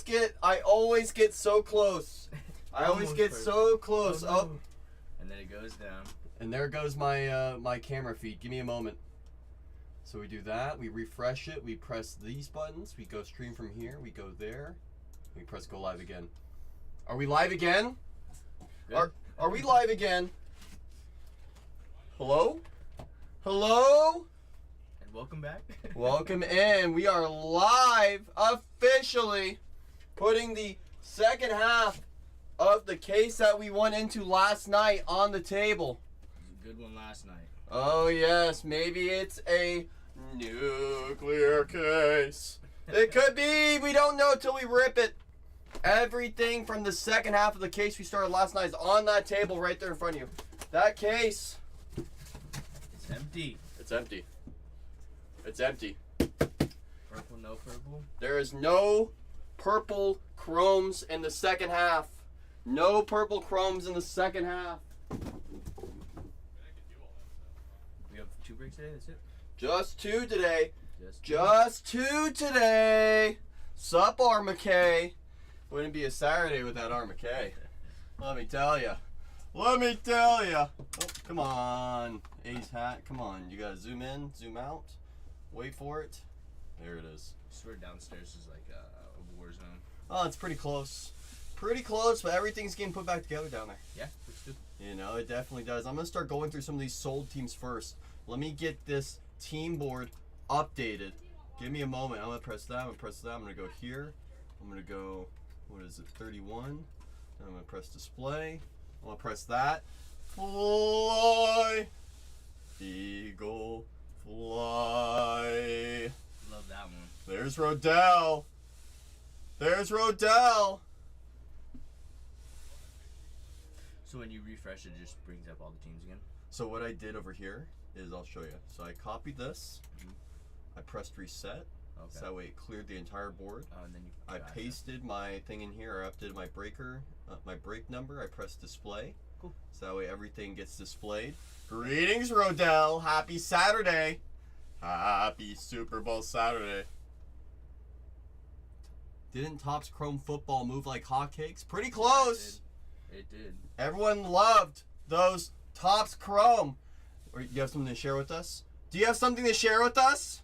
get so close. I always get so close. Oh, no. Oh. And then it goes down. And there goes my my camera feed. Give me a moment. So we do that. We refresh it. We press these buttons. We go stream from here. We go there. We press go live again. Are we live again? Good. Are we live again? Hello? Hello? And welcome back. Welcome in. We are live officially putting the second half of the case that we went into last night on the table. It was a good one last night. Oh yes, maybe it's a nuclear case. It could be. We don't know till we rip it. Everything from the second half of the case we started last night is on that table right there in front of you. That case. It's empty. It's empty. It's empty. Purple, no purple. There is no purple chromes in the second half. No purple chromes in the second half. We have 2 breaks today, that's it? Just 2 today. Just 2 today. Sup, R. McKay. Wouldn't be a Saturday without R. McKay. Let me tell ya. Let me tell ya. Oh, come on. A's hat. Come on. You gotta zoom in, zoom out. Wait for it. There it is. I swear downstairs is like a war zone. Oh, it's pretty close. Pretty close, but everything's getting put back together down there. Yeah, looks good. You know, it definitely does. I'm going to start going through some of these sold teams first. Let me get this team board updated. Give me a moment. I'm going to press that. I'm going to press that. I'm going to go here. I'm going to go, what is it, 31. Then I'm going to press display. I'm going to press that. Fly, eagle, fly. Love that one. There's Rodell. There's Rodell. So when you refresh it just brings up all the teams again? So what I did over here is, I'll show you. So I copied this. I pressed reset. Okay. So that way it cleared the entire board. And then you I pasted my thing in here. I updated my breaker, my break number. I pressed display. Cool. So that way everything gets displayed. Greetings, Rodell. Happy Saturday. Happy Super Bowl Saturday. Didn't Topps Chrome Football move like hotcakes? Pretty close. It did. Everyone loved those Topps Chrome. Or you have something to share with us? Do you have something to share with us?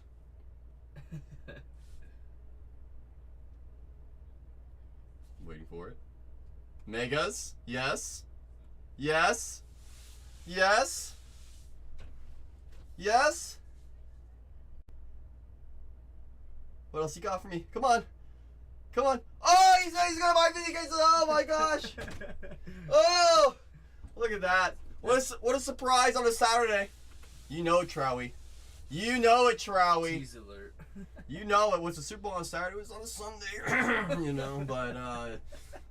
Waiting for it. Megas? Yes. Yes. Yes. Yes. What else you got for me? Come on. Come on. Oh, he said he's gonna buy 50 cases. Oh my gosh. Oh, look at that. What a surprise on a Saturday. You know it, Trowie. You know it, Trowie. Tease alert. You know it. Was the Super Bowl on Saturday? It was on a Sunday. You know, but,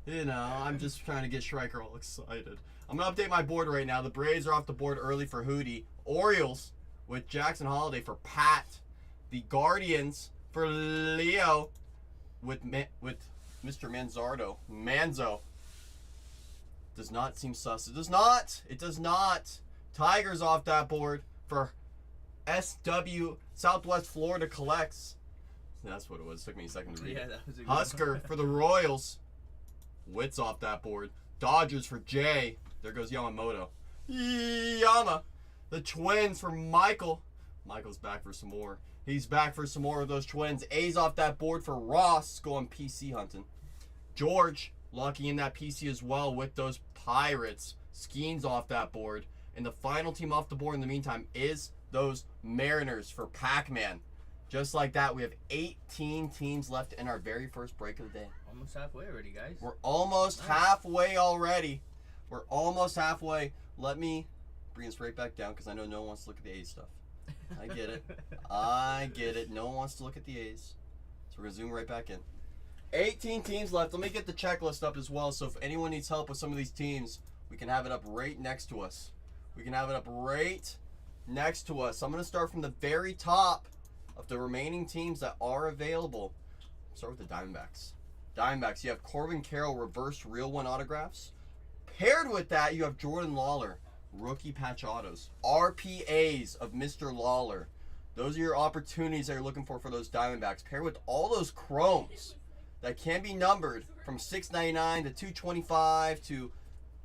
you know, I'm just trying to get Schreiker all excited. I'm going to update my board right now. The Braves are off the board early for Hootie. Orioles with Jackson Holiday for Pat. The Guardians for Leo with Mr. Manzardo. Manzo. Does not seem sus. It does not. It does not. Tigers off that board for SW Southwest Florida Collects. That's what it was. Took me a second to read. Yeah, that was a good Husker one. for the Royals. Wits off that board. Dodgers for Jay. There goes Yamamoto. Yama. The Twins for Michael. Michael's back for some more. He's back for some more of those Twins. A's off that board for Ross, going PC hunting. George locking in that PC as well with those Pirates. Skeens off that board. And the final team off the board in the meantime is those Mariners for Pac-Man. Just like that, we have 18 teams left in our very first break of the day. Almost halfway already, guys. We're almost halfway already. We're almost halfway. Let me bring this right back down because I know no one wants to look at the A's stuff. I get it. I get it. No one wants to look at the A's. So we're going to zoom right back in. 18 teams left. Let me get the checklist up as well. So if anyone needs help with some of these teams, we can have it up right next to us. We can have it up right next to us. I'm going to start from the very top of the remaining teams that are available. Start with the Diamondbacks. Diamondbacks, you have Corbin Carroll reverse real one autographs. Paired with that, you have Jordan Lawler, rookie patch autos. RPAs of Mr. Lawler. Those are your opportunities that you're looking for those Diamondbacks. Paired with all those chromes. that can be numbered from 699 to 225 to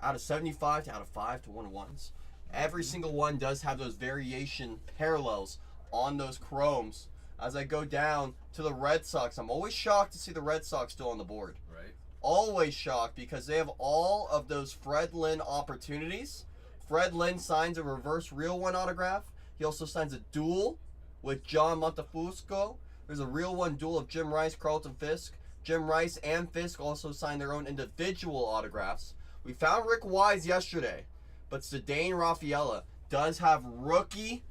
out of 75 to out of 5 to 1/1s. Every single one does have those variation parallels on those chromes. As I go down to the Red Sox, I'm always shocked to see the Red Sox still on the board. Right. Always shocked because they have all of those Fred Lynn opportunities. Fred Lynn signs a reverse real one autograph. He also signs a duel with John Montefusco. There's a real one duel of Jim Rice, Carlton Fisk. Jim Rice and Fisk also signed their own individual autographs. We found Rick Wise yesterday, but Cedane Rafaela does have rookie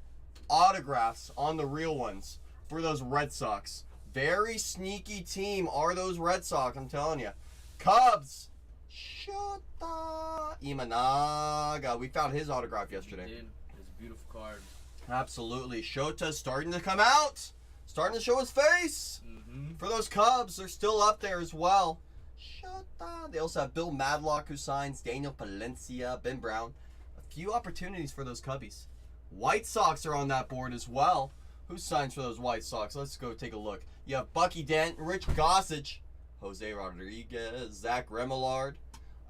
autographs on the real ones for those Red Sox. Very sneaky team are those Red Sox, I'm telling you. Cubs, Shota Imanaga. We found his autograph yesterday. We did. It's a beautiful card. Absolutely. Shota's starting to come out. Starting to show his face. For those Cubs, they're still up there as well. Shota. They also have Bill Madlock who signs, Daniel Palencia, Ben Brown. A few opportunities for those Cubbies. White Sox are on that board as well. Who signs for those White Sox? Let's go take a look. You have Bucky Dent, Rich Gossage, Jose Rodriguez, Zach Remillard.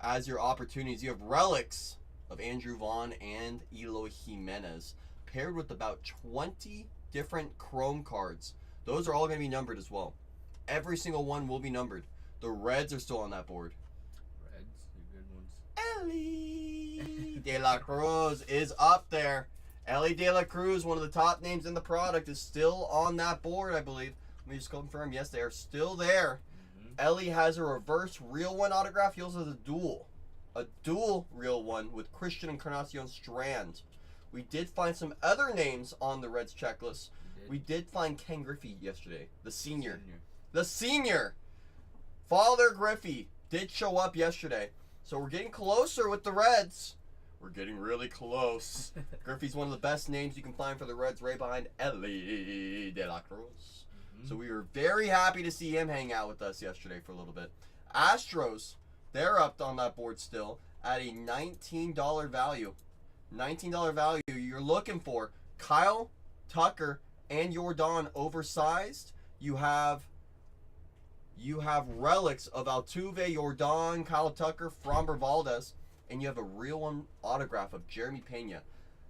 As your opportunities, you have relics of Andrew Vaughn and Eloy Jimenez, paired with about 20 different chrome cards. Those are all going to be numbered as well. Every single one will be numbered. The Reds are still on that board. Reds, the good ones. Ellie De La Cruz is up there. Ellie De La Cruz, one of the top names in the product, is still on that board, I believe. Let me just confirm. Yes, they are still there. Ellie has a reverse real one autograph. He also has a dual real one with Christian Encarnacion Strand. We did find some other names on the Reds checklist. We did find Ken Griffey yesterday, the senior. The senior! Father Griffey did show up yesterday. So we're getting closer with the Reds. We're getting really close. Griffey's one of the best names you can find for the Reds, right behind Ellie De La Cruz. So we were very happy to see him hang out with us yesterday for a little bit. Astros, they're up on that board still at a $19 value. $19 value. You're looking for Kyle Tucker and Yordan oversized. You have relics of Altuve, Yordan, Kyle Tucker, Framber Valdez, and you have a real one autograph of Jeremy Pena.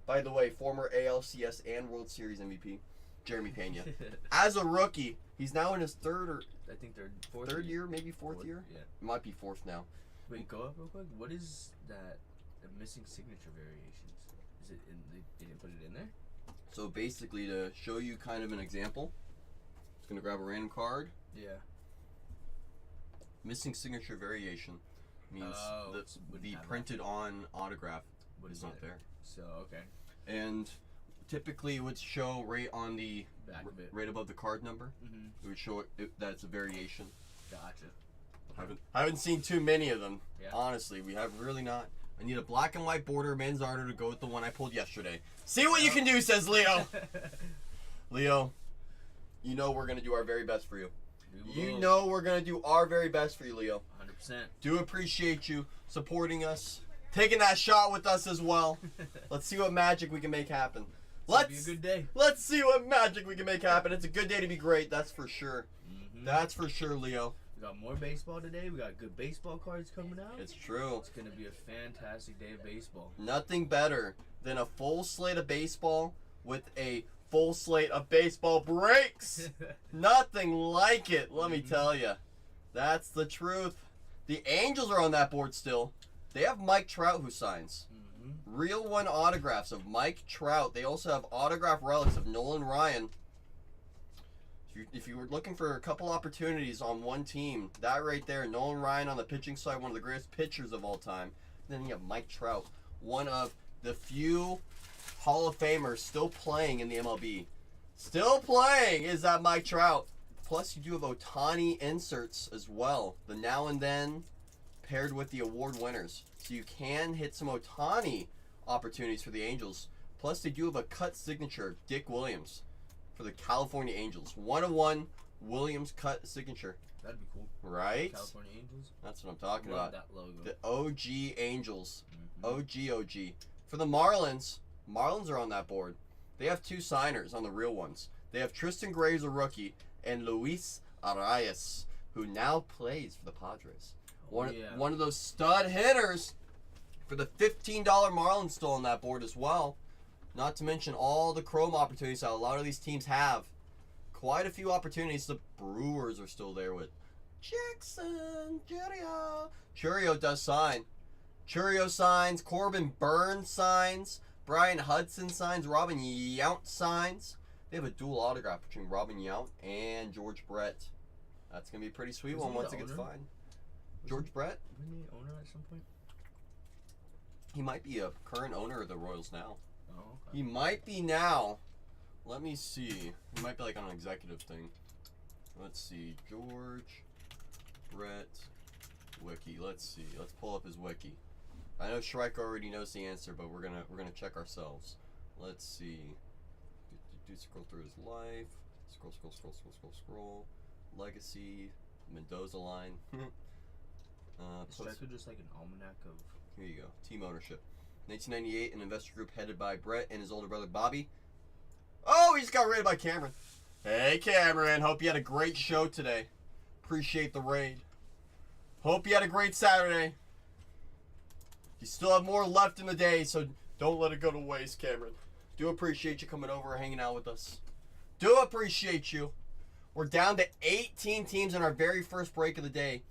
By the way, former ALCS and World Series MVP, Jeremy Pena. As a rookie, he's now in his third year, maybe fourth year? Yeah. It might be fourth now. Wait, go up real quick. What is that? The missing signature variations. Is it in? They didn't put it in there. So basically, to show you kind of an example, just gonna grab a random card. Yeah. Missing signature variation means the printed on autograph is not there. So okay. And typically it would show right on the back of it, right above the card number. It would show that it's a variation. Gotcha. Haven't seen too many of them. Yeah. Honestly, we have really not. I need a black and white border Manzardo to go with the one I pulled yesterday. See what you can do, says Leo. Leo, you know we're gonna do our very best for you. You know we're gonna do our very best for you, Leo. 100%. Do appreciate you supporting us, taking that shot with us as well. Let's see what magic we can make happen. Let's be a good day. Let's see what magic we can make happen. It's a good day to be great, that's for sure. That's for sure, Leo. We got more baseball today. We got good baseball cards coming out. It's true. It's gonna be a fantastic day of baseball. Nothing better than a full slate of baseball with a full slate of baseball breaks. Nothing like it, let me tell you. That's the truth. The Angels are on that board still. They have Mike Trout who signs. Real one autographs of Mike Trout. They also have autograph relics of Nolan Ryan. If you were looking for a couple opportunities on one team, that right there, Nolan Ryan on the pitching side, one of the greatest pitchers of all time. Then you have Mike Trout, one of the few Hall of Famers still playing in the MLB. Still playing is that Mike Trout. Plus, you do have Ohtani inserts as well. The now and then paired with the award winners. So you can hit some Ohtani opportunities for the Angels. Plus, they do have a cut signature, Dick Williams, for the California Angels. 1-of-1 Williams cut signature. That'd be cool. Right? California Angels. That's what I'm talking Love about. that logo. The OG Angels. OG. For the Marlins are on that board. They have two signers on the real ones. They have Tristan Graves, a rookie, and Luis Arias, who now plays for the Padres. Oh, One of those stud hitters for the $15 Marlins still on that board as well. Not to mention all the chrome opportunities that a lot of these teams have. Quite a few opportunities. The Brewers are still there with Jackson Chourio. Chourio does sign. Chourio signs. Corbin Burns signs. Brian Hudson signs. Robin Yount signs. They have a dual autograph between Robin Yount and George Brett. That's going to be a pretty sweet one once it gets fine. George Brett? Wasn't he an owner at some point? He might be a current owner of the Royals now. Oh, okay. He might be now. Let me see. He might be like on an executive thing. Let's see. George Brett wiki. Let's see. Let's pull up his wiki. I know Shrek already knows the answer, but we're gonna check ourselves. Let's see. Scroll through his life. Scroll. Legacy. Mendoza line. Is Striker just like an almanac of... Here you go. Team ownership. 1998, an investor group headed by Brett and his older brother Bobby. Oh, he just got raided by Cameron. Hey, Cameron. Hope you had a great show today. Appreciate the raid. Hope you had a great Saturday. You still have more left in the day, so don't let it go to waste, Cameron. Do appreciate you coming over and hanging out with us. Do appreciate you. We're down to 18 teams in our very first break of the day.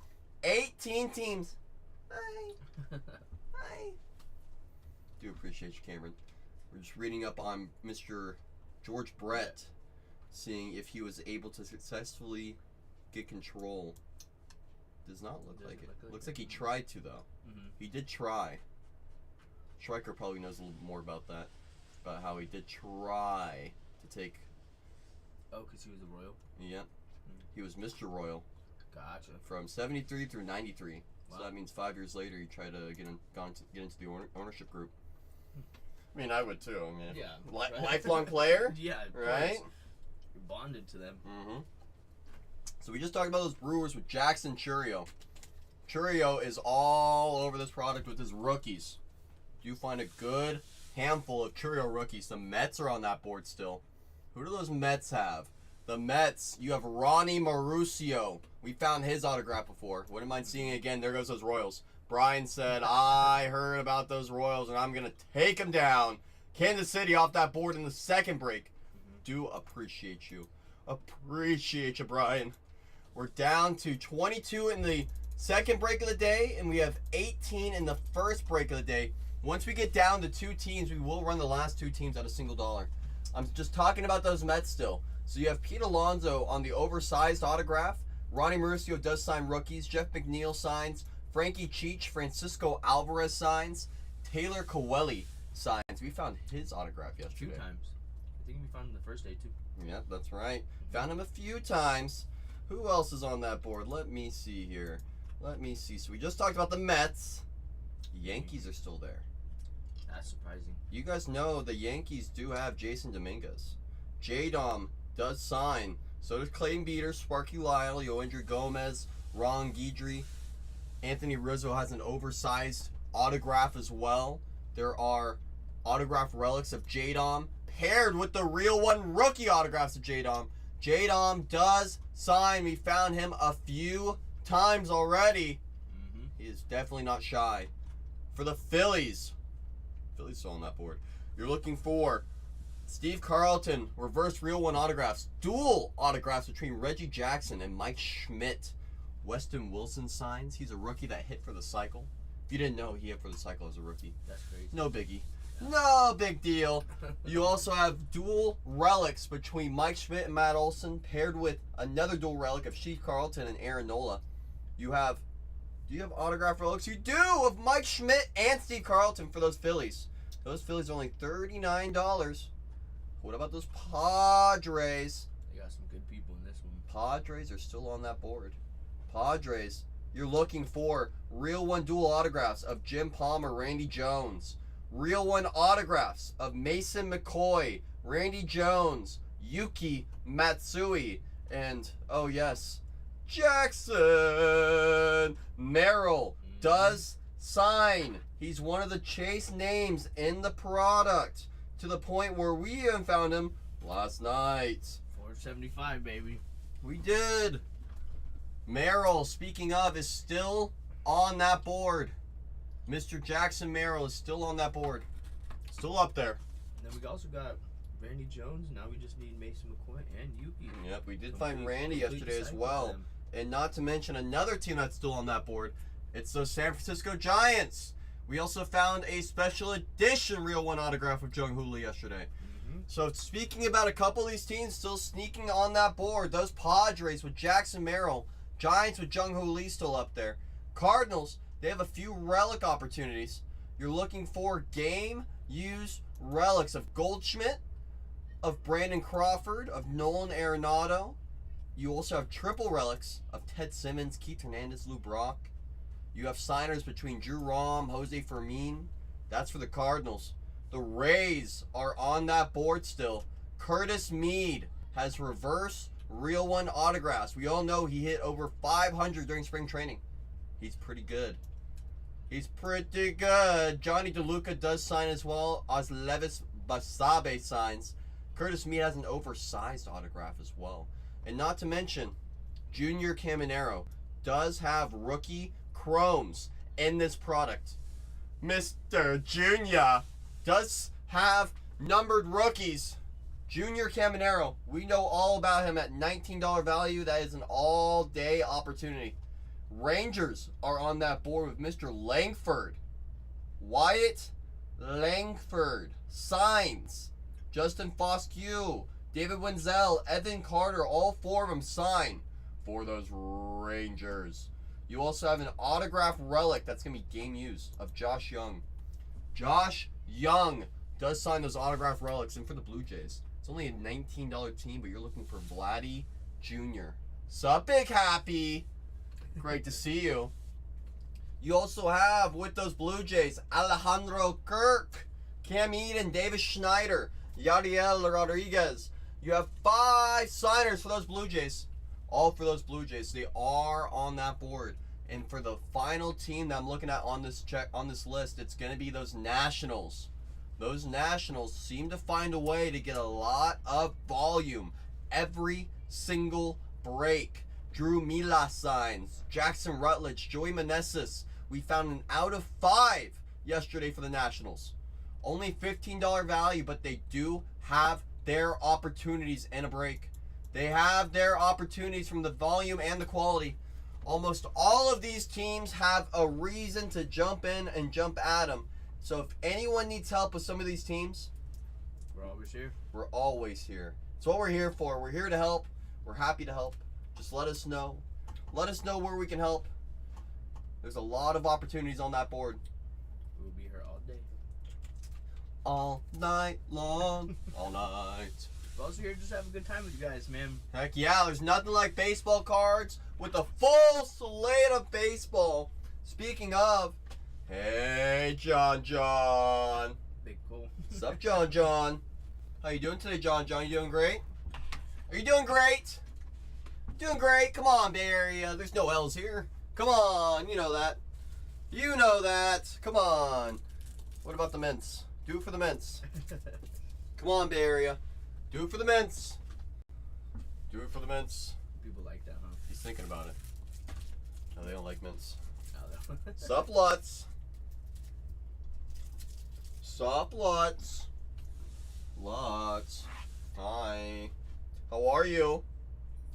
18 teams. Hi. Do appreciate you, Cameron. We're just reading up on Mr. George Brett, seeing if he was able to successfully get control. Does not look like it. Looks like he tried to, though. Mm-hmm. He did try. Striker probably knows a little bit more about that, about how he did try to take. Oh, because he was a Royal? Yeah. He was Mr. Royal. Gotcha. From 73 through 93. Wow. So that means 5 years later he tried to get into the ownership group. I mean, I would too. I mean, Yeah. Right. Lifelong player. Yeah, right? You're bonded to them. Mm-hmm. So we just talked about those Brewers with Jackson Chourio. Chourio is all over this product with his rookies. You find a good handful of Chourio rookies. The Mets are on that board still. Who do those Mets have? The Mets, you have Ronnie Mauricio. We found his autograph before. Wouldn't mind seeing it again. There goes those Royals. Brian said, I heard about those Royals, and I'm going to take them down. Kansas City off that board in the second break. Do appreciate you. Appreciate you, Brian. We're down to 22 in the second break of the day, and we have 18 in the first break of the day. Once we get down to 2 teams, we will run the last 2 teams at a single dollar. I'm just talking about those Mets still. So you have Pete Alonso on the oversized autograph. Ronnie Mauricio does sign rookies. Jeff McNeil signs. Frankie Cheech, Francisco Alvarez signs. Taylor Coelho signs. We found his autograph yesterday. 2 times. I think we found him the first day, too. Yeah, that's right. Found him a few times. Who else is on that board? Let me see here. Let me see. So we just talked about the Mets. Yankees are still there. That's surprising. You guys know the Yankees do have Jason Dominguez. J-Dom does sign. So does Clayton Beater, Sparky Lyle, Yoendry Gomez, Ron Guidry. Anthony Rizzo has an oversized autograph as well. There are autograph relics of J-Dom paired with the real one rookie autographs of J-Dom. J-Dom does sign. We found him a few times already. Mm-hmm. He is definitely not shy. For the Phillies still on that board. You're looking for Steve Carlton, reverse real one autographs, dual autographs between Reggie Jackson and Mike Schmidt. Weston Wilson signs. He's a rookie that hit for the cycle. If you didn't know, he hit for the cycle as a rookie. That's crazy. No biggie. No big deal. You also have dual relics between Mike Schmidt and Matt Olson, paired with another dual relic of Steve Carlton and Aaron Nola. Do you have autograph relics? You do, of Mike Schmidt and Steve Carlton for those Phillies. Those Phillies are only $39. What about those Padres? They got some good people in this one. Padres are still on that board. Padres, you're looking for real one dual autographs of Jim Palmer, Randy Jones. Real one autographs of Mason McCoy, Randy Jones, Yuki Matsui, and, oh yes, Jackson Merrill does sign. He's one of the chase names in the product, to the point where we even found him last night. $475, baby. We did. Merrill, speaking of, is still on that board. Mr. Jackson Merrill is still on that board. Still up there. And then we also got Randy Jones. Now we just need Mason McCoy and Yuki. Yep, we did find Randy yesterday as well. And not to mention another team that's still on that board. It's those San Francisco Giants. We also found a special edition Real One autograph of Jung Hoo Lee yesterday. So speaking about a couple of these teams still sneaking on that board, those Padres with Jackson Merrill, Giants with Jung Hoo Lee still up there. Cardinals, they have a few relic opportunities. You're looking for game-used relics of Goldschmidt, of Brandon Crawford, of Nolan Arenado. You also have triple relics of Ted Simmons, Keith Hernandez, Lou Brock. You have signers between Drew Rom, Jose Fermin. That's for the Cardinals. The Rays are on that board still. Curtis Mead has reverse Real One autographs. We all know he hit over 500 during spring training. He's pretty good. He's pretty good. Johnny DeLuca does sign as well. Oslevis Basabe signs. Curtis Mead has an oversized autograph as well. And not to mention, Junior Caminero does have rookie chromes in this product. Mr. Junior does have numbered rookies. Junior Caminero, we know all about him at $19 value. That is an all-day opportunity. Rangers are on that board with Mr. Langford. Wyatt Langford signs. Justin Foscue, David Wenzel, Evan Carter, all four of them sign for those Rangers. You also have an autograph relic that's going to be game used of Josh Young. Josh Young does sign those autograph relics. And for the Blue Jays, it's only a $19 team, but you're looking for Vladdy Jr. Sup, Big Happy? Great to see you. You also have, with those Blue Jays, Alejandro Kirk, Cam Eden, Davis Schneider, Yadiel Rodriguez. You have 5 signers for those Blue Jays. All for those Blue Jays. They are on that board. And for the final team that I'm looking at on this list, it's going to be those Nationals. Those Nationals seem to find a way to get a lot of volume every single break. Drew Mila signs. Jackson Rutledge, Joey Meneses. We found an out of 5 yesterday for the Nationals. Only $15 value, but they do have their opportunities in a break. They have their opportunities from the volume and the quality. Almost all of these teams have a reason to jump in and jump at them. So if anyone needs help with some of these teams, we're always here. We're always here. It's what we're here for. We're here to help. We're happy to help. Just let us know. Let us know where we can help. There's a lot of opportunities on that board. We'll be here all day. All night long. All night. We're also here just to have a good time with you guys, man. Heck yeah, there's nothing like baseball cards with a full slate of baseball. Speaking of, hey, John. Big cool. What's up, John? How you doing today, John? You doing great? Are you doing great? Doing great. Come on, Bay Area. There's no L's here. Come on. You know that. You know that. Come on. What about the mints? Do it for the mints. Come on, Bay Area. Do it for the mints. Do it for the mints. People like that, huh? He's thinking about it. No, they don't like mints. No, Sup, Lutz. Sup, Lutz. Lutz. Hi. How are you?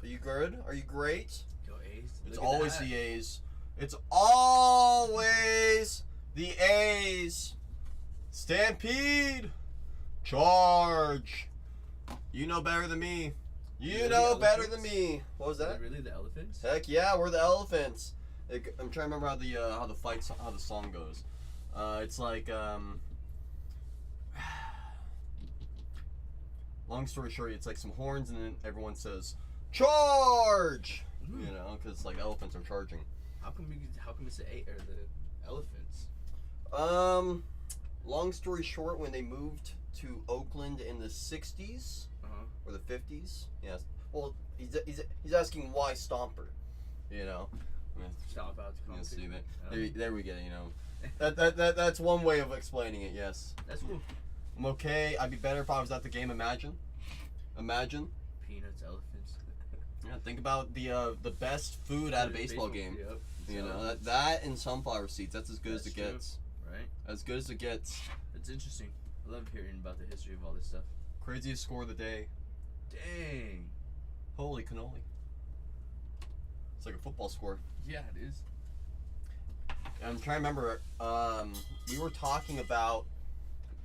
Are you good? Are you great? Go A's. It's always the A's. It's always the A's. Stampede. Charge. You know better than me. You know better than me. What was that? Really, the Elephants? Heck yeah, we're the Elephants. I'm trying to remember how the song goes. It's like long story short, it's like some horns and then everyone says charge. Mm-hmm. You know, because like elephants are charging. How come it's the Elephants? Long story short, when they moved to Oakland in the 60s or the 50s, yes. Well, he's asking why Stomper, you know. Stomp out to come. See that? There we go. You know, that's one way of explaining it. Yes. That's cool. I'm okay. I'd be better if I was at the game. Imagine. Peanuts, elephants. Yeah, think about the best food at a baseball game. Yep. You know, that and sunflower seeds. That's as good as it That's true. gets. Right? As good as it gets. It's interesting. I love hearing about the history of all this stuff. Craziest score of the day. Dang. Holy cannoli. It's like a football score. Yeah, it is. I'm trying to remember. We were talking about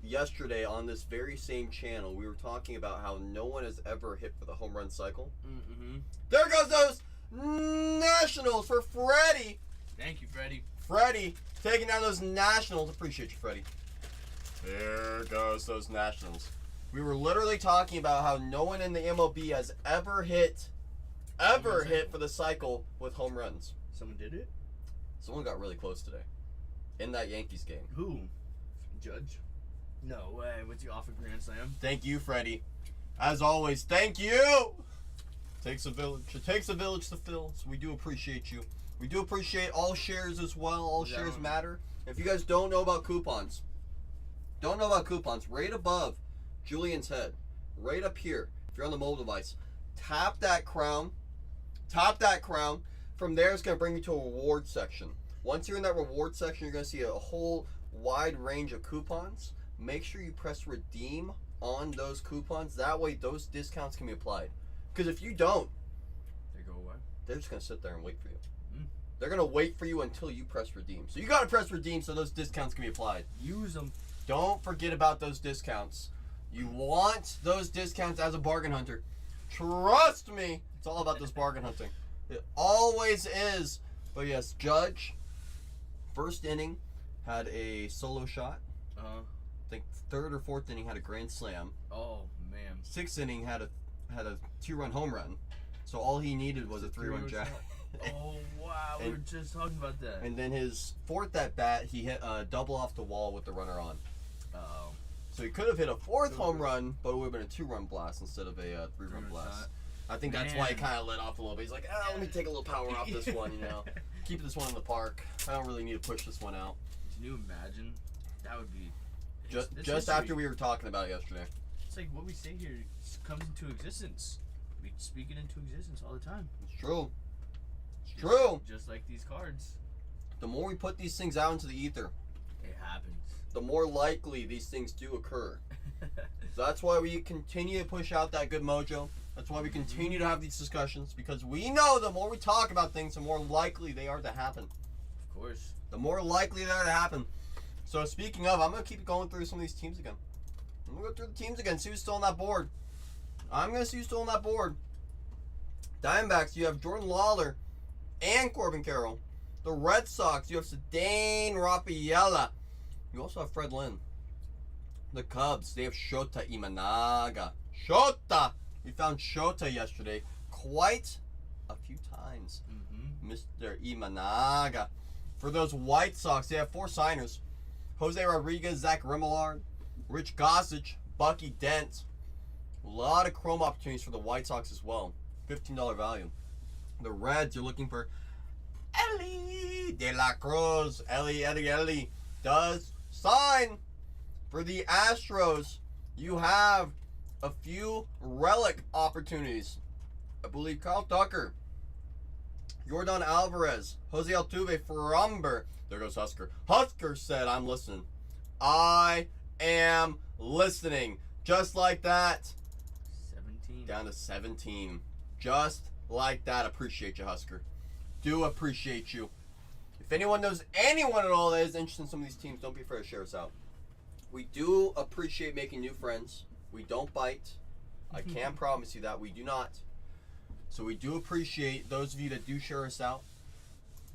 yesterday on this very same channel. We were talking about how no one has ever hit for the home run cycle. Mm-hmm. There goes those Nationals for Freddie. Thank you, Freddie. Freddie taking down those Nationals. Appreciate you, Freddie. There goes those Nationals. We were literally talking about how no one in the MLB has ever hit for the cycle with home runs. Someone did it? Someone got really close today in that Yankees game. Who? Judge? No way. What's he off a grand slam? Thank you, Freddie. As always, thank you. Takes a village. It takes a village to fill, so we do appreciate you. We do appreciate all shares as well. All shares matter. If you guys don't know about coupons, right above Julian's head, right up here, if you're on the mobile device, tap that crown. From there, it's going to bring you to a reward section. Once you're in that reward section, you're going to see a whole wide range of coupons. Make sure you press redeem on those coupons. That way, those discounts can be applied. Because if you don't, They go away. they're just going to sit there and wait for you. Mm. They're going to wait for you until you press redeem. So you got to press redeem so those discounts can be applied. Use them. Don't forget about those discounts. You want those discounts as a bargain hunter. Trust me, it's all about this bargain hunting. It always is. But yes, Judge, first inning, had a solo shot. I think third or fourth inning had a grand slam. Oh, man. Sixth inning had a 2-run home run. So all he needed was a 3-run jack. Oh, wow. We were just talking about that. And then his fourth at bat, he hit a double off the wall with the runner on. Uh-oh. So he could have hit a fourth home run, but it would have been a 2-run blast instead of a 3-run blast. Shot. I think that's why he kind of let off a little bit. He's like, let me take a little power off this one, Keep this one in the park. I don't really need to push this one out. Can you imagine? That would be... Just after we were talking about it yesterday. It's like what we say here comes into existence. We speak it into existence all the time. It's true. It's true. Just like these cards. The more we put these things out into the ether, It happens. the more likely these things do occur. So that's why we continue to push out that good mojo. That's why we continue to have these discussions, because we know the more we talk about things, the more likely they are to happen. Of course. The more likely they are to happen. So speaking of, I'm going to keep going through some of these teams again. I'm going to go through the teams again, see who's still on that board. I'm going to see who's still on that board. Diamondbacks, you have Jordan Lawler and Corbin Carroll. The Red Sox, you have Ceddanne Rafaela. You also have Fred Lynn. The Cubs, they have Shota Imanaga. Shota! We found Shota yesterday quite a few times. Mm-hmm. Mr. Imanaga. For those White Sox, they have 4 signers. Jose Rodriguez, Zach Remillard, Rich Gossage, Bucky Dent. A lot of chrome opportunities for the White Sox as well. $15 value. The Reds, you're looking for Ellie De La Cruz. Ellie does sign. For the Astros, you have a few relic opportunities. I believe Kyle Tucker, Yordan Alvarez, Jose Altuve, Framber. There goes Husker. Husker said, I'm listening. I am listening. Just like that. 17. Down to 17. Just like that. Appreciate you, Husker. Do appreciate you. If anyone knows anyone at all that is interested in some of these teams, don't be afraid to share us out. We do appreciate making new friends. We don't bite. I can promise you that. We do not. So we do appreciate those of you that do share us out.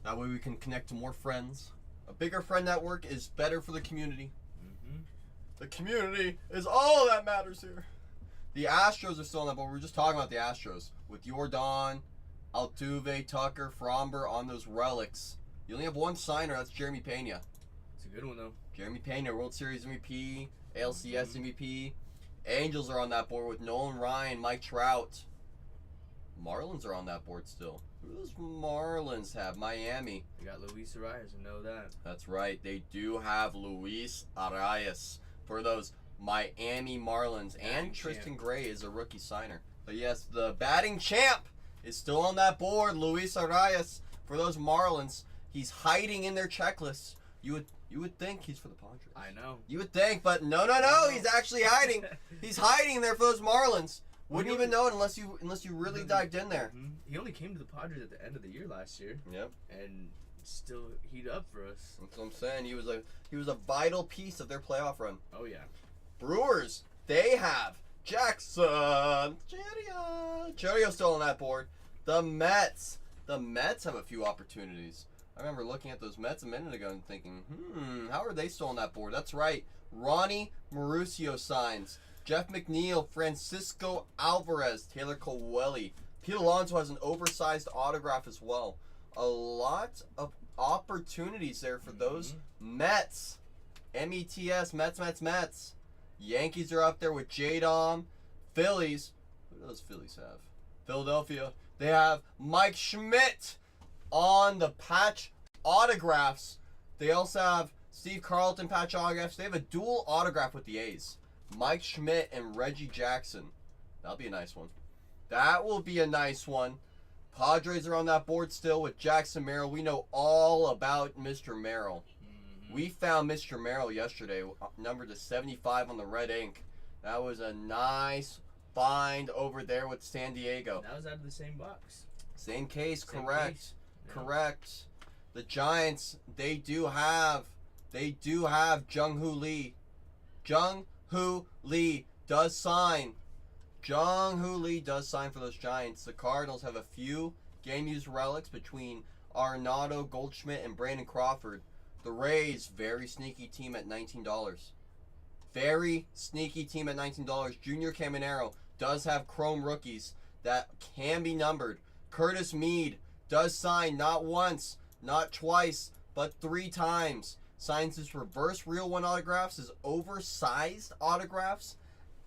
That way we can connect to more friends. A bigger friend network is better for the community. Mm-hmm. The community is all that matters here. The Astros are still on that, but we were just talking about the Astros. With Yordan, Altuve, Tucker, Framber on those relics. You only have one signer, that's Jeremy Pena. It's a good one, though. Jeremy Pena, World Series MVP, ALCS MVP. Angels are on that board with Nolan Ryan, Mike Trout. Marlins are on that board still. Who does Marlins have? Miami. They got Luis Arias, I know that. That's right. They do have Luis Arias for those Miami Marlins. And Tristan Gray is a rookie signer. But yes, the batting champ is still on that board. Luis Arias for those Marlins. He's hiding in their checklist. You would think he's for the Padres. I know. You would think, but no. He's actually hiding. He's hiding there for those Marlins. Wouldn't even know it unless you really dived in there. Mm-hmm. He only came to the Padres at the end of the year last year. Yep. And still heat up for us. That's what I'm saying. He was a vital piece of their playoff run. Oh yeah. Brewers, they have Jackson Chourio still on that board. The Mets have a few opportunities. I remember looking at those Mets a minute ago and thinking, how are they still on that board? That's right. Ronnie Mauricio signs. Jeff McNeil, Francisco Alvarez, Taylor Coelho. Pete Alonso has an oversized autograph as well. A lot of opportunities there for those Mets. METS, Mets. Yankees are up there with J-Dom. Phillies, who do those Phillies have? Philadelphia, they have Mike Schmidt on the patch autographs. They also have Steve Carlton patch autographs. They have a dual autograph with the A's. Mike Schmidt and Reggie Jackson. That'll be a nice one. That will be a nice one. Padres are on that board still with Jackson Merrill. We know all about Mr. Merrill. We found Mr. Merrill yesterday, numbered to 75 on the red ink. That was a nice find over there with San Diego. That was out of the same box. Same case, Same correct. case. Yeah. Correct. The Giants, they do have Jung-Hoo Lee. Jung-Hoo Lee does sign. Jung-Hoo Lee does sign for those Giants. The Cardinals have a few game-used relics between Arenado, Goldschmidt, and Brandon Crawford. The Rays, very sneaky team at $19. Very sneaky team at $19. Junior Caminero does have chrome rookies that can be numbered. Curtis Mead does sign not once, not twice, but 3 times. Signs his reverse real one autographs, his oversized autographs,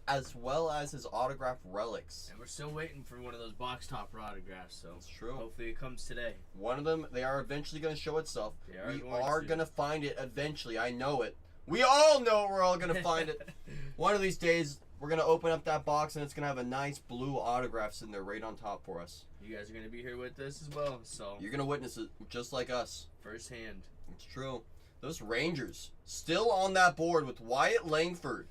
as well as his autograph relics. And we're still waiting for one of those box topper autographs, so That's true. hopefully it comes today. One of them, they are eventually going to show itself. We are going to find it eventually. I know it. We all know we're all going to find it. One of these days, we're going to open up that box and it's going to have a nice blue autograph sitting there right on top for us. You guys are going to be here with us as well, so. You're going to witness it just like us. Firsthand. It's true. Those Rangers, still on that board with Wyatt Langford,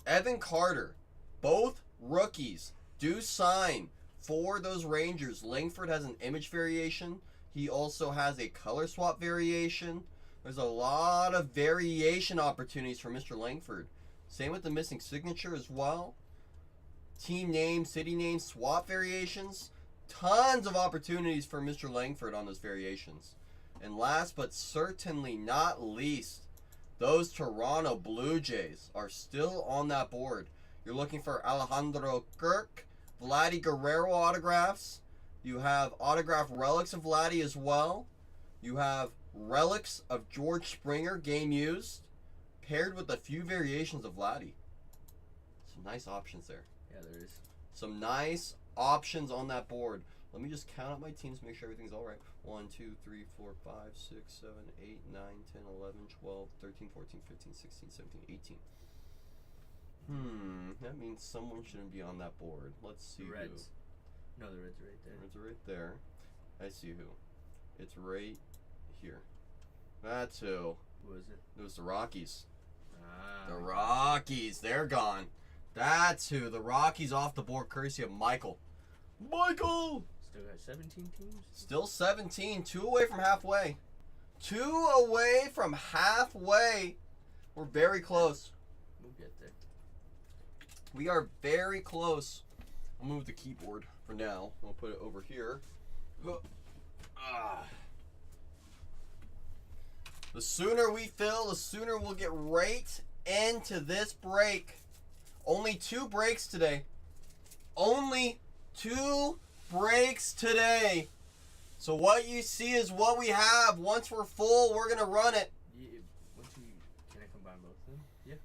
Evan Carter, both rookies, do sign for those Rangers. Langford has an image variation. He also has a color swap variation. There's a lot of variation opportunities for Mr. Langford. Same with the missing signature as well. Team name, city name, swap variations. Tons of opportunities for Mr. Langford on those variations. And last but certainly not least, those Toronto Blue Jays are still on that board. You're looking for Alejandro Kirk, Vladdy Guerrero autographs. You have autograph relics of Vladdy as well. You have relics of George Springer, game used, paired with a few variations of Vladdy. Some nice options there. Yeah, there is. Some nice options on that board. Let me just count up my teams to make sure everything's all right. 1, 2, 3, 4, 5, 6, 7, 8, 9, 10, 11, 12, 13, 14, 15, 16, 17, 18. That means someone shouldn't be on that board. Let's see The Reds. No, the Reds are right there. Reds are right there. I see who. It's right here. That's who. Who is it? It was the Rockies. Ah. The Rockies. They're gone. That's who. The Rockies off the board courtesy of Michael. Michael! Still got 17 teams? Still 17. 2 away from halfway. 2 away from halfway. We're very close. We'll get there. We are very close. I'll move the keyboard for now. I'll put it over here. The sooner we fill, the sooner we'll get right into this break. Only 2 breaks today. Only 2 breaks today. So what you see is what we have. Once we're full, we're going to run it. Yeah, can I combine both of them? Yeah.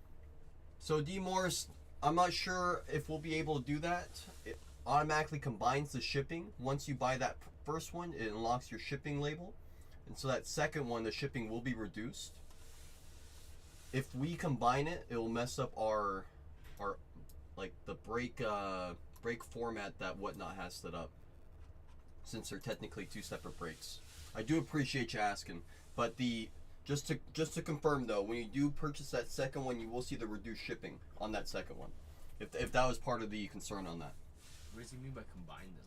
So D. Morris, I'm not sure if we'll be able to do that. It automatically combines the shipping. Once you buy that first one, it unlocks your shipping label. And so that second one, the shipping will be reduced. If we combine it, it will mess up our like the break format that Whatnot has set up. since they're technically 2 separate breaks. I do appreciate you asking, but just to confirm though, when you do purchase that second one, you will see the reduced shipping on that second one. If that was part of the concern on that. What does he mean by combine them?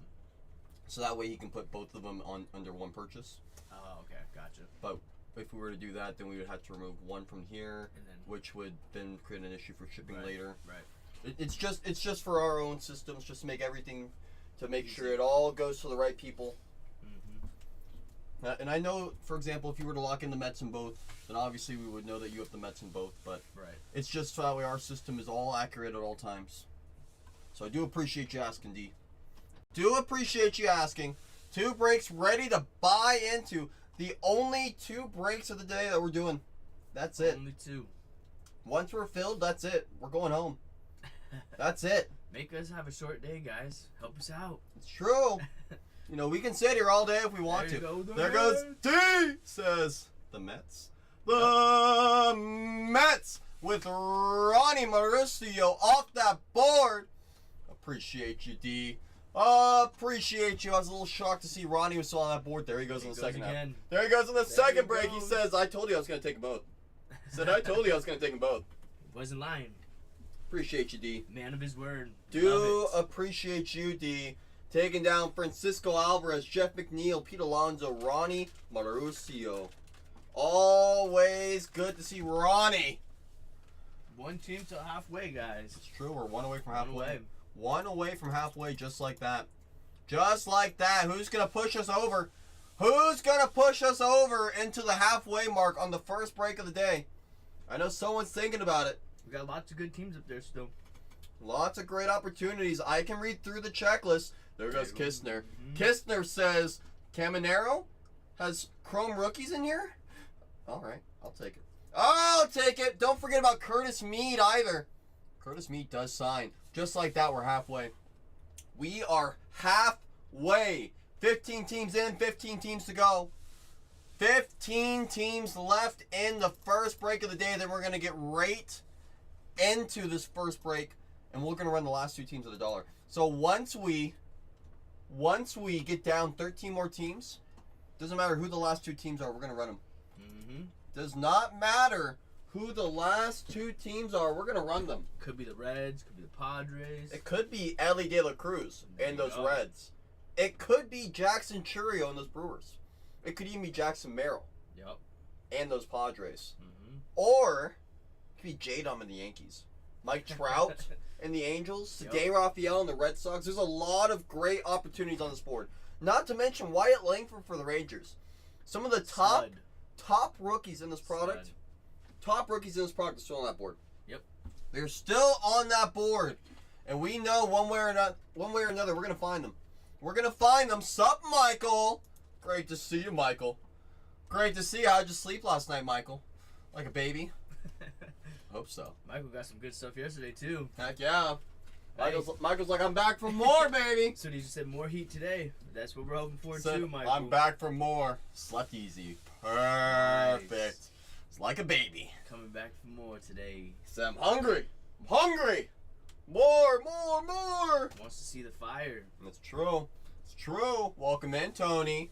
So that way he can put both of them on under one purchase. Oh, okay, gotcha. But if we were to do that, then we would have to remove one from here, And then which would then create an issue for shipping Right. later. right. It's just for our own systems, just to make everything, to make sure Easy. it all goes to the right people. Mm-hmm. And I know, for example, if you were to lock in the Mets in both, then obviously we would know that you have the Mets in both. But Right. it's just so that way our system is all accurate at all times. So I do appreciate you asking, D. Do appreciate you asking. 2 breaks ready to buy into. The only 2 breaks of the day that we're doing. That's it. Only 2. Once we're filled, that's it. We're going home. That's it. Make us have a short day, guys. Help us out. It's true. You know, we can sit here all day if we want There to. you go, There Mets. goes D, says the Mets. The Mets with Ronnie Mauricio off that board. Appreciate you, D. Appreciate you. I was a little shocked to see Ronnie was still on that board. There he goes in the second half. There he goes in the second break. He goes. says, I told you I was going to take them both. Said, I told you I was going to take them both. Wasn't lying. Appreciate you, D. Man of his word. Do Love it. appreciate you, D. Taking down Francisco Alvarez, Jeff McNeil, Pete Alonso, Ronnie Mauricio. Always good to see Ronnie. One team till halfway, guys. It's true. We're one away from One halfway. away. One away from halfway, just like that. Just like that. Who's going to push us over? Who's going to push us over into the halfway mark on the first break of the day? I know someone's thinking about it. We got lots of good teams up there still. Lots of great opportunities. I can read through the checklist. There goes Kistner. Mhm. Kistner says, Caminero has Chrome rookies in here? All right, I'll take it. I'll take it. Don't forget about Curtis Mead either. Curtis Mead does sign. Just like that, we're halfway. We are halfway. 15 teams in, 15 teams to go. 15 teams left in the first break of the day. Then we're going to get right into this first break, and we're going to run the last 2 teams at $1. So once we get down 13 more teams, doesn't matter who the last 2 teams are, we're going to run them. Mm-hmm. Does not matter who the last 2 teams are, we're going to run them. Could be the Reds, could be the Padres. It could be Ellie De La Cruz There and you those go. Reds. It could be Jackson Churio and those Brewers. It could even be Jackson Merrill Yep. and those Padres. Mm-hmm. Or it could be J-Dom and the Yankees. Mike Trout and the Angels. Yep. Cedric Raphael and the Red Sox. There's a lot of great opportunities on this board. Not to mention Wyatt Langford for the Rangers. Some of the top rookies in this product. Stud. Top rookies in this product are still on that board. Yep. They're still on that board. And we know one way or another we're gonna find them. We're gonna find them. Sup, Michael? Great to see you, Michael. Great to see you. How'd you sleep last night, Michael? Like a baby? Hope so. Michael got some good stuff yesterday too. Heck yeah. Hey. Michael's like, I'm back for more, baby. So he just said more heat today. That's what we're hoping for Said, too, Michael. I'm back for more. Slept easy. Perfect. Nice. It's like a baby. Coming back for more today. Said, I'm hungry. I'm hungry. More. Wants to see the fire. It's true. It's true. Welcome in, Tony.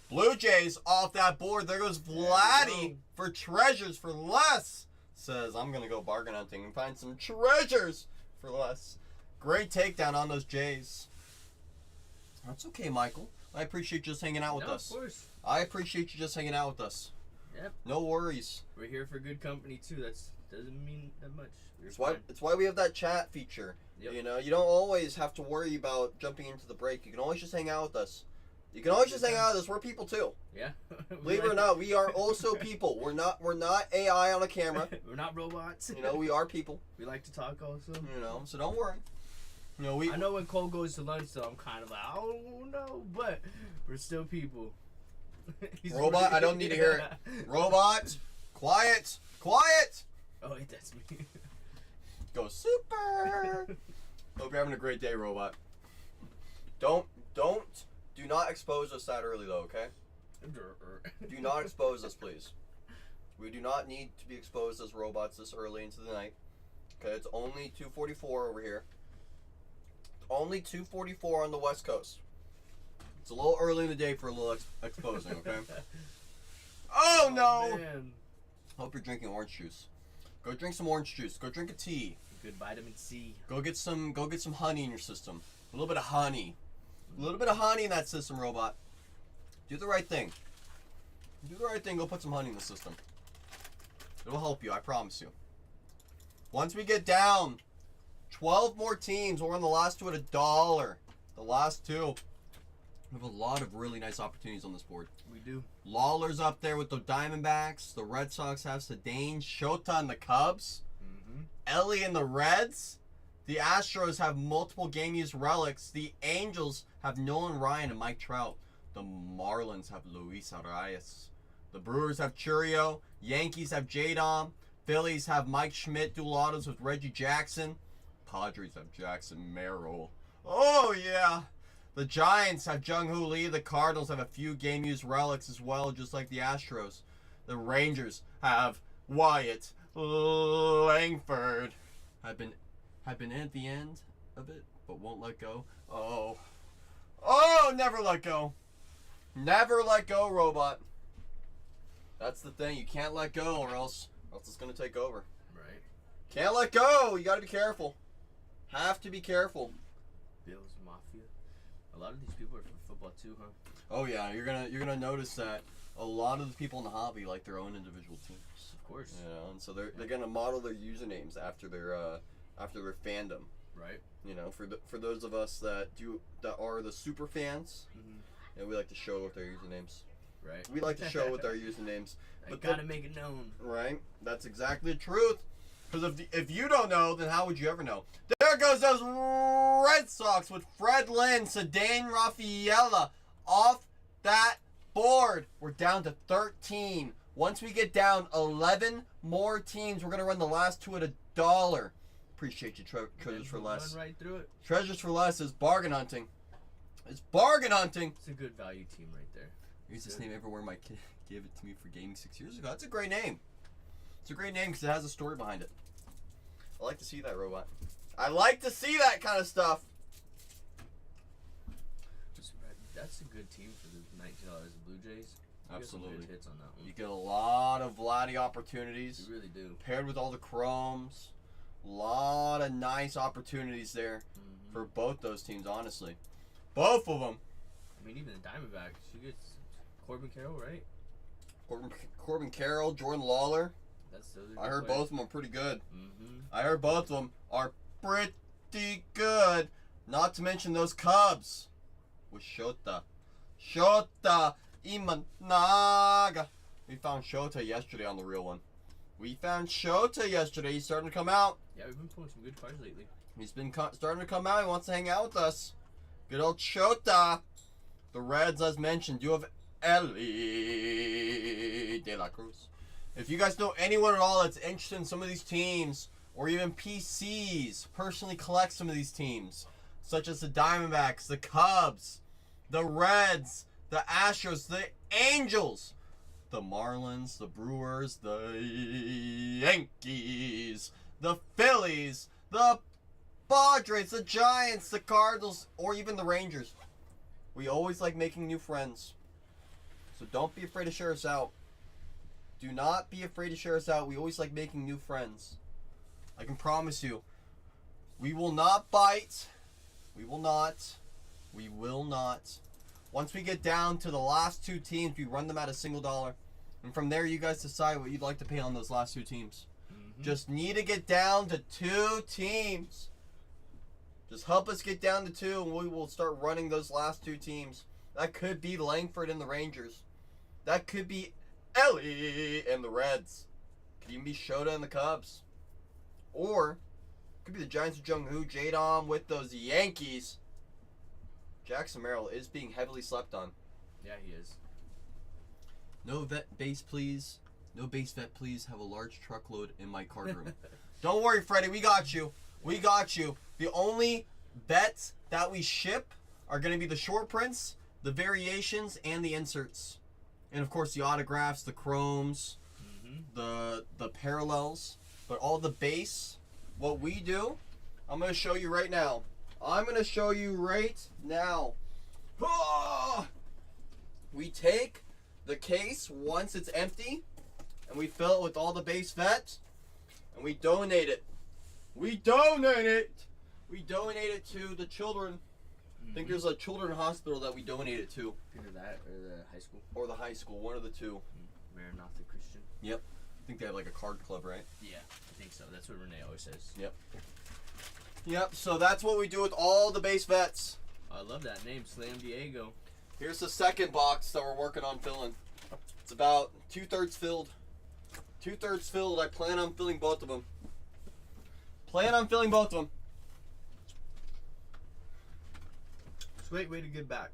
Blue Jays off that board. There goes There you Vladdy go. for treasures for less. Says, I'm going to go bargain hunting and find some treasures for less. Great takedown on those Jays. That's okay, Michael. I appreciate you just hanging out with No, us. of course. I appreciate you just hanging out with us. Yep. No worries. We're here for good company too. That's doesn't mean that much. We're It's fine. why we have that chat feature. Yep. You know, you don't always have to worry about jumping into the break. You can always just hang out with us. You can always just hang out with us. We're people too. Yeah. Believe it or not, we are also people. We're not AI on a camera. We're not robots. You know, we are people. We like to talk also. You know, so don't worry. You know, I know when Cole goes to lunch, though, I'm kind of like, I don't know, but we're still people. He's Robot, I don't need to hear it. Robot, quiet. Oh, wait, that's me. Go super. Hope you're having a great day, Robot. Do not expose us that early though, okay? Do not expose us, please. We do not need to be exposed as robots this early into the night. Okay, it's only 2:44 over here. Only 2:44 on the West Coast. It's a little early in the day for a little exposing, okay? Oh, no! Man. Hope you're drinking orange juice. Go drink some orange juice. Go drink a tea. Good vitamin C. Go get some honey in your system. A little bit of honey. A little bit of honey in that system, robot. Do the right thing. Do the right thing. Go put some honey in the system. It'll help you, I promise you. Once we get down 12 more teams, we're on the last two at $1. The last two. We have a lot of really nice opportunities on this board. We do. Lawler's up there with the Diamondbacks. The Red Sox have Sedane. Shota and the Cubs. Ellie and the Reds. The Astros have multiple game-used relics. The Angels have Nolan Ryan and Mike Trout. The Marlins have Luis Arias. The Brewers have Churio. Yankees have J-Dom. Phillies have Mike Schmidt, dual autos with Reggie Jackson. Padres have Jackson Merrill. Oh, yeah. The Giants have Jung-Hoo Lee. The Cardinals have a few game-used relics as well, just like the Astros. The Rangers have Wyatt Langford. Have been in at the end of it, but won't let go. Oh, never let go. Never let go, robot. That's the thing. You can't let go, or else it's gonna take over. Right. Can't let go. You gotta be careful. Have to be careful. Bills Mafia. A lot of these people are from football too, huh? Oh yeah, you're gonna notice that a lot of the people in the hobby like their own individual teams. Of course. You know, and so they're gonna model their usernames after their fandom. Right. You know, for those of us that are the super fans, and we like to show with their usernames. Right. We like to show with our usernames. But gotta make it known. Right. That's exactly the truth. Because if you don't know, then how would you ever know? There goes those Red Sox with Fred Lynn, Sedane Rafaela off that board. We're down to 13. Once we get down 11 more teams, we're going to run the last two at $1. Appreciate you, Treasures for Less. Run right through it. Treasures for Less is bargain hunting. It's bargain hunting. It's a good value team right there. Use this name everywhere my kid gave it to me for gaming 6 years ago. That's a great name. It's a great name because it has a story behind it. I like to see that, robot. I like to see that kind of stuff. That's a good team for the $19 Blue Jays. You Absolutely. Get some good hits on that one. You get a lot of Vladdy opportunities. You really do. Paired with all the chromes. A lot of nice opportunities there for both those teams, honestly. Both of them. I mean, even the Diamondbacks. You get Corbin Carroll, right? Corbin Carroll, Jordan Lawler. I heard both of them are pretty good. I heard both of them are pretty good. Not to mention those Cubs with Shota Imanaga. We found Shota yesterday on the real one. We found Shota yesterday. He's starting to come out. Yeah, we've been pulling some good cards lately. He's been starting to come out. He wants to hang out with us. Good old Shota. The Reds, as mentioned, do have Ellie De La Cruz. If you guys know anyone at all that's interested in some of these teams, or even PCs, personally collect some of these teams, such as the Diamondbacks, the Cubs, the Reds, the Astros, the Angels, the Marlins, the Brewers, the Yankees, the Phillies, the Padres, the Giants, the Cardinals, or even the Rangers. We always like making new friends. So don't be afraid to share us out. Do not be afraid to share us out. We always like making new friends. I can promise you, we will not bite. We will not. We will not. Once we get down to the last two teams, we run them at $1. And from there, you guys decide what you'd like to pay on those last two teams. Just need to get down to 2 teams. Just help us get down to 2, and we will start running those last 2 teams. That could be Langford and the Rangers. That could be Ellie and the Reds. Could even be Shota and the Cubs. Or could be the Giants with Jung-Hoo, J-Dom with those Yankees. Jackson Merrill is being heavily slept on. Yeah, he is. No vet base, please. No base vet, please. Have a large truckload in my card room. Don't worry, Freddie. We got you. We got you. The only vets that we ship are going to be the short prints, the variations, and the inserts. And, of course, the autographs, the chromes, the parallels. But all the base, what we do, I'm going to show you right now. I'm going to show you right now. Oh! We take the case once it's empty, and we fill it with all the base vets, and we donate it. We donate it! We donate it to the children. I think there's a children's hospital that we donate it to. Either that or the high school. Or the high school, one of the two. Maranatha Christian. Yep. I think they have like a card club, right? Yeah, I think so. That's what Renee always says. Yep. Yep, so that's what we do with all the base vets. I love that name, Slam Diego. Here's the second box that we're working on filling. It's about 2/3 filled. 2/3 filled. I plan on filling both of them. Plan on filling both of them. It's a great way to give back.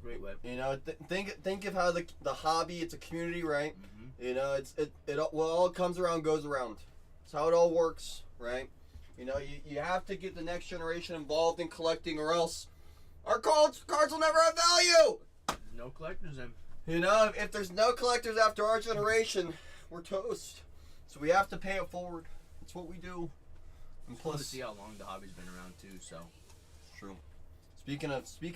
Great way. You know, think of how the hobby. It's a community, right? Mm-hmm. You know, it all comes around goes around. That's how it all works, right? You know, you have to get the next generation involved in collecting, or else our cards will never have value. There's no collectors then. You know, if there's no collectors after our generation, we're toast. So we have to pay it forward. That's what we do. And It's cool to plus, see how long the hobby's been around too. So true. Speaking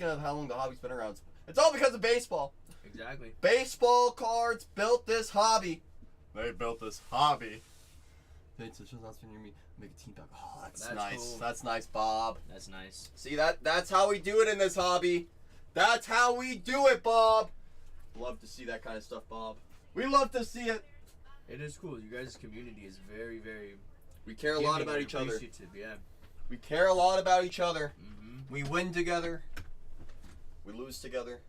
of how long the hobby's been around, it's all because of baseball. exactly. Baseball cards built this hobby. They built this hobby. It's just not near me. Make a team back. Oh, that's nice. Cool. That's nice, Bob. That's nice. See that's how we do it in this hobby. That's how we do it, Bob. Love to see that kind of stuff, Bob. We love to see it. It is cool. You guys' community is very, very. We care a lot about each other. Yeah. We care a lot about each other. Mm-hmm. We win together. We lose together.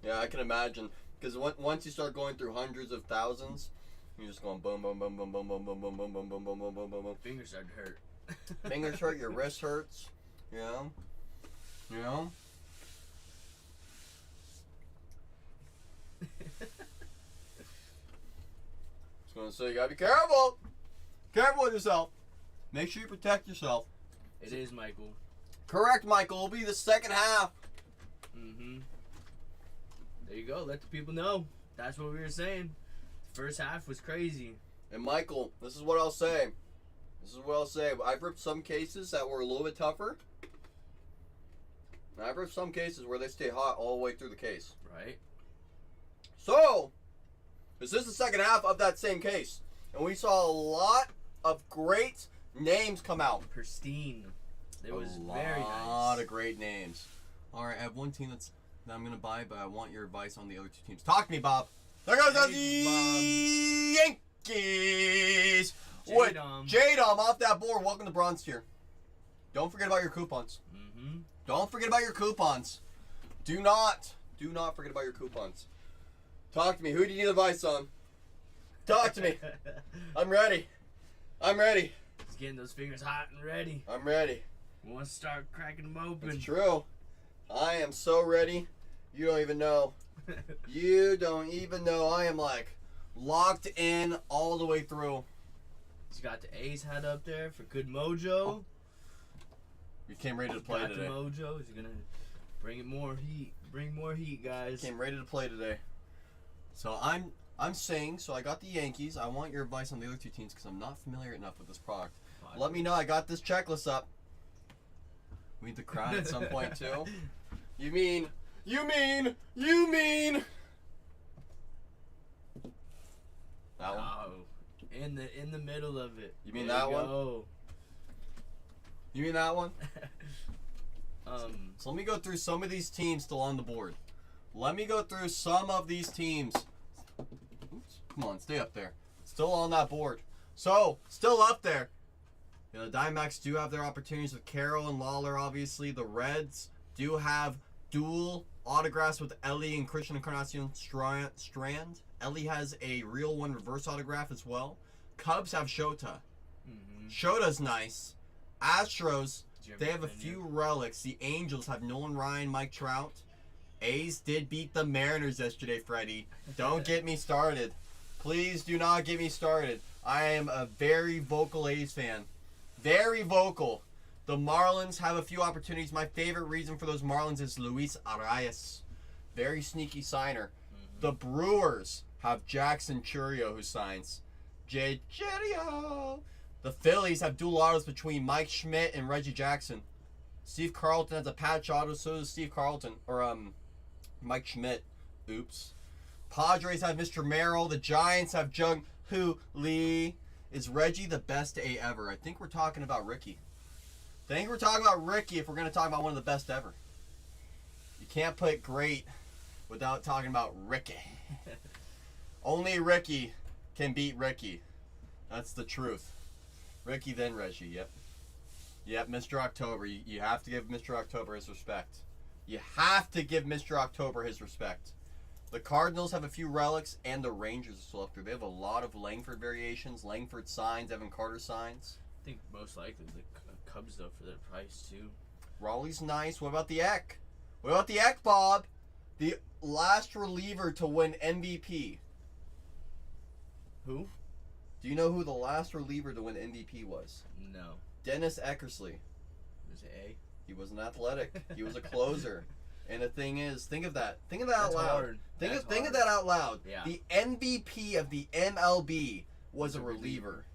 Yeah, I can imagine. Because once you start going through hundreds of thousands, you're just going boom, boom, boom, boom, boom, boom, boom, boom, boom, boom, boom, boom, boom, boom, boom, boom. Fingers start to hurt. Fingers hurt, your wrist hurts. You know? You know? Just gonna say, you gotta be careful. Careful with yourself. Make sure you protect yourself. It is, Michael. Correct, Michael. It'll be the second half. Mm-hmm. There you go. Let the people know. That's what we were saying. The first half was crazy. And Michael, this is what I'll say. I've ripped some cases that were a little bit tougher. And I've ripped some cases where they stay hot all the way through the case. Right? So, this is the second half of that same case. And we saw a lot of great names come out. Pristine. It was a very nice. lot of great names. All right, I have one team that I'm going to buy, but I want your advice on the other two teams. Talk to me, Bob. There goes the Yankees. J-Dom off that board. Welcome to Bronze Tier. Don't forget about your coupons. Mm-hmm. Don't forget about your coupons. Do not forget about your coupons. Talk to me. Who do you need advice on? Talk to me. I'm ready. He's getting those fingers hot and ready. I'm ready. We want to start cracking them open. It's true. I am so ready. You don't even know. You don't even know. I am like locked in all the way through. He's got the A's hat up there for good mojo. You came ready to play got today. the mojo. He's gonna bring it more heat. Bring more heat, guys. Came ready to play today. So I'm saying, so I got the Yankees. I want your advice on the other two teams because I'm not familiar enough with this product. Let me know. I got this checklist up. We need to crown at some point too. You mean that one? Oh, in the middle of it. You mean There that you one? go. You mean that one? Um, So let me go through some of these teams still on the board. Let me go through some of these teams. Oops, come on, stay up there. Still on that board. So, still up there. You know, the Diamondbacks do have their opportunities with Carroll and Lawler, obviously. The Reds do have dual autographs with Ellie and Christian Encarnacion Strand. Ellie has a real one reverse autograph as well. Cubs have Shota. mhm. Shota's nice. Astros, Jeremy they have a Pena. few relics. The Angels have Nolan Ryan, Mike Trout. A's did beat the Mariners yesterday, Freddie. Don't get me started. Please do not get me started. I am a very vocal A's fan. Very vocal. The Marlins have a few opportunities. My favorite reason for those Marlins is Luis Arias. Very sneaky signer. The Brewers have Jackson Churio who signs. Jay Churio. The Phillies have dual autos between Mike Schmidt and Reggie Jackson. Steve Carlton has a patch auto, so does Steve Carlton. Or, Mike Schmidt. Oops. Padres have Mr. Merrill. The Giants have Jung Hoo Lee. Is Reggie the best A ever? I think we're talking about Ricky. I think we're talking about Ricky if we're going to talk about one of the best ever. You can't put great without talking about Ricky. Only Ricky can beat Ricky. That's the truth. Ricky, then Reggie. Yep. Yep, Mr. October. You have to give Mr. October his respect. You have to give Mr. October his respect. The Cardinals have a few relics, and the Rangers are still up there. They have a lot of Langford variations, Langford signs, Evan Carter signs. I think most likely the Cubs, though, for their price, too. Raleigh's nice. What about the Eck? What about the Eck, Bob? The last reliever to win MVP. Who? Do you know who the last reliever to win MVP was? No. Dennis Eckersley. Is it A? He was an athletic. He was a closer. And the thing is, think of that. Think of that That's out loud. hard. Think That's of hard. that out loud. Yeah. The MVP of the MLB was a reliever.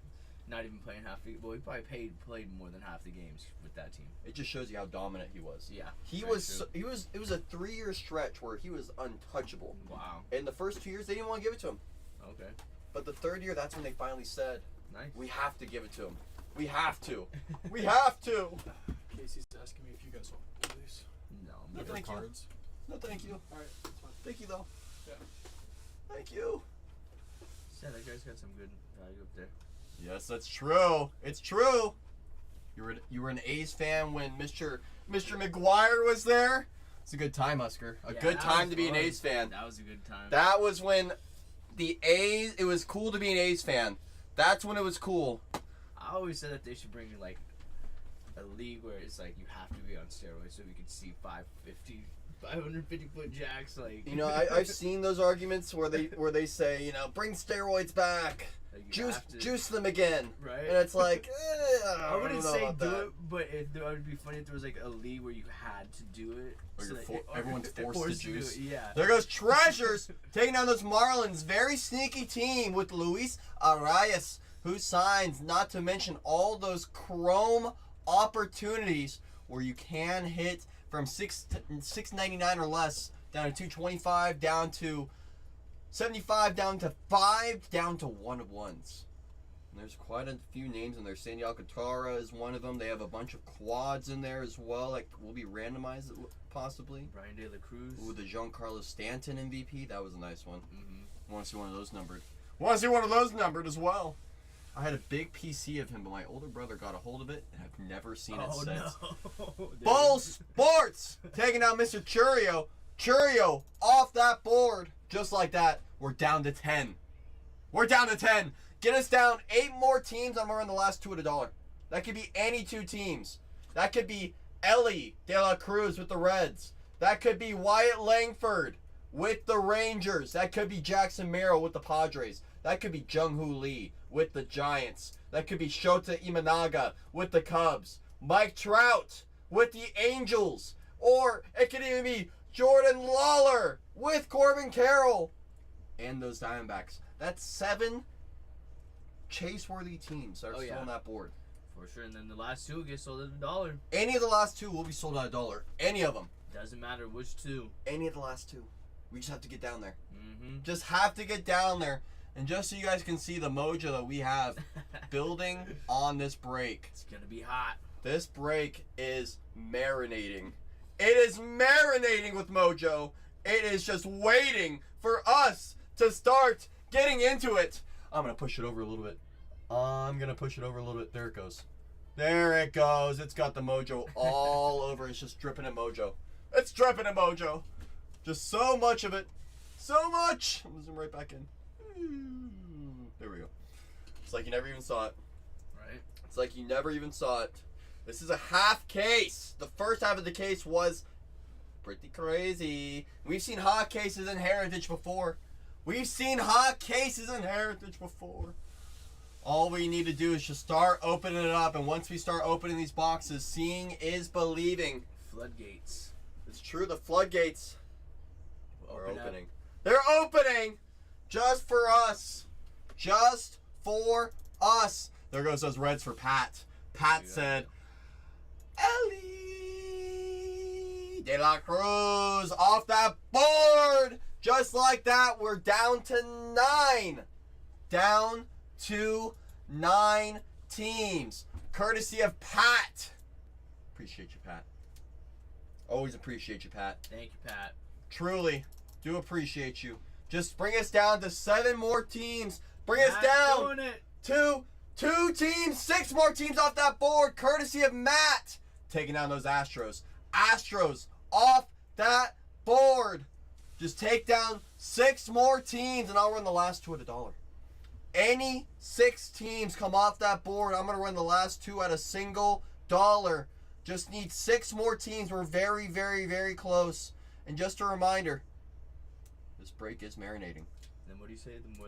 Not even playing half the. Well, he probably played more than half the games with that team. It just shows you how dominant he was. Yeah. He very was. true. He was. It was a 3-year stretch where he was untouchable. Wow. And the first 2 years, they didn't want to give it to him. Okay. But the third year, that's when they finally said, Nice. "We have to give it to him. We have to. We have to." Casey's asking me if you guys want these. No. No, I'm thank you. cards. No, thank you. Alright, that's fine. Thank you, though. Yeah. Thank you. Yeah, that guy's got some good value up there. Yes, that's true. It's true. You were an A's fan when Mr. McGuire was there. It's a good time, Husker. A Yeah, good that time was to be an fun. A's fan. That was a good time. That was when the A's. It was cool to be an A's fan. That's when it was cool. I always said that they should bring like a league where it's like you have to be on steroids so we could see 550-foot jacks. Like, You know, I've seen those arguments where they say, bring steroids back, like you have to- juice them again, right? and it's like, I wouldn't don't know say about do that. it, but it would be funny if there was like a league where you had to do it. Or you're that everyone's forced to do juice. it, yeah. There goes Treasures taking down those Marlins. Very sneaky team with Luis Arias, who signs, not to mention all those chrome opportunities where you can hit from 699 or less down to 225, down to 75, down to 5, down to 1 of 1s. And there's quite a few names in there. Sandy Alcantara is one of them. They have a bunch of quads in there as well, like will be randomized possibly. Brian De La Cruz. Ooh, the Giancarlo Stanton MVP. That was a nice one. Mm-hmm. Want to see one of those numbered. Want to see one of those numbered as well. I had a big PC of him, but my older brother got a hold of it, and I've never seen it since. No. Bull Sports taking out Mr. Churio. Churio off that board. Just like that, we're down to 10. We're down to 10. Get us down 8 more teams. I'm running the last 2 at $1. That could be any 2 teams. That could be Ellie De La Cruz with the Reds. That could be Wyatt Langford with the Rangers. That could be Jackson Merrill with the Padres. That could be Jung Hoo Lee with the Giants. That could be Shota Imanaga with the Cubs. Mike Trout with the Angels. Or it could even be Jordan Lawler with Corbin Carroll and those Diamondbacks. That's 7 chase-worthy teams that are still on that board. For sure, and then the last 2 get sold at $1. Any of the last 2 will be sold at $1. Any of them. Doesn't matter which 2. Any of the last 2. We just have to get down there. Mm-hmm. Just have to get down there. And just so you guys can see the mojo that we have building on this break. It's gonna be hot. This break is marinating. It is marinating with mojo. It is just waiting for us to start getting into it. I'm going to push it over a little bit. There it goes. There it goes. It's got the mojo all over. It's just dripping in mojo. It's dripping in mojo. Just so much of it. So much. I'm going to zoom right back in. There we go. It's like you never even saw it. Right. It's like you never even saw it. This is a half case. The first half of the case was pretty crazy. We've seen hot cases in Heritage before. All we need to do is just start opening it up. And once we start opening these boxes, seeing is believing. Floodgates. It's true, the floodgates are Open up. opening. They're opening just for us. Just for us. There goes those Reds for Pat. Pat Yeah. said, Ellie De La Cruz off that board. Just like that, we're down to 9. Down to 9 teams. Courtesy of Pat. Appreciate you, Pat. Always appreciate you, Pat. Thank you, Pat. Truly, do appreciate you. Just bring us down to 7 more teams. Bring us Not down doing it. to 2 teams. 6 more teams off that board. Courtesy of Matt. Taking down those Astros. Astros off that board. Just take down 6 more teams and I'll run the last 2 at $1. Any 6 teams come off that board, I'm going to run the last 2 at $1. Just need 6 more teams. We're very, very, very close. And just a reminder, this break is marinating. Then what do you say? The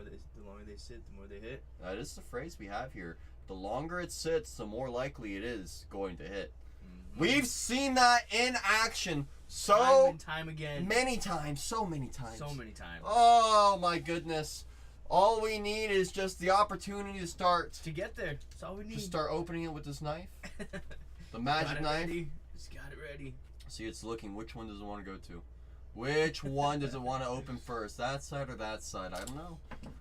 longer they sit, the more they hit. That is the phrase we have here. The longer it sits, the more likely it is going to hit. Mhm. We've seen that in action Time so and time again. many times. So many times. So many times. Oh my goodness. All we need is just the opportunity to start. To get there. That's all we need. Just start opening it with this knife. The magic got it knife. Ready. Just got it ready. See, it's looking. Which one does it want to go to? Which one does it want to open first? That side or that side? I don't know.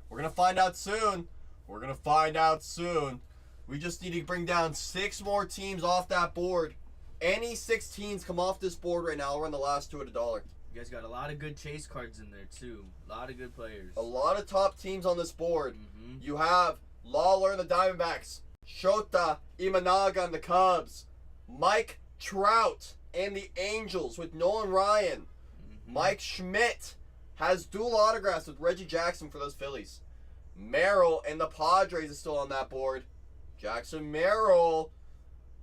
We're going to find out soon. We're going to find out soon. We just need to bring down 6 more teams off that board. Any 6 teams come off this board right now, I'll run the last 2 at $1. You guys got a lot of good chase cards in there, too. A lot of good players. A lot of top teams on this board. Mm-hmm. You have Lawler and the Diamondbacks, Shota Imanaga and the Cubs, Mike Trout and the Angels with Nolan Ryan. Mm-hmm. Mike Schmidt has dual autographs with Reggie Jackson for those Phillies. Merrill and the Padres is still on that board. Jackson Merrill.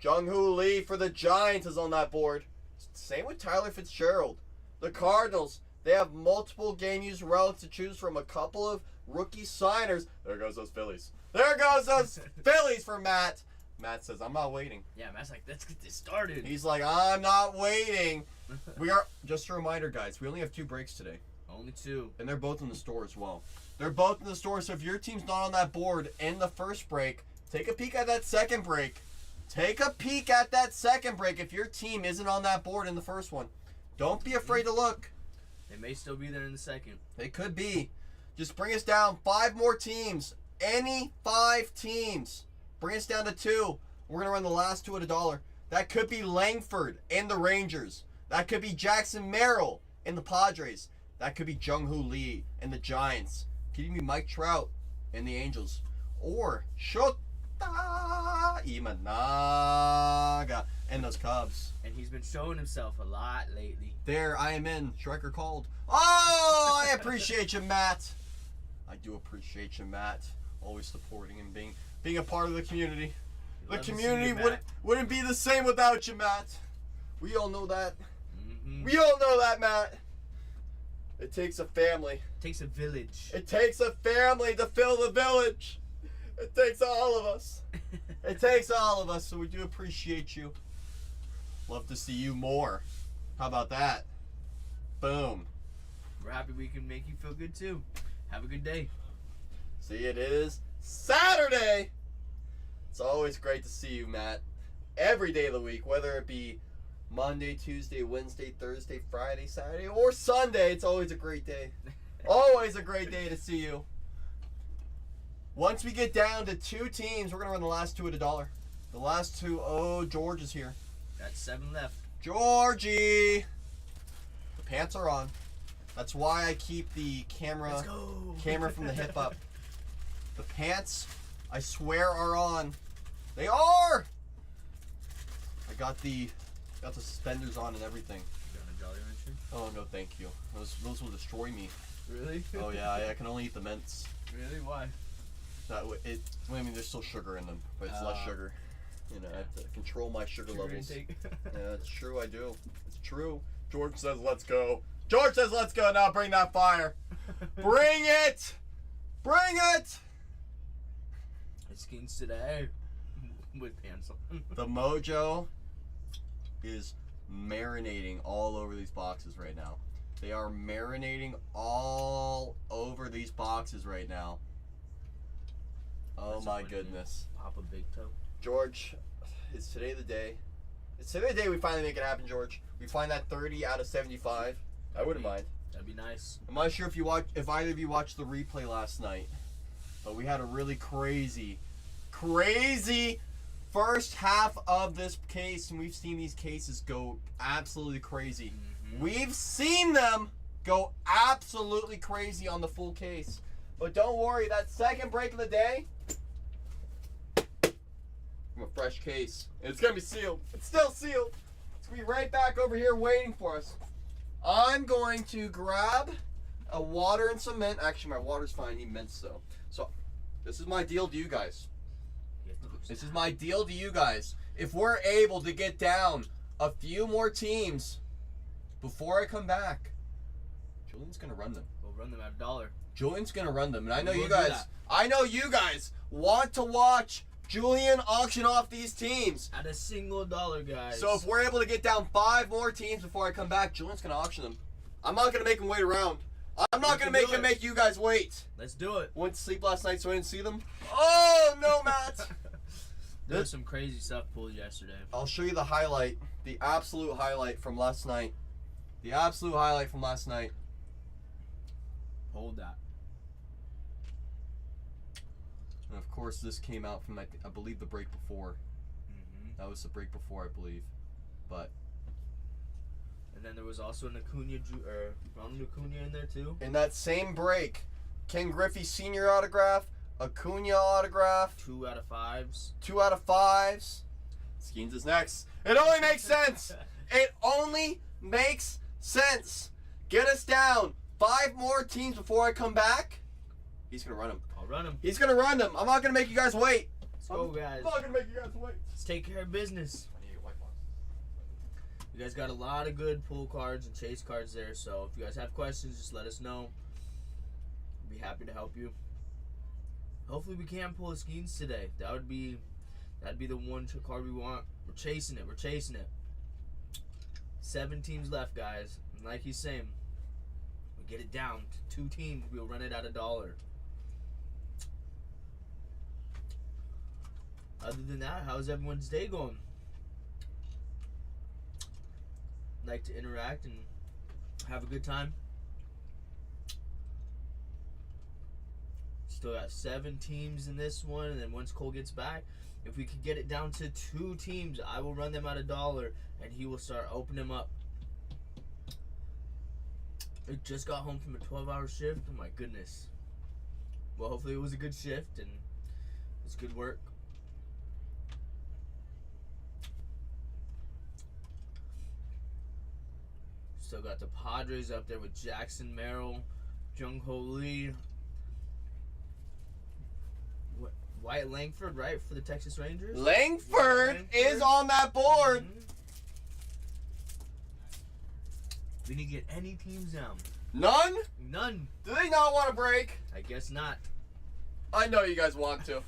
Jung-Hoo Lee for the Giants is on that board. Same with Tyler Fitzgerald. The Cardinals, they have multiple game-used relics to choose from. A couple of rookie signers. There goes those Phillies. There goes those Phillies for Matt. Matt says, I'm not waiting. Yeah, Matt's like, let's get this started. He's like, I'm not waiting. We are, just a reminder, guys, we only have 2 breaks today. Only 2. And they're both in the store as well. They're both in the store, so if your team's not on that board in the first break, take a peek at that second break. Take a peek at that second break if your team isn't on that board in the first one. Don't be afraid to look. They may still be there in the second. They could be. Just bring us down 5 more teams. Any 5 teams. Bring us down to 2. We're going to run the last 2 at $1. That could be Langford and the Rangers. That could be Jackson Merrill and the Padres. That could be Jung-Hoo Lee and the Giants. Could even be Mike Trout and the Angels. Or Shota Imanaga and those Cubs. And he's been showing himself a lot lately. There, I am in. Striker called. Oh, I appreciate you, Matt. I do appreciate you, Matt. Always supporting and being a part of the community. The Love to see community you, Matt. wouldn't be the same without you, Matt. We all know that. Mm-hmm. We all know that, Matt. It takes a family. Takes a village. It takes a family to fill the village. It takes all of us. It takes all of us, so we do appreciate you. Love to see you more. How about that? Boom. We're happy we can make you feel good too. Have a good day. See, it is Saturday. It's always great to see you, Matt. Every day of the week, whether it be Monday, Tuesday, Wednesday, Thursday, Friday, Saturday, or Sunday, it's always a great day. Always a great day to see you. Once we get down to 2 teams, we're going to run the last 2 at $1. The last 2, oh, George is here. Got 7 left. Georgie! The pants are on. That's why I keep the camera Let's go. from the hip up. The pants, I swear, are on. They are! I got the suspenders on and everything. You got a Jolly Rancher? Oh, no, thank you. Those will destroy me. Really? Oh, yeah, I can only eat the mints. Really? Why? I mean, there's still sugar in them, but it's less sugar. You know, I have to control my sugar levels. intake. Yeah, it's true, I do. It's true. George says, let's go. George says, let's go. Now bring that fire. Bring it! Bring it! It's getting to the air with pants on. The mojo is marinating all over these boxes right now. They are marinating all over these boxes right now. Oh That's a my funny goodness. Papa Big Toe. George, is today the day? Is today the day we finally make it happen, George? We find that 30 out of 75. I wouldn't mind. That'd be nice. I'm not sure if either of you watched the replay last night, but we had a really crazy first half of this case, and we've seen these cases go absolutely crazy. Mhm. We've seen them go absolutely crazy on the full case. But don't worry, that second break of the day, from a fresh case. And it's going to be sealed. It's still sealed. It's going to be right back over here waiting for us. I'm going to grab a water and some mint. Actually, my water's fine. He mints though. So, this is my deal to you guys. This is my deal to you guys. If we're able to get down a few more teams before I come back, Julian's going to run them. We'll run them at $1. Julian's going to run them. And I know We'll you do guys, that. want to watch Julian auction off these teams. At a single dollar, guys. So if we're able to get down 5 more teams before I come back, Julian's going to auction them. I'm not going to make him wait around. I'm not going to make him make you guys wait. Let's do it. Went to sleep last night so I didn't see them. Oh, no, Matt. There was some crazy stuff pulled yesterday. I'll show you the highlight. The absolute highlight from last night. The absolute highlight from last night. Hold that. And of course, this came out from, I believe, the break before. Mm-hmm. That was the break before, I believe. But And then there was also an Ronald Acuna in there too. in that same break, Ken Griffey Sr. autograph, Acuna autograph, 2 out of 5s. 2 out of 5s. Skeens is next. It only makes sense. It only makes sense. Get us down 5 more teams before I come back. He's going to run them. I'll run them. He's going to run them. I'm not going to make you guys wait. Let's go, guys. I'm not going to make you guys wait. Let's take care of business. I need to get white box. You guys got a lot of good pull cards and chase cards there, so if you guys have questions, just let us know. We'll be happy to help you. Hopefully we can pull a Skeens today. That'd be the one card we want. We're chasing it. We're chasing it. 7 teams left, guys. And like he's saying, we get it down to 2 teams, we'll run it at $1. Other than that, how's everyone's day going? Like to interact and have a good time? Still got 7 teams in this one, and then once Cole gets back, if we could get it down to 2 teams, I will run them at $1, and he will start opening them up. I just got home from a 12-hour shift. Oh my goodness. Well, hopefully it was a good shift and it's good work. Still got the Padres up there with Jackson Merrill, Jung Ho Lee, Wyatt Langford, right, for the Texas Rangers? Langford is on that board. Mhm. We didn't get any teams down. None? None. Do they not want to break? I guess not. I know you guys want to.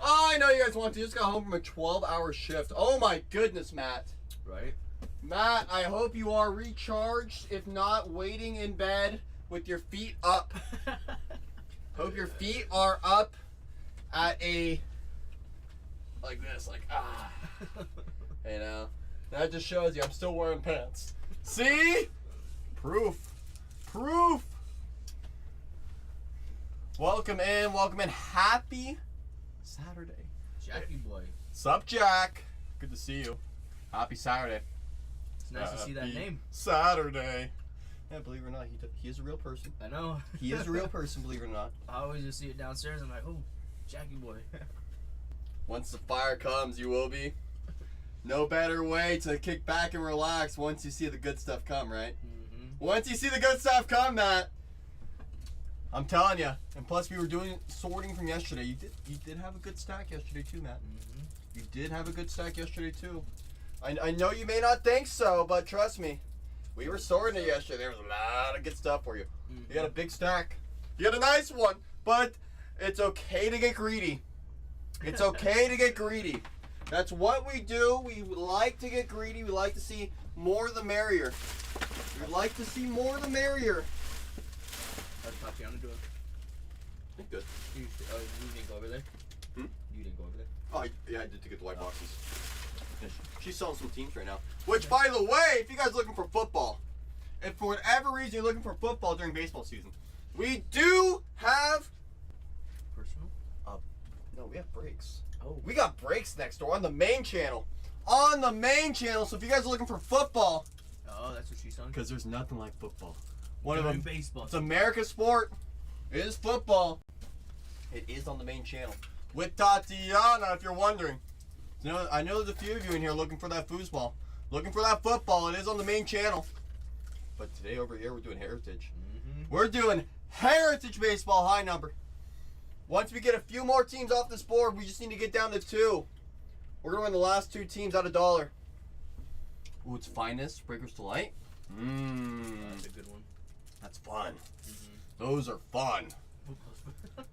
I know you guys want to. Just got home from a 12-hour shift. Oh my goodness, Matt. Right? Matt, I hope you are recharged. If not, waiting in bed with your feet up. Hope your feet are up at a, like this, like, ah. You know, that just shows you I'm still wearing pants. See? Proof. Proof. Welcome in. Welcome in. Happy Saturday. Jackie boy. Sup, Jack? Good to see you. Happy Saturday. It's nice to see that Happy name. Saturday. Yeah, believe it or not, he is a real person. I know. He is a real person, believe it or not. I always just see it downstairs. I'm like, oh, Jackie boy. Once the fire comes, you will be. No better way to kick back and relax once you see the good stuff come, right? Mm-hmm. Once you see the good stuff come, Matt. I'm telling you. And plus, we were doing sorting from yesterday. You did have a good stack yesterday too, Matt. Mm-hmm. You did have a good stack yesterday too. I know you may not think so, but trust me, we were sorting it yesterday. There was a lot of good stuff for you. Mm-hmm. You got a big stack. You got a nice one, but it's okay to get greedy. It's okay to get greedy. That's what we do. We like to get greedy. We like to see more the merrier. We like to see more the merrier. How's Tatiana doing? Good. You need to go over there. You didn't go over there. Oh, yeah, I did to get the white boxes. She's selling some teams right now. Which, by the way, if you guys are looking for football, if for whatever reason you're looking for football during baseball season, we do have. Personal? No, we have breaks. Oh. We got breaks next door on the main channel. On the main channel. So if you guys are looking for football, Oh, that's what she's on. because there's nothing like football. One of During them. baseball. It's America's sport. It is football. It is on the main channel with Tatiana. If you're wondering, I know there's a few of you in here looking for that foosball, looking for that football. It is on the main channel. But today over here we're doing heritage. We're doing heritage baseball high number. Once we get a few more teams off this board, we just need to get down to 2. We're gonna win the last 2 teams out of $1. Ooh, it's finest Breakers Delight. That's a good one. That's fun. Mm-hmm. Those are fun.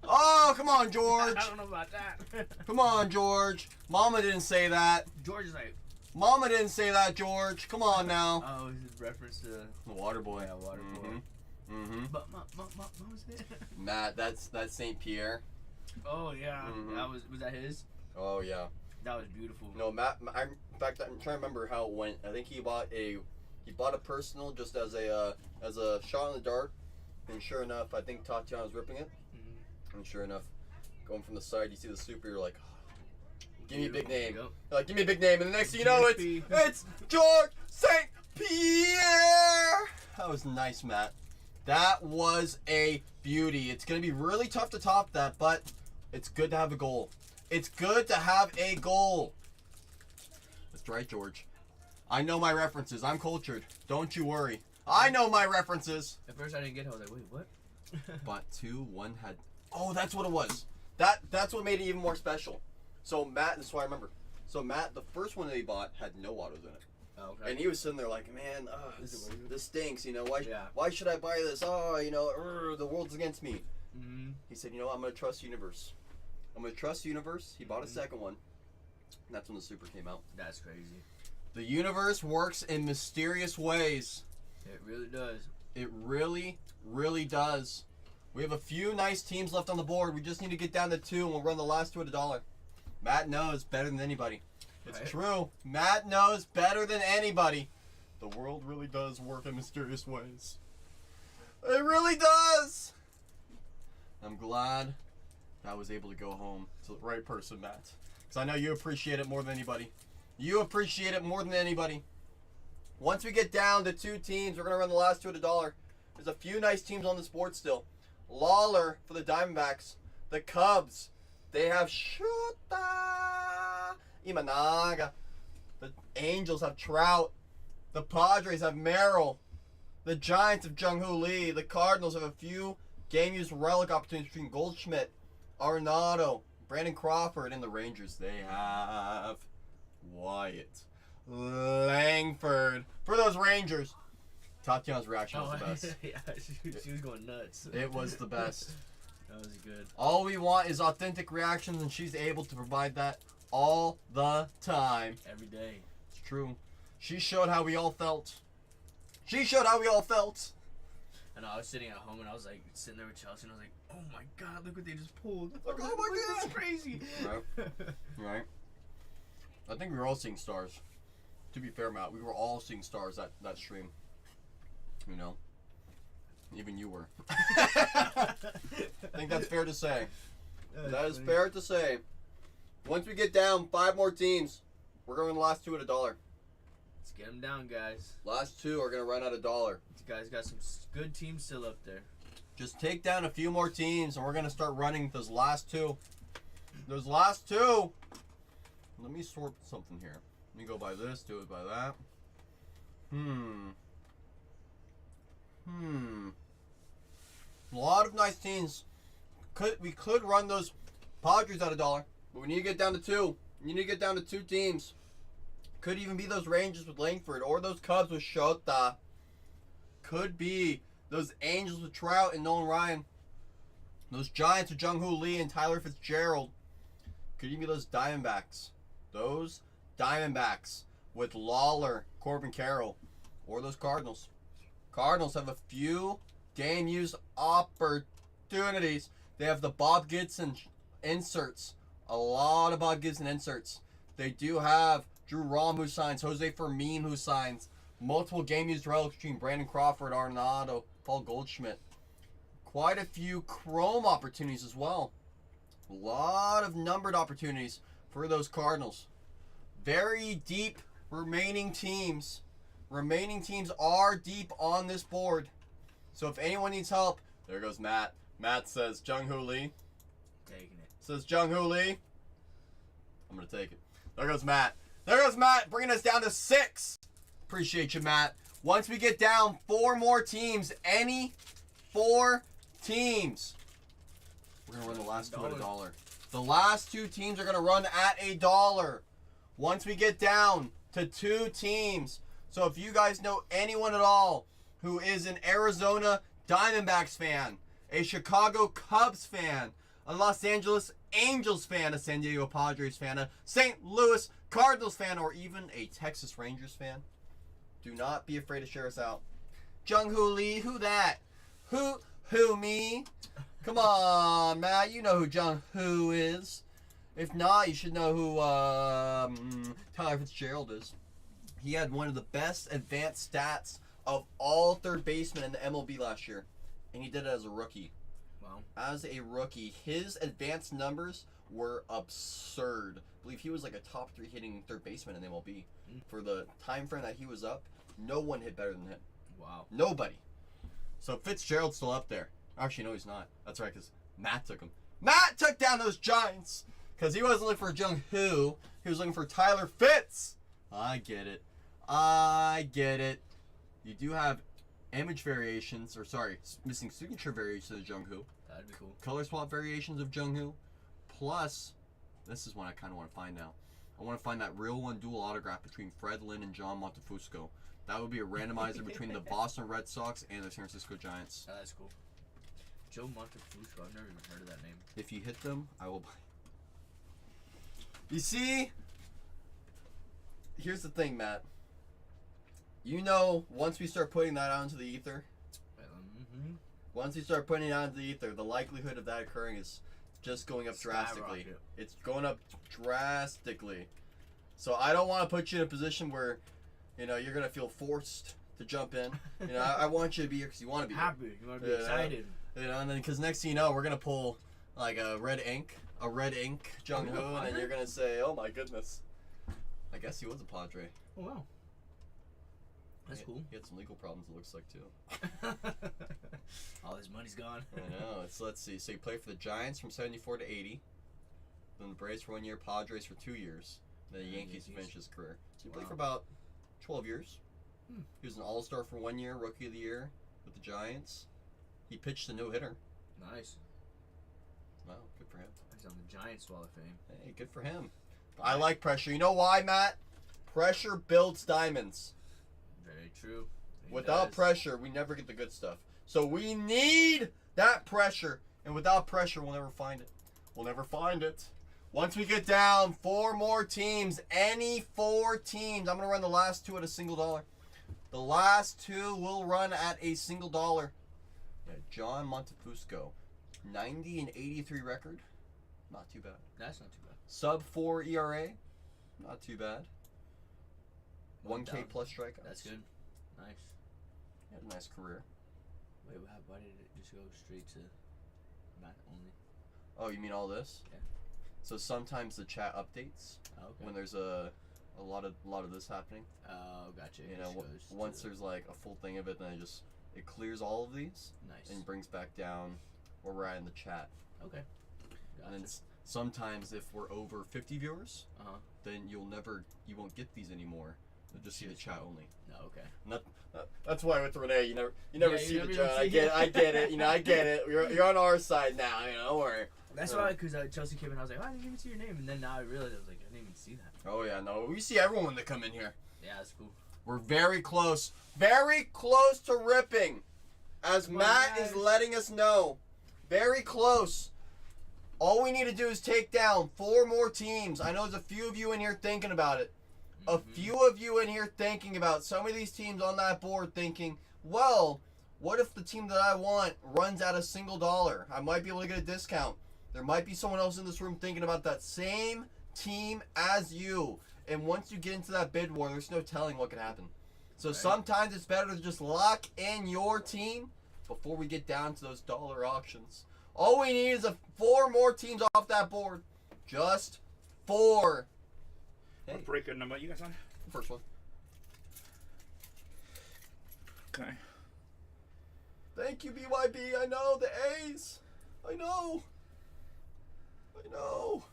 Oh, come on, George. I don't know about that. Come on, George. Mama didn't say that. George is like, Mama didn't say that, George. Come on now. oh, is it reference to The water boy. Yeah, water boy. Mm-hmm. But what was it? Matt, that's St. Pierre. Oh yeah, Mhm. that was that his? Oh yeah. That was beautiful. No, Matt. In fact, I'm trying to remember how it went. I think he bought a personal just as a shot in the dark. And sure enough, I think Tatiana was ripping it. Mhm. And sure enough, going from the side, you see the super. You're like, give me a big name. Yep. Like, give me a big name, and the next thing you know, it's George St. Pierre. That was nice, Matt. That was a beauty. It's gonna be really tough to top that, but it's good to have a goal. It's good to have a goal. That's right, George. I know my references. I'm cultured. Don't you worry. I know my references. At first I didn't get it. I was like, wait, what? But 2-1 had. Oh, that's what it was. That's what made it even more special. So Matt, this is why I remember. So Matt, the first one that he bought had no autos in it, Oh, okay. and he was sitting there like, man, this stinks. You know why? Yeah. Why should I buy this? Oh, you know, the world's against me. Mhm. He said, you know what? I'm gonna trust Universe. I'm gonna trust Universe. He bought a second one, and that's when the Super came out. That's crazy. The Universe works in mysterious ways. It really does. It really, really does. We have a few nice teams left on the board. We just need to get down to 2, and we'll run the last 2 at $1. Matt knows better than anybody. It's Right. true. Matt knows better than anybody. The world really does work in mysterious ways. It really does. I'm glad that I was able to go home to the right person, Matt. Because I know you appreciate it more than anybody. You appreciate it more than anybody. Once we get down to 2 teams, we're going to run the last 2 at $1. There's a few nice teams on this board still. Lawler for the Diamondbacks. The Cubs, they have Shota Imanaga. The Angels have Trout. The Padres have Merrill. The Giants have Jung-Hoo Lee. The Cardinals have a few game-used relic opportunities between Goldschmidt, Arenado, Brandon Crawford, and the Rangers. They have Wyatt Langford for those Rangers. Tatiana's reaction was the best. Yeah, she was going nuts. It was the best. That was good. All we want is authentic reactions, and she's able to provide that all the time. Every day. It's true. She showed how we all felt. She showed how we all felt. And I was sitting at home and I was like sitting there with Chelsea and I was like, oh my god, look what they just pulled. Like, oh my This God. is crazy. Right. Right? I think we were all seeing stars. To be fair, Matt, we were all seeing stars that stream. You know? Even you were. I think that's fair to say. That is fair to say. Once we get down 5 more teams, we're going the last 2 at $1. Let's get them down, guys. Last 2 are going to run at $1. These guys got some good teams still up there. Just take down a few more teams, and we're going to start running those last 2. Those last 2. Let me sort something here. Let me go by this, do it by that. A lot of nice teams. We could run those Padres at $1, but we need to get down to 2. We need to get down to 2 teams. Could even be those Rangers with Langford, or those Cubs with Shota. Could be those Angels with Trout and Nolan Ryan. Those Giants with Jung-Hoo Lee and Tyler Fitzgerald. Could even be those Diamondbacks. Those Diamondbacks with Lawler, Corbin Carroll, or those Cardinals. Cardinals have a few game-used opportunities. They have the Bob Gibson inserts A lot of Bob Gibson inserts. They do have Drew Rom who signs, Jose Fermin who signs, multiple game used relics between Brandon Crawford, Arenado, Paul Goldschmidt. Quite a few chrome opportunities as well. A lot of numbered opportunities for those Cardinals. Very deep remaining teams. Remaining teams are deep on this board. So if anyone needs help, there goes Matt. Matt says Jung-Hoo Lee. Taking it. Says Jung-Hoo Lee. I'm going to take it. There goes Matt. There goes Matt, bringing us down to 6. Appreciate you, Matt. Once we get down 4 more teams, any 4 teams, we're going to run the last 2 at $1. The last 2 teams are going to run at $1. Once we get down to 2 teams. So if you guys know anyone at all who is an Arizona Diamondbacks fan, a Chicago Cubs fan, a Los Angeles Angels fan, a San Diego Padres fan, a St. Louis Cardinals fan, or even a Texas Rangers fan, do not be afraid to share us out. Jung-Hoo Lee, who that? Who me? Come on, Matt, you know who Jung-Hoo is. If not, you should know who Tyler Fitzgerald is. He had one of the best advanced stats of all third basemen in the MLB last year, and he did it as a rookie. Wow. As a rookie, his advanced numbers were absurd. I believe he was like a top 3 hitting third baseman in the MLB. For the time frame that he was up, no one hit better than him. Wow. Nobody. So Fitzgerald's still up there. Actually, no, he's not. That's right, because Matt took him. Matt took down those Giants because he wasn't looking for Jung-Hoo. He was looking for Tyler Fitz. I get it. I get it. You do have image variations, or sorry, missing signature variations of Jung-Hoo. That'd be cool. Color swap variations of Jung-Hoo. Plus, this is one I kind of want to find now. I want to find that real one dual autograph between Fred Lynn and John Montefusco. That would be a randomizer between the Boston Red Sox and the San Francisco Giants. Oh, that's cool. Joe Montefusco, I've never even heard of that name. If you hit them, I will buy. You see, here's the thing, Matt. You know, once we start putting that out into the ether, once you start putting it out into the ether, the likelihood of that occurring is just going up drastically. Skyrocket. It's going up drastically. So I don't want to put you in a position where, you know, you're gonna feel forced to jump in. You know, I want you to be here because you want to be Happy. You want to be excited. You know, and then because next thing you know, we're gonna pull like a red ink Jung-Hoo, and then you're gonna say, "Oh my goodness, I guess he was a Padre." Oh wow. That's cool. He had some legal problems, it looks like, too. All his money's gone. I know. Let's see. So he played for the Giants from 74 to 80. Then the Braves for 1 year, Padres for 2 years. Then the Yankees to finish his career. So he played for about 12 years. He was an All-Star for 1 year, Rookie of the Year with the Giants. He pitched a no-hitter. Nice. Wow, good for him. He's on the Giants Wall of Fame. Hey, good for him. I like pressure. You know why, Matt? Pressure builds diamonds. Very true. Without pressure, we never get the good stuff. So we need that pressure. And without pressure, we'll never find it. We'll never find it. Once we get down 4 more teams, any 4 teams, I'm going to run the last 2 at a $1. The last 2 will run at a $1. Yeah, John Montefusco, 90 and 83 record. Not too bad. That's not too bad. Sub 4 ERA. Not too bad. 1K plus strikeouts. That's good. Nice. He had a nice career. Wait, why did it just go straight to Matt only? Oh, you mean all this? Yeah. So sometimes the chat updates Oh, okay. when there's a lot of this happening. Oh, gotcha. You know, once there's like a full thing of it, then it clears all of these Nice. and brings back down where we're at in the chat. Okay. And then sometimes if we're over 50 viewers, then you won't get these anymore. You'll just see the chat only. No, okay. And that's why with Renee, you never Yeah, see you the never chat. even see I get it. You know, I get it. You're on our side now. You know, or that's why, because Chelsea came in, I was like, oh, I didn't even see your name, and then now I realized I was like, I didn't even see that. oh yeah, no, we see everyone that come in here. Yeah, that's cool. We're very close to ripping, as Matt is letting us know. Very close. All we need to do is take down 4 more teams. I know there's a few of you in here thinking about it. A few of you in here thinking about some of these teams on that board thinking, well, what if the team that I want runs at a $1? I might be able to get a discount. There might be someone else in this room thinking about that same team as you. And once you get into that bid war, there's no telling what could happen. So Right. sometimes it's better to just lock in your team before we get down to those dollar auctions. All we need is 4 more teams off that board. Just 4. Hey, What breaker number you guys on? first one. Okay. Thank you, BYB. I know the A's. I know. I know.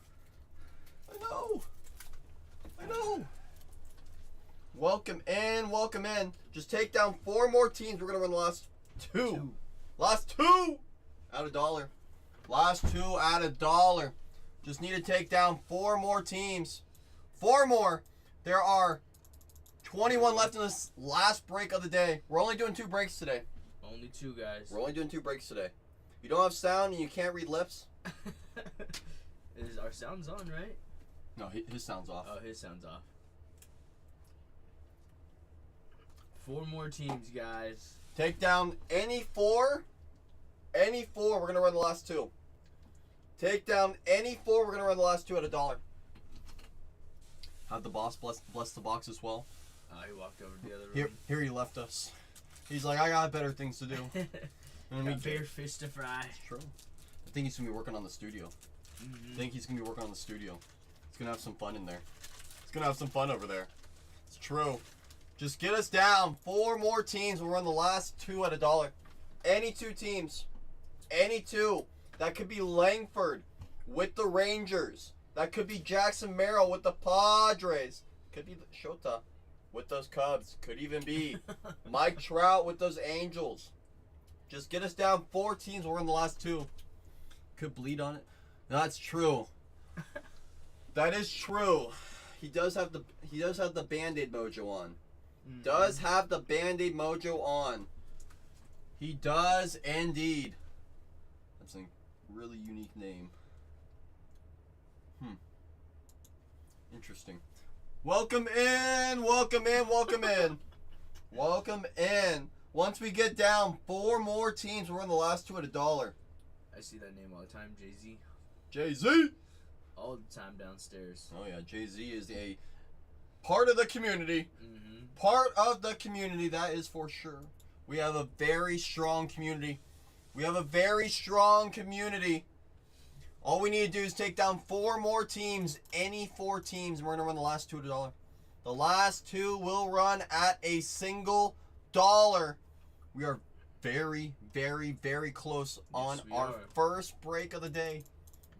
I know. I know. Welcome in. Welcome in. Just take down 4 more teams. We're going to run the last 2. Last 2 out of $1. Last 2 out of $1. Just need to take down 4 more teams. 4 more. There are 21 left in this last break of the day. We're only doing 2 breaks today. Only 2 guys. We're only doing 2 breaks today. You don't have sound and you can't read lips? Is our sounds on, right? No, his sound's off. Oh, his sound's off. 4 more teams, guys. Take down any 4. Any 4. We're going to run the last 2. Take down any 4. We're going to run the last 2 at $1. Have the boss bless the box as well. He walked over to the other Here, room. here he left us. He's like, I got better things to do. And we Got bigger fish to fry. True. I think he's going to be working on the studio. Mm-hmm. I think he's going to be working on the studio. He's going to have some fun in there. He's going to have some fun over there. It's true. Just get us down 4 more teams. We'll run the last 2 at $1. Any 2 teams. Any 2. That could be Langford with the Rangers. That could be Jackson Merrill with the Padres. Could be Shota with those Cubs. Could even be Mike Trout with those Angels. Just get us down 4 teams. We're in the last 2. Could bleed on it. That's true. That is true. He does have the Band-Aid mojo on. Mm-hmm. Does have the Band-Aid mojo on. He does indeed. That's a really unique name. Interesting. Welcome in, welcome in, welcome in. Welcome in. Once we get down 4 more teams, we're in the last 2 at $1. I see that name all the time, Jay-Z. Jay-Z. All the time downstairs. Oh yeah, Jay-Z is a part of the community. Mm-hmm. Part of the community, that is for sure. We have a very strong community. We have a very strong community. All we need to do is take down 4 more teams. Any 4 teams. We're going to run the last 2 at $1. The last 2 will run at a single $1. We are very, very, very close on we our are. first break of the day.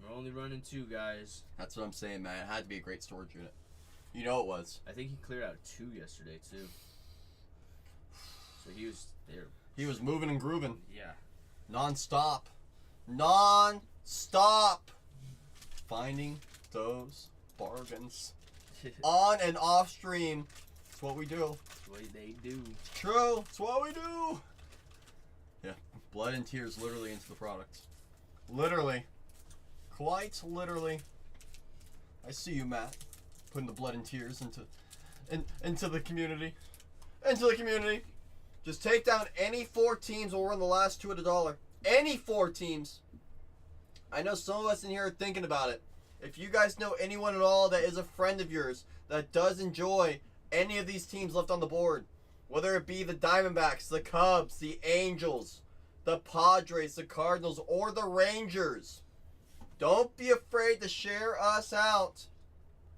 We're only running 2, guys. That's what I'm saying, man. It had to be a great storage unit. You know it was. I think he cleared out 2 yesterday, too. So he was there. He was moving and grooving. Yeah. Non-stop. Non-stop. Finding those bargains. On and off stream. It's what we do. That's what they do. It's true. It's what we do. Yeah. Blood and tears literally into the product. Literally. Quite literally. I see you, Matt. Putting the blood and tears into the community. Into the community. Just take down any 4 teams. We'll run the last 2 at $1. Any 4 teams. I know some of us in here are thinking about it. If you guys know anyone at all that is a friend of yours that does enjoy any of these teams left on the board, whether it be the Diamondbacks, the Cubs, the Angels, the Padres, the Cardinals, or the Rangers, don't be afraid to share us out.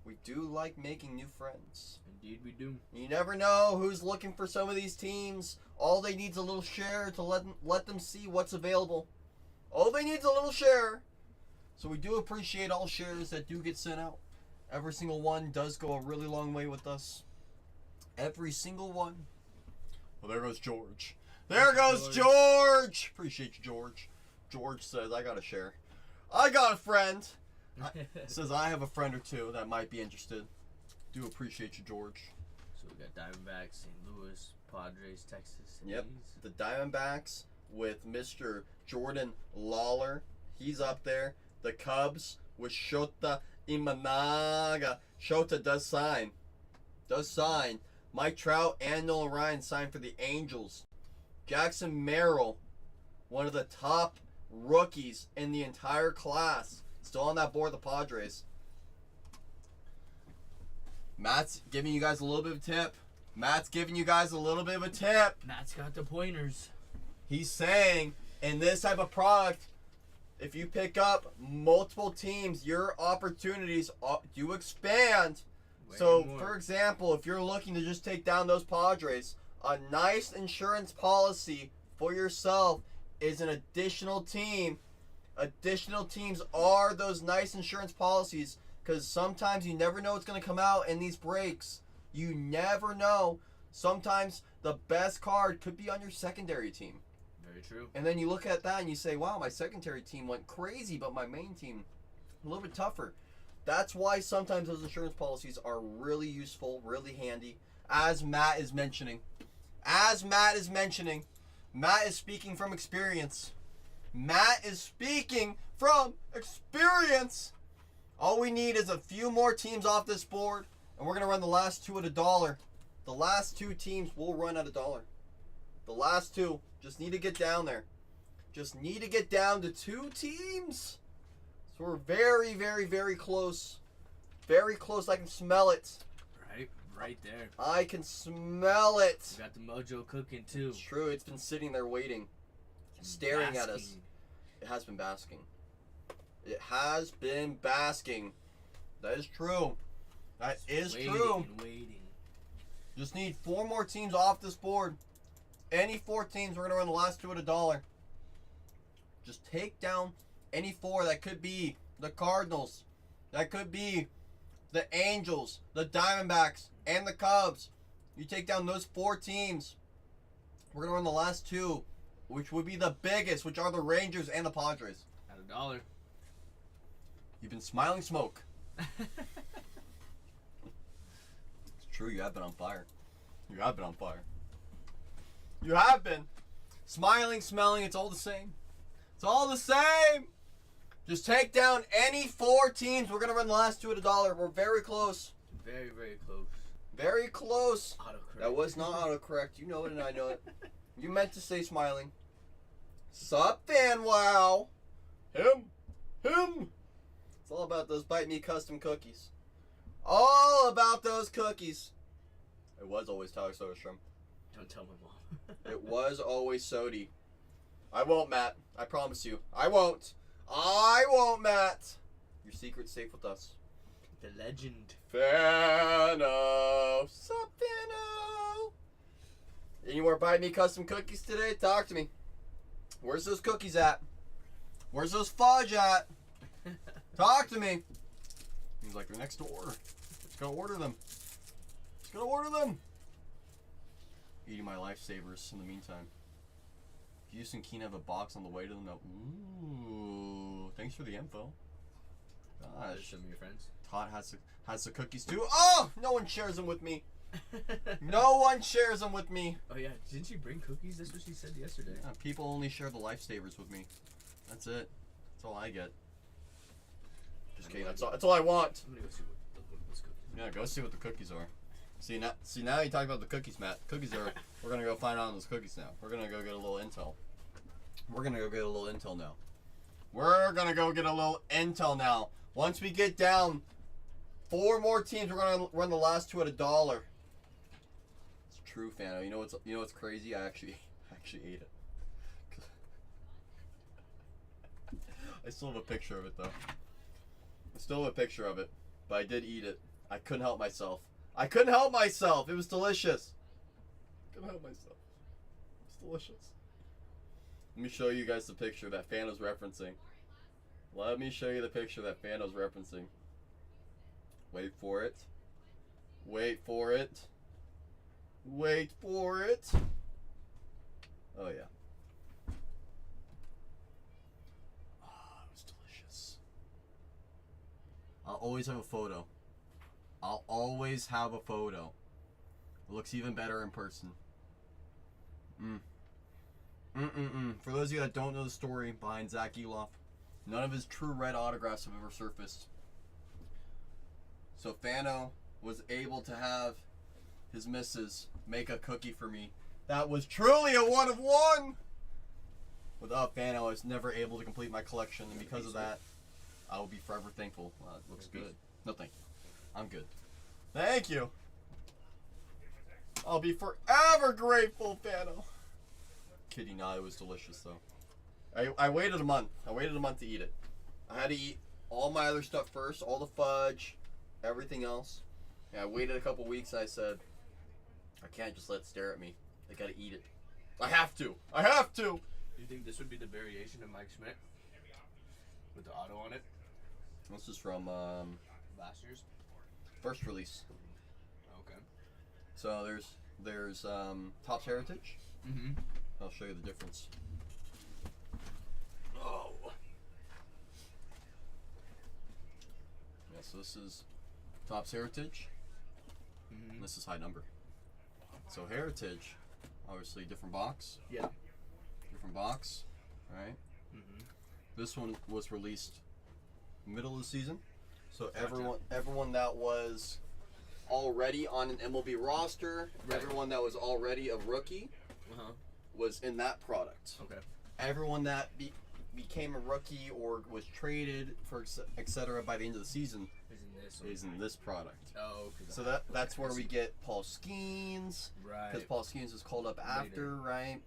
We do like making new friends. Indeed we do. You never know who's looking for some of these teams. All they need is a little share to let them see what's available. All they need is a little share. So we do appreciate all shares that do get sent out. Every single one does go a really long way with us. Every single one. Well, there goes George. There goes George. Appreciate you, George. George says, I got a share. I got a friend. Says I have a friend or 2 that might be interested. Do appreciate you, George. So we got Diamondbacks, St. Louis, Padres, Texas. and Yep. A's. The Diamondbacks with Mr. Jordan Lawler. He's up there. The Cubs with Shota Imanaga. Shota does sign. Mike Trout and Nolan Ryan signed for the Angels. Jackson Merrill, one of the top rookies in the entire class. Still on that board, the Padres. Matt's giving you guys a little bit of a tip. Matt's giving you guys a little bit of a tip. Matt's got the pointers. He's saying in this type of product, if you pick up multiple teams, your opportunities do expand. Way So, more. for example, if you're looking to just take down those Padres, a nice insurance policy for yourself is an additional team. Additional teams are those nice insurance policies because sometimes you never know what's going to come out in these breaks. You never know. Sometimes the best card could be on your secondary team. Very true. And then you look at that and you say, wow, my secondary team went crazy, but my main team, a little bit tougher. That's why sometimes those insurance policies are really useful, really handy, as Matt is mentioning. Matt is speaking from experience. Matt is speaking from experience. All we need is a few more teams off this board, and we're going to run the last two at $1. The last two teams will run at $1. The last two just need to get down there. Just need to get down to 2 teams. So we're very, very, very close. Very close. I can smell it. Right there. I can smell it. We got the mojo cooking too. It's true. It's been sitting there waiting, staring at us. Basking. It has been basking. It has been basking. That is true. That is Waiting true. and waiting. Just need 4 more teams off this board. Any 4 teams, we're going to run the last 2 at $1. Just take down any 4. That could be the Cardinals. That could be the Angels, the Diamondbacks, and the Cubs. You take down those 4 teams. We're going to run the last 2, which would be the biggest, which are the Rangers and the Padres. At $1. You've been smiling smoke. It's true, you have been on fire. You have been on fire. You have been. Smiling, smelling, it's all the same. It's all the same. Just take down any 4 teams. We're going to run the last 2 at $1. We're very close. Very, very close. Very close. Autocorrect. That was not autocorrect. You know it and I know it. You meant to say smiling. Sup, fan wow. Him. It's all about those Bite Me custom cookies. All about those cookies. It was always Tyler Soderstrom. Don't tell my mom. It was always Sody. I won't, Matt. I promise you. I won't. I won't, Matt. Your secret's safe with us. The legend. Fano. Sup, Fano? Any more Buy Me custom cookies today? Talk to me. Where's those cookies at? Where's those fudge at? Talk to me. He's like, they're next door. Let's go order them. Let's go order them. Eating my lifesavers in the meantime. Goose and Keen have a box on the way to them now. Ooh, thanks for the info. Gosh, Some of your friends. Todd has the cookies too. Oh, no one shares them with me. No one shares them with me. Oh yeah, didn't you bring cookies? That's what she said yesterday. Yeah, people only share the lifesavers with me. That's it. That's all I get. Just kidding. That's all I want. I'm gonna go see what those cookies. Yeah, go see what the cookies are. See now you talk about the cookies, Matt. Cookies are. We're gonna go find out on those cookies now. We're gonna go get a little intel. We're gonna go get a little intel now. We're gonna go get a little intel now. Once we get down 4 more teams, we're gonna run the last 2 at $1. It's true, Fano. You know what's crazy? I actually ate it. I still have a picture of it though. I still have a picture of it, but I did eat it. I couldn't help myself. It was delicious. Couldn't help myself. It's delicious. Let me show you guys the picture that Fano's referencing. Let me show you the picture that Fano's referencing. Wait for it. Wait for it. Wait for it. Oh yeah. Oh, it was delicious. I'll always have a photo. I'll always have a photo. It looks even better in person. For those of you that don't know the story behind Zach Eloff, none of his true red autographs have ever surfaced. So Fano was able to have his missus make a cookie for me. That was truly a 1 of 1. Without Fano, I was never able to complete my collection, and because of that, I will be forever thankful. It looks good. No, thank you. I'm good. Thank you. I'll be forever grateful, Fano. Kidding, no, it was delicious though. I waited a month. I waited a month to eat it. I had to eat all my other stuff first, all the fudge, everything else. And I waited a couple weeks and I said, I can't just let it stare at me. I gotta eat it. I have to. I have to. Do you think this would be the variation of Mike Schmidt with the auto on it? This is from Last year's. first release. Okay. So there's Topps Heritage. Mm-hmm. I'll show you the difference. Oh. Yeah, so this is Topps Heritage. Mm-hmm. And this is high number. So Heritage, obviously different box. Yeah. Different box, right? Mm-hmm. This one was released middle of the season. So Gotcha. everyone that was already on an MLB roster, Right. everyone that was already a rookie Uh-huh. was in that product. Okay. Everyone that became a rookie or was traded for etc. by the end of the season Isn't this one? is in this product. Oh, cause So that's where we get Paul Skeens, right. because Paul Skeens was called up after, right?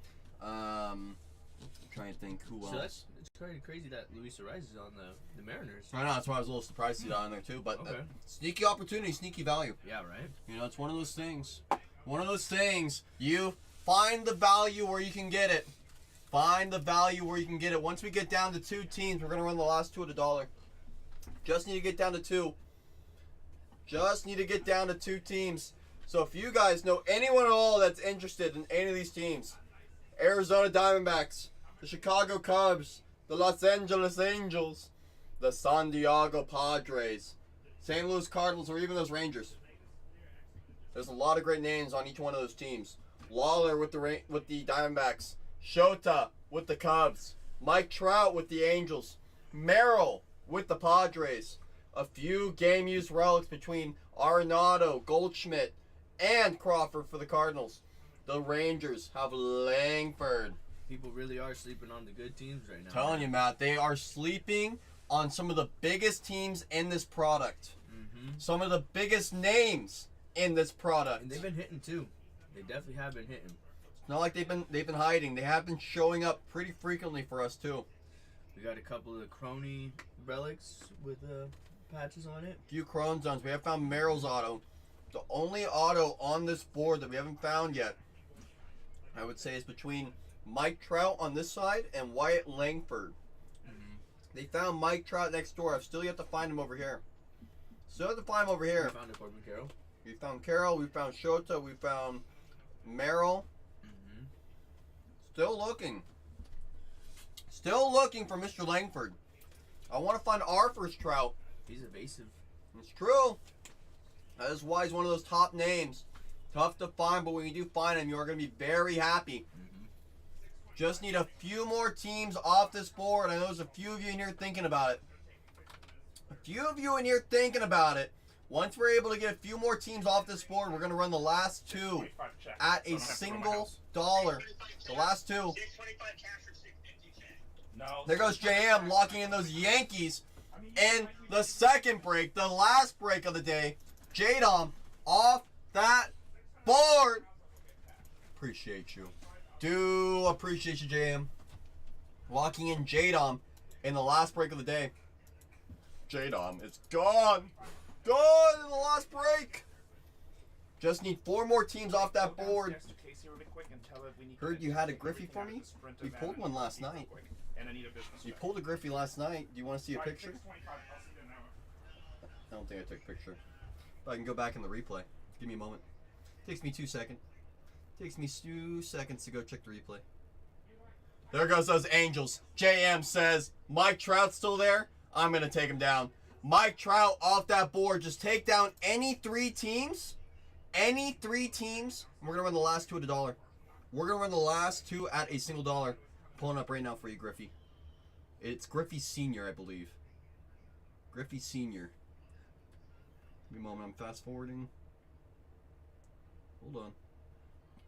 Trying to think who So else. it's kind of crazy that Luis Ariz is on the Mariners. I know, that's why I was a little surprised to see that on there too. But Okay. sneaky opportunity, sneaky value. Yeah, right. You know, it's one of those things. One of those things. You find the value where you can get it. Find the value where you can get it. Once we get down to 2 teams, we're gonna run the last 2 at $1. Just need to get down to 2. Just need to get down to 2 teams. So if you guys know anyone at all that's interested in any of these teams, Arizona Diamondbacks, the Chicago Cubs, the Los Angeles Angels, the San Diego Padres, St. Louis Cardinals, or even those Rangers. There's a lot of great names on each one of those teams. Lawler with the Diamondbacks, Shota with the Cubs, Mike Trout with the Angels, Merrill with the Padres. A few game-used relics between Arenado, Goldschmidt, and Crawford for the Cardinals. The Rangers have Langford. People really are sleeping on the good teams right now. Telling you, Matt, they are sleeping on some of the biggest teams in this product. Mm-hmm. Some of the biggest names in this product. And they've been hitting too. They definitely have been hitting. It's not like they've been hiding. They have been showing up pretty frequently for us too. We got a couple of Crony relics with patches on it. Few Chrome Zones. We have found Merrill's auto. The only auto on this board that we haven't found yet, I would say, is between Mike Trout on this side and Wyatt Langford. Mm-hmm. They found Mike Trout next door. I've still yet to find him over here. Still have to find him over We here. found a Corbin Carroll. We found Carroll. We found Shota. We found Merrill. Mm-hmm. Still looking. Still looking for Mr. Langford. I want to find our first Trout. He's evasive. It's true. That is why he's one of those top names. Tough to find, but when you do find him, you are going to be very happy. Mm-hmm. Just need a few more teams off this board. I know there's a few of you in here thinking about it. A few of you in here thinking about it. Once we're able to get a few more teams off this board, we're going to run the last 2 25 checks, at so I a don't have to go to my single house. dollar. The last 2. 625 cash or 650 check. No. There goes JM locking in those Yankees. In the second break, the last break of the day, J-Dom off that board. Appreciate you. Do appreciate you, JM. Locking in J-Dom in the last break of the day. J-Dom is gone. Gone in the last break. Just need 4 more teams off that board. Heard you had a Griffey for me? We pulled one last night. You pulled a Griffey last night. Do you want to see a picture? I don't think I took a picture. But I can go back in the replay. Give me a moment. Takes me 2 seconds. Takes me 2 seconds to go check the replay. There goes those Angels. JM says, Mike Trout's still there? I'm going to take him down. Mike Trout off that board. Just take down any 3 teams. Any 3 teams. We're going to run the last 2 at $1. We're going to run the last 2 at a single dollar. Pulling up right now for you, Griffey. It's Griffey Sr., I believe. Griffey Sr. Give me a moment, I'm fast forwarding. Hold on.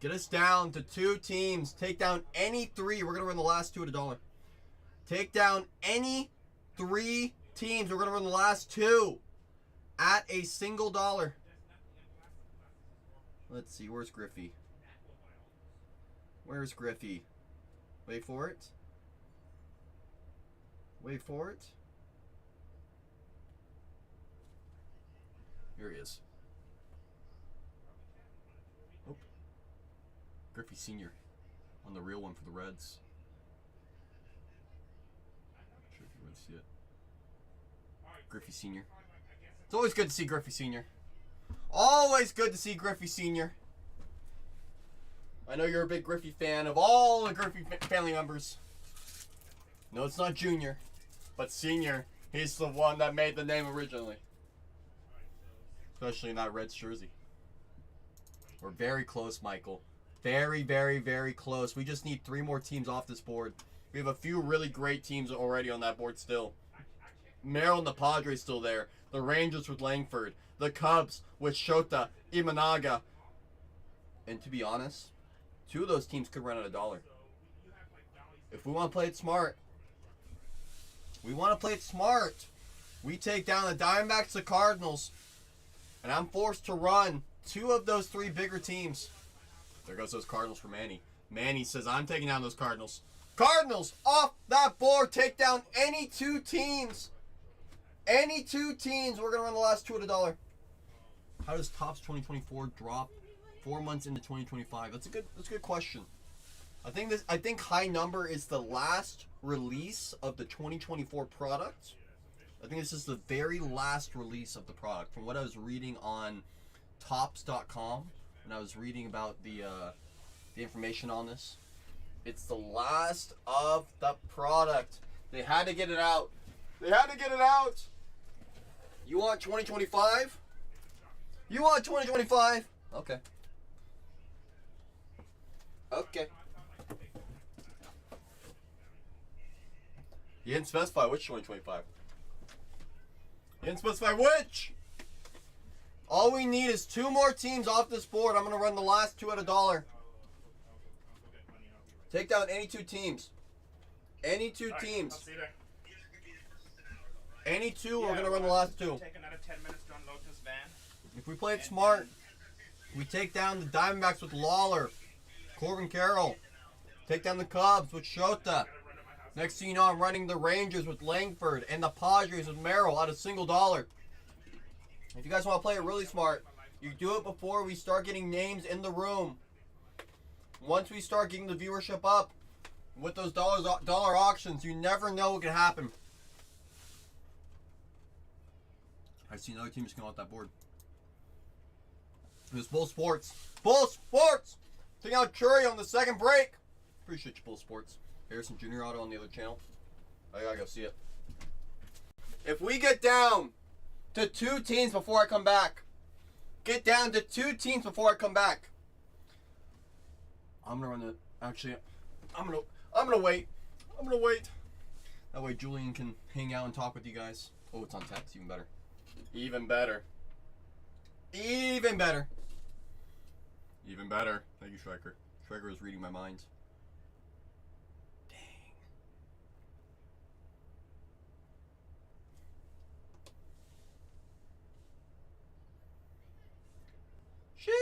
Get us down to 2 teams. Take down any 3. We're going to run the last 2 at $1. Take down any 3 teams. We're going to run the last 2 at a single dollar. Let's see. Where's Griffey? Where's Griffey? Wait for it. Wait for it. Here he is. Oh. Griffey Sr. on the real one for the Reds. Not sure if you want to see it. Griffey Sr. It's always good to see Griffey Sr. Always good to see Griffey Sr. I know you're a big Griffey fan of all the Griffey family members. No, it's not Junior, but Senior. He's the one that made the name originally. Especially in that Reds jersey. We're very close, Michael. Very, very, very close. We just need 3 more teams off this board. We have a few really great teams already on that board still. Merrill and the Padres still there. The Rangers with Langford. The Cubs with Shota, Imanaga. And to be honest, 2 of those teams could run at $1. If we want to play it smart, we take down the Diamondbacks, the Cardinals, and I'm forced to run 2 of those 3 bigger teams. There goes those Cardinals for Manny. Manny says, I'm taking down those Cardinals. Cardinals, off that board. Take down any 2 teams. Any 2 teams. We're going to run the last 2 at $1. How does Topps 2024 drop 4 months into 2025? That's a good question. I think high number is the last release of the 2024 product. I think this is the very last release of the product. From what I was reading on Topps.com, and I was reading about the information on this, it's the last of the product. They had to get it out. They had to get it out. You want 2025? You want 2025? Okay. Okay. You didn't specify which 2025. You didn't specify which. All we need is 2 more teams off this board. I'm going to run the last 2 at $1. Take down any 2 teams. Any 2 teams. I'll see you there. Any 2, we're going to run the last 2. Take another 10 minutes to unload this van. If we play it smart, we take down the Diamondbacks with Lawler, Corbin Carroll. Take down the Cubs with Shota. Next thing you know, I'm running the Rangers with Langford and the Padres with Merrill at a single dollar. If you guys want to play it really smart, you do it before we start getting names in the room. Once we start getting the viewership up with those dollar auctions, you never know what can happen. I see another team just going off that board. It was Bull Sports. Bull Sports! Taking out Curry on the second break. Appreciate you, Bull Sports. Harrison Jr. Auto on the other channel. I gotta go see it. If we get down to 2 teams before I come back, get down to 2 teams before I come back, I'm gonna run the. Actually, I'm gonna wait. I'm gonna wait. That way Julian can hang out and talk with you guys. Oh, it's on text. Even better. Even better. Even better. Even better. Thank you, Striker. Striker is reading my mind. Dang. Sheesh.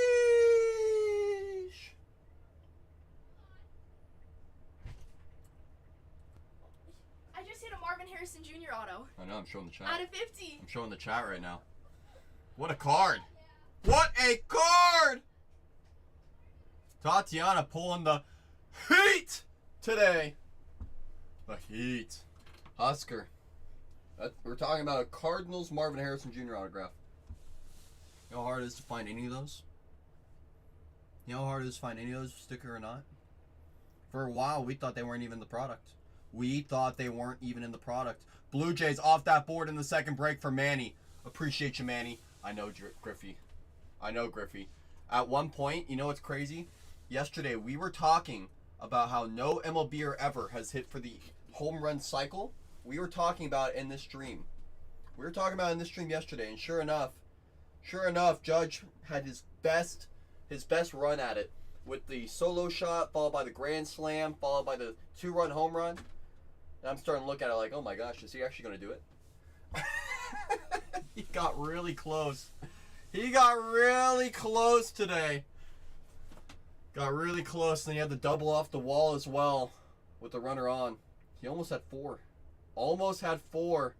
I just hit a Marvin Harrison Jr. auto. I know, I'm showing the chat. Out of 50. I'm showing the chat right now. What a card. What a card! Tatiana pulling the heat today. The heat. Husker. We're talking about a Cardinals Marvin Harrison Jr. autograph. You know how hard it is to find any of those? You know how hard it is to find any of those, sticker or not? For a while, we thought they weren't even in the product. We thought they weren't even in the product. Blue Jays off that board in the second break for Manny. Appreciate you, Manny. I know Griffey. I know Griffey. At one point, you know what's crazy? Yesterday, we were talking about how no MLBer ever has hit for the home run cycle. We were talking about it in this stream. We were talking about it in this stream yesterday, and sure enough, Judge had his best run at it. with the solo shot, followed by the grand slam, followed by the 2-run home run. And I'm starting to look at it like, oh my gosh, is he actually going to do it? He got really close. He got really close today. Got really close, and he had the double off the wall as well with the runner on. He almost had 4. Almost had 4.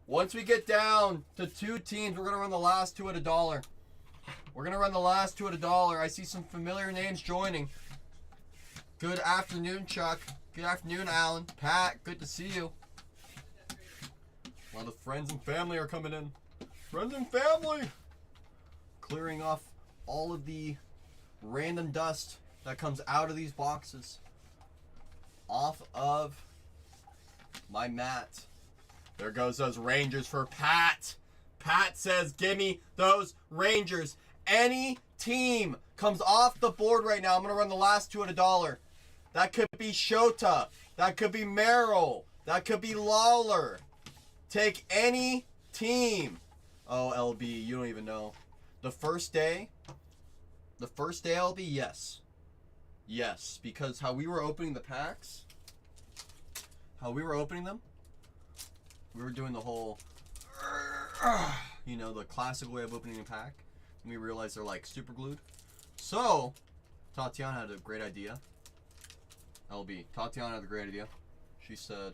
Once we get down to 2 teams, we're going to run the last 2 at $1. We're going to run the last 2 at $1. I see some familiar names joining. Good afternoon, Chuck. Good afternoon, Alan. Pat, good to see you. A lot of friends and family are coming in. Friends and family! Clearing off all of the random dust that comes out of these boxes. Off of my mat. There goes those Rangers for Pat. Pat says, give me those Rangers. Any team comes off the board right now. I'm going to run the last 2 at $1. That could be Shota. That could be Merrill. That could be Lawler. Take any team. Oh, LB, you don't even know. The first day, LB, yes. Yes, because how we were opening the packs, how we were opening them, we were doing the whole, you know, the classic way of opening a pack. And we realized they're like super glued. So, Tatiana had a great idea. LB, Tatiana had a great idea. She said,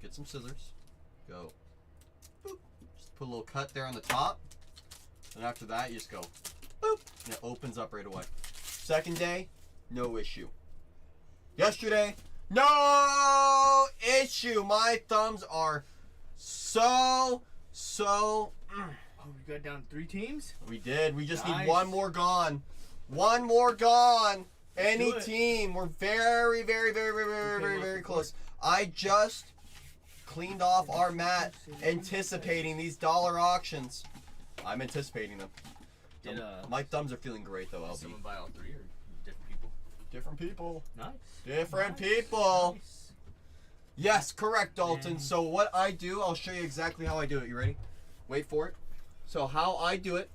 get some scissors, go, boop, just put a little cut there on the top. And after that, you just go, boop, and it opens up right away. Second day, no issue. Yesterday, no issue. My thumbs are so. Oh, we got down 3 teams? We did. We just need Nice. 1 more gone. 1 more gone. Let's Any do it. team. We're very, very, very, very, very, Okay, very, what's very the close. I just cleaned off our mat, anticipating these dollar auctions. I'm anticipating them. Did My thumbs are feeling great though, LB. someone buy all 3 or different people? Different people. Nice. Different Nice. people. Nice. Yes, correct, Dalton. Yeah. So what I do, I'll show you exactly how I do it. You ready? Wait for it. So how I do it,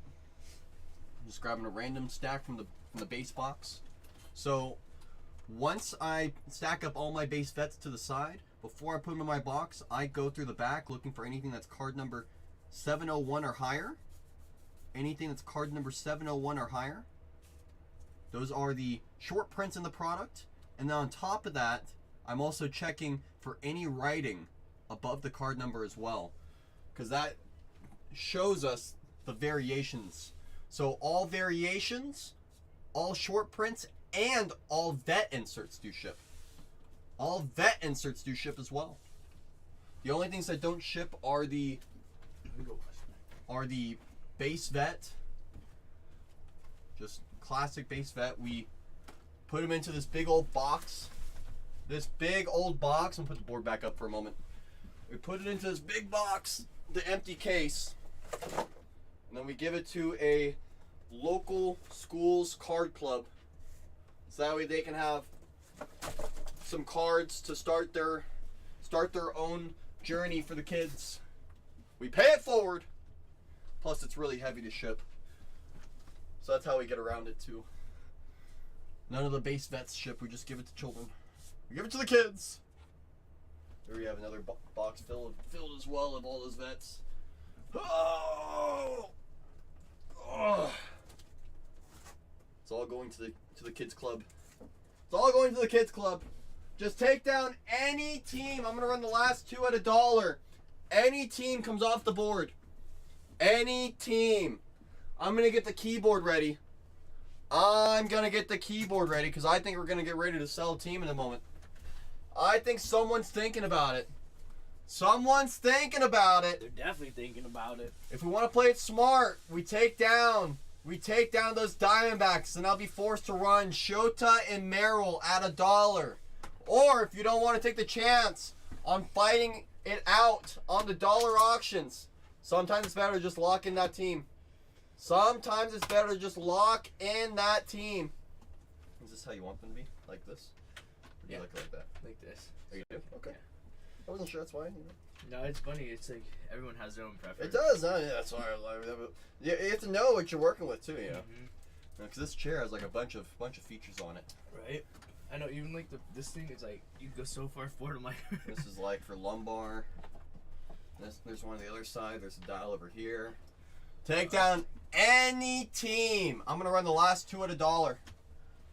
I'm just grabbing a random stack from the base box. So once I stack up all my base vets to the side, before I put them in my box, I go through the back looking for anything that's card number 701 or higher. Anything that's card number 701 or higher. Those are the short prints in the product. And then on top of that, I'm also checking for any writing above the card number as well, because that shows us the variations. So all variations, all short prints, and all vet inserts do ship. All vet inserts do ship as well. The only things that don't ship are the base vet. Just classic base vet. We put them into this big old box. This big old box. I'm gonna put the board back up for a moment. We put it into this big box, the empty case, and then we give it to a local school's card club, so that way they can have some cards to start their own journey for the kids. We pay it forward. Plus, it's really heavy to ship, so that's how we get around it too. None of the base vets ship. We just give it to children. We give it to the kids. There we have another box filled as well of all those vets. Oh! Oh! It's all going to the kids club. It's all going to the kids club. Just take down any team. I'm gonna run the last 2 at $1. Any team comes off the board. Any team. I'm gonna get the keyboard ready. I'm gonna get the keyboard ready because I think we're gonna get ready to sell a team in a moment. I think someone's thinking about it. Someone's thinking about it. They're definitely thinking about it. If we want to play it smart, we take down those Diamondbacks, and I'll be forced to run Shota and Merrill at $1. Or if you don't want to take the chance on fighting it out on the dollar auctions, sometimes it's better to just lock in that team. Sometimes it's better to just lock in that team. Is this how you want them to be? Like this? Or do you like it like that? Like this. Oh, you do? Okay. Yeah. I wasn't sure. That's why. No, it's funny. It's like everyone has their own preference. It does. Yeah, that's why I love it. You have to know what you're working with too. You know. Mhm. Because this chair has like a bunch of features on it. Right? I know, even like this thing is like, you go so far forward, I'm like... This is like for lumbar. There's one on the other side. There's a dial over here. Take down any team. I'm going to run the last two at $1.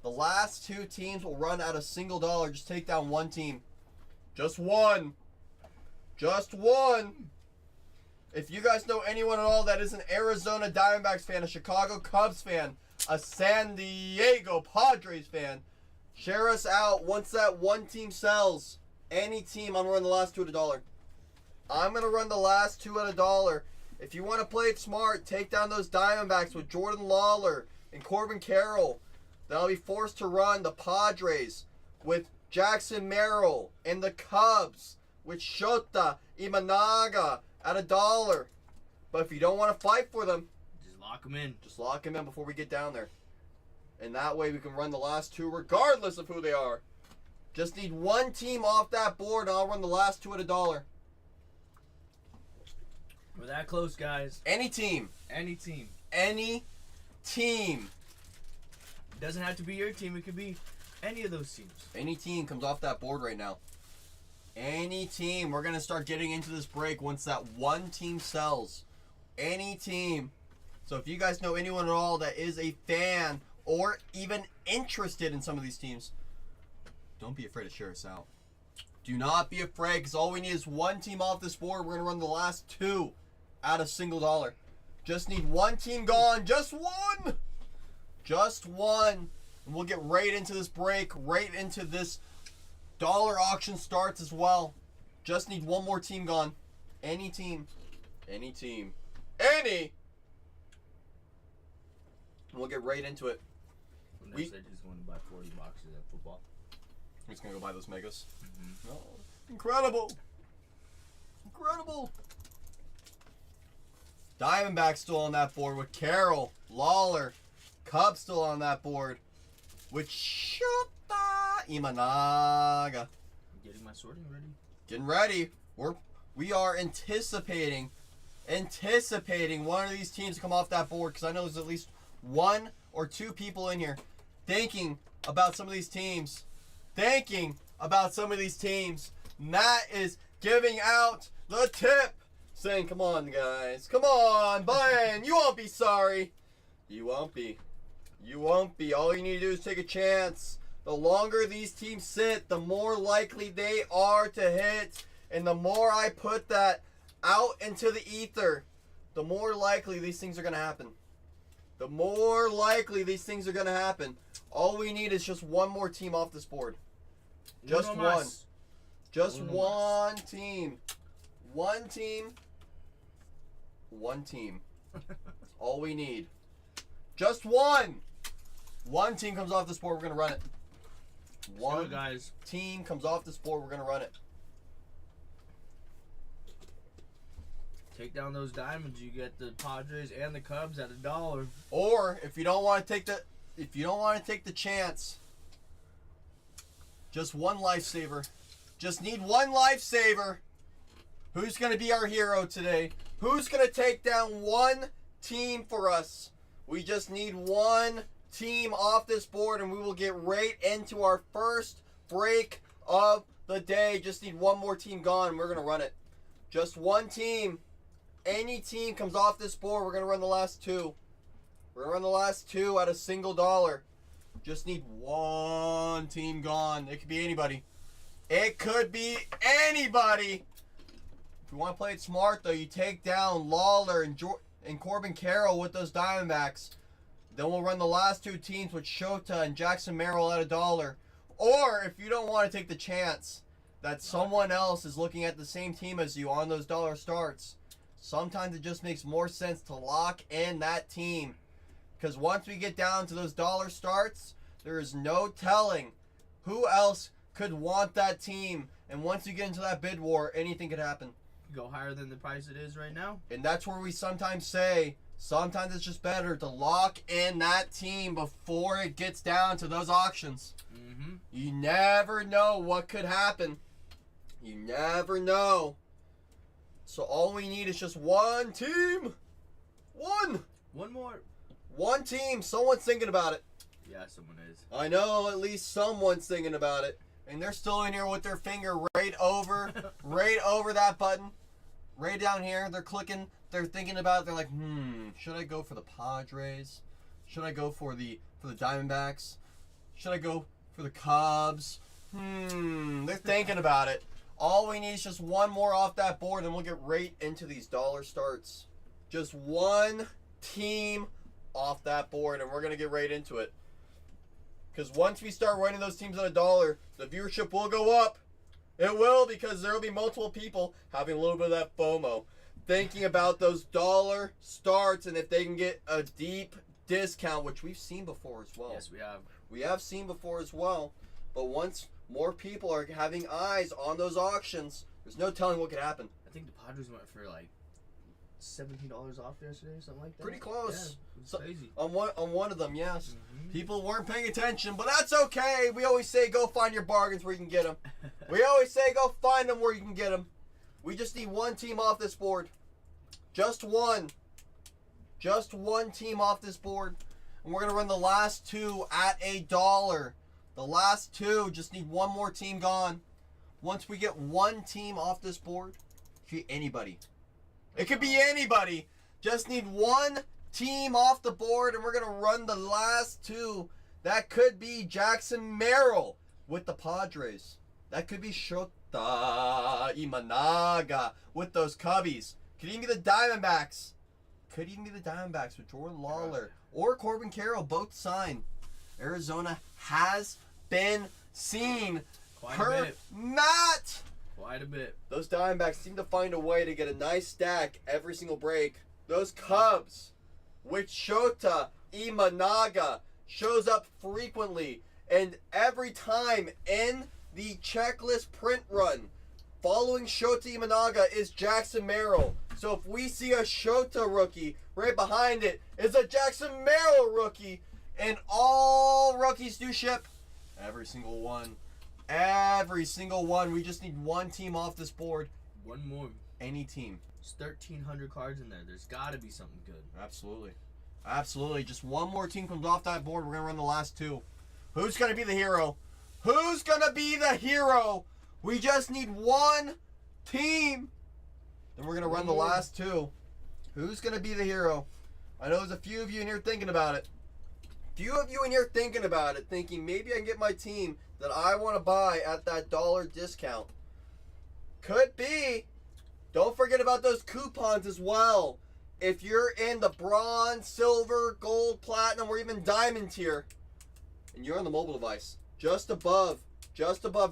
The last two teams will run at a single dollar. Just take down one team. Just one. Just one. If you guys know anyone at all that is an Arizona Diamondbacks fan, a Chicago Cubs fan, a San Diego Padres fan, share us out. Once that one team sells, any team, I'm going to run the last two at $1. I'm going to run the last two at $1. If you want to play it smart, take down those Diamondbacks with Jordan Lawler and Corbin Carroll. They'll be forced to run the Padres with Jackson Merrill and the Cubs with Shota Imanaga at $1. But if you don't want to fight for them, Just lock them in. just lock them in before we get down there. And that way we can run the last two regardless of who they are. Just need one team off that board and I'll run the last two at $1. We're that close, guys. Any team. Any team. Any team. It doesn't have to be your team. It could be any of those teams. Any team comes off that board right now. Any team. We're going to start getting into this break once that one team sells. Any team. So if you guys know anyone at all that is a fan or even interested in some of these teams, don't be afraid to share us out. Do not be afraid, because all we need is one team off this board. We're going to run the last two at a single dollar. Just need one team gone. Just one. Just one. And we'll get right into this break, right into this dollar auction starts as well. Just need one more team gone. Any team. Any team. Any. And we'll get right into it. They said he's going to buy 40 boxes of football. He's going to go buy those megas. Mm-hmm. Oh, incredible. Incredible. Diamondbacks still on that board with Carroll, Lawler. Cubs still on that board with Shota Imanaga. Getting my sorting ready. Getting ready. We are anticipating one of these teams to come off that board, because I know there's at least one or two people in here thinking about some of these teams. And that is giving out the tip. Saying, come on, guys. Come on, buy in. You won't be sorry. You won't be. You won't be. All you need to do is take a chance. The longer these teams sit, the more likely they are to hit. And the more I put that out into the ether, the more likely these things are going to happen. The more likely these things are going to happen. All we need is just one more team off this board. Just Uno one. mas. Just Uno one team. One team. One team. That's all we need. Just one. One team comes off this board, we're going to run it. One guys. team comes off this board, we're going to run it. Take down those diamonds. You get the Padres and the Cubs at $1. Or if you don't want to take the chance, just one lifesaver. Just need one lifesaver. Who's going to be our hero today? Who's going to take down one team for us? We just need one team off this board and we will get right into our first break of the day. Just need one more team gone and we're going to run it. Just one team. Any team comes off this board, we're going to run the last two. We're going to run the last two at a single dollar. Just need one team gone. It could be anybody. It could be anybody. If you want to play it smart, though, you take down Lawler and Corbin Carroll with those Diamondbacks. Then we'll run the last two teams with Shota and Jackson Merrill at $1. Or if you don't want to take the chance that someone else is looking at the same team as you on those dollar starts, sometimes it just makes more sense to lock in that team. Because once we get down to those dollar starts, there is no telling who else could want that team. And once you get into that bid war, anything could happen. Go higher than the price it is right now. And that's where we sometimes say, sometimes it's just better to lock in that team before it gets down to those auctions. Mm-hmm. You never know what could happen. You never know. So all we need is just one team. One. One more. One team. Someone's thinking about it. Yeah, someone is. I know at least someone's thinking about it. And they're still in here with their finger right over that button. Right down here. They're clicking. They're thinking about it. They're like, should I go for the Padres? Should I go for the Diamondbacks? Should I go for the Cubs? They're thinking about it. All we need is just one more off that board and we'll get right into these dollar starts. Just one team off that board and we're going to get right into it. Because once we start running those teams at $1, the viewership will go up. It will, because there will be multiple people having a little bit of that FOMO. Thinking about those dollar starts and if they can get a deep discount, which we've seen before as well. Yes, we have. We have seen before as well. But once more people are having eyes on those auctions, there's no telling what could happen. I think the Padres went for like $17 off yesterday, something like that. Pretty close. Yeah, it's So- crazy. On one of them, yes. Mhm. People weren't paying attention, but that's okay. We always say go find your bargains where you can get them. We always say go find them where you can get them. We just need one team off this board. Just one. Just one team off this board. And we're going to run the last two at $1. The last two, just need one more team gone. Once we get one team off this board, it could be anybody. It could be anybody. Just need one team off the board, and we're going to run the last two. That could be Jackson Merrill with the Padres. That could be Shota Imanaga with those Cubbies. Could even be the Diamondbacks. Could even be the Diamondbacks with Jordan Lawler or Corbin Carroll, both signed. Arizona has been seen. Quite a bit. Matt! Quite a bit. Those Diamondbacks seem to find a way to get a nice stack every single break. Those Cubs with Shota Imanaga shows up frequently. And every time in the checklist print run, following Shota Imanaga is Jackson Merrill. So if we see a Shota rookie, right behind it is a Jackson Merrill rookie. And all rookies do ship. Every single one. Every single one. We just need one team off this board. One more. Any team. There's 1,300 cards in there. There's got to be something good. Absolutely. Absolutely. Just one more team comes off that board. We're going to run the last two. Who's going to be the hero? Who's going to be the hero? We just need one team. Then we're going to run the last two. Who's going to be the hero? I know there's a few of you in here thinking about it. Few of you in here thinking about it, thinking maybe I can get my team that I want to buy at that $1 discount. Could be. Don't forget about those coupons as well. If you're in the bronze, silver, gold, platinum, or even diamond tier, and you're on the mobile device, just above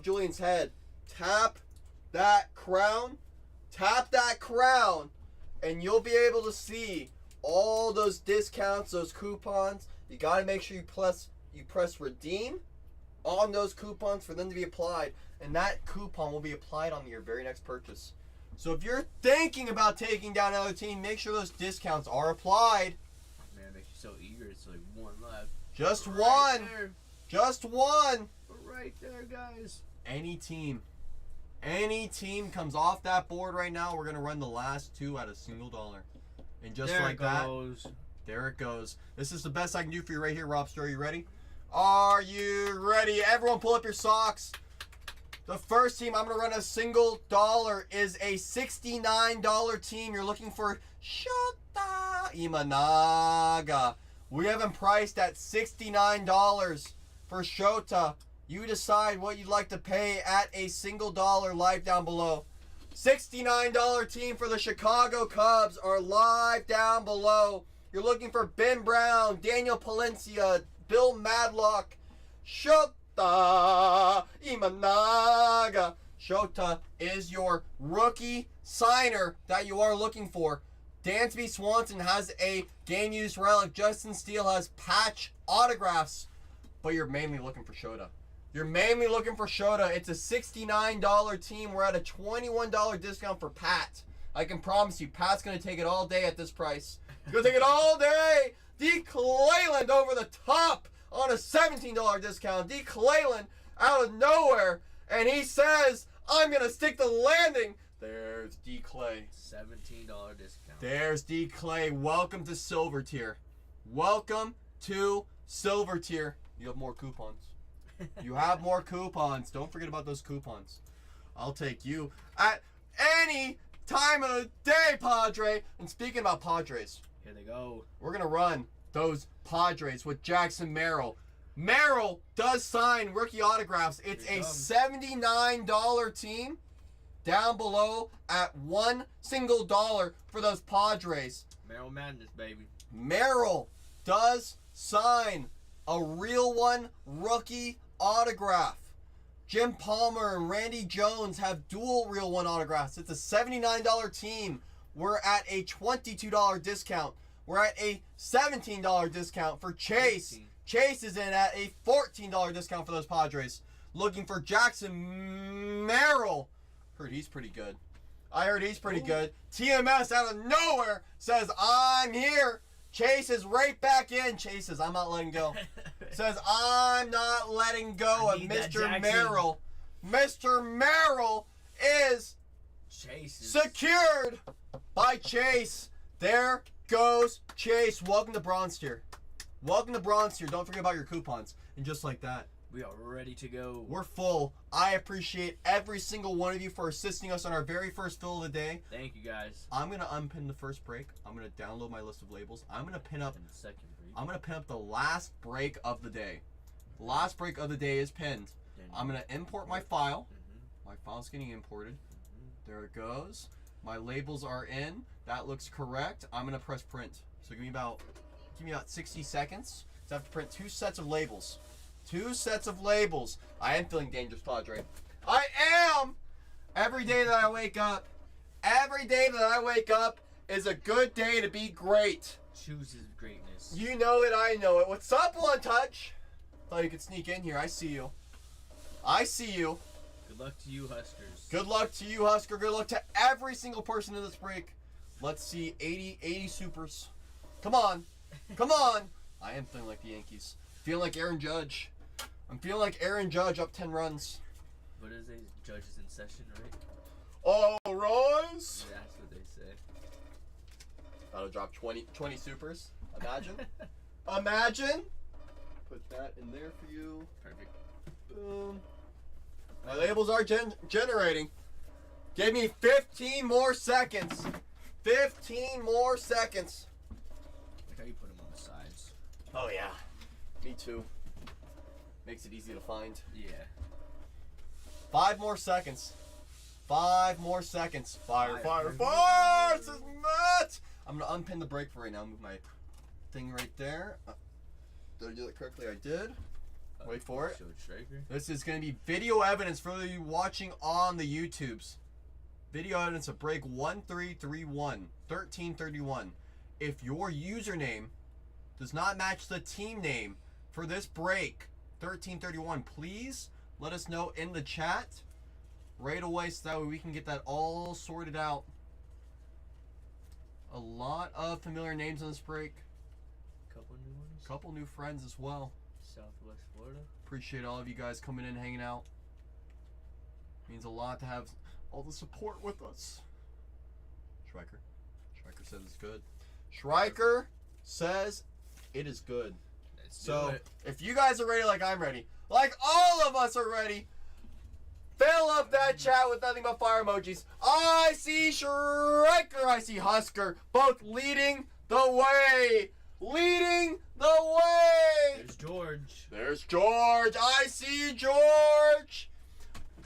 Julian's head, tap that crown, and you'll be able to see all those discounts, those coupons. You got to make sure you press redeem on those coupons for them to be applied, and that coupon will be applied on your very next purchase. So if you're thinking about taking down another team, make sure those discounts are applied. Man, it makes you so eager. It's like one left. Just Right one. there. Just one. Right there, guys. Any team comes off that board right now, we're going to run the last two at $1. And just there like it that, goes. there it goes. This is the best I can do for you right here, Robster. Are you ready? Are you ready? Everyone pull up your socks. The first team I'm going to run $1 is a $69 team. You're looking for Shota Imanaga. We have him priced at $69 for Shota. You decide what you'd like to pay at $1 live down below. $69 team for the Chicago Cubs are live down below. You're looking for Ben Brown, Daniel Palencia, Bill Madlock, Shota Imanaga. Shota is your rookie signer that you are looking for. Dansby Swanson has a game-used relic. Justin Steele has patch autographs. But you're mainly looking for Shota. You're mainly looking for Shota. It's a $69 team. We're at a $21 discount for Pat. I can promise you, Pat's going to take it all day at this price. He's going to take it all day. D. Clayland over the top on a $17 discount. D. Clayland out of nowhere. And he says, I'm going to stick the landing. There's D. Clay. $17 discount. There's D. Clay. Welcome to Silver Tier. Welcome to Silver Tier. You have more coupons. You have more coupons. Don't forget about those coupons. I'll take you at any time of the day, Padre. And speaking about Padres, Here they go. we're going to run those Padres with Jackson Merrill. Merrill does sign rookie autographs. It's Here a it $79 team down below at $1 single for those Padres. Merrill Madness, baby. Merrill does sign a real one rookie autograph. Jim Palmer and Randy Jones have dual real one autographs. It's a $79 team. We're at a $22 discount. We're at a $17 discount for Chase. 18. Chase is in at a $14 discount for those Padres. Looking for Jackson Merrill. Heard he's pretty good. I heard he's pretty good. TMS out of nowhere says, I'm here. Chase is right back in. Chase says, I'm not letting go. Says, I'm not letting go I of need that Mr. Jackson. Merrill. Mr. Merrill is Chase is secured by Chase. There goes Chase. Welcome to Bronze Tier. Welcome to Bronze Tier. Don't forget about your coupons. And just like that, We are ready to go. we're full. I appreciate every single one of you for assisting us on our very first fill of the day. Thank you guys. I'm going to unpin the first break. I'm going to download my list of labels. I'm going to pin up And the second break. I'm going to pin up the last break of the day. The last break of the day is pinned. I'm going to import my file. My file's getting imported. There it goes. My labels are in. That looks correct. I'm going to press print. So give me about 60 seconds. So I have to print 2 sets of labels. 2 sets of labels. I am feeling dangerous, Padre. I am! Every day that I wake up is a good day to be great. Chooses greatness. You know it, I know it. What's up, One Touch? Thought you could sneak in here. I see you. I see you. Good luck to you, Huskers. Good luck to you, Husker. Good luck to every single person in this break. Let's see 80 supers. Come on. Come on. I am feeling like the Yankees. Feeling like Aaron Judge. I'm feeling like Aaron Judge up 10 runs. What is it? Judges in session, right? All rise. Yeah, that's what they say. That'll drop 20 supers. Imagine. Imagine. Put that in there for you. Perfect. Boom. My labels are generating. Give me 15 more seconds. 15 more seconds. Look how you put them on the sides. Oh, yeah. Me too. Makes it easy to find. Yeah. 5 more seconds. 5 more seconds. Fire, Fire. fire, fire! This is Matt! I'm going to unpin the brake for right now. Move my thing right there. Did I do that correctly? I did. Wait for it. Show striker. This is going to be video evidence for you watching on the YouTubes. Video evidence of break 1331. If your username does not match the team name for this break, 1331, please let us know in the chat right away so that way we can get that all sorted out. A lot of familiar names in this break. Couple new ones. Couple new friends as well. Southwest Florida. Appreciate all of you guys coming in, hanging out. Means a lot to have all the support with us. Schreiker says it's good. Schreiker says it is good. Let's do So, it. if you guys are ready like I'm ready, like all of us are ready, fill up that chat with nothing but fire emojis. I see Schreiker, I see Husker, both leading the way. Leading the way. There's George. There's George. I see George.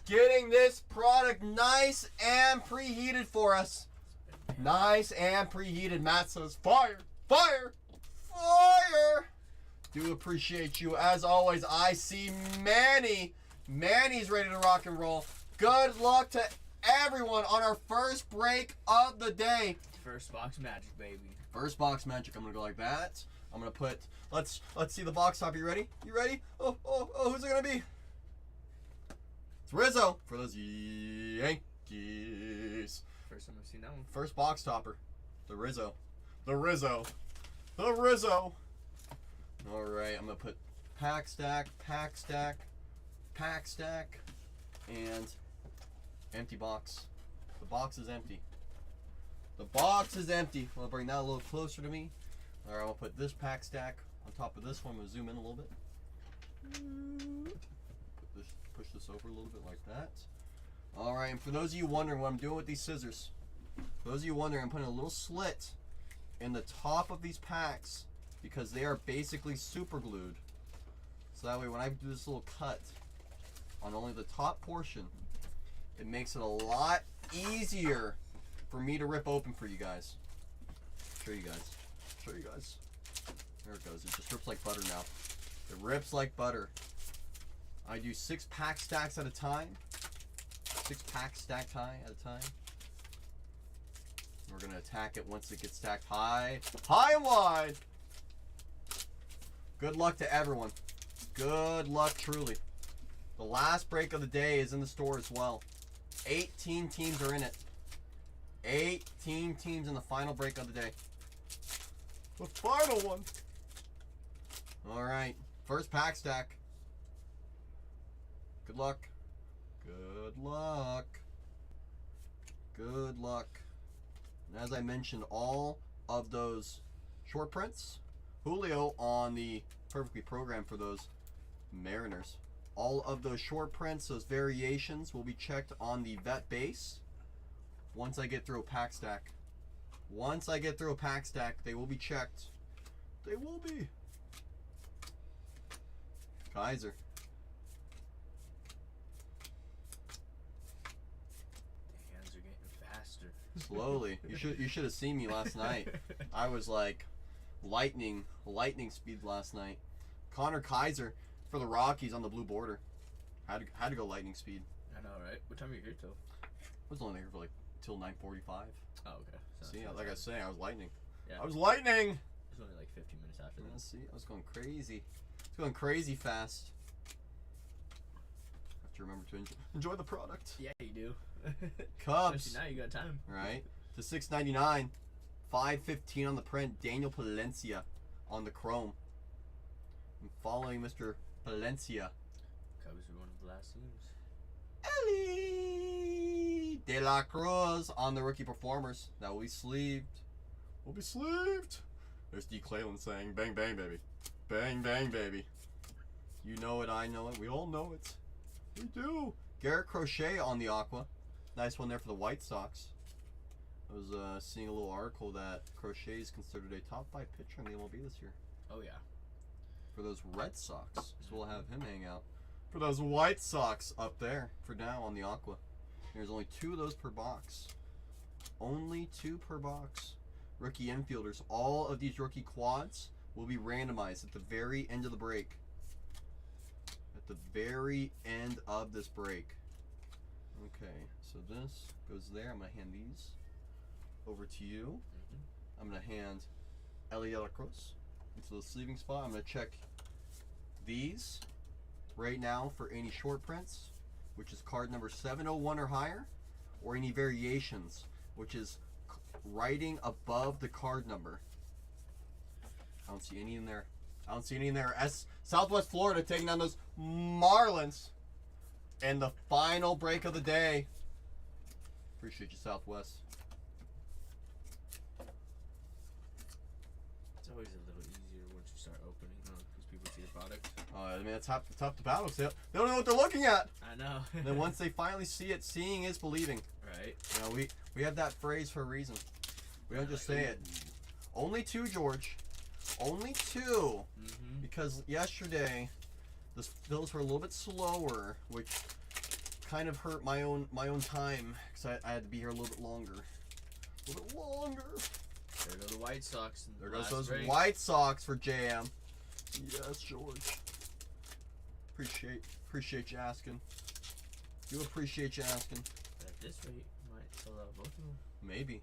Getting this product nice and preheated for us. Nice and preheated. Matt says fire, fire, fire. Do appreciate you. As always, I see Manny. Manny's ready to rock and roll. Good luck to everyone on our first break of the day. First box magic, baby. First box magic. I'm gonna go like that. I'm gonna put. Let's see the box top. You ready? You ready? Oh, who's it gonna be? It's Rizzo for those Yankees. First time I've seen that one. First box topper. The Rizzo. The Rizzo. The Rizzo. All right. I'm gonna put pack stack, pack stack, pack stack, and empty box. The box is empty. The box is empty. I'm gonna bring that a little closer to me. Alright, I'm gonna put this pack stack on top of this one. I'm gonna zoom in a little bit. Push this over a little bit like that. Alright, and for those of you wondering what I'm doing with these scissors, for those of you wondering, I'm putting a little slit in the top of these packs because they are basically super glued. So that way when I do this little cut on only the top portion, it makes it a lot easier for me to rip open for you guys. Show you guys. There it goes. It just rips like butter now. It rips like butter. I do 6 pack stacks at a time. 6 pack stacked high at a time. We're gonna attack it once it gets stacked high and wide. Good luck to everyone. Good luck, truly. The last break of the day is in the store as well. 18 teams are in it. 18 teams in the final break of the day. The final one. Alright. First pack stack. Good luck. Good luck. Good luck. And as I mentioned, all of those short prints, Julio on the perfectly programmed for those Mariners. All of those short prints, those variations will be checked on the vet base once I get through a pack stack. Once I get through a pack stack, they will be checked. They will be. Kaiser. The hands are getting faster. Slowly. You should have seen me last night. I was like lightning speed last night. Connor Kaiser for the Rockies on the blue border. Had to go lightning speed. I know, right? What time are you here till? I was only here for like till 9:45. Oh, okay. So See, like I was saying, I was lightning. Yeah. I was lightning. It was only like 15 minutes after Yeah, that. see, I was going crazy. It's going crazy fast. Have to remember to enjoy the product. Yeah, you do. Cubs. Especially now you got time. Right. To 6.99, 5.15 on the print. Daniel Palencia on the chrome. And following Mr. Palencia, Cubs were one of the last teams. Ellie De La Cruz on the rookie performers. That will be sleeved. Will be sleeved. There's D. Clayland saying, "Bang bang baby, bang bang baby." You know it, I know it, we all know it. We do. Garrett Crochet on the Aqua. Nice one there for the White Sox. I was seeing a little article that Crochet is considered a top 5 pitcher in the MLB this year. Oh, yeah. For those Red Sox, so we'll have him hang out. For those White Sox up there for now on the Aqua. There's only 2 of those per box. Only 2 per box. Rookie infielders. All of these rookie quads will be randomized at the very end of the break. At the very end of this break. Okay, so this goes there. I'm going to hand these over to you. I'm going to hand Ellie De La Cruz into the sleeving spot. I'm going to check these right now for any short prints, which is card number 701 or higher, or any variations, which is writing above the card number. I don't see any in there. I don't see any in there. Southwest Florida taking on those Marlins. And the final break of the day. Appreciate you, Southwest. It's always a little easier once you start opening, huh? Because people see the product. I mean, it's tough to battle. They don't know what they're looking at. I know. And then once they finally see it, seeing is believing. Right. You know, we have that phrase for a reason. We don't just say it. Only 2, George. Only 2. Mm-hmm. Because yesterday, the fills were a little bit slower, which kind of hurt my own time because I had to be here a little bit longer. A little bit longer. There go the White Sox. In There the goes last those break. White Sox for JM. Yes, George. Appreciate you asking. Do appreciate you asking. But at this rate, you might sell out both of them. Maybe.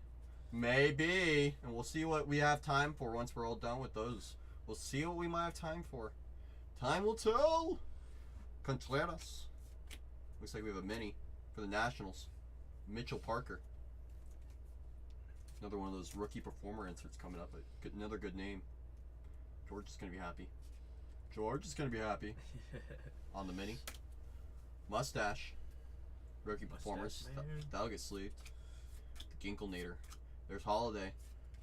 And we'll see what we have time for once we're all done with those. We'll see what we might have time for. Time will tell. Contreras. Looks like we have a mini for the Nationals. Mitchell Parker. Another one of those rookie performer inserts coming up. Another good name. George is going to be happy. George is going to be happy. On the mini. Mustache. Rookie performers. man. That'll get sleeved. The Ginkelnator. There's Holiday.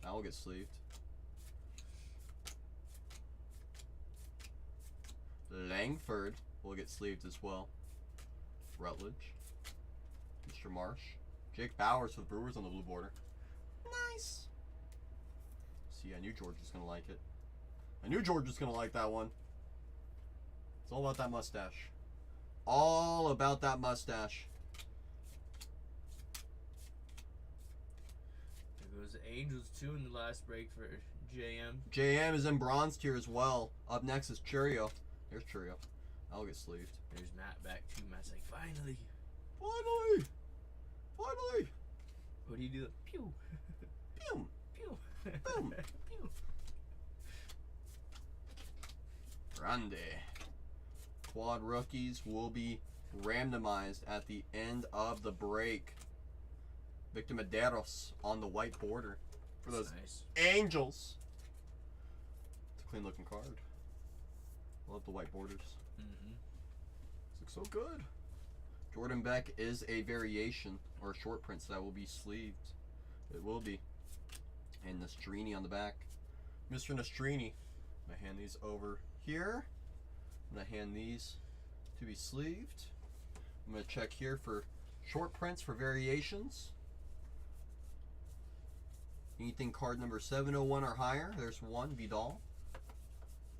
That'll get sleeved. Langford will get sleeved as well. Rutledge. Mr. Marsh. Jake Bowers for the Brewers on the blue border. Nice. See, I knew George was going to like it. I knew George was going to like that one. It's all about that mustache. All about that mustache. There goes the Angels, too, in the last break for JM. JM is in bronze tier as well. Up next is Churio. There's Churio. I'll get sleeved. There's Matt back, too. Matt's like, finally. Finally! Finally! What do you do? Pew. Pew! Pew. Boom. Pew. Grande. Quad rookies will be randomized at the end of the break. Victor Medeiros on the white border for those Nice. Angels. It's a clean looking card. Love the white borders. Mm-hmm. This looks so good. Jordan Beck is a variation or a short print, so that will be sleeved. It will be. And Nastrini on the back. Mr. Nastrini. I'm going to hand these over here. I'm going to hand these to be sleeved. I'm going to check here for short prints for variations. Anything card number 701 or higher, there's one, Vidal.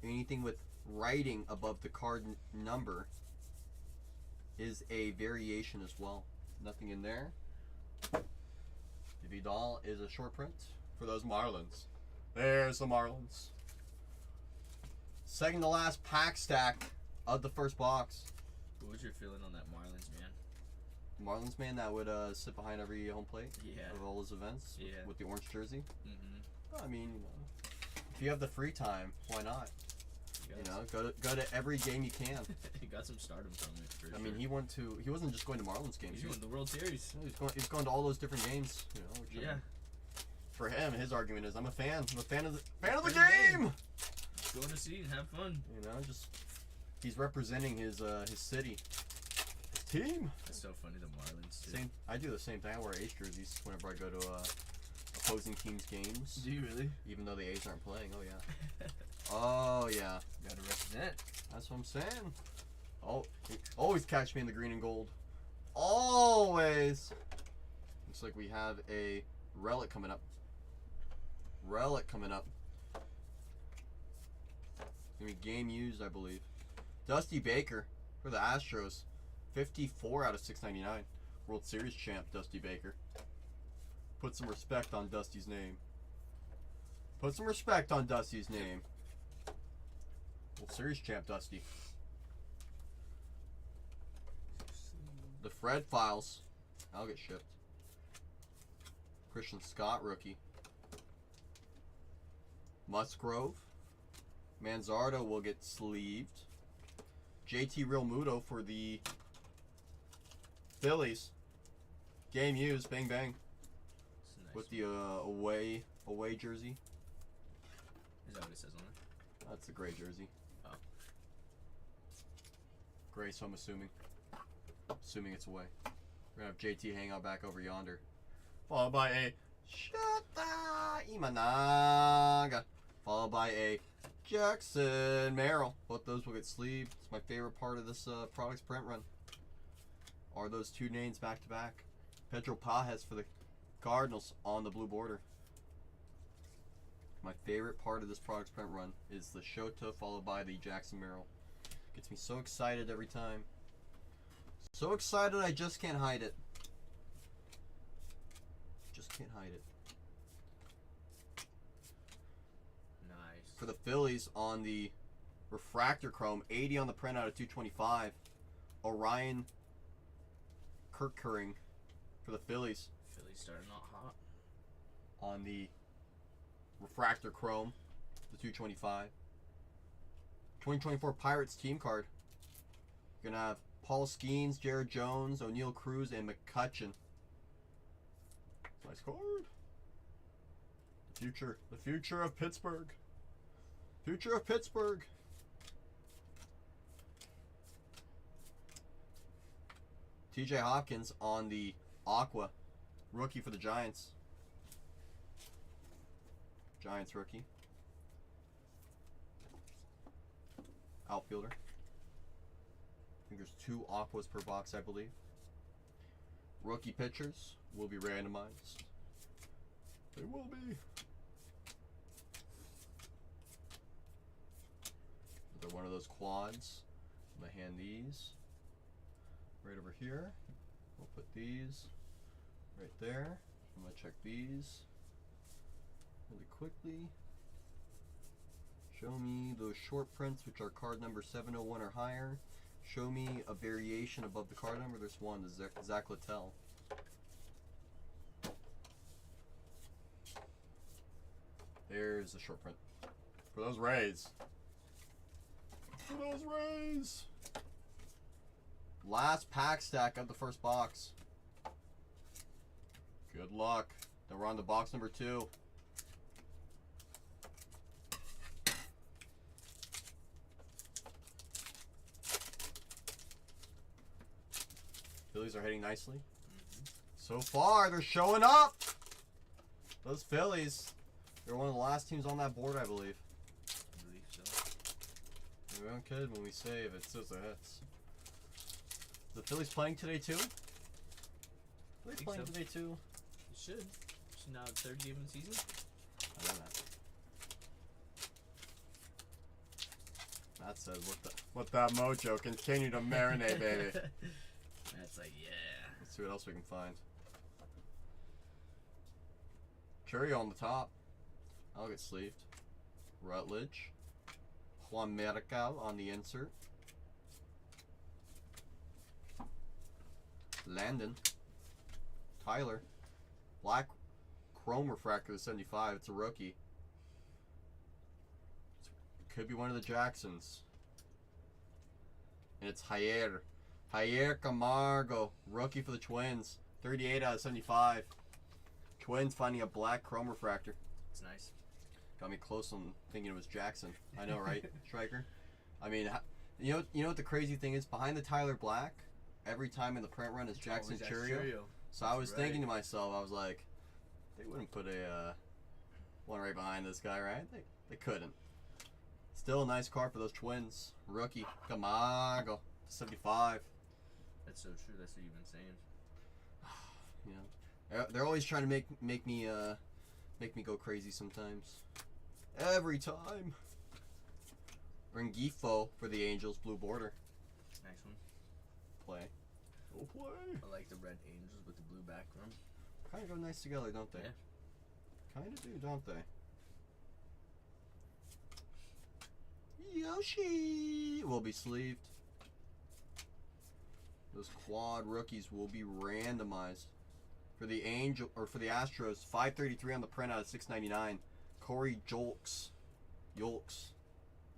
Anything with writing above the card number is a variation as well. Nothing in there. The Vidal is a short print for those Marlins. There's the Marlins. Second to last pack stack of the first box. What was your feeling on that Marlins, man? The Marlins man that would sit behind every home plate Yeah. of all his events Yeah. with the orange jersey. Mm-hmm. I mean, you know, if you have the free time, why not? You know, go to every game you can. He got some stardom from it, for I mean, he wasn't just going to Marlins games. He's winning the World Series. He's going to all those different games. You know, which Yeah. For him, his argument is, I'm a fan. I'm a fan of the Fan game. Go to see and have fun. You know, just he's representing his city, his team. That's so funny, the Marlins, too. Same. I do the same thing. I wear A's jerseys whenever I go to opposing teams' games. Do you really? Even though the A's aren't playing. Oh yeah. Oh yeah. Gotta represent. That's what I'm saying. Oh, always catch me in the green and gold. Always. Looks like we have a relic coming up. Relic coming up. Gonna be game used, I believe. Dusty Baker for the Astros. 54 out of 699. World Series champ, Dusty Baker. Put some respect on Dusty's name. Put some respect on Dusty's name. World Series champ, Dusty. The Fred Files. I'll get shipped. Christian Scott, rookie. Musgrove. Manzardo will get sleeved. JT Realmuto for the Phillies. Game used, bang bang. It's a nice With the away jersey. Is that what it says on it? That's a gray jersey. Oh. Gray, so I'm assuming. Assuming it's away. We're gonna have JT hang out back over yonder. Followed by a Shota Imanaga. Followed by a Jackson Merrill. Both those will get sleeved. It's my favorite part of this products print run. Are those two names back to back? Pedro Pajes for the Cardinals on the blue border. My favorite part of this products print run is the Shota followed by the Jackson Merrill. Gets me so excited every time. So excited I just can't hide it. Just can't hide it. Nice. For the Phillies on the refractor chrome, 80 on the printout of 225. Orion Kirkering for the Phillies Phillies starting out hot. on the refractor chrome, the 225. 2024 Pirates team card. You're gonna have Paul Skeens, Jared Jones, O'Neal Cruz, and McCutcheon. Nice card. The future of Pittsburgh. Future of Pittsburgh. TJ Hopkins on the Aqua, rookie for the Giants. Giants rookie. Outfielder. think there's 2 aquas per box, I believe. Rookie pitchers will be randomized. They will be. They're one of those quads. I'm going to hand these right over here. We'll put these right there. I'm going to check these really quickly. Show me those short prints, which are card number 701 or higher. Show me a variation above the card number. There's one, the Zach Littell. There's the short print. For those Rays. For those Rays. Last pack stack of the first box. Good luck. Then we're on to box number 2. Phillies are hitting nicely. So far, they're showing up. Those Phillies. They're one of the last teams on that board, I believe. I believe so. We don't kid when we save. It's just the hits. The Phillies playing today too? Phillies Think playing so. today too? You should. It's now the 3rd game of the season. I know that. That says let that mojo continue to marinate, baby. That's like, yeah. Let's see what else we can find. Curio on the top. I'll get sleeved. Rutledge. Juan Marichal on the insert. Landon. Tyler. Black Chrome Refractor to 75. It's a rookie. Could be one of the Jacksons. And it's Javier Camargo. Rookie for the Twins. 38 out of 75. Twins finding a black Chrome Refractor. It's nice. Got me close on thinking it was Jackson. I know, right, Striker? I mean, you know what the crazy thing is? Behind the Tyler Black, every time in the print run is Jackson Always that Churio. So I was right. thinking to myself, I was like, they wouldn't put a one right behind this guy, right? They couldn't. Still a nice card for those Twins. Rookie Camargo, 75. That's so true. That's what you've been saying. You know, they're always trying to make me go crazy sometimes. Every time. Rengifo for the Angels, blue border. Nice one. Play. Go play. I like the red Angels with the blue background. Kind of go nice together, don't they? Yeah. Kind of do, don't they? Yoshi will be sleeved. Those quad rookies will be randomized. For the Astros, 533 on the print out of 699. Corey Jolks.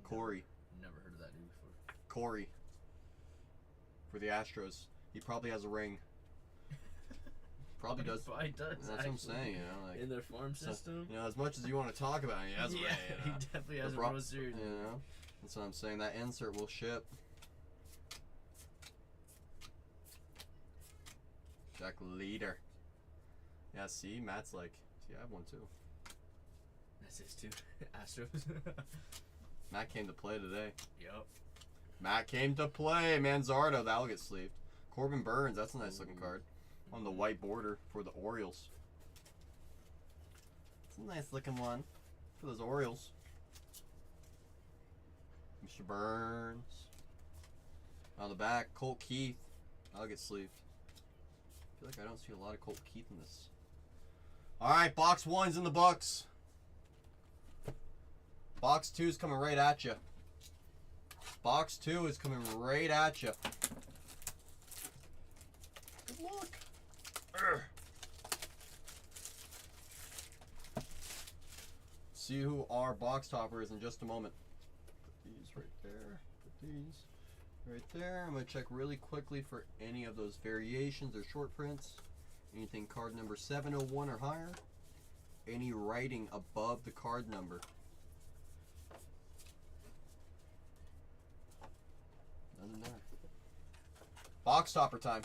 Corey. Never heard of that dude before. Corey. For the Astros. He probably has a ring. Probably does. Probably does. That's what I'm saying, you know. Like, In their farm so, system. you know, as much as you want to talk about it, he has a ring. You he know. definitely has a The World Series. You know? That's what I'm saying. That insert will ship. Jack Leader. Yeah, see? Matt's like, see, I have one too. That's his too. Astros. Matt came to play today. Yup. Matt came to play. Manzardo, that'll get sleeved. Corbin Burns, that's a nice looking card. On the white border for the Orioles. It's a nice looking one for those Orioles. Mr. Burns. On the back, Colt Keith. I'll get sleeved. I feel like I don't see a lot of Colt Keith in this. Alright, box 1's in the books. Box 2's coming right at you. Box 2 is coming right at you. Good luck. Urgh. See who our box topper is in just a moment. Put these right there. Put these right there. I'm going to check really quickly for any of those variations or short prints. Anything card number 701 or higher. Any writing above the card number. Nothing there. Box topper time.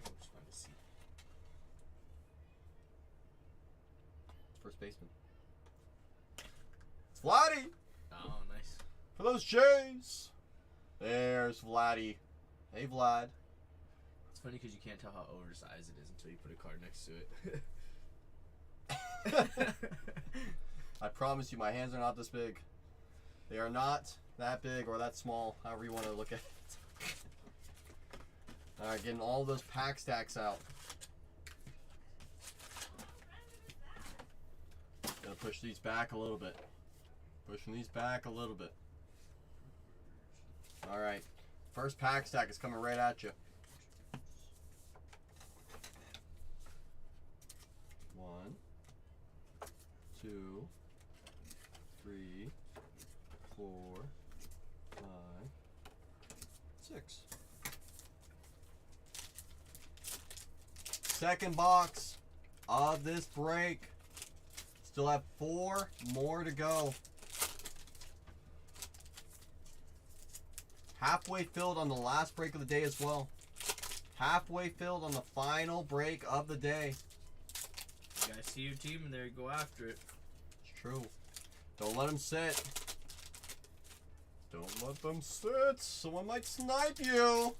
Just wanted to see. First baseman. It's Vladdy Oh, nice. for those Jays. There's Vladdy. Hey, Vlad. It's funny because you can't tell how oversized it is until you put a card next to it. I promise you, my hands are not this big. They are not that big or that small, however you want to look at it. Alright, getting all those pack stacks out. Gotta push these back a little bit. Pushing these back a little bit. Alright. First pack stack is coming right at you. 1, 2, 3, 4, 5, 6. Second box of this break. Still have 4 more to go. Halfway filled on the last break of the day as well. Halfway filled on the final break of the day. You guys see your team and there you go after it. It's true. Don't let them sit. Don't let them sit. Someone might snipe you.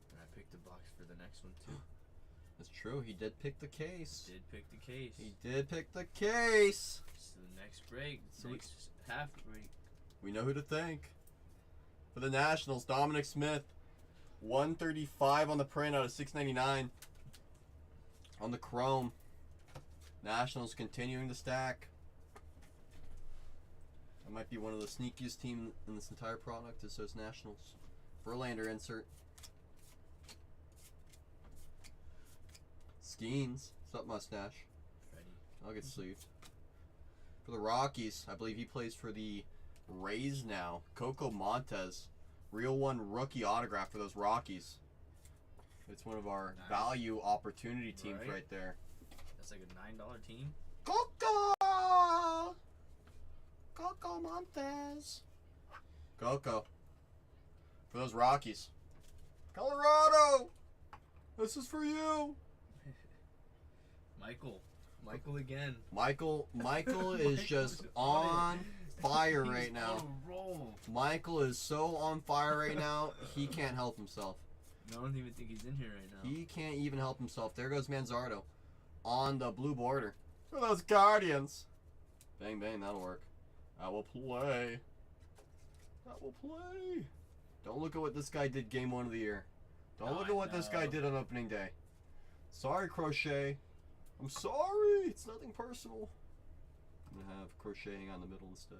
And I picked the box for the next one too. That's true. He did pick the case. Did pick the case. He did pick the case. So the next break, So we- next half break. We know who to thank. For the Nationals, Dominic Smith. 135 on the print out of 699. On the chrome. Nationals continuing to stack. That might be one of the sneakiest teams in this entire product is those Nationals. Verlander insert. Skeens. What's up, mustache? Freddie. I'll get sleeved. For the Rockies, I believe he plays for the Rays now. Coco Montes. Real one rookie autograph for those Rockies. It's one of our Nice. value opportunity teams Right. right there. That's like a $9 team. Coco! Coco Montes. Coco. For those Rockies. Colorado! This is for you! Michael again. Michael is Michael's just on on fire He's right now. on a roll. Michael is so on fire right now, he can't help himself. I don't even think he's in here right now. He can't even help himself. There goes Manzardo on the blue border. For those Guardians. Bang, bang, that'll work. I will play. That will play. Don't look at what this guy did game 1 of the year. Don't look at what this guy did on opening day. Sorry, Crochet. I'm sorry. It's nothing personal. I'm going to have crocheting on the middle instead.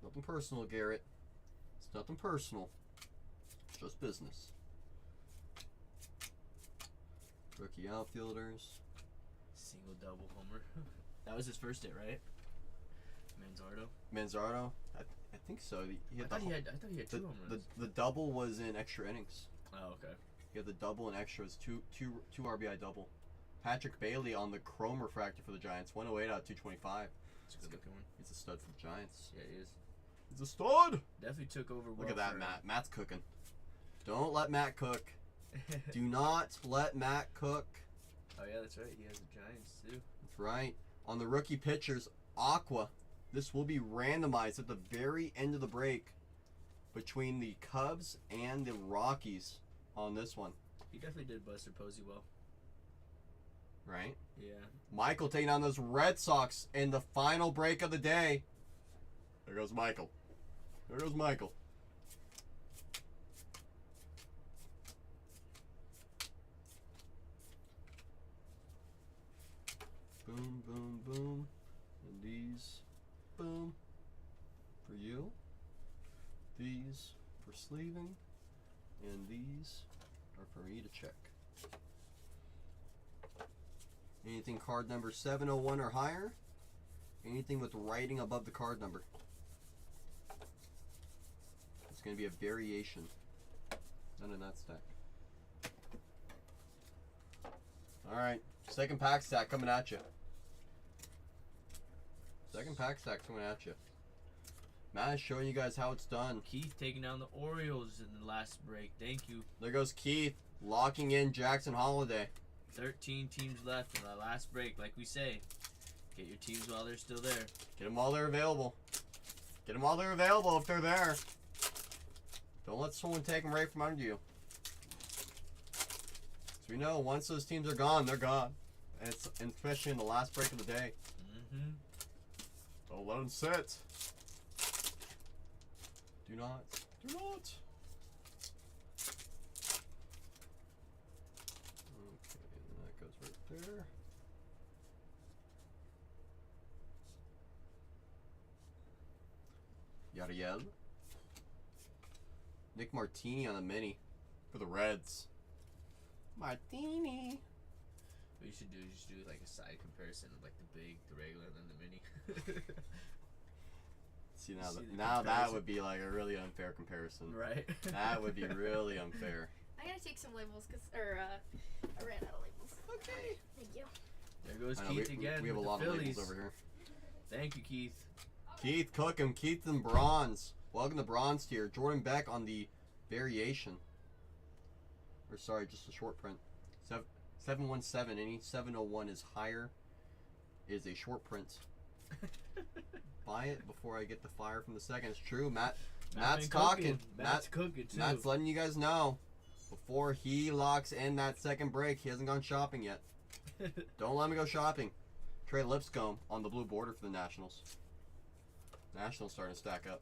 Nothing personal, Garrett. It's nothing personal. It's just business. Rookie outfielders. Single double homer. That was his first hit, right? Manzardo. Manzardo? I think so. He I thought he had 2 home runs. the double was in extra innings. Oh, okay. He had the double and extras, two RBI double. Patrick Bailey on the chrome refractor for the Giants, 108 out of 225. It's a good looking one. He's a stud for the Giants. Yeah, he is. He's a stud. Definitely took over well. Look at that, for, Matt. Matt's cooking. Don't let Matt cook. Do not let Matt cook. Oh yeah, that's right. He has the Giants too. That's right. On the rookie pitchers, Aqua. This will be randomized at the very end of the break between the Cubs and the Rockies on this one. He definitely did Buster Posey well. Right? Yeah. Michael taking on those Red Sox in the final break of the day. There goes Michael. There goes Michael. Boom, boom, boom. And these, boom, for you. These for sleeving. And these are for me to check. Anything card number 701 or higher. Anything with writing above the card number. It's going to be a variation. None in that stack. Alright, second pack stack coming at you. Second pack stack coming at you. Matt is showing you guys how it's done. Keith taking down the Orioles in the last break. Thank you. There goes Keith locking in Jackson Holiday. 13 teams left in the last break. Like we say, get your teams while they're still there. Get them while they're available. Get them while they're available if they're there. Don't let someone take them right from under you. So we know once those teams are gone, they're gone. And it's especially in the last break of the day. Mm-hmm. Don't let them sit. Do not. Do not. Okay, and that goes right there. Yadiel. Nick Martini on the mini for the Reds. Martini. What you should do is you should do like a side comparison of like the big, the regular, and then the mini. See now, See the now that comparison? would be like a really unfair comparison. Right. That would be really unfair. I gotta take some labels I ran out of labels. Okay. Thank you. There goes I know, Keith again. we have a with lot the of Phillies. labels over here. Thank you, Keith. Keith Cookham, Keith in bronze. Welcome to bronze tier. Jordan Beck on the variation. Or sorry, just the short print. 717. Any 701 is higher is a short print. Buy it before I get the fire from the second. It's true. Matt's been talking. cooking. Matt's cooking too. Matt's letting you guys know before he locks in that second break. He hasn't gone shopping yet. Don't let him go shopping. Trey Lipscomb on the blue border for the Nationals. Nationals starting to stack up.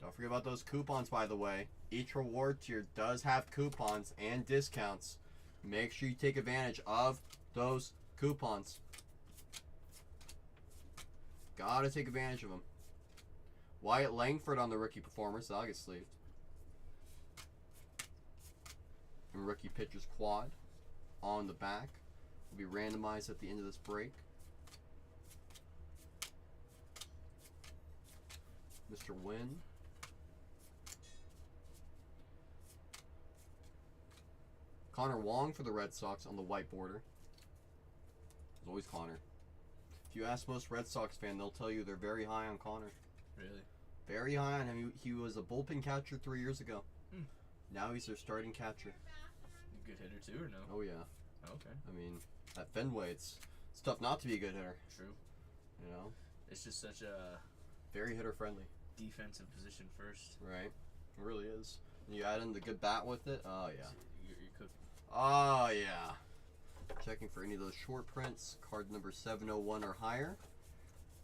Don't forget about those coupons, by the way. Each reward tier does have coupons and discounts. Make sure you take advantage of those coupons. Gotta take advantage of them. Wyatt Langford on the rookie performers. That'll get sleeved. And rookie pitchers quad on the back will be randomized at the end of this break. Mr. Wynn. Connor Wong for the Red Sox on the white border. There's always Connor. If you ask most Red Sox fan, they'll tell you they're very high on Connor. Really? Very high on him. He was a bullpen catcher 3 years ago. Hmm. Now he's their starting catcher. Good hitter too, or no? Oh yeah. Okay. I mean, at Fenway, it's tough not to be a good hitter. True. You know, It's just such a very hitter friendly. defensive position first. Right? It really is. And you add in the good bat with it. Oh yeah. You're cooking. Oh yeah. Checking for any of those short prints. Card number 701 or higher.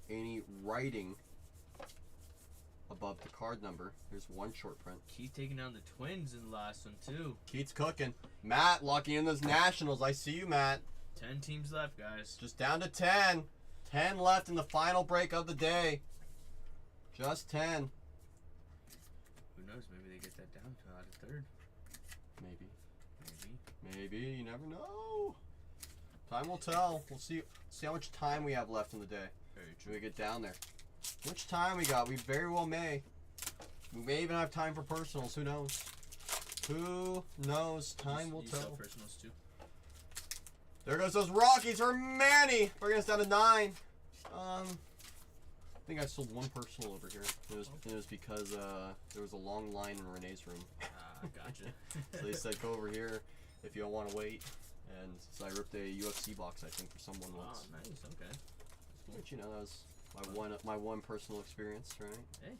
Any writing above the card number. Here's one short print. Keith taking down the Twins in the last one too. Keith's cooking. Matt locking in those Nationals. I see you, Matt. 10 teams left, guys. Just down to 10. 10 left in the final break of the day. Just 10. Who knows? Maybe they get that down to out of third. Maybe. Maybe. Maybe. You never know. Time will tell. We'll see how much time we have left in the day Very when true. we get down there. How much time we got? We very well may. We may even have time for personals. Who knows? Who knows? Time will you tell. sell personals too. There goes those Rockies for Manny. Bringing us down to 9. I think I sold one personal over here. It was because there was a long line in Renee's room. Gotcha. So they said, go over here if you don't want to wait. And so I ripped a UFC box, I think, for someone Oh, once. nice. Okay. That's cool. But you know, that was my one personal experience, right? Hey.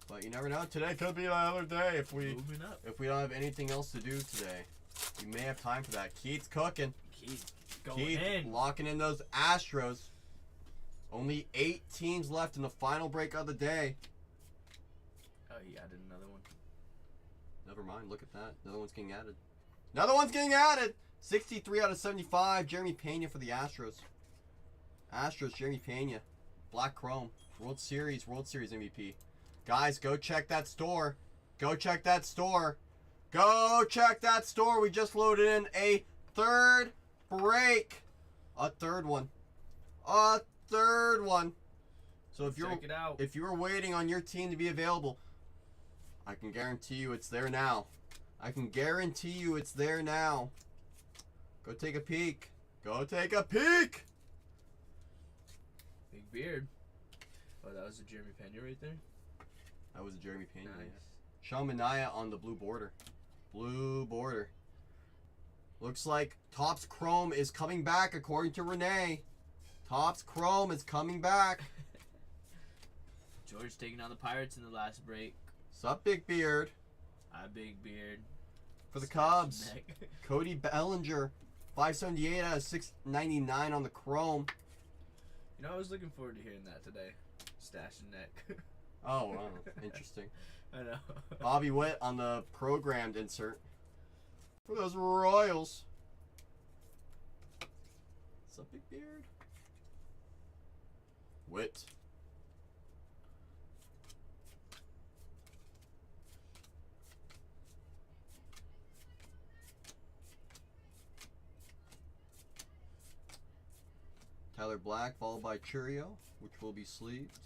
But you never know. Today could be another day if we Moving up. don't have anything else to do today. We may have time for that. Keith's cooking. Keith going Keith in. locking in those Astros. Only 8 teams left in the final break of the day. Oh, he added another one. Never mind. Look at that. Another one's getting added. Another one's getting added. 63 out of 75. Jeremy Pena for the Astros. Astros, Jeremy Pena. Black Chrome. World Series MVP. Guys, go check that store. Go check that store. Go check that store. We just loaded in a third break. A third one. A third one. So Check it out. if you were waiting on your team to be available, I can guarantee you it's there now. I can guarantee you it's there now. Go take a peek. Go take a peek. Big beard. Oh, that was a Jeremy Pena right there. That was a Jeremy Pena. Nice. Sean Manaea on the blue border. Blue border. Looks like Topps Chrome is coming back according to Renee. Topps Chrome is coming back. George taking on the Pirates in the last break. Sup, Big Beard? I Big Beard. For the Slash Cubs, neck. Cody Bellinger, 578 out of 699 on the Chrome. You know, I was looking forward to hearing that today. Stash and neck. Oh, wow. Interesting. I know. Bobby Witt on the programmed insert. For those Royals. Sup, Big Beard? Witt. Tyler Black, followed by Churio, which will be sleeved.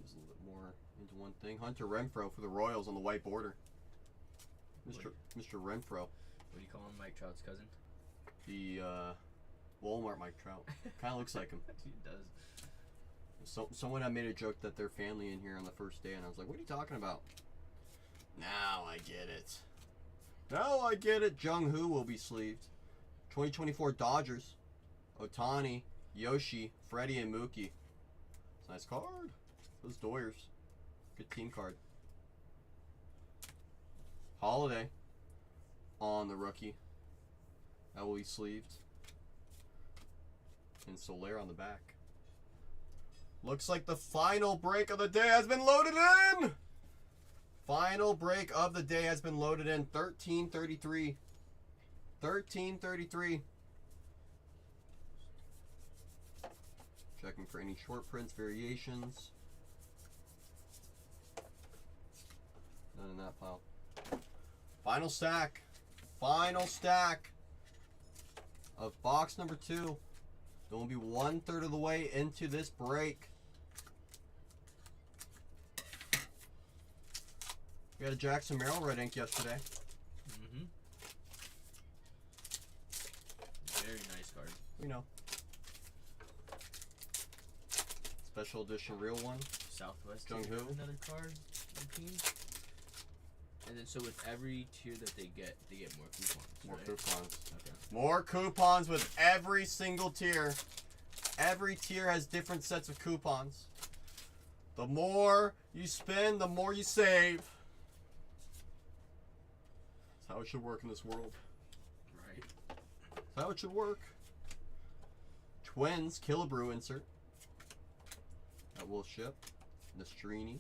Use a little bit more into one thing. Hunter Renfroe for the Royals on the white border. Mr. Renfroe, What do you call him? Mike Trout's cousin? the Walmart Mike Trout. Kind of looks like him. He does. Someone had made a joke that their family in here on the first day, and I was like, what are you talking about? Now I get it. Now I get it. Jung Hoo will be sleeved. 2024 Dodgers. Otani, Yoshi, Freddie, and Mookie. It's a nice card. Those Doyers. Good team card. Holiday on the rookie. That will be sleeved. And Soler on the back. Looks like the final break of the day has been loaded in. Final break of the day has been loaded in. 1333. 1333. Checking for any short prints, variations. None in that pile. Final stack. Final stack of box number 2. It will be 1/3 of the way into this break. We had a Jackson Merrill red ink yesterday. Mm-hmm. Very nice card. We know. Special edition real one. Southwest Jung takes Hoo. another card. Team. And then so with every tier that they get more coupons. More right? coupons. Okay. More coupons with every single tier. Every tier has different sets of coupons. The more you spend, the more you save. That's how it should work in this world. Right. That's how it should work. Twins, Killebrew insert. That will ship. Nastrini.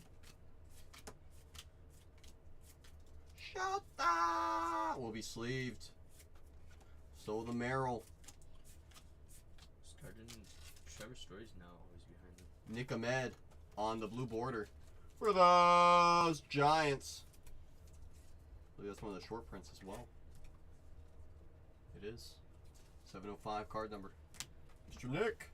Shota will be sleeved. So the Merrill. Starting Trevor Story's now always behind him. Nick Ahmed on the blue border for those Giants. I believe that's one of the short prints as well. It is. 705 card number. Mr. Nick.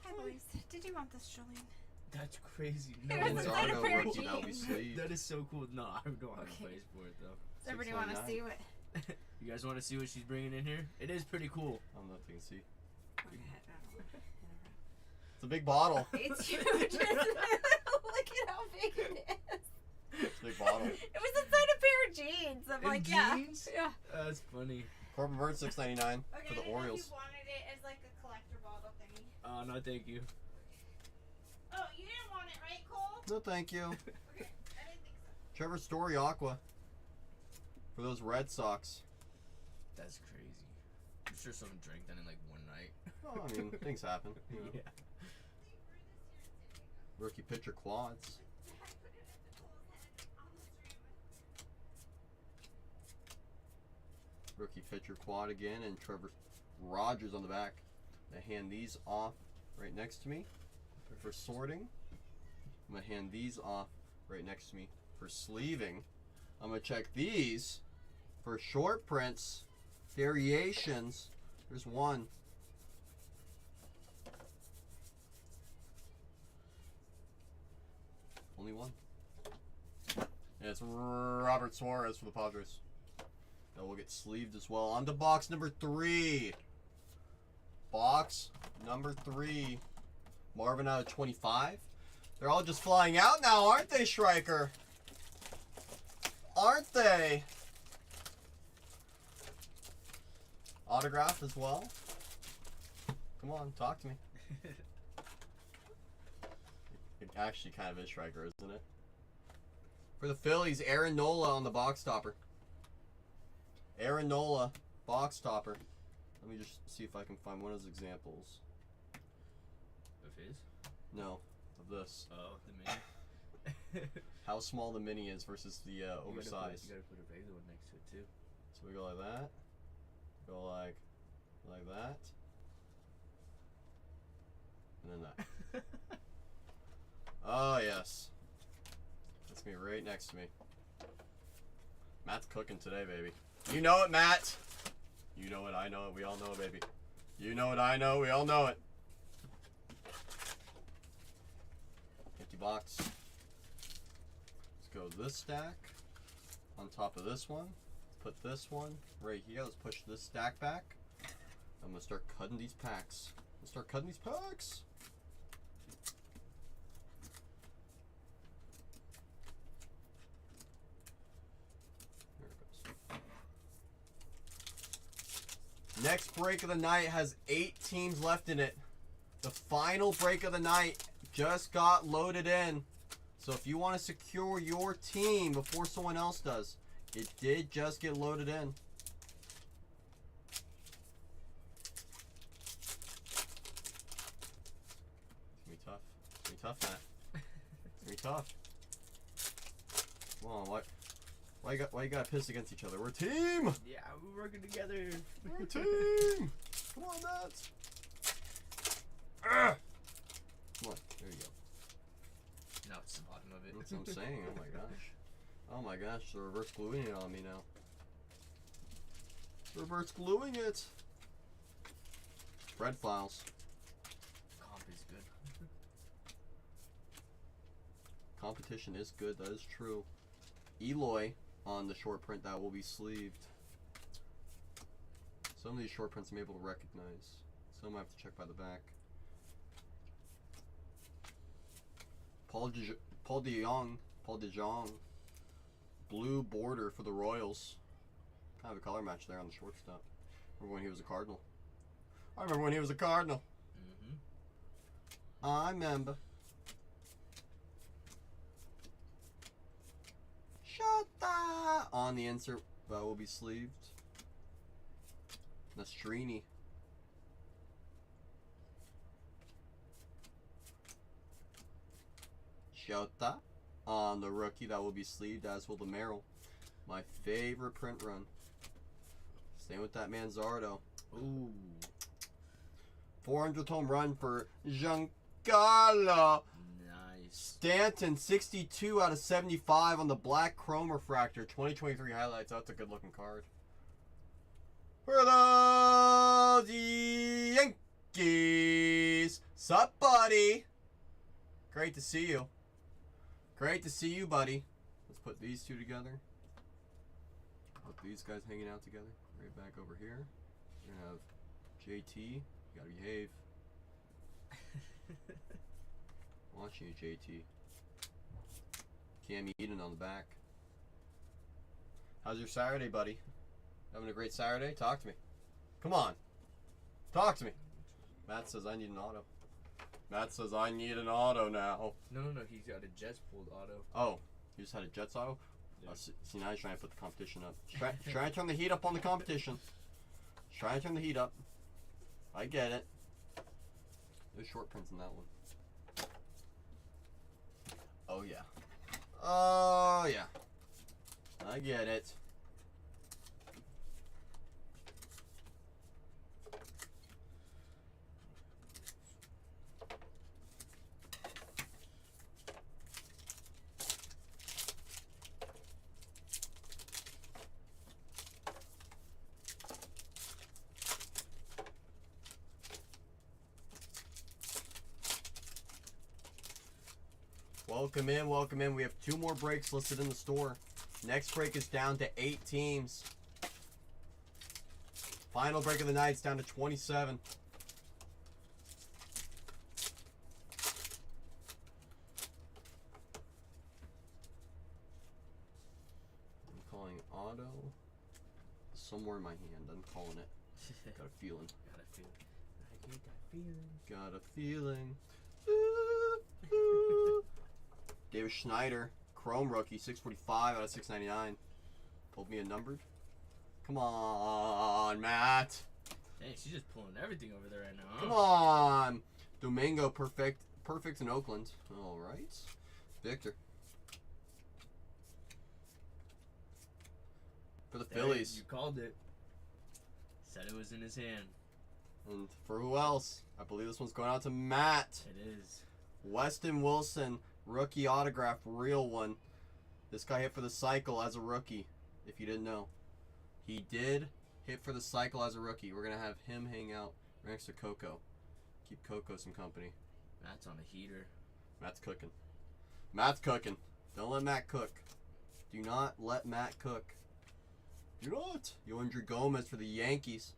Hi, boys. Did you want this, Julian? That's crazy. No, It was way. inside a pair of rookie, that'll be jeans. sleeved. That is so cool. No, I don't have Okay. a place for it though. Does everybody want to 699. see what? You guys want to see what she's bringing in here? It is pretty cool. I don't know if you can see. Okay, I don't know. It's a big bottle. It's huge. Look at how big it is. It's a big bottle. It was inside a pair of jeans. I'm In like, yeah. jeans? Yeah. That's funny. Corbin Burns, $6.99 Okay, for the I didn't know Orioles. if you wanted it as like a collector bottle thingy. Oh no, thank you. Oh, you didn't want it, right, Cole? No, thank you. Okay, I didn't think so. Trevor Story Aqua for those Red Sox. That's crazy. I'm sure someone drank that in like one night. Well, I mean, things happen. You know. Yeah. Rookie pitcher quads. I put it at the Cole's head on the stream. Rookie pitcher quad again, and Trevor Rogers on the back. I hand these off right next to me for sorting. I'm gonna hand these off right next to me for sleeving. I'm gonna check these for short prints, variations. There's one. Only one. And it's Robert Suarez for the Padres. That will get sleeved as well. On to box number 3. Box number 3. Marvin out of 25. They're all just flying out now, aren't they, Stryker? Aren't they? Autograph as well. Come on, talk to me. It actually kind of is striker, isn't it? For the Phillies, Aaron Nola on the box topper. Aaron Nola, box topper. Let me just see if I can find one of his examples. Of his? No, of this. Oh, the mini. How small the mini is versus the oversized. You gotta put a regular one next to it too. So we go like that. Go like that. And then that. Oh, yes. That's me right next to me. Matt's cooking today, baby. You know it, Matt. You know it, I know it, we all know it, baby. You know it, I know, we all know it. Empty box. Let's go this stack on top of this one. Put this one right here. Let's push this stack back. I'm gonna start cutting these packs. Let's start cutting these packs. There it goes. Next break of the night has 8 teams left in it. The final break of the night just got loaded in. So if you want to secure your team before someone else does, it did just get loaded in. It's gonna be tough. It's gonna be tough, Matt. It's gonna be tough. Come on, why you gotta piss against each other? We're a team! Yeah, we're working together. We're a team! Come on, Matt! Come on, there you go. Now it's the bottom of it. That's what I'm saying. Oh my gosh. Oh my gosh, they're reverse gluing it on me now. Reverse gluing it. Red files. Comp is good. Competition is good, that is true. Eloy on the short print that will be sleeved. Some of these short prints I'm able to recognize. Some I have to check by the back. Paul De Jong. Blue border for the Royals. Kind of a color match there on the shortstop. Remember when he was a Cardinal? I remember when he was a Cardinal. Mm-hmm. I remember. Shota on the insert that will be sleeved. Nastrini. Shota on the rookie that will be sleeved, as will the Merrill. My favorite print run. Staying with that Manzardo. Ooh. 400th home run for Giancarlo Nice. Stanton, 62 out of 75 on the black chrome refractor. 2023 highlights. That's a good looking card. For the Yankees. Sup, buddy? Great to see you. Great to see you, buddy. Let's put these two together. Put these guys hanging out together. Right back over here. We're gonna have JT. You gotta behave. Watching you, JT. Cam Eden on the back. How's your Saturday, buddy? Having a great Saturday? Talk to me. Come on. Talk to me. Matt says I need an auto. Matt says I need an auto now. No, he's got a Jets pulled auto. Oh, you just had a Jets auto? Yeah. See, now he's trying to put the competition up. Trying to turn the heat up on the competition. Trying to turn the heat up. I get it. There's short prints in that one. Oh, yeah. Oh, yeah. I get it. Welcome in, welcome in. We have 2 more breaks listed in the store. Next break is down to 8 teams. Final break of the night is down to 27. I'm calling auto. Somewhere in my hand, I'm calling it. Got a feeling. Got a feel. Get that feeling. Got a feeling. Ooh, ooh. David Schneider, Chrome rookie, 645 out of 699. Pulled me a numbered. Come on, Matt. Dang, she's just pulling everything over there right now. Huh? Come on. Domingo, perfect in Oakland. All right. Victor. For the There, Phillies. You called it. Said it was in his hand. And for who else? I believe this one's going out to Matt. It is. Weston Wilson, rookie autograph, real one. This guy hit for the cycle as a rookie, if you didn't know. He did hit for the cycle as a rookie. We're going to have him hang out right next to Coco. Keep Coco some company. Matt's on a heater. Matt's cooking. Matt's cooking. Don't let Matt cook. Do not let Matt cook. Do not. Yoandre Gomez for the Yankees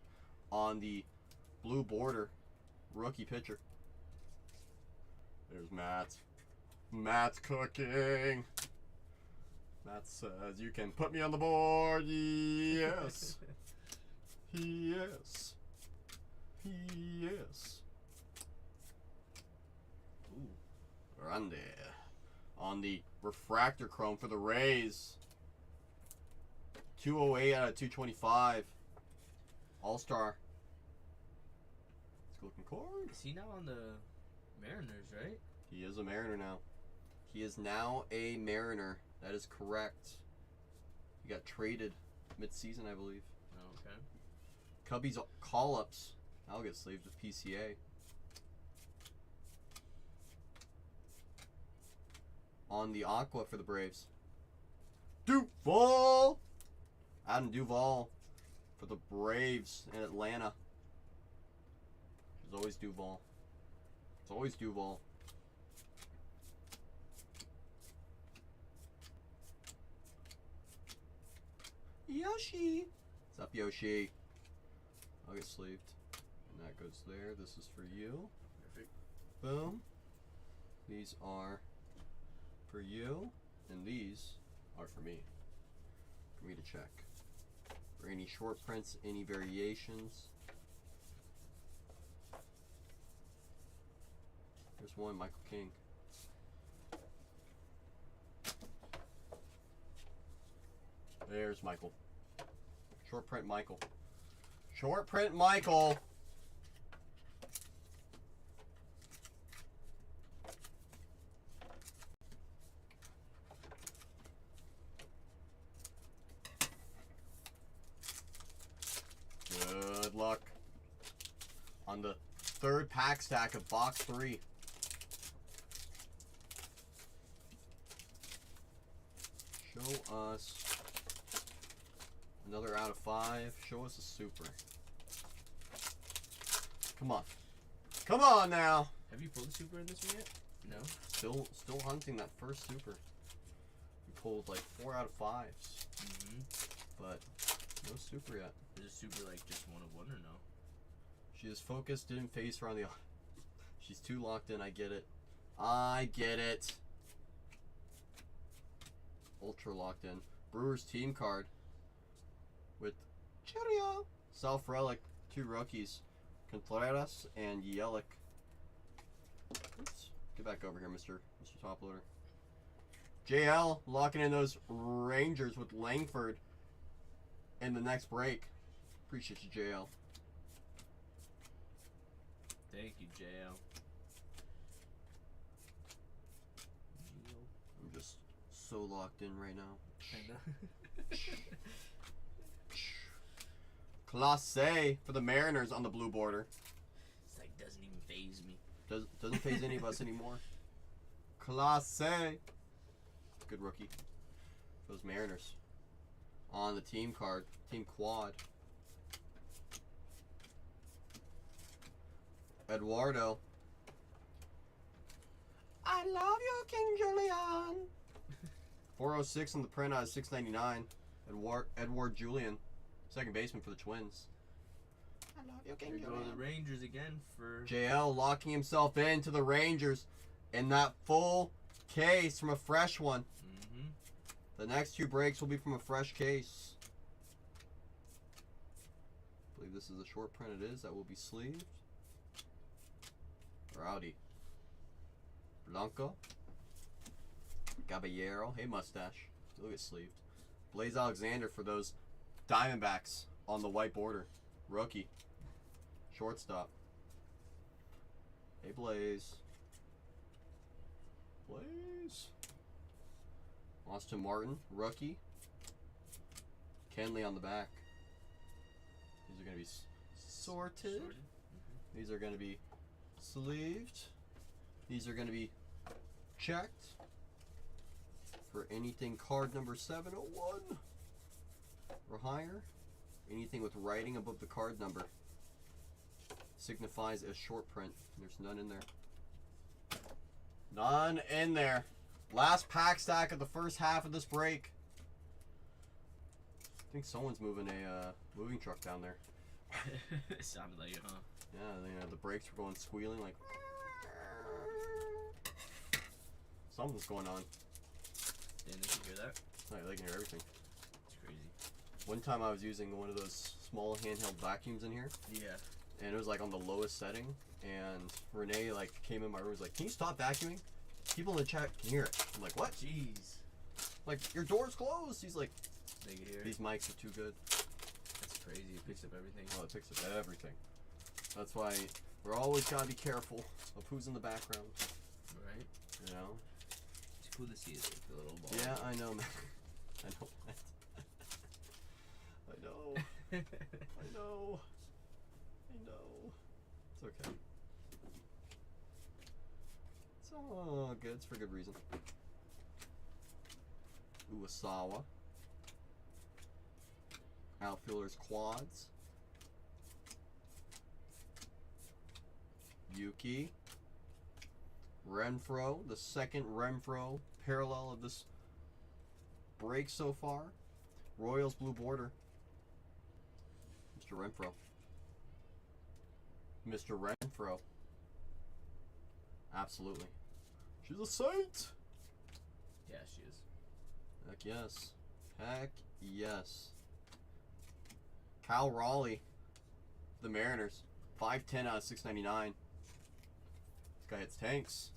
on the blue border. Rookie pitcher. There's Matt. Matt's cooking. Matt says, you can put me on the board. Yes. Yes. Yes. Ooh. Grande. On the refractor chrome for the Rays. 208 out of 225. All-star. It's looking card. Is he now on the Mariners, right? He is a Mariner now. He is now a Mariner. That is correct. He got traded mid-season, I believe. Oh, okay. Cubbies call-ups. I'll get sleeved with PCA. On the Aqua for the Braves. Duval! Adam Duvall for the Braves in Atlanta. There's always Duvall. It's always Duvall. Yoshi! What's up, Yoshi? I'll get sleeved. And that goes there. This is for you. Perfect. Boom. These are for you. And these are for me. For me to check. For any short prints, any variations. There's one, Michael King. There's Michael. Short print Michael. Short print Michael. Good luck on the third pack stack of box 3. Show us another out of 5. Show us a super. Come on. Come on now. Have you pulled the super in this one yet? No. Still hunting that first super. We pulled like 4 out of 5s, Mm-hmm. but no super yet. Is a super like just 1 of 1 or no? She is focused, didn't face her on the. She's too locked in. I get it. I get it. Ultra locked in. Brewers team card with Cheerio. Self relic, 2 rookies, Contreras and Yelich. Oops. Get back over here, Mr. Top Loader. JL locking in those Rangers with Langford in the next break. Appreciate you, JL. Thank you, JL. I'm just so locked in right now. I know. Clase for the Mariners on the blue border. It's like doesn't even phase me. Doesn't phase any of us anymore. Clase. Good rookie. Those Mariners. On the team card. Team quad. Eduardo. I love you, King Julian. 406 on the print out of 699. Edward Julian. Second baseman for the Twins. I love you, King Here go Julian. the Rangers again for. JL locking himself into the Rangers in that full case from a fresh one. Mm-hmm. The next 2 breaks will be from a fresh case. I believe this is a short print. It is. That will be sleeved. Rowdy. Blanco. Caballero. Hey, mustache. Still get sleeved. Blaze Alexander for those Diamondbacks on the white border. Rookie. Shortstop. Hey, Blaze. Blaze. Austin Martin. Rookie. Kenley on the back. These are going to be sorted. These are going to be sleeved. These are going to be checked for anything card number 701 or higher. Anything with writing above the card number signifies as short print. There's none in there. None in there. Last pack stack of the first half of this break. I think someone's moving a moving truck down there. It sounded like it, huh? Yeah, the brakes were going squealing like. Something's going on. Didn't they can hear that? Oh, they can hear everything. It's crazy. One time I was using one of those small handheld vacuums in here, Yeah. and it was like on the lowest setting, and Renee like came in my room and was like, "Can you stop vacuuming? People in the chat can hear it." I'm like, "What?" Jeez. Like, your door's closed. He's like, They can hear "These it. mics are too good." That's crazy. It picks up everything. Oh, it picks up everything. That's why we're always gotta be careful of who's in the background. Right? You know? It's cool to see it, like, the little ball. Yeah, I know, man. I know. I know. I know. I know. It's okay. It's all good. It's for good reason. Uwasawa. Outfielders quads. Yuki. Renfro, the second Renfro parallel of this break so far. Royals blue border. Mr. Renfro. Mr. Renfro. Absolutely. She's a saint! Yeah, she is. Heck yes. Heck yes. Cal Raleigh. The Mariners. 510 out of 699. This guy hits tanks.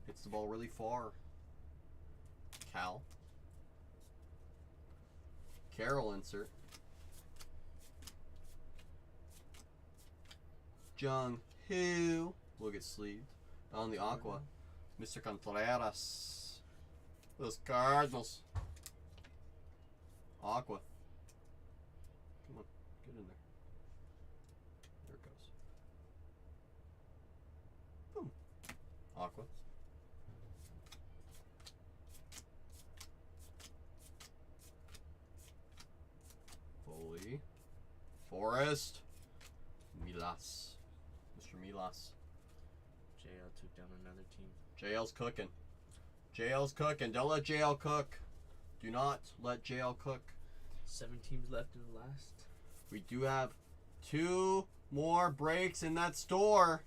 Hits the ball really far. Cal. Carroll insert. Jung Hoo will get sleeved. On the Aqua. Mr. Contreras. Those Cardinals. Aqua. Come on, get in there. There it goes. Boom. Aqua. Foley. Forrest. Milas. Mr. Milas. JL took down another team. JL's cooking. JL's cooking. Don't let JL cook. Do not let JL cook. 7 teams left in the last. We do have 2 more breaks in that store.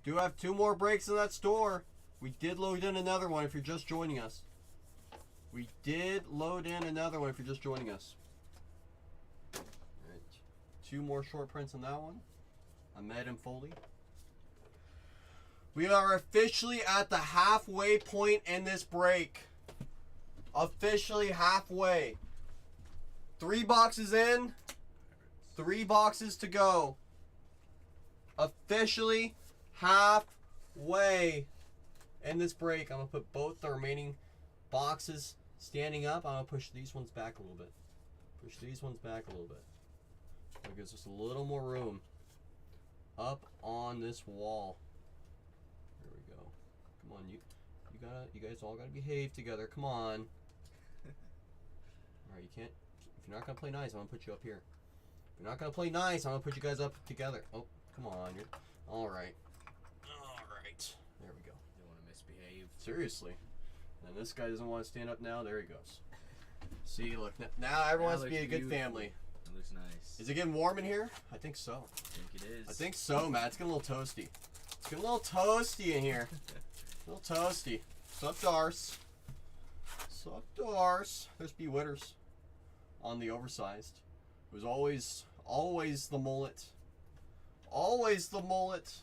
Do have 2 more breaks in that store. We did load in another one if you're just joining us. We did load in another one if you're just joining us. Alright. 2 more short prints on that one. Ahmed and Foley. We are officially at the halfway point in this break. Officially halfway. 3 boxes in. 3 boxes to go. Officially halfway in this break. I'm going to put both the remaining boxes standing up. I'm going to push these ones back a little bit. Push these ones back a little bit. That gives us a little more room up on this wall. There we go. Come on, you guys all gotta behave together. Come on. All right, you can't. If you're not gonna play nice, I'm gonna put you up here. If you're not gonna play nice, I'm gonna put you guys up together. Oh, come on. You're all right. All right. There we go. You don't want to misbehave. Seriously. And this guy doesn't want to stand up now. There he goes. See, look. Now everyone wants to be a good family. It looks nice. Is it getting warm in here? I think so. I think it is. I think so, Matt. It's getting a little toasty. It's getting a little toasty in here. A little toasty. Sup, Dars? Sup, Dars? There's B. Witters on the oversized. It was always the mullet. Always the mullet.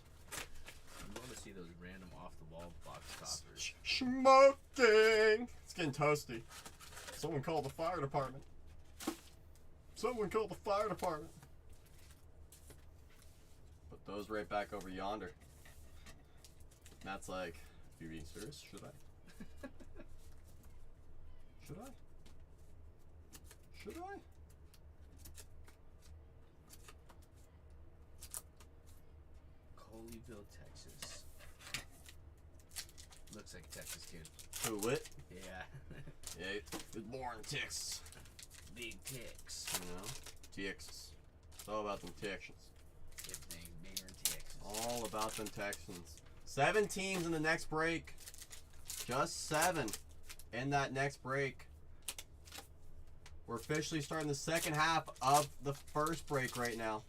We want to see those random off the wall box toppers. Smoking. It's getting toasty. Someone call the fire department. Someone call the fire department. Put those right back over yonder. Matt's like, are you being serious? Should I? Should I? Should I? Colleyville, Texas. Looks like a Texas kid. Who, Lit? Yeah. Yeah, he was born in Texas. Big Tex. You know? Texas. It's all about them Texans. Everything bigger in Texas. All about them Texans. 7 teams in the next break. Just 7 in that next break. We're officially starting the second half of the first break right now.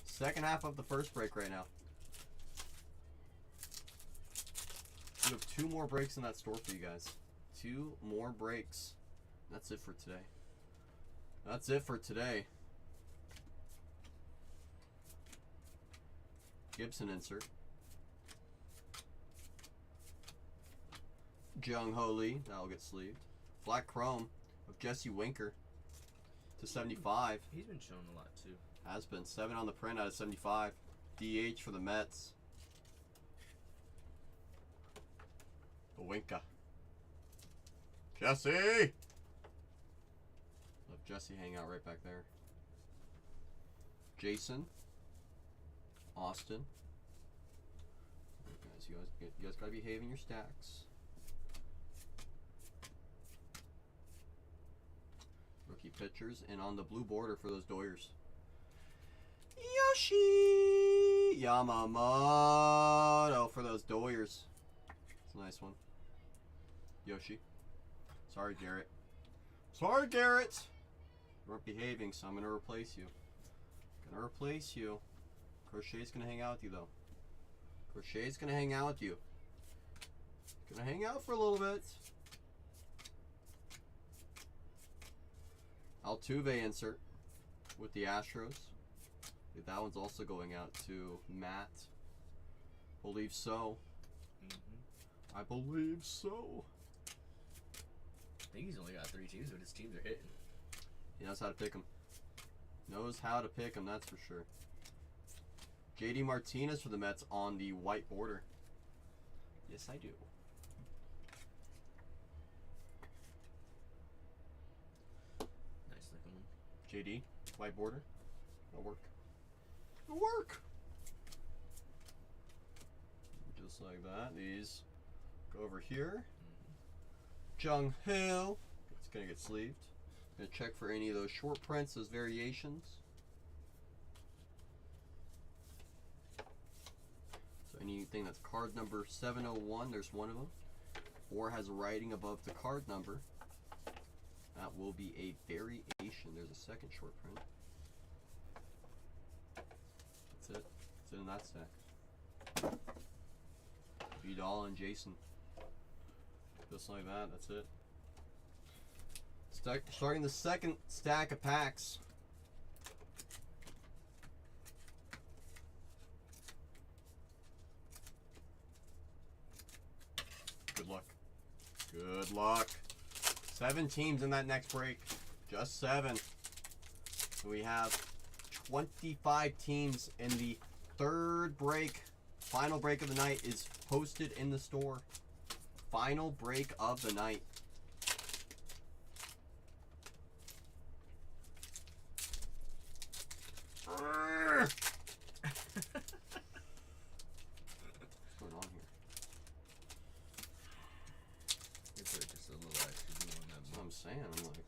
Second half of the first break right now. We have 2 more breaks in that store for you guys. 2 more breaks. That's it for today. That's it for today. Gibson insert. Jung Ho Lee, that'll get sleeved. Black Chrome of Jesse Winker to 75. He's been shown a lot too. Has been 7 on the print out of 75. DH for the Mets. Winka. Jesse! Let Jesse hang out right back there. Jason. Austin. Guys, you guys gotta behave in your stacks. Rookie pitchers, and on the blue border for those Doyers. Yoshi Yamamoto for those Doyers. It's a nice one. Yoshi. Sorry, Garrett. Sorry, Garrett. You weren't behaving, so I'm gonna replace you. Gonna replace you. Crochet's gonna hang out with you, though. Crochet's gonna hang out with you. Gonna hang out for a little bit. Altuve insert with the Astros. That one's also going out to Matt. Believe so. I believe so. I think he's only got 3 teams, but his teams are hitting. He knows how to pick them. Knows how to pick them, that's for sure. JD Martinez for the Mets on the white border. Yes, I do. Nice looking one. JD, white border. It'll work. It'll work! Just like that. These go over here. Jung Ho. It's gonna get sleeved. Gonna check for any of those short prints, those variations. So anything that's card number 701, there's one of them. Or has writing above the card number. That will be a variation. There's a second short print. That's it. It's in that stack. Vidal and Jason. Just like that. That's it. Starting the second stack of packs. Good luck. Good luck. 7 teams in that next break. Just 7. So we have 25 teams in the third break. Final break of the night is posted in the store. Final break of the night. What's going on here? You put just a little extra glue on that That's what one. I'm saying. I'm like,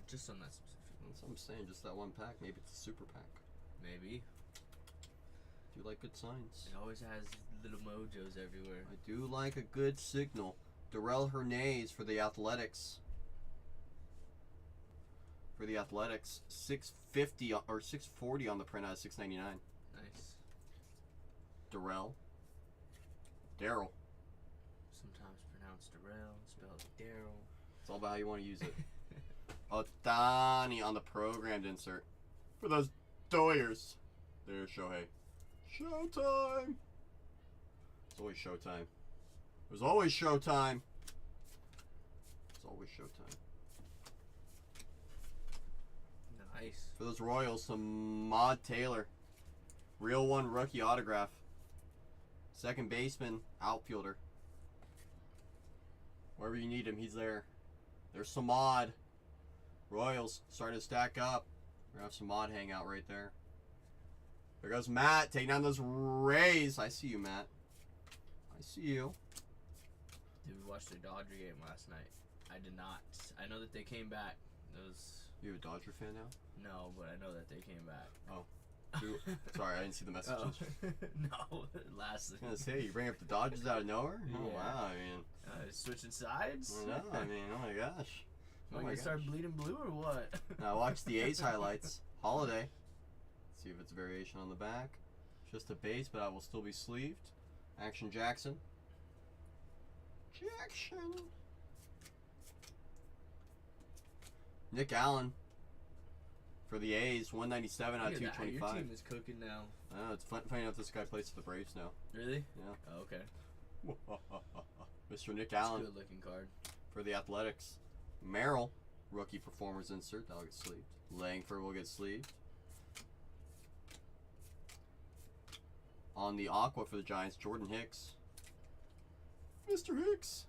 Just on that specific one. that's what I'm saying. Just that one pack. Maybe it's a super pack. Maybe. Do you like good signs? It always has little mojos everywhere. I do like a good signal. Darrell Hernandez for the Athletics. For the Athletics, 650 or 640 on the print out of 699. Nice. Daryl. Sometimes pronounced Darrell, spelled Daryl. It's all about how you want to use it. Otani on the programmed insert. For those Doyers. There's Shohei. Showtime! It's always showtime. There's always showtime. It's always showtime. Nice. For those Royals, some Maud Taylor. Real one rookie autograph. Second baseman, outfielder. Wherever you need him, he's there. There's Samad. Royals starting to stack up. We're going to have Samad hang out right there. There goes Matt taking down those Rays. I see you, Matt. I see you. Did we watch the Dodger game last night? I did not. I know that they came back. Those. You a Dodger fan now? No, but I know that they came back. Oh. Sorry, I didn't see the messages. Oh. No, last. I was gonna say, you bring up the Dodgers out of nowhere? Oh, Yeah. wow, I mean. Switching sides? I know, I mean, oh my gosh. Am I Oh my gonna start gosh. bleeding blue or what? Now watch the A's highlights. Holiday. See if it's a variation on the back. Just a base, but I will still be sleeved. Action Jackson. Jackson. Nick Allen. For the A's, 197 out of Look at that, your 225. team is cooking now. I know, it's funny enough this guy plays for the Braves now. Really? Yeah. Oh, okay. Mr. Nick That's a Allen good looking card. for the Athletics. Merrill, rookie performers insert, that'll get sleeved. Langford will get sleeved. On the Aqua for the Giants, Jordan Hicks. Mr. Hicks.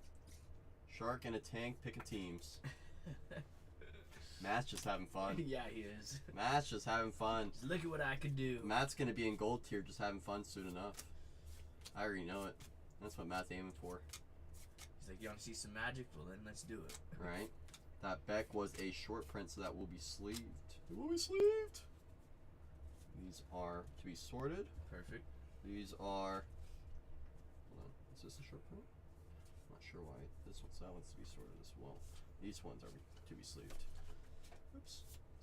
Shark and a tank picking teams. Matt's just having fun. Yeah, he is. Matt's just having fun. Just look at what I could do. Matt's going to be in gold tier just having fun soon enough. I already know it. That's what Matt's aiming for. He's like, you want to see some magic? Well, then let's do it. Right? That Beck was a short print, so that will be sleeved. It will be sleeved. These are to be sorted. Perfect. These are. Hold on. Is this a short print? I'm not sure why. That one's to be sorted as well. These ones are to be sleeved. Oops.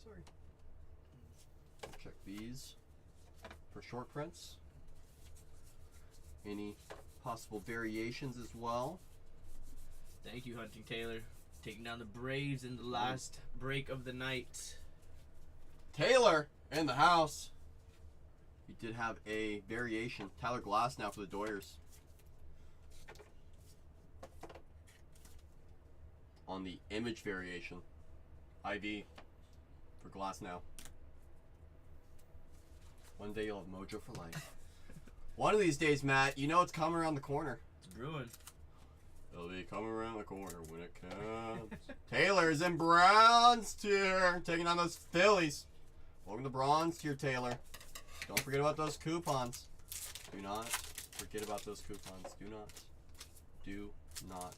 Sorry. Check these for short prints. Any possible variations as well. Thank you, Hunting Taylor. Taking down the Braves in the last break of the night. Taylor in the house. He did have a variation. Tyler Glass now for the Doyers. On the image variation. IV for Glass now. One day you'll have mojo for life. One of these days, Matt, you know it's coming around the corner. It's brewing. It'll be coming around the corner when it comes. Taylor's in bronze tier, taking on those Phillies. Welcome to bronze tier, Taylor. Don't forget about those coupons. Do not forget about those coupons. Do not. Do not.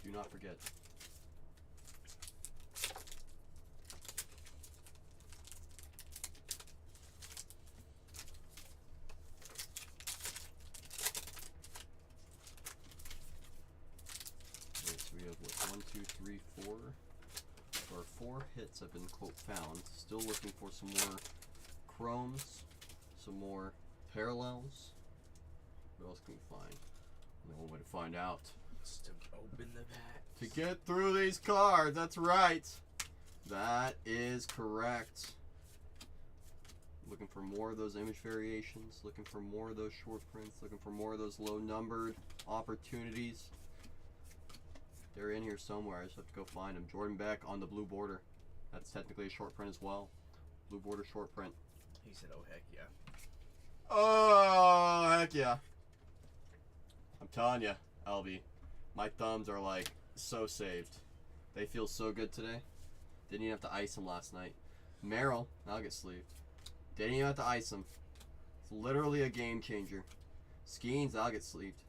Do not forget. Okay, so we have what, 1, 2, 3, 4. Our 4 hits have been quote found. Still looking for some more chromes, some more parallels. What else can we find? Only one way to find out. Just to open the pack. To get through these cards, that's right. That is correct. Looking for more of those image variations, looking for more of those short prints, looking for more of those low numbered opportunities. They're in here somewhere. I just have to go find them. Jordan Beck on the blue border. That's technically a short print as well. Blue border short print. He said, oh, heck yeah. Oh, heck yeah. I'm telling you, LB. My thumbs are like so saved. They feel so good today. Didn't even have to ice them last night. Merrill, I'll get sleeved. Didn't even have to ice them. It's literally a game changer. Skeens, I'll get sleeved.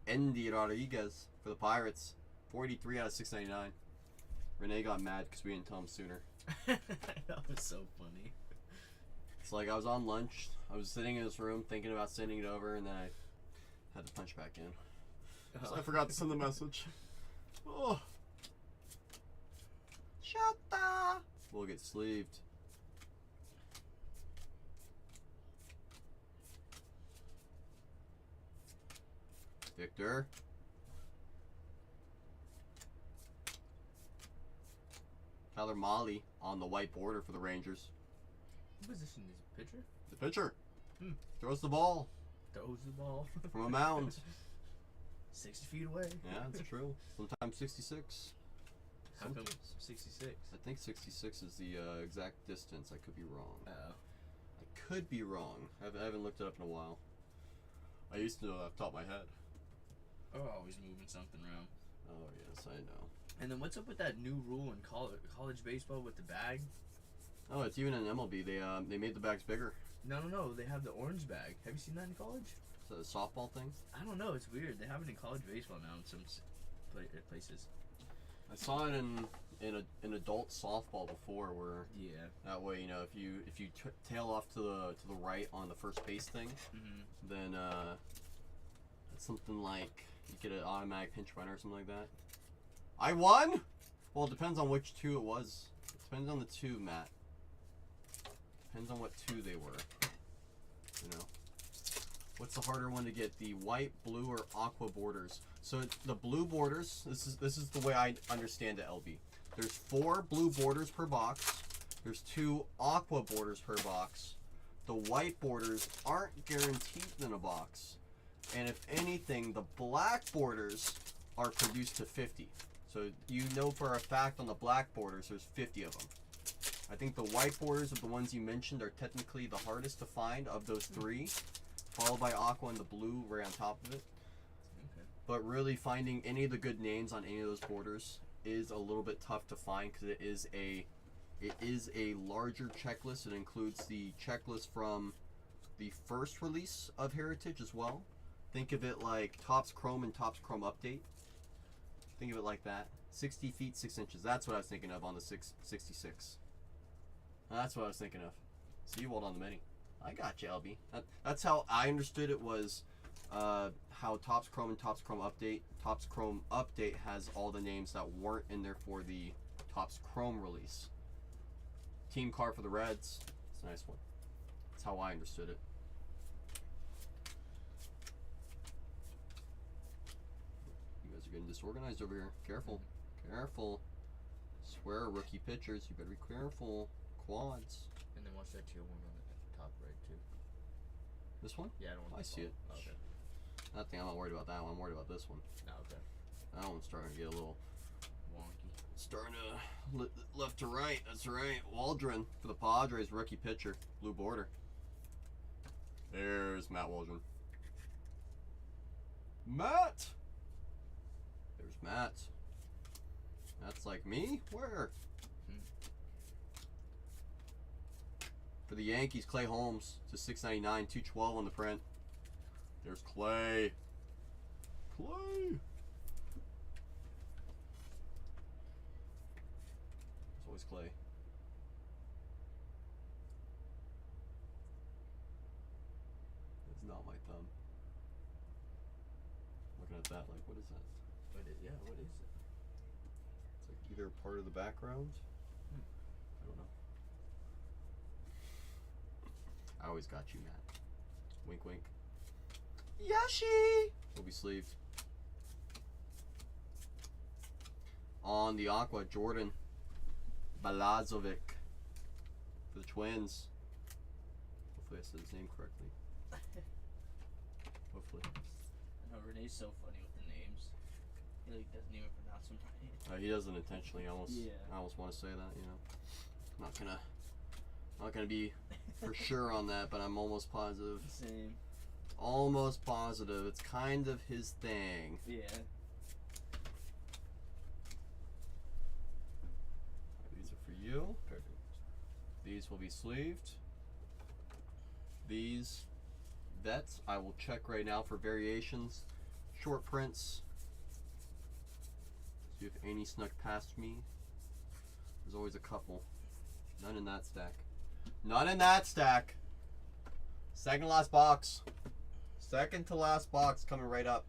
Endy Rodriguez for the Pirates. 43 out of 699. Renee got mad because we didn't tell him sooner. That was so funny. It's like I was on lunch. I was sitting in his room thinking about sending it over, and then I had to punch back in. So I forgot to send the message. Oh. Shut up. We'll get sleeved. Victor. Tyler Molly on the white border for the Rangers. What position is pitcher? The pitcher. Hmm. Throws the ball. throws the ball from a mound. 60 feet away. Yeah, that's true. Sometimes 66. How come Sometimes. 66? I think 66 is the exact distance. I could be wrong. Oh. I could be wrong. I haven't looked it up in a while. I used to know off the top of my head. Oh, always moving something around. Oh, yes, I know. And then what's up with that new rule in college baseball with the bag? Oh, it's even in MLB. They made the bags bigger. No. They have the orange bag. Have you seen that in college? Is that a softball thing? I don't know. It's weird. They have it in college baseball now in some places. I saw it in adult softball before, where Yeah. that way, you know, if you tail off to the right on the first base thing, Mm-hmm. then it's something like you get an automatic pinch runner or something like that. I won. Well, it depends on which two it was. It depends on the two, Matt. Depends on what two they were. You know, what's the harder one to get? The white, blue, or aqua borders? So the blue borders. This is the way I understand it, LB. There's 4 blue borders per box. There's 2 aqua borders per box. The white borders aren't guaranteed in a box. And if anything, the black borders are produced to 50. So you know for a fact on the black borders, there's 50 of them. I think the white borders of the ones you mentioned are technically the hardest to find of those 3, followed by aqua and the blue right on top of it. Okay. But really finding any of the good names on any of those borders is a little bit tough to find because it is a larger checklist. It includes the checklist from the first release of Heritage as well. Think of it like Topps Chrome and Topps Chrome Update. Think of it like that. 60 feet 6 inches. That's what I was thinking of on the 66. That's what I was thinking of. See, you rolled on the mini. I got you, LB. That's how I understood it was. How Topps Chrome and Topps Chrome Update. Topps Chrome Update has all the names that weren't in there for the Topps Chrome release. Team car for the Reds. It's a nice one. That's how I understood it. You guys are getting disorganized over here. Careful. Careful. Swear rookie pitchers. You better be careful. Quads. And then watch that tier 1 on the top right too. This one? Yeah, I don't want I see it. Oh, okay. That thing, I'm not worried about that one. I'm worried about this one. No, okay. That one's starting to get a little Wonky. starting to left to right. That's right. Waldron for the Padres, rookie pitcher, blue border. There's Matt Waldron. Matt. There's Matt. That's like me. Where? For the Yankees, Clay Holmes to 699, 212 on the print. There's Clay. Clay. There's always Clay. It's not my thumb. Looking at that, like, what is that? What is it? It's like either part of the background. I don't know. I always got you, Matt. Wink, wink. Yoshi! Will be sleeved. On the Aqua, Jordan Balazovic for the Twins. Hopefully I said his name correctly. Hopefully. I know Renee's so funny with the names. He like doesn't even pronounce them right. He doesn't intentionally. Yeah. I almost want to say that, you know. Not gonna be for sure on that, but I'm almost positive. Same. Almost positive. It's kind of his thing. Yeah. These are for you. Perfect. These will be sleeved. These vets, I will check right now for variations. Short prints. See if any snuck past me. There's always a couple. None in that stack. None in that stack. Second to last box. Second to last box coming right up.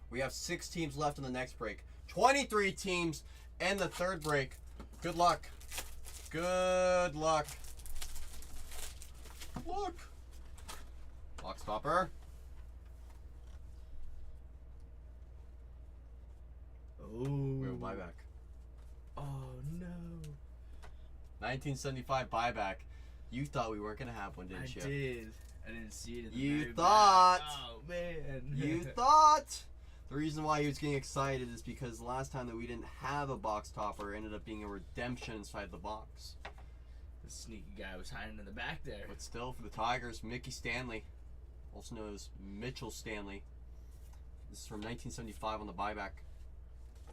We have 6 teams left in the next break. 23 teams in the third break. Good luck. Good luck. Look. Box stopper. Oh. We have a buyback. Oh no. 1975 buyback. You thought we weren't going to have one, didn't you? I did. I didn't see it in the You very thought. back. Oh, man. You thought. The reason why he was getting excited is because the last time that we didn't have a box topper, it ended up being a redemption inside the box. The sneaky guy was hiding in the back there. But still, for the Tigers, Mickey Stanley, also known as Mitchell Stanley. This is from 1975 on the buyback.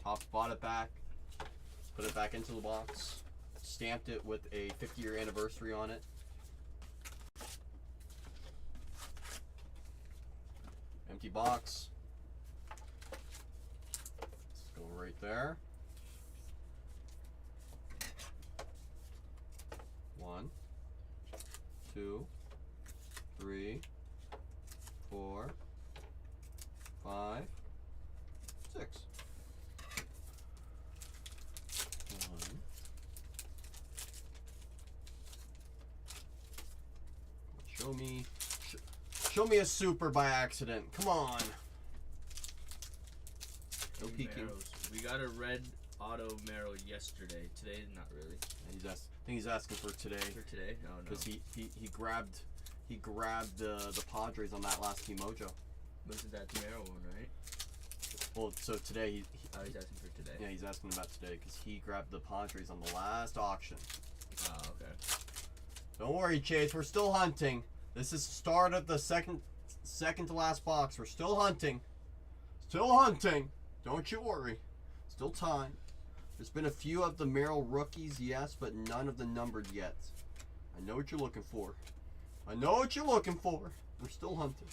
Topps bought it back, put it back into the box, stamped it with a 50-year anniversary on it. Empty box. Let's go right there. 1, 2, 3, 4, 5, 6. 1. Show me a super by accident. Come on. No Two peeking. Merrills. We got a red auto Merrill yesterday. Today, not really. I think he's asking for today For today? Oh, no. because he grabbed the Padres on that last Team Mojo. Wasn't that the Merrill one, right? Well, so today he Oh, he's asking for today. yeah, he's asking about today because he grabbed the Padres on the last auction. Oh, okay. Don't worry, Chase. We're still hunting. This is the start of the second to last box. We're still hunting. Still hunting. Don't you worry. Still time. There's been a few of the Merrill rookies, yes, but none of the numbered yet. I know what you're looking for. I know what you're looking for. We're still hunting.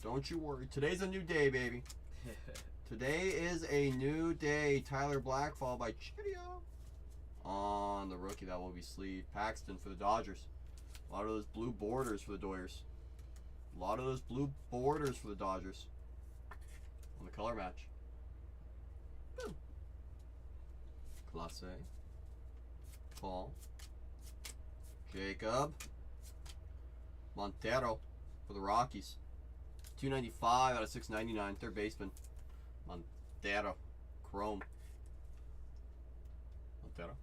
Don't you worry. Today's a new day, baby. Today is a new day. Tyler Black followed by Chivio on the rookie that will be sleeved. Paxton for the Dodgers. A lot of those blue borders for the Doyers. A lot of those blue borders for the Dodgers. On the color match. Boom. Clase. Paul. Jacob. Montero for the Rockies. 295 out of 699. Third baseman. Montero. Chrome. Montero.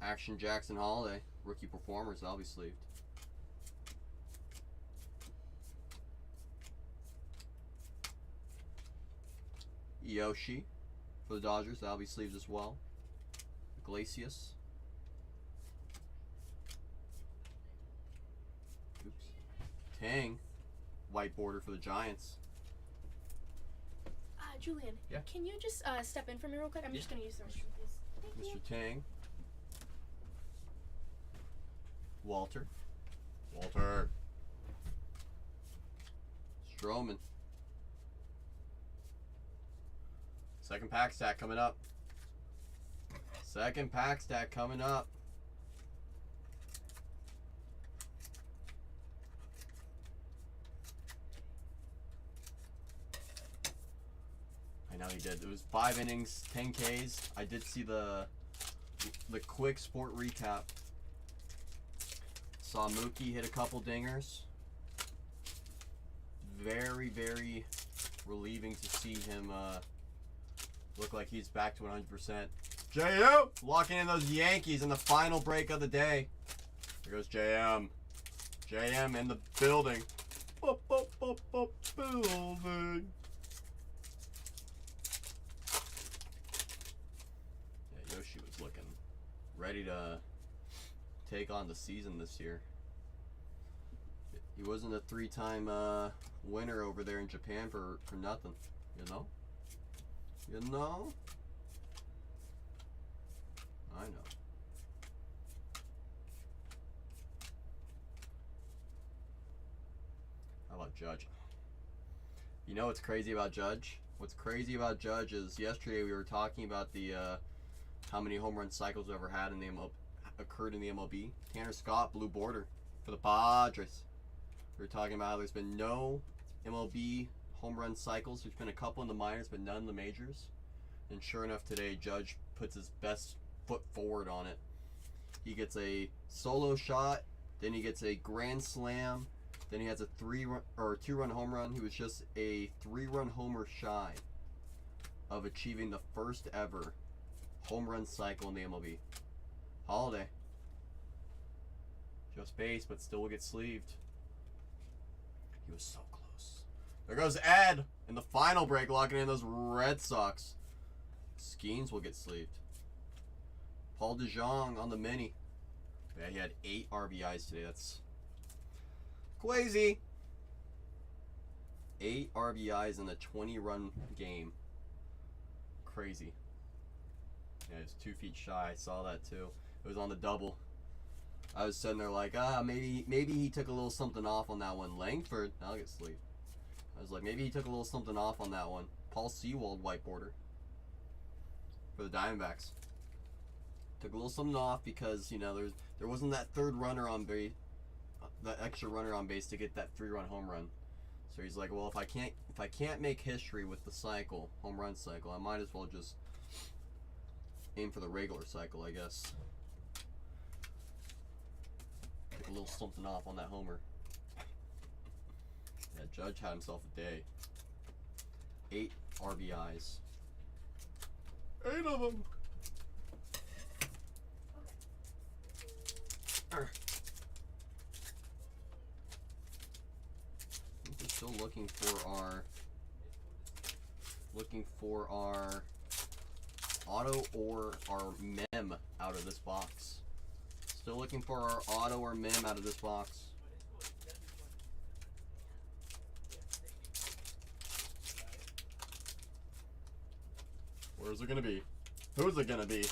Action Jackson Holiday. Rookie performers. That'll be sleeved. Yoshi for the Dodgers. That'll be sleeved as well. Iglesias. Oops. Tang. White border for the Giants. Julian. Yeah? Can you just step in for me real quick? I'm just gonna use the restroom, please. Thank you. Mr. Tang. Walter. Stroman. Second pack stack coming up. Second pack stack coming up. I know he did. It was 5 innings, 10 Ks. I did see the quick sport recap. Saw Mookie hit a couple dingers. Very, very relieving to see him look like he's back to 100%. JM locking in those Yankees in the final break of the day. There goes JM. JM in the building. Building. Yeah, Yoshi was looking ready to take on the season this year. He wasn't a 3-time winner over there in Japan for nothing, you know? You know? I know. How about Judge? You know what's crazy about Judge? What's crazy about Judge is yesterday we were talking about the how many home run cycles we've ever had in the occurred in the MLB. Tanner Scott, blue border for the Padres. We were talking about how there's been no MLB home run cycles. There's been a couple in the minors, but none in the majors. And sure enough, today Judge puts his best foot forward on it. He gets a solo shot, then he gets a grand slam, then he has a 2-run home run. He was just a 3-run homer shy of achieving the first ever home run cycle in the MLB. Holiday. Just base, but still will get sleeved. He was so close. There goes Ed in the final break, locking in those Red Sox. Skeens will get sleeved. Paul DeJong on the mini. Yeah, he had 8 RBIs today. That's crazy. 8 RBIs in a 20-run game. Crazy. Yeah, he was 2 feet shy. I saw that too. It was on the double. I was sitting there like, maybe he took a little something off on that one. Langford, I'll get sleep. I was like, maybe he took a little something off on that one. Paul Sewald, white border for the Diamondbacks. Took a little something off because, you know, there wasn't that third runner on base, that extra runner on base to get that 3-run home run. So he's like, well, if I can't make history with the cycle, home run cycle, I might as well just aim for the regular cycle, I guess. Take a little something off on that homer. Yeah, Judge had himself a day. 8 RBIs. 8 of them. We're still looking for our auto or our mem out of this box. Still looking for our auto or mem out of this box. Where's it gonna be? Who's it gonna be?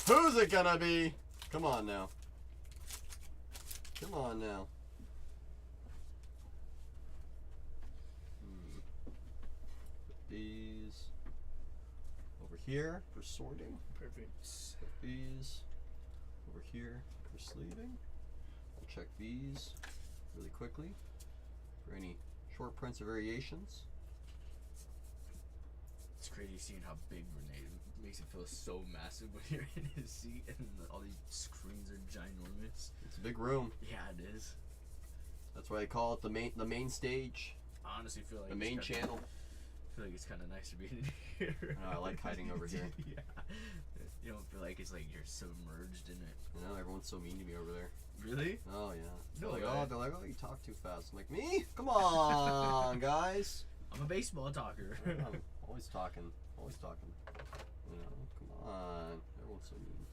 Who's it gonna be? Come on now. Come on now. Put these over here for sorting. Perfect. Put these over here for sleeving. We'll check these really quickly for any short prints or variations. It's crazy seeing how big Renee makes it feel so massive when you're in his seat and all these screens are ginormous. It's a big room. Yeah, it is. That's why they call it the main stage, I honestly feel like the it's main kinda- channel. I feel like it's kind of nice to be in here. I like hiding over here. Yeah. You don't feel like it's like you're submerged in it. You know, everyone's so mean to me over there. Really? Oh yeah. No They're like, way. they're like, oh, you talk too fast. I'm like, me? Come on, guys. I'm a baseball talker. I'm always talking. Always talking. You know, come on. Everyone's so mean.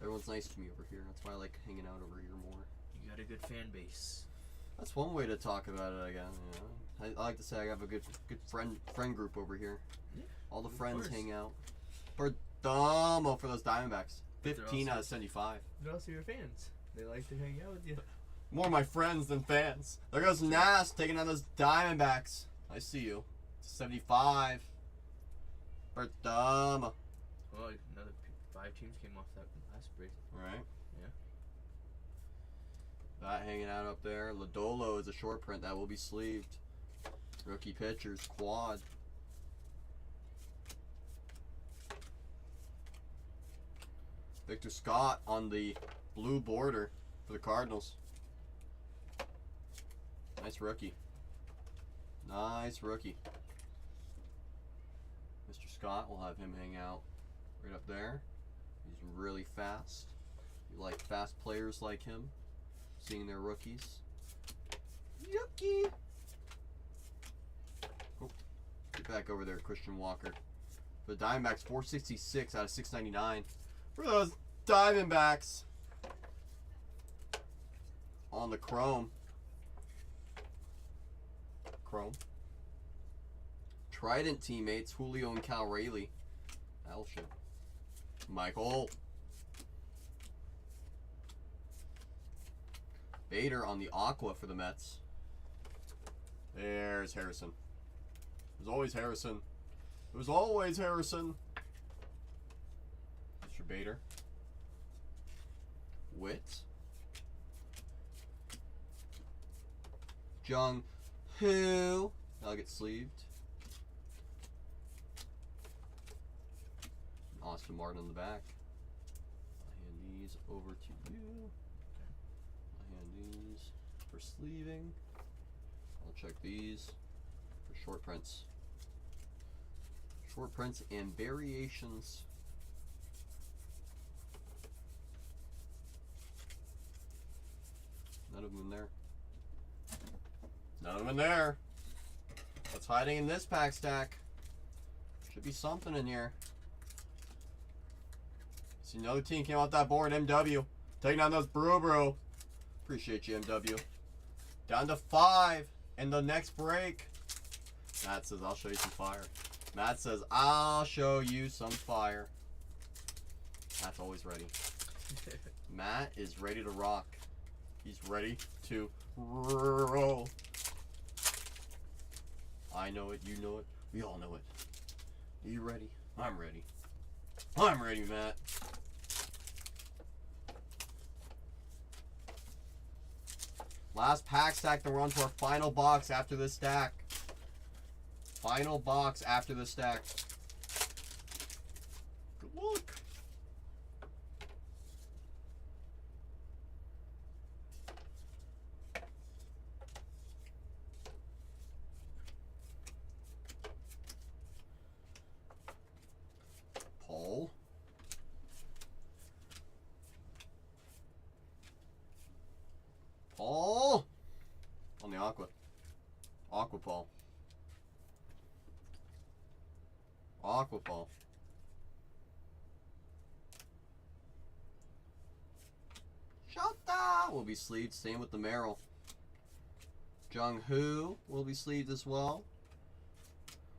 Everyone's nice to me over here. That's why I like hanging out over here more. You got a good fan base. That's one way to talk about it, I guess. You know? I like to say I have a good friend group over here. Yeah, All the of friends course. hang out. Perdomo for those Diamondbacks. But they're 15 also- out of 75. They're also your fans. They like to hang out with you. More my friends than fans. There goes Nas taking on those Diamondbacks. I see you. 75. Perdomo. Well, another 5 teams came off that last break. Right. Yeah. That hanging out up there. Lodolo is a short print that will be sleeved. Rookie pitchers quad. Victor Scott on the blue border for the Cardinals. Nice rookie. Nice rookie. Mr. Scott, we'll have him hang out right up there. He's really fast. You like fast players like him, seeing their rookies. Yucky! Oh, get back over there, Christian Walker. For the Diamondbacks, 466 out of 699. For those Diamondbacks. On the chrome. Trident teammates, Julio and Cal Rayleigh. That'll show. Michael. Bader on the aqua for the Mets. There's Harrison. It was always Harrison. It was always Harrison. Mr. Bader. Witt. Jung Hoo. That'll get sleeved. Austin Martin in the back. I'll hand these over to you. I'll hand these for sleeving. I'll check these for short prints. Short prints and variations. None of them in there. None of them in there. What's hiding in this pack stack? Should be something in here. See, another team came off that board. MW. Taking down those Bro. Appreciate you, MW. Down to 5 in the next break. Matt says, I'll show you some fire. Matt says, I'll show you some fire. Matt's always ready. Matt is ready to rock. He's ready to roll. I know it, you know it, we all know it. Are you ready? I'm ready. I'm ready, Matt. Last pack stack, then we're on to our final box after this stack. Final box after this stack. Good luck. Paul. Paul. On the Aqua. Aqua Paul. Aqua Paul. Shota will be sleeved. Same with the Merrill. Jung Hoo will be sleeved as well.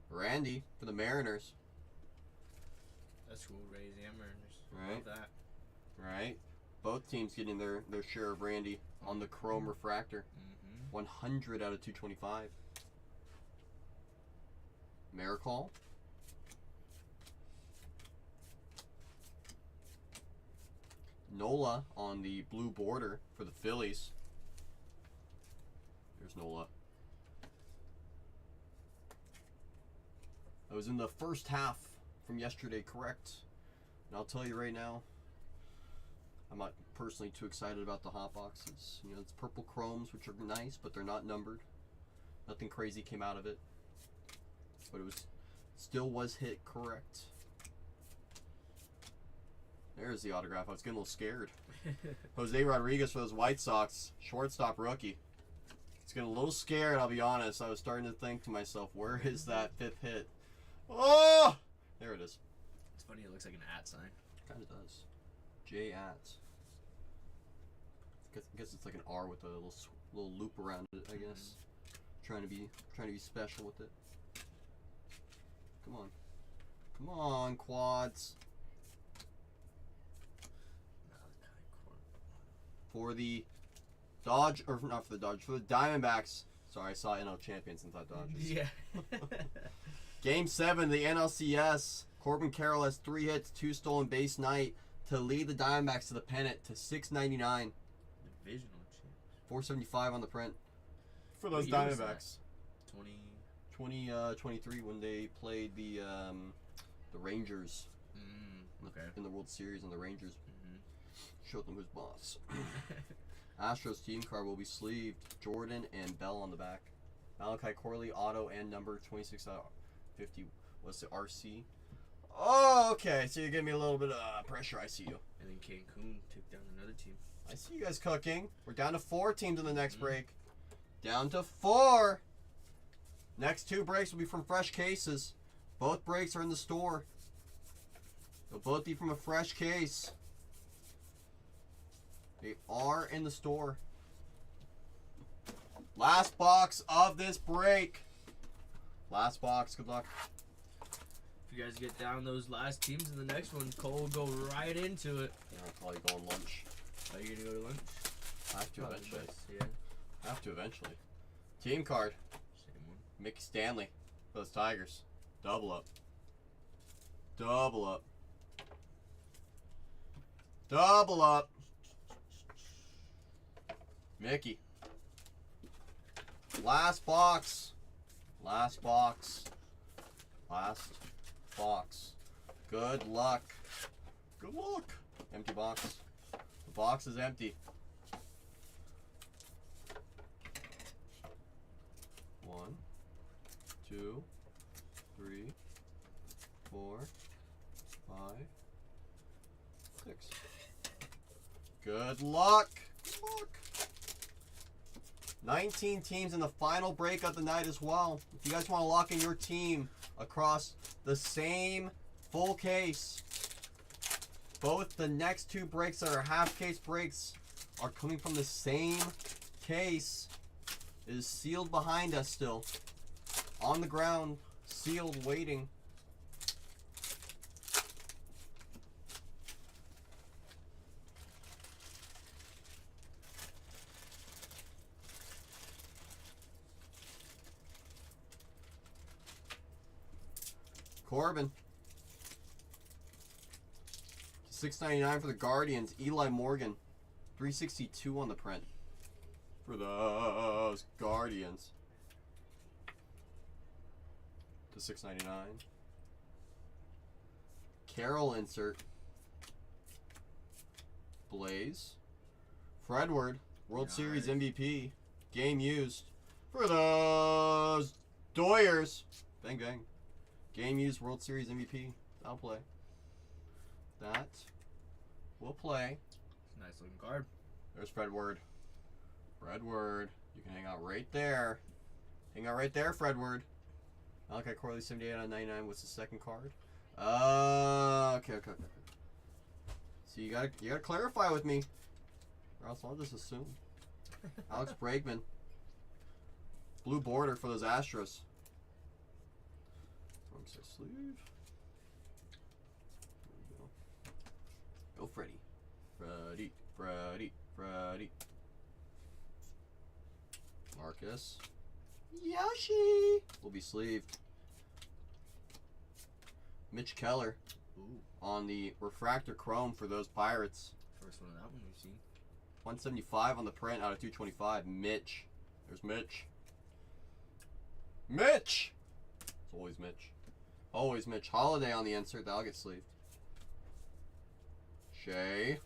Randy for the Mariners. That's cool, Rays and Mariners. Right. Love that. Right. Both teams getting their share of Randy on the Chrome Refractor. 100 out of 225. Maricol. Nola on the blue border for the Phillies. There's Nola. I was in the first half from yesterday, correct? And I'll tell you right now, I'm not personally too excited about the hot boxes. You know, it's purple chromes, which are nice, but they're not numbered. Nothing crazy came out of it. But it still was hit correct. There's the autograph. I was getting a little scared. Jose Rodriguez for those White Sox. Shortstop rookie. It's getting a little scared, I'll be honest. I was starting to think to myself, where is that 5th hit? Oh! There it is. It's funny, it looks like an @ sign. Kind of does. J at. I guess it's like an R with a little loop around it, I guess. Trying to be special with it. Come on. Come on, quads. For the Dodge, or not for the Dodge, for the Diamondbacks. Sorry, I saw NL Champions and thought Dodgers. Yeah. Game 7, the NLCS. Corbin Carroll has 3 hits, 2 stolen base night to lead the Diamondbacks to the pennant to 699. Divisional champs. 475 on the print for those What year was Diamondbacks. 2023 when they played the Rangers Okay. in the World Series, and the Rangers showed them who's boss. Astros team card will be sleeved. Jordan and Bell on the back. Malachi Corley auto and number 26 out of 50. What's the RC? Oh, okay. So you're giving me a little bit of pressure. I see you. And then Cancun took down another team. I see you guys cooking. We're down to 4 teams in the next break. Down to 4. Next 2 breaks will be from fresh cases. Both breaks are in the store. They'll both be from a fresh case. They are in the store. Last box of this break. Last box. Good luck. If you guys get down those last teams in the next one, Cole will go right into it. Yeah, I'll probably go on lunch. Are you gonna go to lunch? I have to Probably eventually. best, yeah. I have to eventually. Team card. Same one. Mickey Stanley for those Tigers. Double up. Double up. Double up. Mickey. Last box. Last box. Last box. Good luck. Good luck. Empty box. The box is empty. 1, 2, 3, 4, 5, 6. Good luck. Good luck. 19 teams in the final break of the night as well. If you guys want to lock in your team across the same full case, both the next two breaks that are half case breaks are coming from the same case. It is sealed behind us still. On the ground, sealed, waiting. Corbin. $6.99 for the Guardians. Eli Morgan. $3.62 on the print. For those Guardians. To $6.99. Carroll insert. Blaze. Fredward. World Series MVP. Game used. For those Doyers. Bang bang. Game used World Series MVP. That'll play. That will play. Nice looking card. There's Fredward. Fredward. You can hang out right there. Hang out right there, Fredward. Malachi Corley, 78 out of 99. What's the second card? Okay. So you gotta clarify with me, or else I'll just assume. Alex Bregman. Blue border for those Astros. Sleeve. There we go. Go Freddy. Freddy. Marcus. Yoshi will be sleeved. Mitch Keller. Ooh. On the refractor chrome for those Pirates. First one of that one we've seen. 175 on the print out of 225. Mitch. There's Mitch. Mitch! It's always Mitch. Always Mitch. Holiday on the insert. That'll get sleeved. Shea.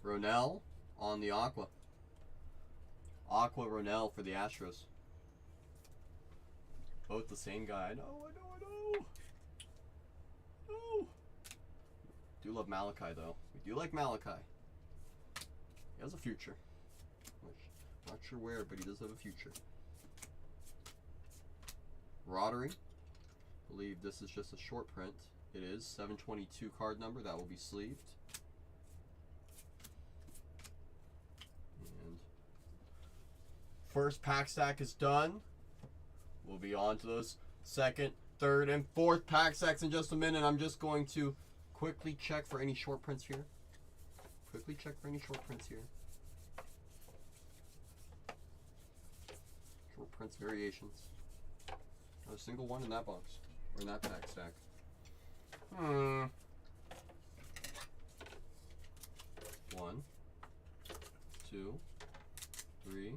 Ronell on the Aqua. Aqua Ronell for the Astros. Both the same guy. I know. Do love Malachi, though. We do like Malachi. He has a future. Not sure where, but he does have a future. Roddery. Believe this is just a short print. It is 722 card number. That will be sleeved. And first pack stack is done. We'll be on to those second, third, and fourth pack stacks in just a minute. I'm just going to quickly check for any short prints here. Short prints variations. Not a single one in that box. Or in that pack stack. One, two, three,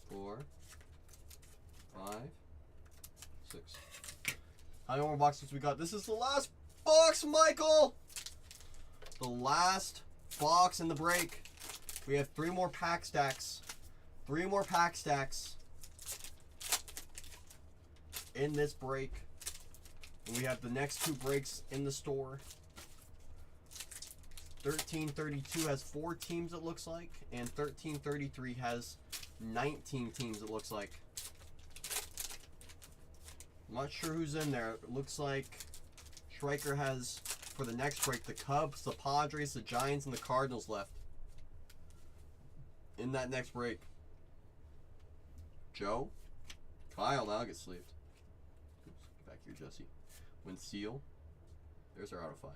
4, 5, 6. How many more boxes we got? This is the last box, Michael! The last box in the break. We have 3 more pack stacks. 3 more pack stacks in this break. And we have the next 2 breaks in the store. 1332 has 4 teams, it looks like, and 1333 has 19 teams, it looks like. I'm not sure who's in there. It looks like Schreiker has, for the next break, the Cubs, the Padres, the Giants, and the Cardinals left. In that next break. Joe. Kyle now gets sleeved. Oops, get back here, Jesse. Seal. There's our out of 5.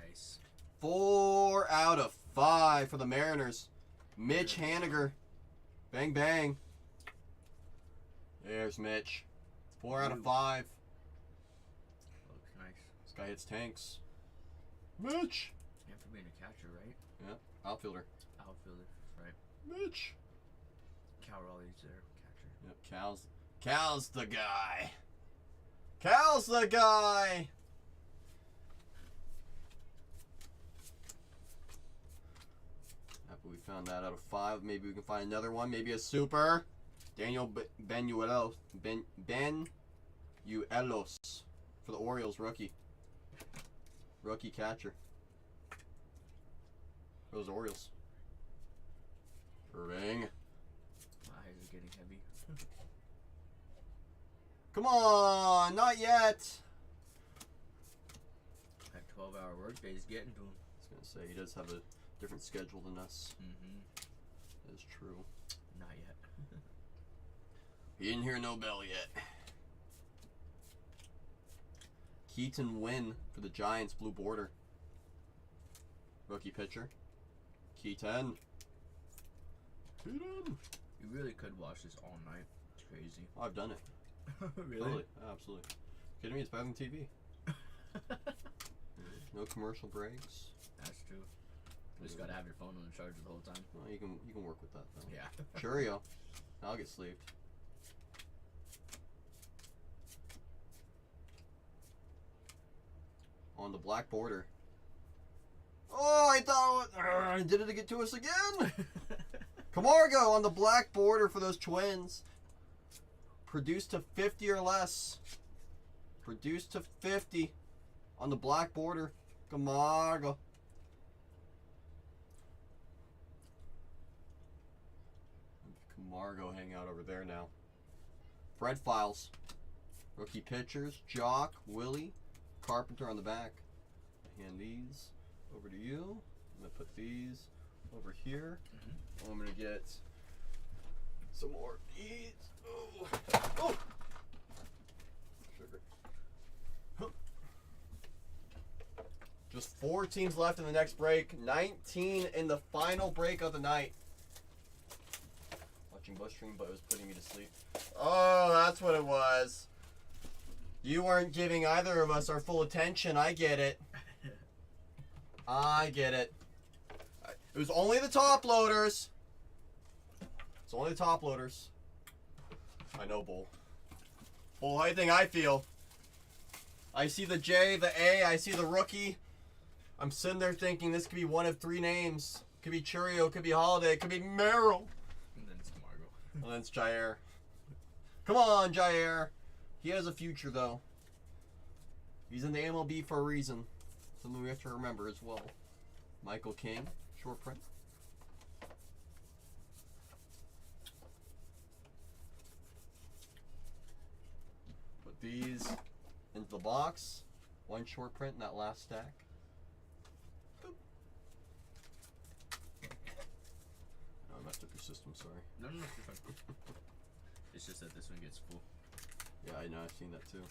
Nice. 4 out of 5 for the Mariners. Mitch Haniger. Bang, bang. There's Mitch. 4 out of 5. Looks nice. This guy hits tanks. Mitch. Yeah, for being a catcher, right? Yep. Outfielder. Outfielder, right? Mitch. Cal Raleigh's there, catcher. Yep. Cal's the guy. Cal's the guy. After we found that out of 5, maybe we can find another one. Maybe a super. Daniel Benuelos for the Orioles, rookie. Rookie catcher. For those Orioles. Irving. My eyes are getting heavy. Come on, not yet. That 12-hour workday is getting to him. I was gonna say he does have a different schedule than us. Mm-hmm. That is true. Not yet. He didn't hear no bell yet. Keaton Wynn for the Giants, blue border. Rookie pitcher. Keaton. Keaton. You really could watch this all night. It's crazy. Oh, I've done it. Totally. Absolutely. Kidding me? It's better than TV. No commercial breaks. That's true. You just gotta have your phone on the charger the whole time. Well, you can work with that though. Yeah. Churio. I'll get sleeved. On the black border. Oh, I thought did it get to us again? Camargo on the black border for those Twins. Produced to 50 or less. Produced to 50 on the black border. Camargo. Camargo hang out over there now. Fred Files. Rookie pitchers. Jock, Willie, Carpenter on the back. I hand these over to you. I'm going to put these over here. I'm going to get some more of these. Oh. Oh. Sugar. Huh. Just 4 teams left in the next break. 19 in the final break of the night. Watching Bush Stream, but it was putting me to sleep. Oh, that's what it was. You weren't giving either of us our full attention. I get it. I get it. It was only the top loaders. It's only the top loaders. I know, Bull. Bull, how do you think I feel? I see the J, the A, I see the rookie. I'm sitting there thinking this could be one of 3 names. Could be Churio, could be Holiday, could be Merrill. And then it's Camargo. And then it's Jair. Come on, Jair. He has a future, though. He's in the MLB for a reason. Something we have to remember as well. Michael King, short print. Put these into the box. 1 short print in that last stack. Boop. Oh, I messed up your system, sorry. No, you're fine. It's just that this one gets full. Yeah, I know, I've seen that too.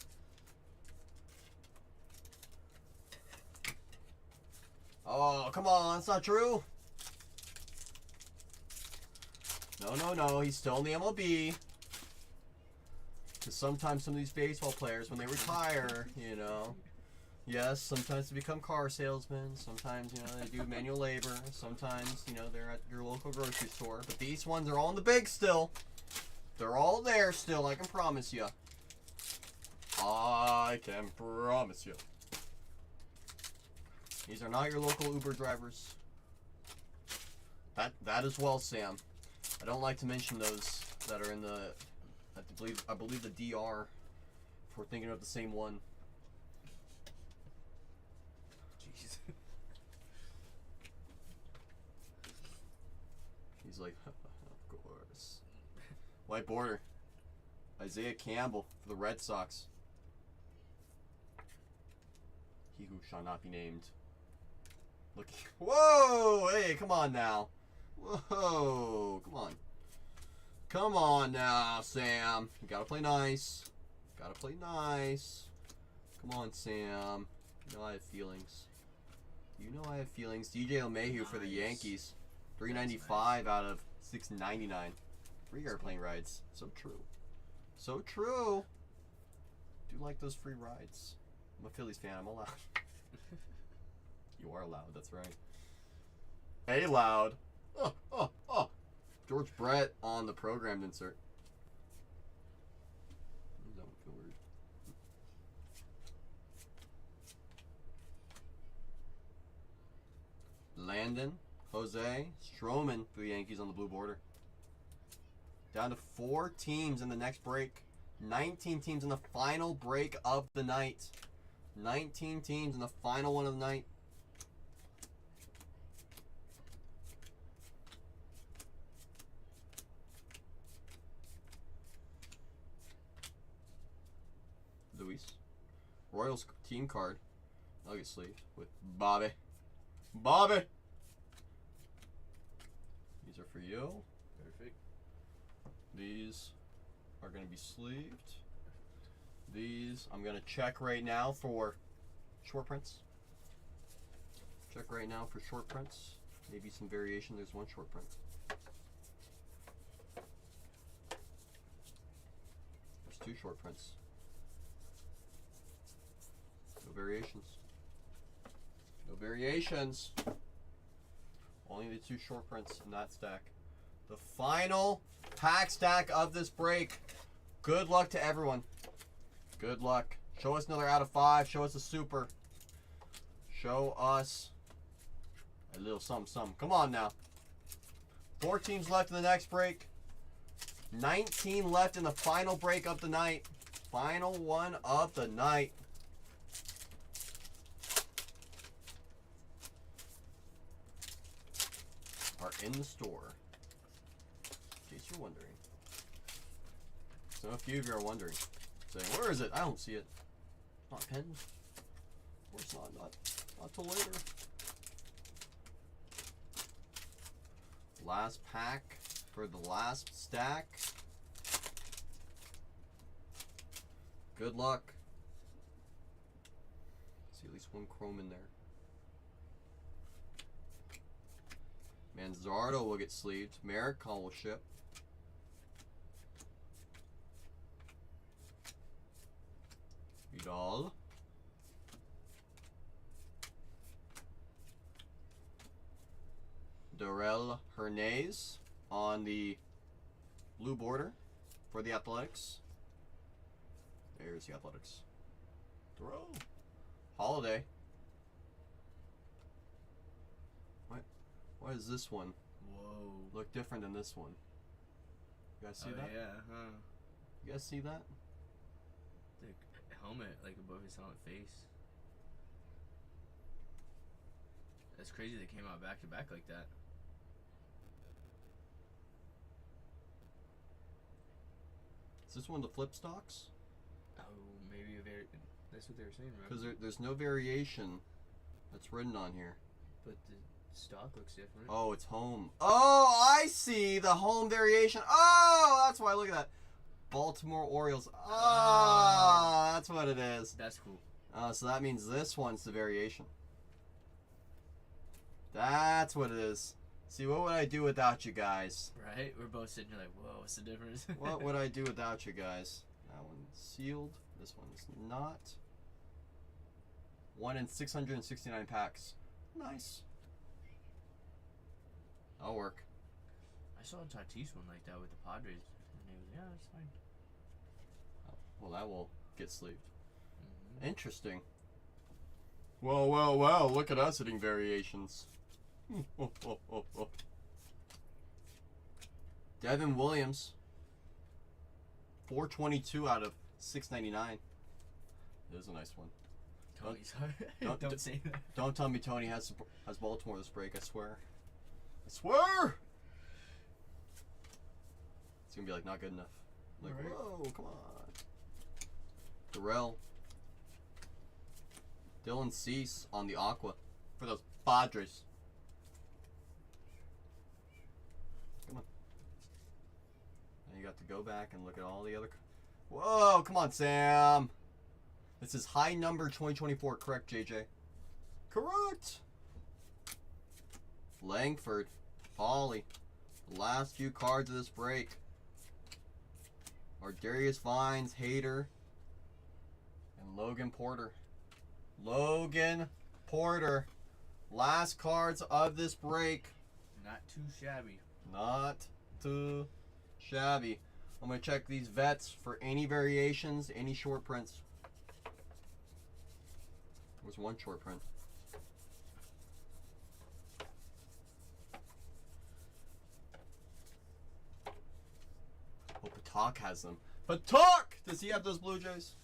Oh, come on, it's not true. No, he's still in the MLB. Because sometimes some of these baseball players, when they retire, you know, yes, sometimes they become car salesmen. Sometimes, you know, they do manual labor. Sometimes, you know, they're at your local grocery store. But these ones are all in the big still. They're all there still, I can promise you. I can promise you. These are not your local Uber drivers. That as well, Sam. I don't like to mention those that are in the, I believe the DR. If we're thinking of the same one. Jeez. He's like, of course. White border. Isaiah Campbell for the Red Sox. He who shall not be named. Look. Whoa! Hey, come on now. Whoa! Come on. Come on now, Sam. You gotta play nice. Gotta play nice. Come on, Sam. You know I have feelings. You know I have feelings. DJ LeMahieu for the Nice. Yankees. 395 out of 699. Free airplane rides. So true. So true. Do like those free rides. I'm a Phillies fan. I'm allowed. You are loud. That's right. Hey, loud. Oh. George Brett on the programmed insert. That would feel weird. Landon, Jose, Stroman for the Yankees on the blue border. Down to 4 teams in the next break. 19 teams in the final break of the night. 19 teams in the final one of the night. Royals team card. That'll get sleeved with Bobby. Bobby! These are for you. Perfect. These are going to be sleeved. These, I'm going to check right now for short prints. Check right now for short prints. Maybe some variation. There's one short print. There's two short prints. No variations. No variations. Only the two short prints in that stack. The final pack stack of this break. Good luck to everyone. Good luck. Show us another out of 5. Show us a super. Show us a little something. Come on now. 4 teams left in the next break. 19 left in the final break of the night. Final one of the night. Are in the store. In case you're wondering. So a few of you are wondering. Saying, where is it? I don't see it. Not pinned. Of course not till later. Last pack for the last stack. Good luck. See at least one chrome in there. Manzardo will get sleeved. Maricon will ship. Vidal. Darrell Hernandez on the blue border for the Athletics. There's the Athletics. Throw. Holiday. Why does this one look different than this one? You guys see that? Yeah, huh? You guys see that? The helmet, like above his helmet face. That's crazy they came out back to back like that. Is this one of the flip stocks? Oh, maybe that's what they were saying, right? Because there's no variation that's written on here. But the stock looks different. Oh, it's home. Oh, I see the home variation. Oh, that's why. Look at that. Baltimore Orioles. Oh, that's what it is. That's cool. So that means this one's the variation. That's what it is. See, what would I do without you guys? Right? We're both sitting here like, whoa, what's the difference? What would I do without you guys? That one's sealed. This one's not. 1 in 669 packs. Nice. That'll work. I saw a Tatis one like that with the Padres, and they was, yeah, that's fine. Oh, well, that will get sleeved. Mm-hmm. Interesting. Well, look at us hitting variations. Devin Williams. 422 out of 699. It is a nice one. Tony's don't- don't say that. Don't tell me Tony has Baltimore this break, I swear. I swear! It's gonna be like not good enough. Like, Right. whoa, come on. Darrell. Dylan Cease on the Aqua for those Padres. Come on. Now you got to go back and look at all the other. Whoa, come on, Sam. This is high number 2024, correct, JJ? Correct. Langford, Paulie. The last few cards of this break are Darius Vines, Hader, and Logan Porter. Logan Porter. Last cards of this break. Not too shabby. Not too shabby. I'm going to check these vets for any variations, any short prints. There's one short print. Oh, Patak has them. Patak! Does he have those Blue Jays?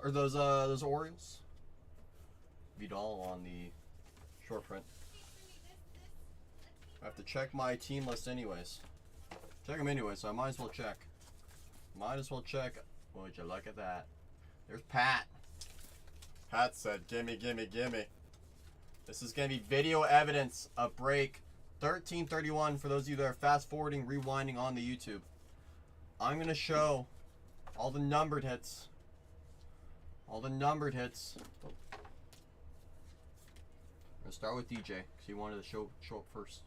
Or those Orioles? Vidal on the short print. I have to check my team list anyways. Check them anyway, so I might as well check. Might as well check. Would you look at that? There's Pat. Pat said, gimme, gimme, gimme. This is going to be video evidence of break 1331 for those of you that are fast forwarding, rewinding on the YouTube. I'm going to show all the numbered hits. All the numbered hits. I'm going to start with DJ because he wanted to show up first.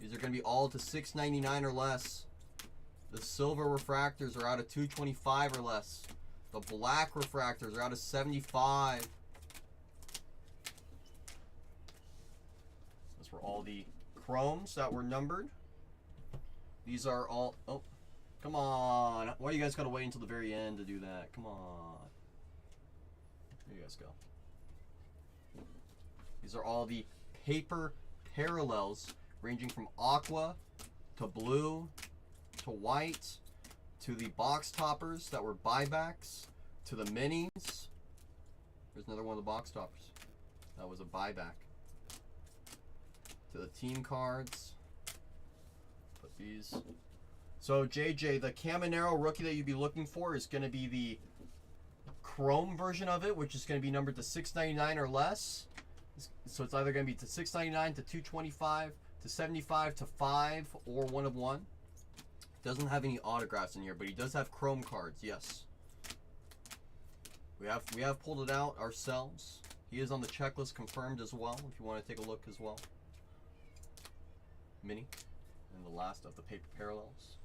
These are going to be all to 699 or less. The silver refractors are out of 225 or less. The black refractors are out of 75. Those were all the chromes that were numbered. These are all... Oh, come on. Why you guys got to wait until the very end to do that? Come on. There you guys go. These are all the paper parallels ranging from aqua to blue to white to the box toppers that were buybacks to the minis. There's another one of the box toppers. That was a buyback. To the team cards. Put these. So JJ, the Caminero rookie that you'd be looking for is going to be the chrome version of it, which is going to be numbered to 699 or less. So it's either going to be to 699 to 225 to 75 to 5 or 1 of 1. Doesn't have any autographs in here, but he does have chrome cards. Yes. We have pulled it out ourselves. He is on the checklist confirmed as well, if you want to take a look as well. Mini. And the last of the paper parallels.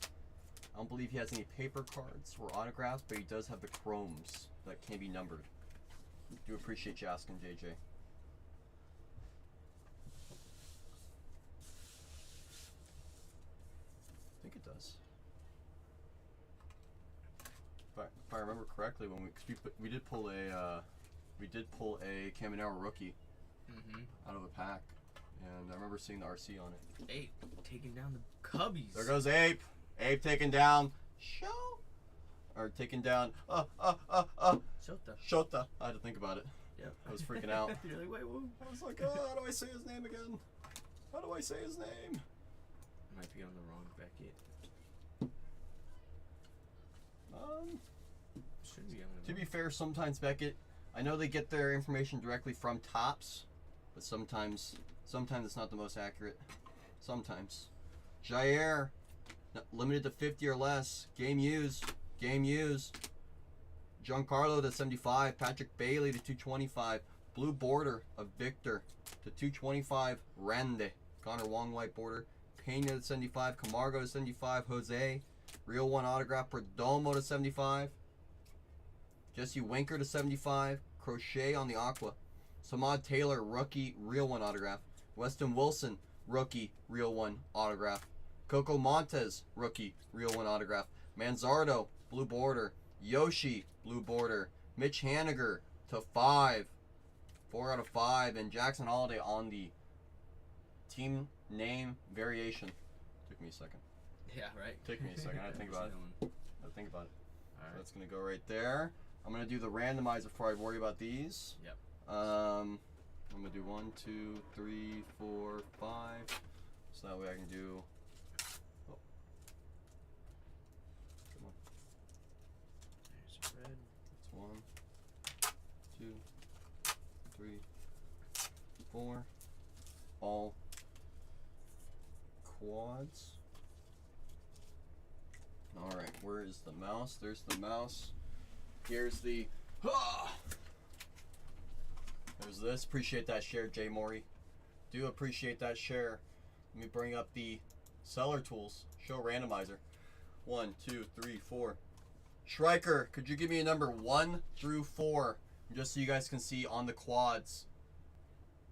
I don't believe he has any paper cards or autographs, but he does have the chromes that can be numbered. Do appreciate you asking, JJ. I think it does. If I remember correctly, when we did pull a Caminero rookie out of a pack, and I remember seeing the RC on it. Ape taking down the Cubbies. There goes Ape. Ape taking down taking down Shota. I had to think about it. Yeah. I was freaking out. You're like, wait, whoa. I was like, oh, how do I say his name again? How do I say his name? Might be on the wrong Beckett. Should be on the To be fair, sometimes Beckett, I know they get their information directly from Topps, but sometimes it's not the most accurate. Sometimes. Jair, limited to 50 or less. Game used. Giancarlo to 75. Patrick Bailey to 225. Blue border of Victor to 225. Rande. Connor Wong white border. Pena to 75. Camargo to 75. Jose. Real one autograph. Perdomo to 75. Jesse Winker to 75. Crochet on the aqua. Samad Taylor rookie real one autograph. Weston Wilson rookie real one autograph. Coco Montes rookie real one autograph. Manzardo blue border. Yoshi blue border. Mitch Haniger to 5. 4 out of 5. And Jackson Holiday on the team name variation. Took me a second. Yeah, right. Took me a second. I had to think about it. All So right. that's going to go right there. I'm going to do the randomizer before I worry about these. Yep. I'm going to do 1, 2, 3, 4, 5. So that way I can do... Oh. Come on. There's red. That's 1, 2, 3, 4. All quads. Alright, where is the mouse? There's the mouse. Here's the... There's this. Appreciate that share, Jay Maury. Do appreciate that share. Let me bring up the seller tools. Show randomizer. 1, 2, 3, 4. Schreiker, could you give me a number 1 through 4? Just so you guys can see on the quads.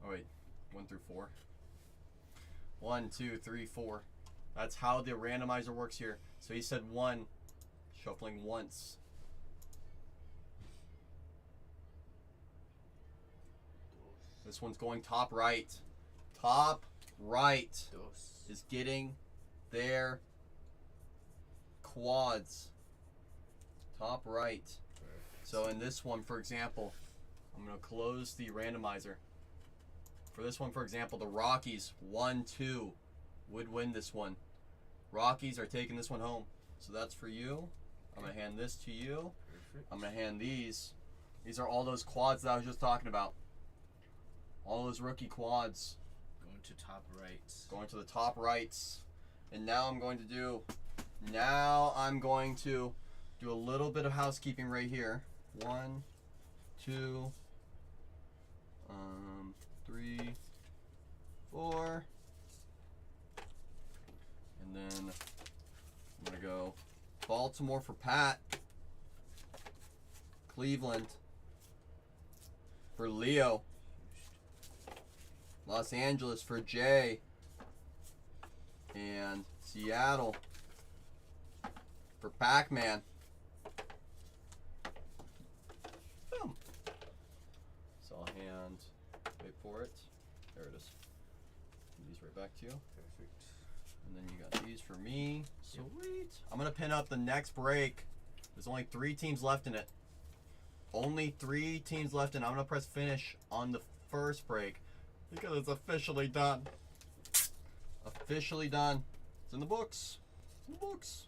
Oh wait, 1 through 4. 1, 2, 3, 4. That's how the randomizer works here. So he said 1, shuffling once. This one's going top right. Top right is getting their quads. Top right. So in this one, for example, I'm going to close the randomizer. For this one, for example, the Rockies 1-2 would win this one. Rockies are taking this one home. So that's for you. I'm going to hand this to you. Perfect. I'm going to hand these These are all those quads that I was just talking about. All those rookie quads. Going to top rights. Going to the top rights. And now I'm going to do a little bit of housekeeping right here. 1, 2, 3, 4. And then I'm going to go Baltimore for Pat. Cleveland for Leo. Los Angeles for Jay. And Seattle for Pac-Man. Boom. So I'll hand, wait for it. There it is. These right back to you. Perfect. And then you got these for me. Sweet. I'm going to pin up the next break. There's only 3 teams left in it. Only 3 teams left, and I'm going to press finish on the first break because it's officially done. Officially done. It's in the books. It's in the books.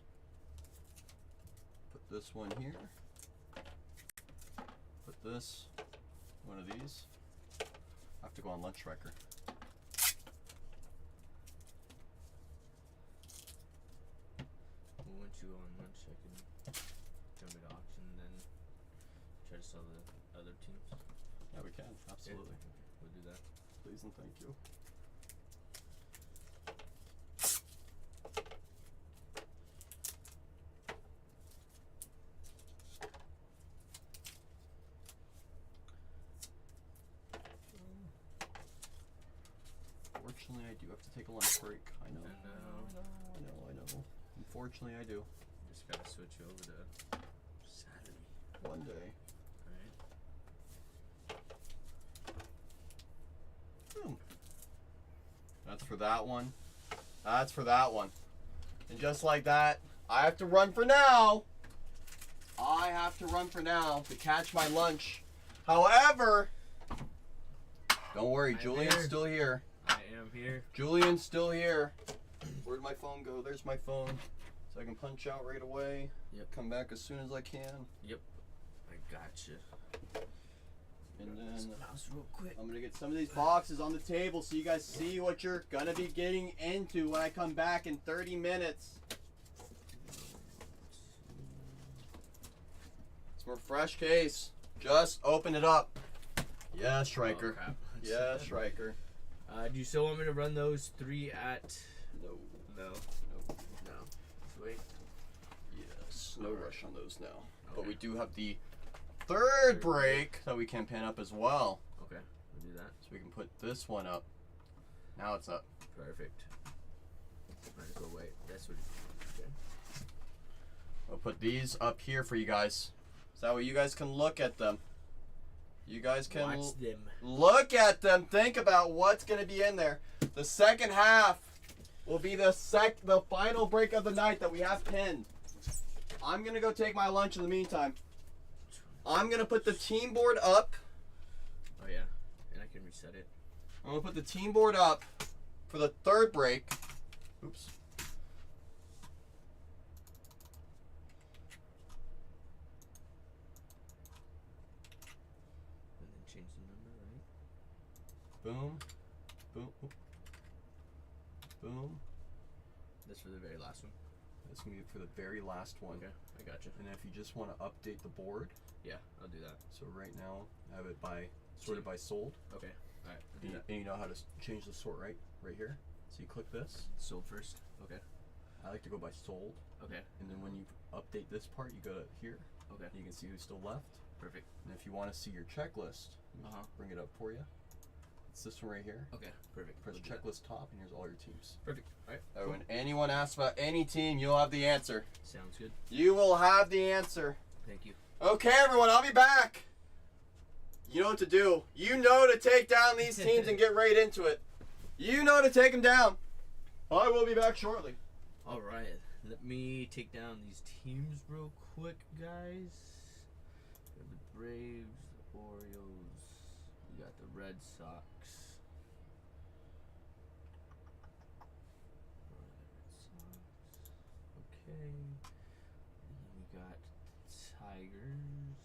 Put this one here. Put this, one of these. I have to go on lunch record. Well, once you go on lunch, I can jump at auction and then try to sell the other teams. Yeah, we can. Absolutely. Yeah, we'll do that. Please and thank you. Unfortunately, I do have to take a lunch break. I know. I know. Unfortunately, I do. Just gotta switch you over to Saturday. One day. Alright. Boom. That's for that one. That's for that one. And just like that, I have to run for now. I have to run for now to catch my lunch. However, don't worry, I'm Julian's here. still here. I am here. Julian's still here. Where'd my phone go? There's my phone. So I can punch out right away. Yep. Come back as soon as I can. I gotcha. And Grab this then mouse real quick. I'm gonna get some of these boxes on the table so you guys see what you're gonna be getting into when I come back in 30 minutes. It's more fresh case. Just open it up. Yes, Striker. Oh, crap. Yes, Striker. Do you still want me to run those 3 at? No. No. Nope. No. Sweet. Yes. No rush on those now. But Okay. we do have the third break that we can pin up as well. Okay. We'll do that. So we can put this one up. Now it's up. Perfect. Might as well wait. That's what. I'll put these up here for you guys. So that way you guys can look at them. You guys can Watch them. look at them. Think about what's going to be in there. The second half will be the final break of the night that we have pinned. I'm going to go take my lunch in the meantime. I'm going to put the team board up. Oh yeah, and I can reset it. I'm going to put the team board up for the third break. Oops. And then change the number, right? Boom. Boom. Oop. Boom. That's for the very last one. That's going to be for the very last one. Okay, I gotcha. And if you just want to update the board, Yeah, I'll do that. so right now I have it by sorted by sold. Okay. All right. I'll do And, that. and you know how to change the sort right here. So you click this. Sold first. Okay. I like to go by sold, Okay. and then when you update this part, you go to here. Okay. And you can see who's still left. Perfect. And if you want to see your checklist, let me Uh-huh. bring it up for you. It's this one right here. Okay. Perfect. Press We'll do that. checklist top, and here's all your teams. Perfect. All right. That way when anyone asks about any team, you'll have the answer. Sounds good. You will have the answer. Thank you. Okay, everyone, I'll be back. You know what to do. You know to take down these teams and get right into it. You know to take them down. I will be back shortly. All right. Let me take down these teams real quick, guys. We have the Braves, the Orioles. We got the Red Sox. Okay. And then we got the Tigers.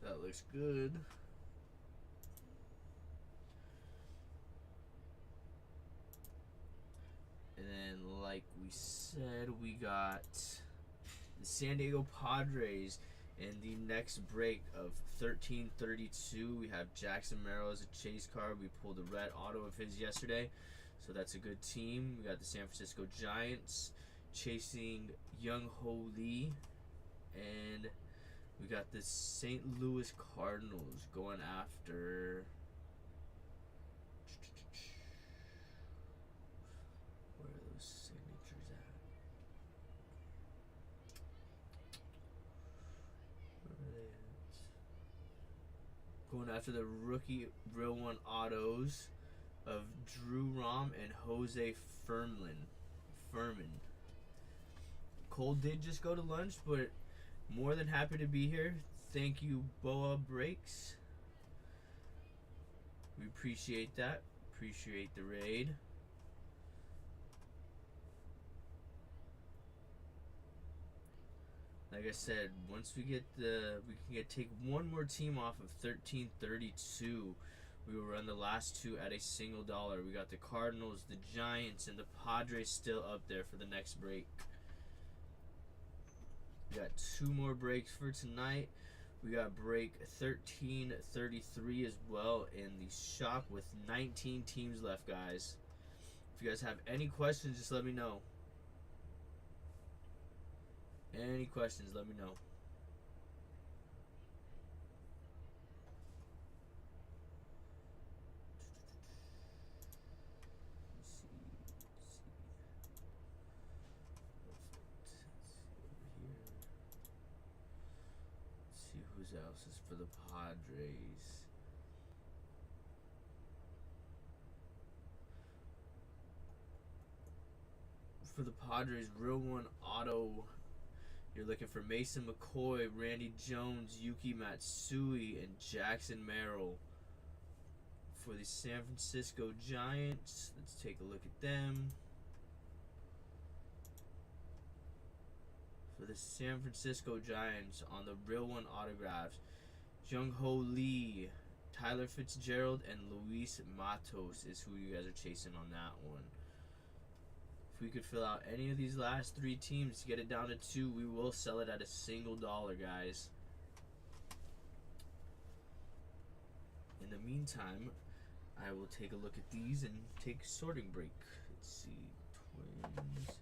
That looks good. And then, like we said, we got the San Diego Padres in the next break of 1332. We have Jackson Merrill as a chase card. We pulled a red auto of his yesterday, so that's a good team. We got the San Francisco Giants chasing Young Ho Lee, and we got the St. Louis Cardinals going after. Where are those signatures at? Where are they at? Going after the rookie Real One autos of Drew Rom and Jose Furman. Cole did just go to lunch, but more than happy to be here. Thank you, Boa Breaks. We appreciate that. Appreciate the raid. Like I said, once we get take one more team off of 1332. We will run the last two at a single dollar. We got the Cardinals, the Giants, and the Padres still up there for the next break. We got two more breaks for tonight. We got break 1333 as well in the shop with 19 teams left, guys. If you guys have any questions, just let me know. Any questions, let me know. Who else is for the Padres? For the Padres, Real One auto. You're looking for Mason McCoy, Randy Jones, Yuki Matsui, and Jackson Merrill. For the San Francisco Giants, let's take a look at them. For the San Francisco Giants, on the Real One autographs, Jung Ho Lee, Tyler Fitzgerald, and Luis Matos is who you guys are chasing on that one. If we could fill out any of these last three teams to get it down to 2, we will sell it at a single dollar, guys. In the meantime, I will take a look at these and take a sorting break. Let's see, Twins.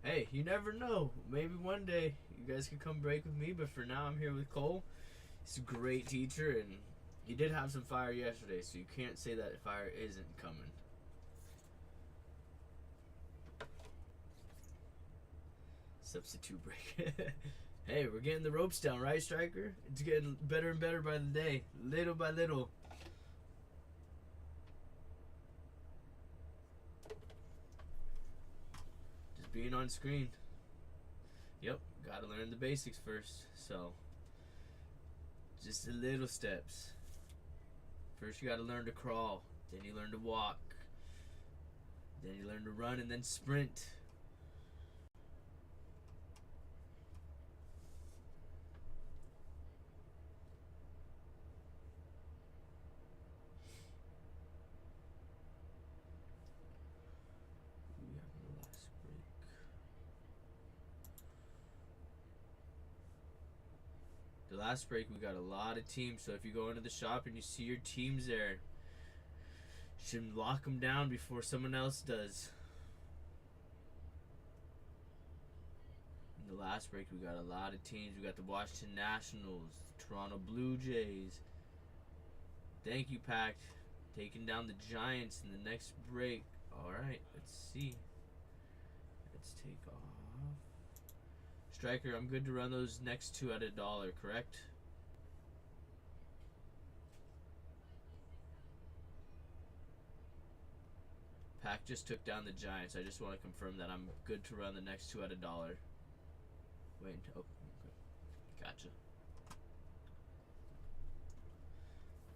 Hey, you never know. Maybe one day you guys can come break with me, but for now I'm here with Cole. He's a great teacher, and he did have some fire yesterday, so you can't say that fire isn't coming. Substitute break. Hey, we're getting the ropes down, right, Striker? It's getting better and better by the day, little by little. Being on screen. Yep, gotta learn the basics first. So, just the little steps. First, you gotta learn to crawl. Then you learn to walk. Then you learn to run and then sprint. Last break we got a lot of teams, so if you go into the shop and you see your teams there, you should lock them down before someone else does. In the last break we got a lot of teams. We got the Washington Nationals, the Toronto Blue Jays. Thank you, Pact, taking down the Giants in the next break. Alright, let's see. Let's take off. Striker, I'm good to run those next two at $1, correct? Pack just took down the Giants. I just want to confirm that I'm good to run the next two at $1. Wait, oh, okay. Gotcha.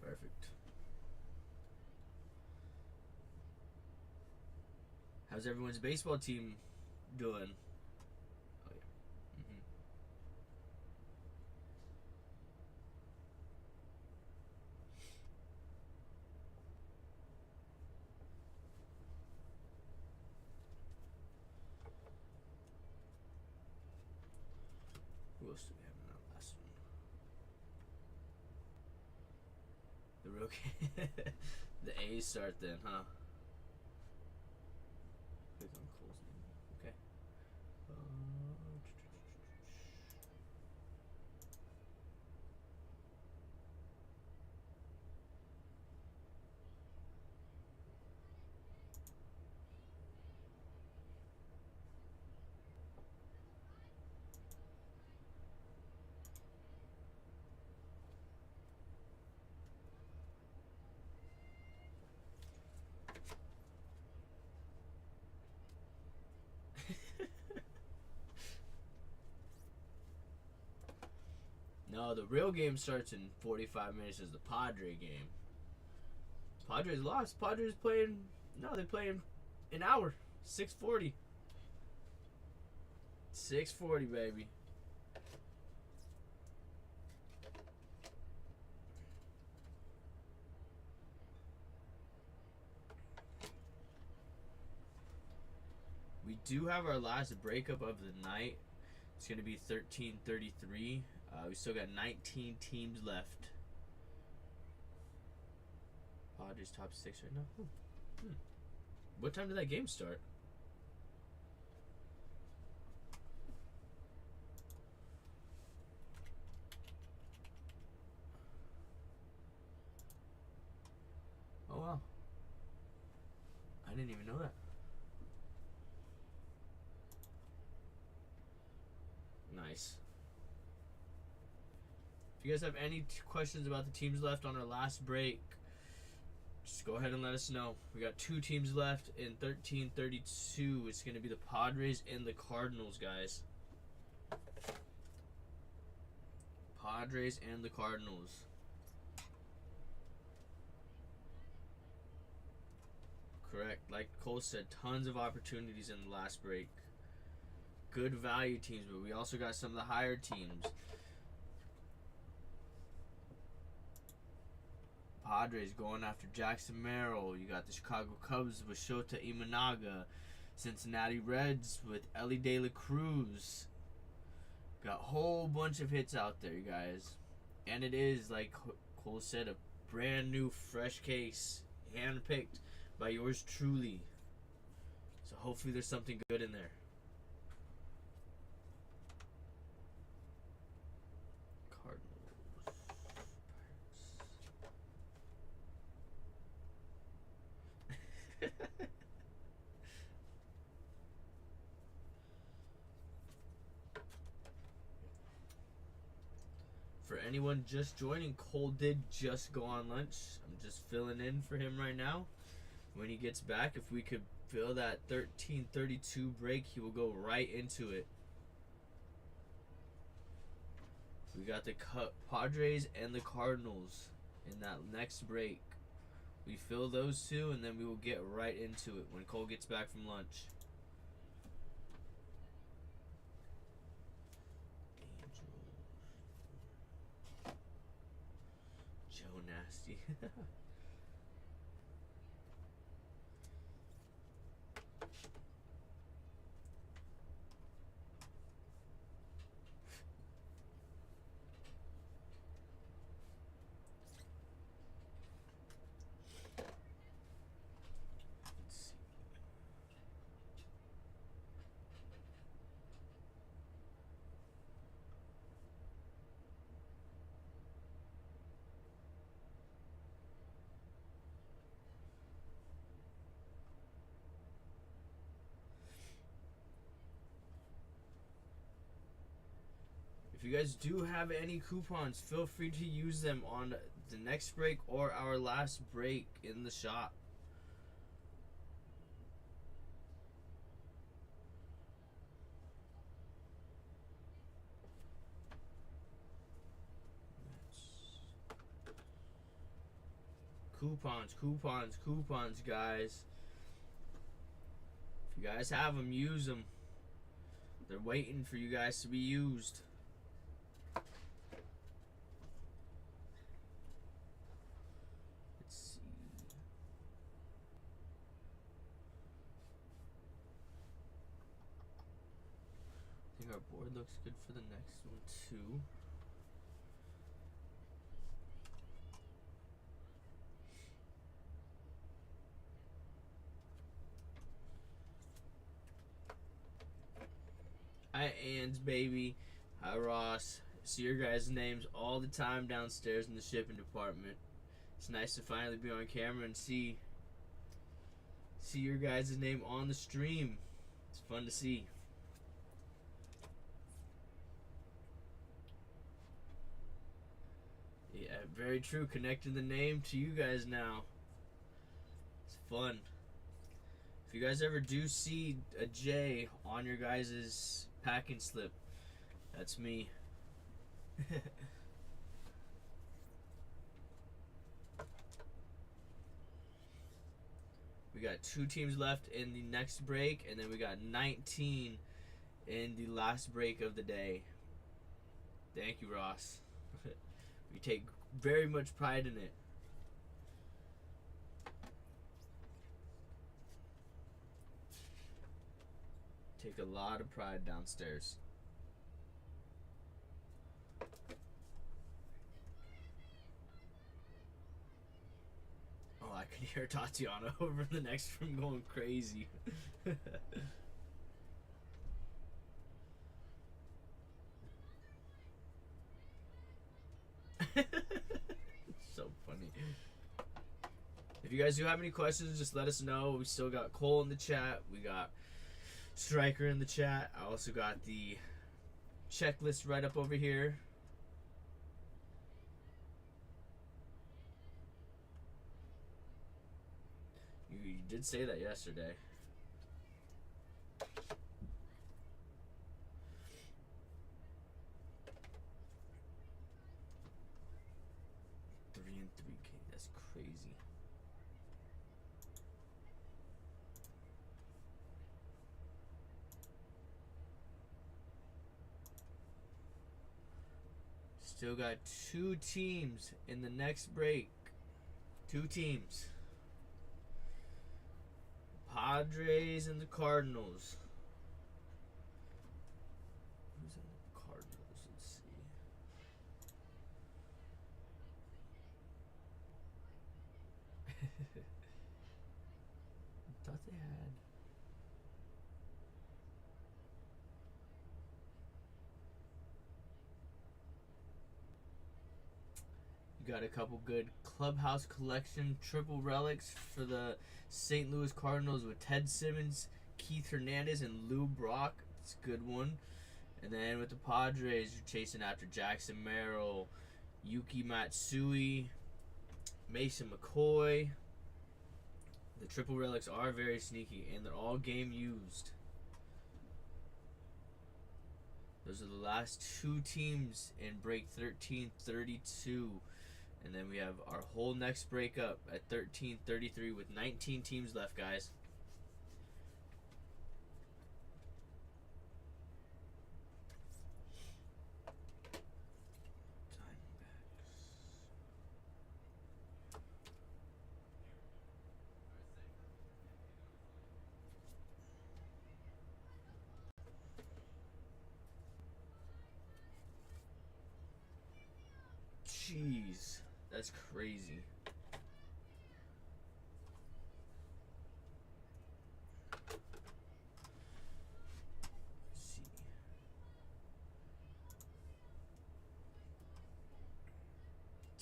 Perfect. How's everyone's baseball team doing? Oh yeah. Who else do we have in that last one? The rookie. The A's start then, huh? Click on Cole's name. Okay. No, the real game starts in 45 minutes as the Padre game. Padres lost. Padres playing... No, they're playing an hour. 6:40. 6:40, baby. We do have our last breakup of the night. It's going to be 13:33. We still got 19 teams left. Padres top 6 right now. What time did that game start? Oh wow. I didn't even know that. Nice. If you guys have any questions about the teams left on our last break, just go ahead and let us know. We got 2 teams left in 13:32. It's going to be the Padres and the Cardinals, guys. Padres and the Cardinals. Correct. Like Cole said, tons of opportunities in the last break. Good value teams, but we also got some of the higher teams. Padres going after Jackson Merrill. You got the Chicago Cubs with Shota Imanaga. Cincinnati Reds with Ellie De La Cruz. Got a whole bunch of hits out there, you guys. And it is, like Cole said, a brand new, fresh case. Handpicked by yours truly. So hopefully there's something good in there. For anyone just joining, Cole did just go on lunch. I'm just filling in for him right now. When he gets back, if we could fill that 13:32 break, he will go right into it. We got the Padres and the Cardinals in that next break. We fill those two, and then we will get right into it when Cole gets back from lunch. Joe Nasty. If you guys do have any coupons, feel free to use them on the next break or our last break in the shop. Coupons, coupons, coupons, guys. If you guys have them, use them. They're waiting for you guys to be used. Let's see. I think our board looks good for the next one too. Hi, Ann's baby. Hi, Ross. See your guys' names all the time downstairs in the shipping department. It's nice to finally be on camera and see your guys' name on the stream. It's fun to see. Yeah, very true. Connecting the name to you guys now. It's fun. If you guys ever do see a J on your guys' packing slip, that's me. We got 2 teams left in the next break, and then we got 19 in the last break of the day. Thank you, Ross. We take very much pride in it. Take a lot of pride downstairs. Oh, I can hear Tatiana over the next room going crazy. So funny. If you guys do have any questions, just let us know. We still got Cole in the chat. We got Striker in the chat. I also got the checklist right up over here. You did say that yesterday. $3 and $3K. That's crazy. Still got 2 teams in the next break. 2 teams. Padres and the Cardinals. Who's in the Cardinals? Let's see. I thought they had. You got a couple good Clubhouse Collection triple relics for the St. Louis Cardinals with Ted Simmons, Keith Hernandez, and Lou Brock. It's a good one. And then with the Padres, you're chasing after Jackson Merrill, Yuki Matsui, Mason McCoy. The triple relics are very sneaky, and they're all game used. Those are the last 2 teams in break 1332. And then we have our whole next break up at 1333 with 19 teams left, guys. Jeez, that's crazy. Let's see.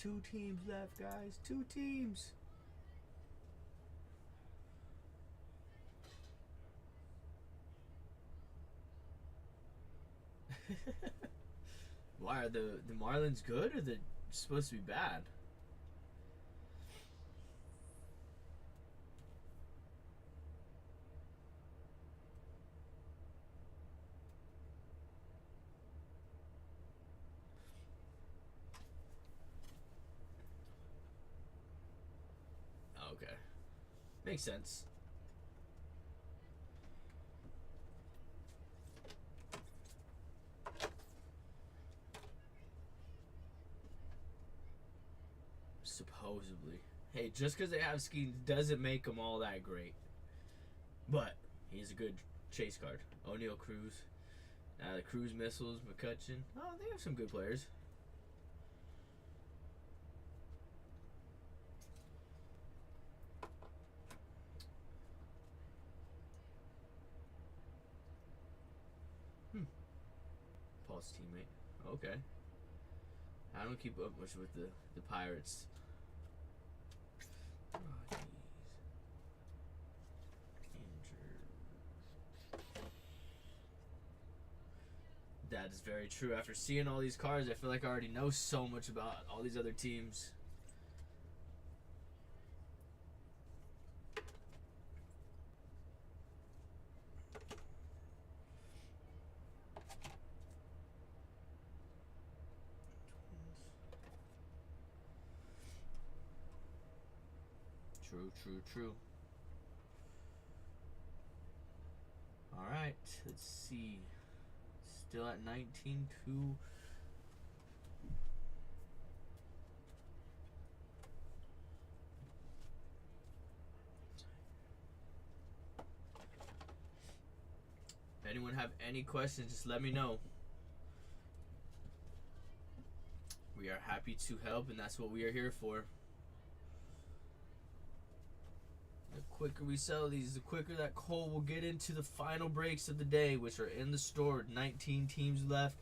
Two teams left, guys. 2 teams. Why are the Marlins good or the supposed to be bad? Makes sense. Supposedly. Hey, just because they have skins doesn't make them all that great. But he's a good chase card. O'Neal Cruz. The Cruise Missiles, McCutcheon. Oh, they have some good players. Paul's teammate. Okay. I don't keep up much with the Pirates. Oh, jeez. That is very true. After seeing all these cards, I feel like I already know so much about all these other teams. True. All right, let's see. Still at 19-2. If anyone have any questions, just let me know. We are happy to help, and that's what we are here for. The quicker we sell these, the quicker that Cole will get into the final breaks of the day, which are in the store. 19 teams left.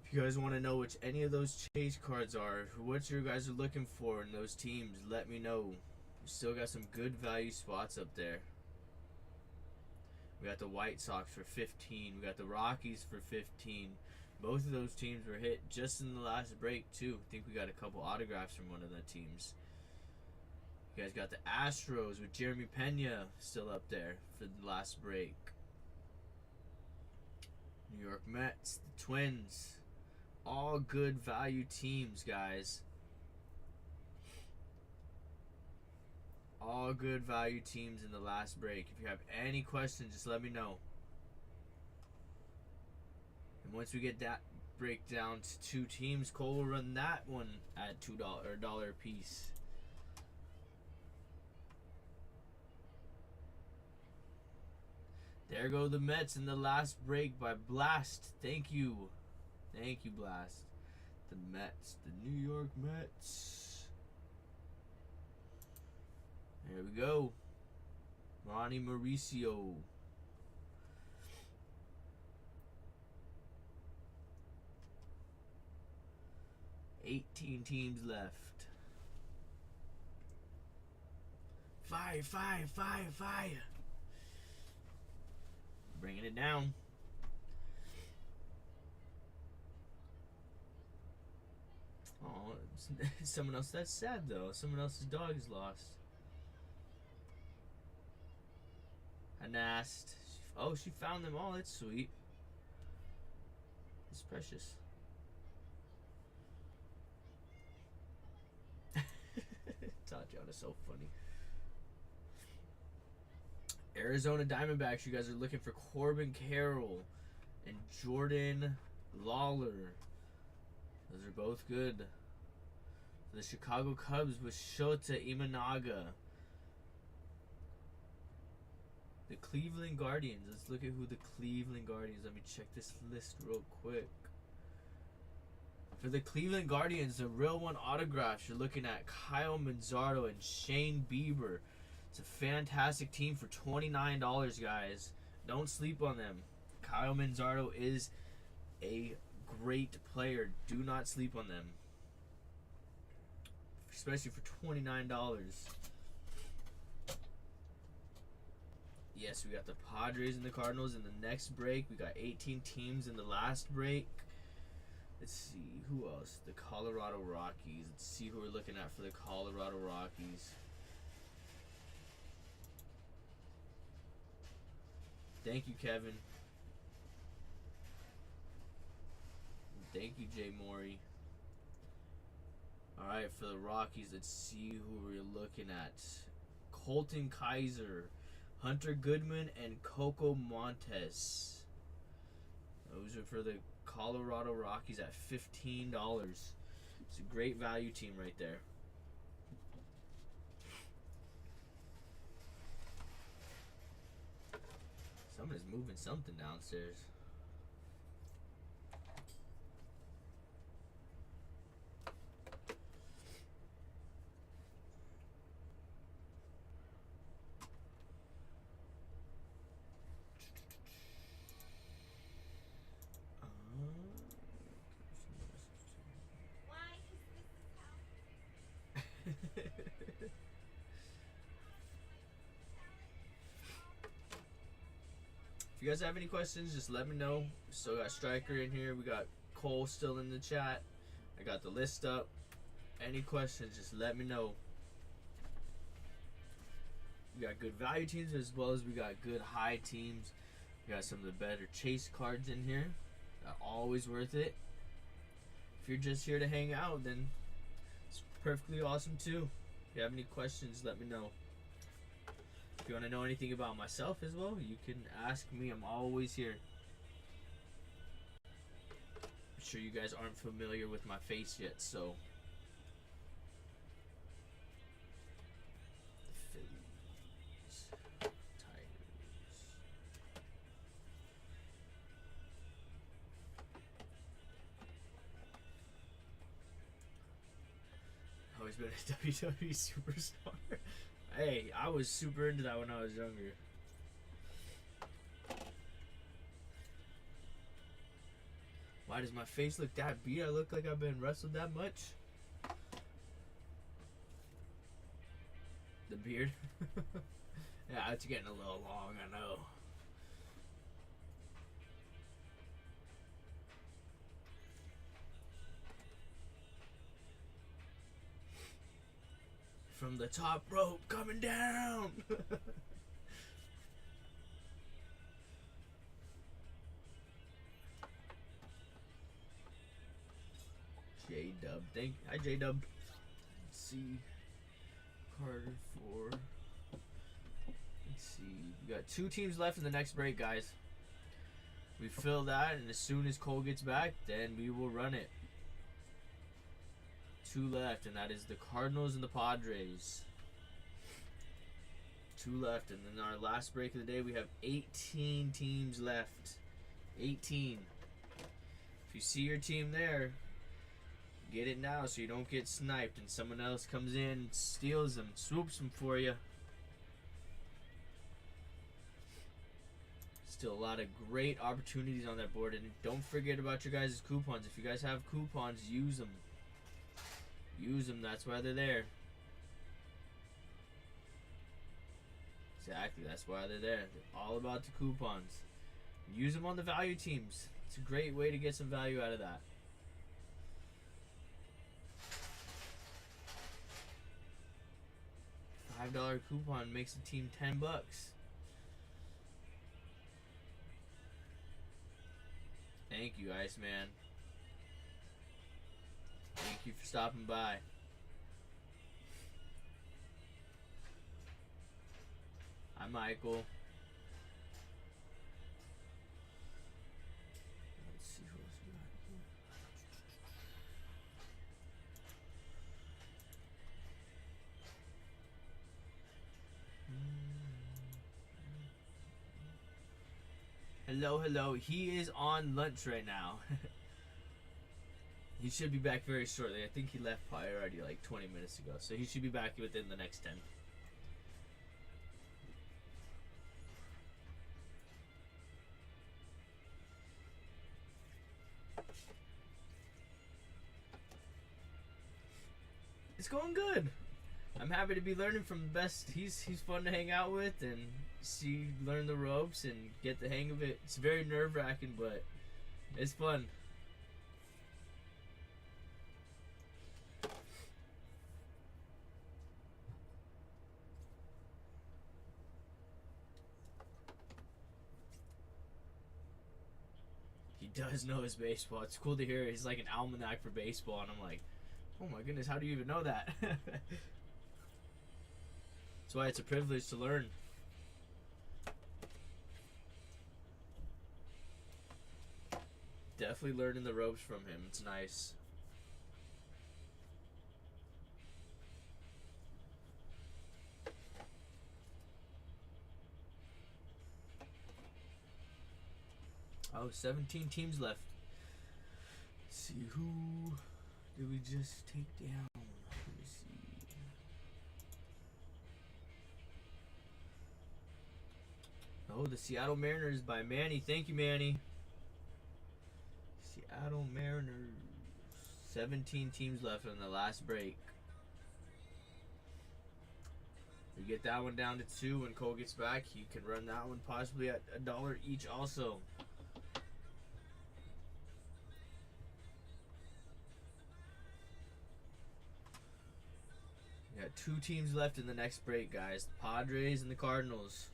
If you guys want to know which any of those chase cards are, what you guys are looking for in those teams, let me know. We still got some good value spots up there. We got the White Sox for 15. We got the Rockies for 15. Both of those teams were hit just in the last break, too. I think we got a couple autographs from one of the teams. You guys got the Astros with Jeremy Pena still up there for the last break. New York Mets, the Twins. All good value teams, guys. All good value teams in the last break. If you have any questions, just let me know. And once we get that break down to 2 teams, Cole will run that one at $2 or $1 a piece. There go the Mets in the last break by Blast. Thank you. Thank you, Blast. The Mets. The New York Mets. There we go. Ronnie Mauricio. $18 teams left. Fire. Bringing it down. Oh, someone else. That's sad though. Someone else's dog is lost. Anast. Oh, she found them all. That's sweet. It's precious. Tatiana is so funny. Arizona Diamondbacks, you guys are looking for Corbin Carroll and Jordan Lawler. Those are both good. The Chicago Cubs with Shota Imanaga. The Cleveland Guardians. Let's look at who the Cleveland Guardians. Let me check this list real quick. For the Cleveland Guardians, the real one autographs, you're looking at Kyle Manzardo and Shane Bieber. It's a fantastic team for $29, guys. Don't sleep on them. Kyle Manzardo is a great player. Do not sleep on them. Especially for $29. Yes, we got the Padres and the Cardinals in the next break. We got 18 teams in the last break. Let's see, who else? The Colorado Rockies. Let's see who we're looking at for the Colorado Rockies. Thank you, Kevin. Thank you, Jay Morey. Alright, for the Rockies, let's see who we're looking at. Colton Kaiser, Hunter Goodman, and Coco Montes. Those are for the Colorado Rockies at $15. It's a great value team right there. Someone is moving something downstairs. If you guys have any questions, just let me know. Still got Striker in here. We got Cole still in the chat. I got the list up. Any questions, just let me know. We got good value teams as well as we got good high teams. We got some of the better chase cards in here. Always worth it. If you're just here to hang out, then it's perfectly awesome too. If you have any questions, let me know. If you want to know anything about myself as well, you can ask me. I'm always here. I'm sure you guys aren't familiar with my face yet, so. The Phillies, Tigers. Always been a WWE superstar. Hey, I was super into that when I was younger. Why does my face look that beat? I look like I've been wrestled that much. The beard? Yeah, it's getting a little long, I know. From the top rope, coming down. J-Dub, hi J-Dub. Let's see, Carter 4. Let's see, we got 2 teams left in the next break, guys. We fill that, and as soon as Cole gets back, then we will run it. 2 left, and that is the Cardinals and the Padres. 2 left, and then our last break of the day, we have 18 teams left. 18. If you see your team there, get it now so you don't get sniped and someone else comes in, steals them, swoops them for you. Still a lot of great opportunities on that board, and don't forget about your guys' coupons. If you guys have coupons, use them. Use them, that's why they're there. Exactly, that's why they're there. They're all about the coupons. Use them on the value teams. It's a great way to get some value out of that. $5 coupon makes the team $10. Thank you, Iceman. Thank you for stopping by. Hi, Michael. Let's see who else we got here. Hello, hello. He is on lunch right now. He should be back very shortly. I think he left probably already like 20 minutes ago. So he should be back within the next 10. It's going good. I'm happy to be learning from the best. He's fun to hang out with and learn the ropes and get the hang of it. It's very nerve-wracking, but it's fun. He does know his baseball. It's cool to hear. He's like an almanac for baseball, and I'm like, oh my goodness, how do you even know that? That's why it's a privilege to learn. Definitely learning the ropes from him. It's nice. Oh, 17 teams left. Let's see, who did we just take down? Let me see. Oh, the Seattle Mariners by Manny. Thank you, Manny. Seattle Mariners. 17 teams left in the last break. We get that one down to 2 when Cole gets back. He can run that one possibly at $1 each also. We got 2 teams left in the next break, guys. The Padres and the Cardinals.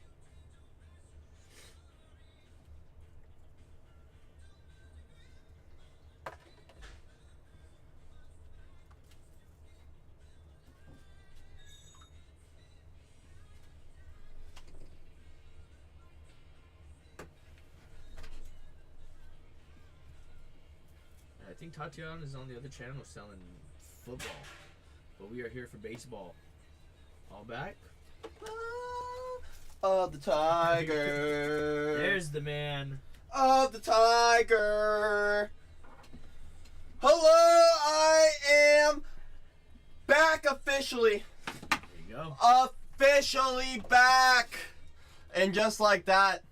I think Tatiana is on the other channel selling football, but we are here for baseball. All back. Of the tiger. There's the man. Of the tiger. Hello, I am back officially. There you go. Officially back. And just like that,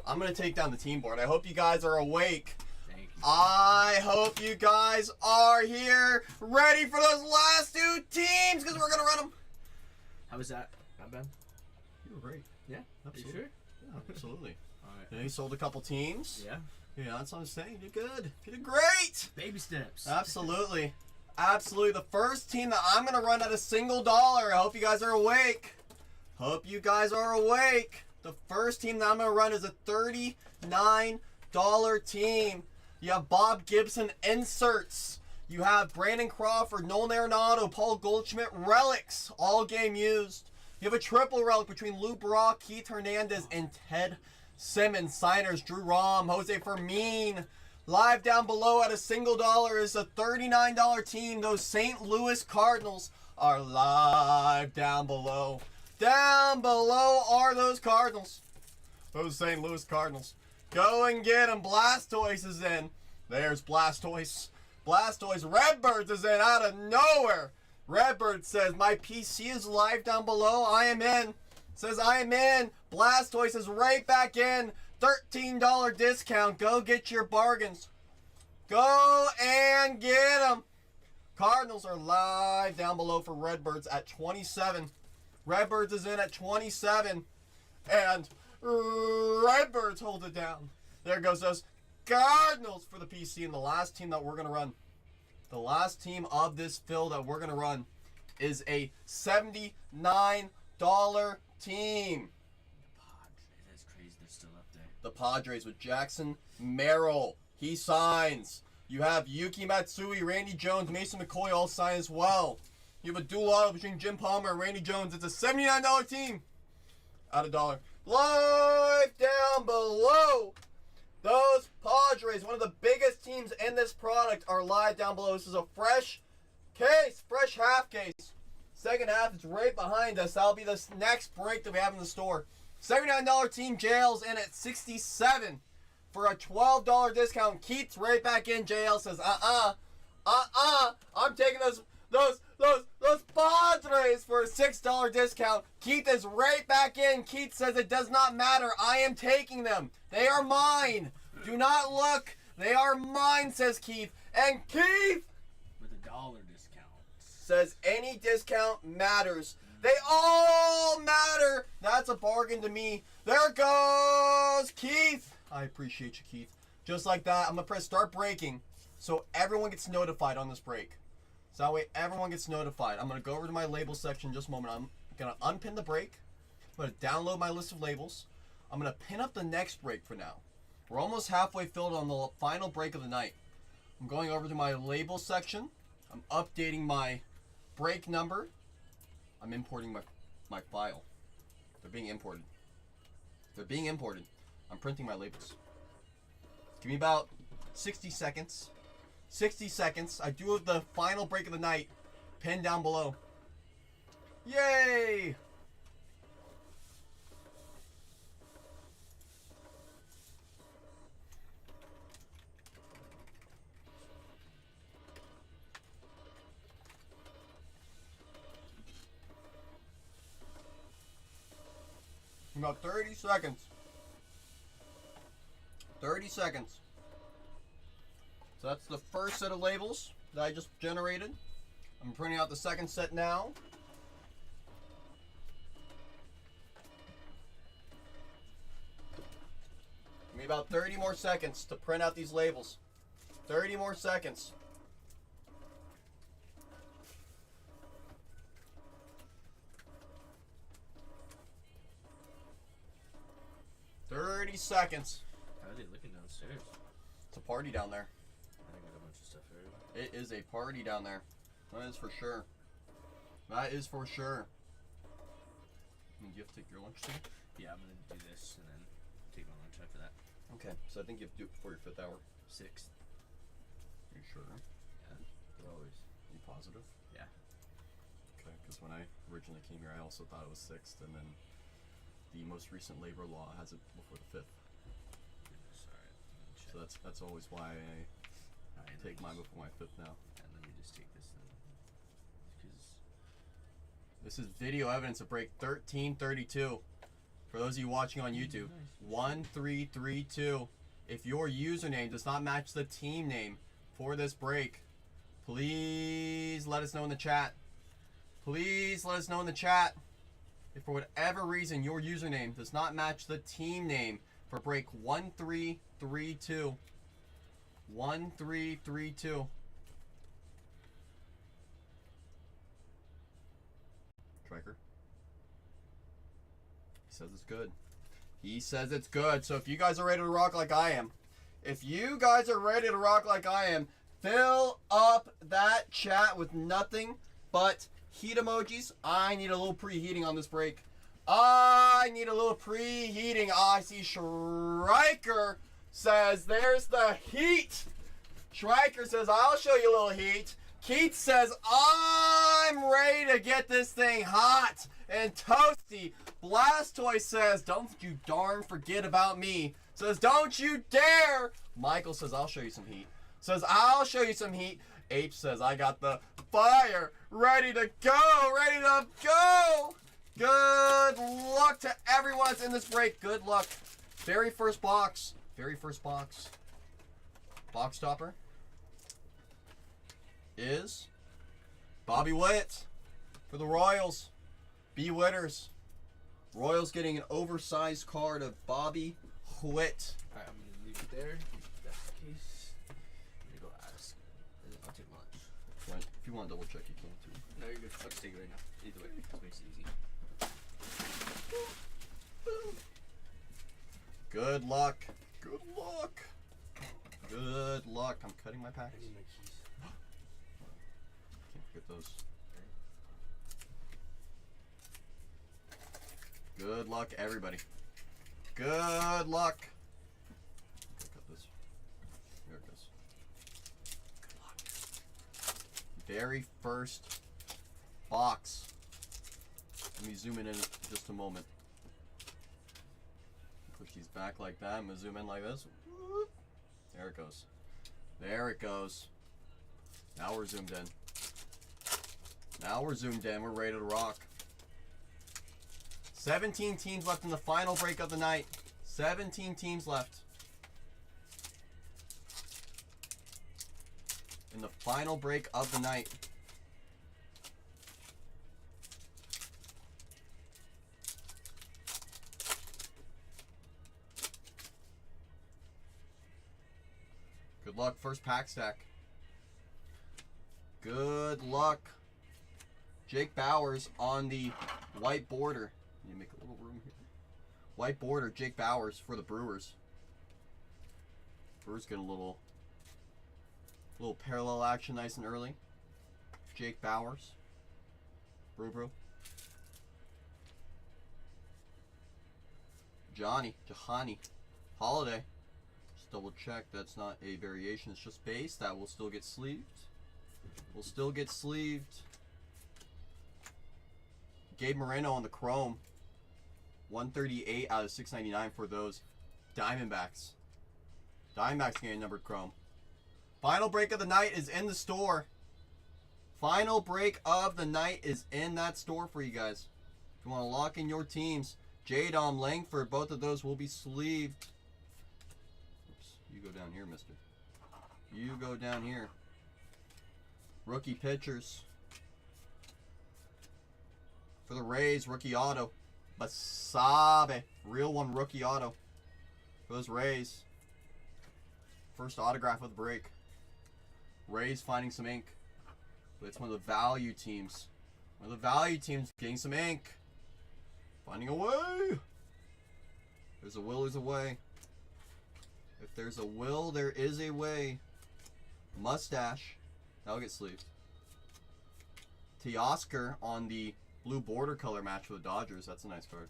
I'm going to take down the team board. I hope you guys are awake. Thank you. I hope you guys are here, ready for those last 2 teams, because we're going to run them. How was that? Not bad. You were great. Yeah. Absolutely. Are you sure? Yeah, absolutely. All right. Yeah, you sold a couple teams. Yeah. Yeah, that's what I'm saying. You did good. You did great. Baby steps. Absolutely. Absolutely. The first team that I'm going to run at a single dollar. I hope you guys are awake. Hope you guys are awake. The first team that I'm going to run is a $39 team. You have Bob Gibson inserts. You have Brandon Crawford, Nolan Arenado, Paul Goldschmidt relics, all game used. You have a triple relic between Lou Brock, Keith Hernandez, and Ted Simmons. Signers, Drew Rom, Jose Fermin. Live down below at a single dollar is a $39 team. Those St. Louis Cardinals are live down below. Down below are those Cardinals. Those St. Louis Cardinals. Go and get them. Blastoise is in. There's Blastoise. Blastoise. Redbirds is in out of nowhere. Redbird says, my PC is live down below. I am in. Says, I am in. Blastoise is right back in. $13 discount. Go get your bargains. Go and get them. Cardinals are live down below for Redbirds at 27. Redbirds is in at 27. And Redbirds hold it down. There goes those Cardinals for the PC. And the last team that we're going to run, the last team of this fill that we're going to run is a $79 team. That's crazy. They're still up there. The Padres with Jackson Merrill. He signs. You have Yuki Matsui, Randy Jones, Mason McCoy all sign as well. You have a dual auto between Jim Palmer and Randy Jones. It's a $79 team. Out of $1. Live down below. Those Padres, one of the biggest teams in this product, are live down below. This is a fresh case, fresh half case. Second half is right behind us. That'll be the next break that we have in the store. $79 team. JL's in at 67 for a $12 discount. Keith's right back in. JL says, I'm taking those Padres for a $6 discount. Keith is right back in. Keith says it does not matter. I am taking them. They are mine. Do not look. They are mine, says Keith. And Keith With a $1 discount. says any discount matters. They all matter. That's a bargain to me. There goes Keith. I appreciate you, Keith. Just like that, I'm going to press start breaking so everyone gets notified on this break. So that way everyone gets notified. I'm going to go over to my label section in just a moment. I'm going to unpin the break. I'm going to download my list of labels. I'm going to pin up the next break for now. We're almost halfway filled on the final break of the night. I'm going over to my label section. I'm updating my break number. I'm importing my my file. They're being imported. They're being imported. I'm printing my labels. Give me about 60 seconds. 60 seconds. I do have the final break of the night pinned down below. Yay! About 30 seconds. 30 seconds. So that's the first set of labels that I just generated. I'm printing out the second set now. Give me about 30 more seconds to print out these labels. 30 more seconds. Seconds. How are they looking downstairs? It's a party down there. I got a bunch of stuff everywhere. It is a party down there. That is for sure. That is for sure. Do you have to take your lunch too? Yeah, I'm gonna do this and then take my lunch after that. Okay, so I think you have to do it before your 5th hour. 6th. Are you sure? Yeah, always. Are you positive? Yeah. Okay, because when I originally came here, I also thought it was 6th, and then the most recent labor law has it before the 5th. Sorry. So that's always why I take mine before my 5th now. And let me just take this then. Because This is video evidence of break 1332. For those of you watching on YouTube, 1332. If your username does not match the team name for this break, please let us know in the chat. Please let us know in the chat. If for whatever reason your username does not match the team name for break 1332. 1332. Striker. He says it's good. He says it's good. So if you guys are ready to rock like I am, if you guys are ready to rock like I am, fill up that chat with nothing but heat emojis. I need a little preheating on this break. I need a little preheating. I see Striker says there's the heat. Striker says I'll show you a little heat. Keith says I'm ready to get this thing hot and toasty. Blastoise says don't you darn forget about me. Says don't you dare. Michael says I'll show you some heat. Says I'll show you some heat. H says I got the fire ready to go. Ready to go. Good luck to everyone that's in this break. Good luck. Very first box. Very first box. Box topper is Bobby Witt for the Royals. B. Witters. Royals getting an oversized card of Bobby Witt. alright, I'm gonna leave it there. If that's the case. I'm gonna go ask. And then I'll take lunch. Right. If you want to double check, you can too. No, you're good. I'll just take it right now. Either way, this makes it easy. Good luck. Good luck. Good luck. I'm cutting my packs. I need my keys. Can't forget those. Good luck, everybody. Good luck. Okay, cut this. Here it goes. Good luck. Very first box. Let me zoom in just a moment. Push these back like that. I'm gonna zoom in like this. Whoop. There it goes. There it goes. Now we're zoomed in. Now we're zoomed in. We're ready to rock. 17 teams left in the final break of the night. 17 teams left. In the final break of the night. Good luck, first pack stack. Good luck. Jake Bowers on the white border. Need to make a little room here. White border, Jake Bowers for the Brewers. Brewers get a little parallel action nice and early. Jake Bowers. Brew. Jahani, Holiday. Just double check that's not a variation. It's just base. That will still get sleeved. Will still get sleeved. Gabe Moreno on the chrome. 138 out of 699 for those Diamondbacks. Diamondbacks getting numbered chrome. Final break of the night is in the store. Final break of the night is in that store for you guys. If you want to lock in your teams, J-Dom, Langford, both of those will be sleeved. Oops, you go down here, mister. You go down here. Rookie pitchers. For the Rays, rookie auto. Basabe. Real one rookie auto. For those Rays. First autograph of the break. Rays finding some ink. But it's one of the value teams. One of the value teams getting some ink. Finding a way. There's a will, there's a way. If there's a will, there is a way. Mustache. That'll get sleeved. Teoscar on the blue border color match for the Dodgers. That's a nice card.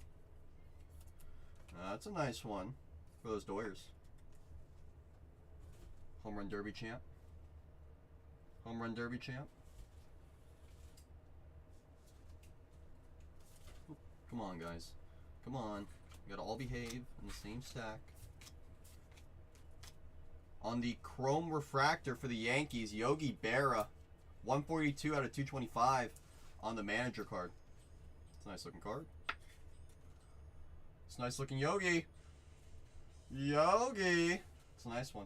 That's a nice one for those Doyers. Home run derby champ. Home run derby champ. Ooh, come on, guys. Come on. You gotta all behave in the same stack. On the chrome refractor for the Yankees, Yogi Berra. 142 out of 225 on the manager card. It's a nice looking card. It's a nice looking Yogi. Yogi. It's a nice one.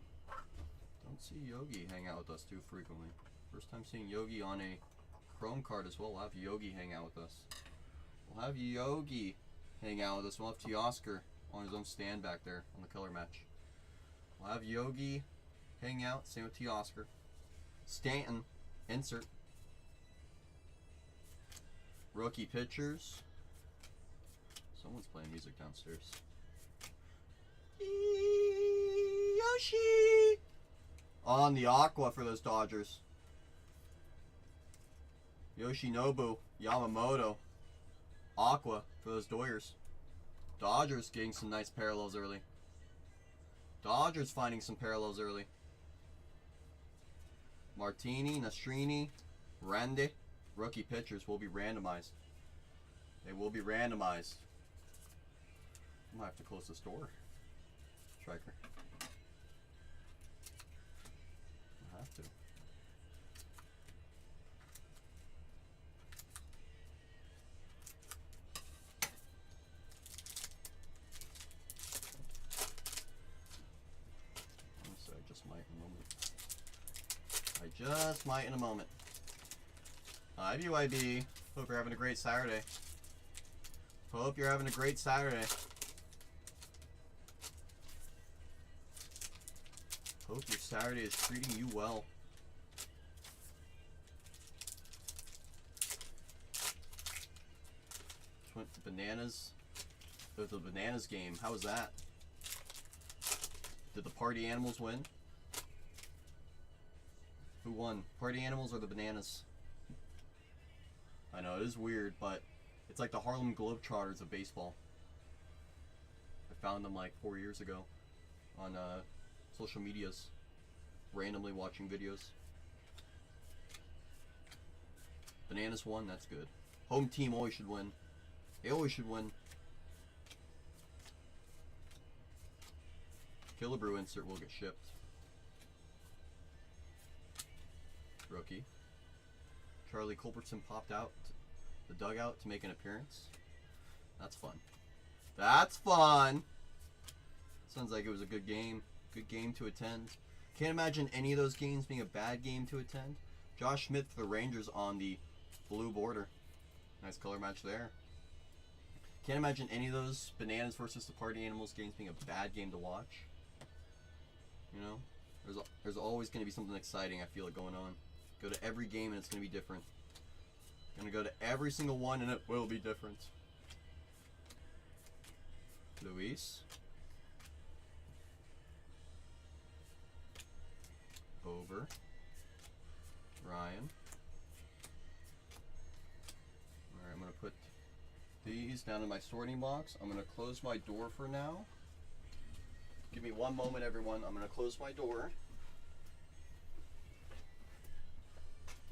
Don't see Yogi hang out with us too frequently. First time seeing Yogi on a chrome card as well. We'll have Yogi hang out with us. We'll have Yogi hang out with us. We'll have Teoscar on his own stand back there on the color match. We'll have Yogi hang out. Same with Teoscar. Stanton. Insert. Rookie pitchers. Someone's playing music downstairs. Yoshi! On the aqua for those Dodgers. Yoshinobu Yamamoto. Aqua for those Doyers. Dodgers getting some nice parallels early. Dodgers finding some parallels early. Martini, Nastrini, Rande. Rookie pitchers will be randomized. They will be randomized. I might have to close this door. Striker. I have to. Honestly, I just might in a moment. I just might in a moment. IBYB. Hope you're having a great Saturday. Hope you're having a great Saturday. Hope your Saturday is treating you well. Just went to Bananas. The Bananas game. How was that? Did the Party Animals win? Who won? Party Animals or the Bananas? I know, it is weird, but it's like the Harlem Globetrotters of baseball. I found them like 4 years ago on social medias, randomly watching videos. Bananas won, that's good. Home team always should win. They always should win. Killebrew insert will get shipped. Rookie. Charlie Culbertson popped out the dugout to make an appearance. That's fun. That's fun! Sounds like it was a good game. Good game to attend. Can't imagine any of those games being a bad game to attend. Josh Smith for the Rangers on the blue border. Nice color match there. Can't imagine any of those Bananas versus the Party Animals games being a bad game to watch. You know? There's always going to be something exciting, I feel like, going on. Go to every game and it's going to be different. Going to go to every single one and it will be different. Luis. Over. Ryan. Alright, I'm going to put these these down in my sorting box. I'm going to close my door for now. Give me one moment, everyone. I'm going to close my door.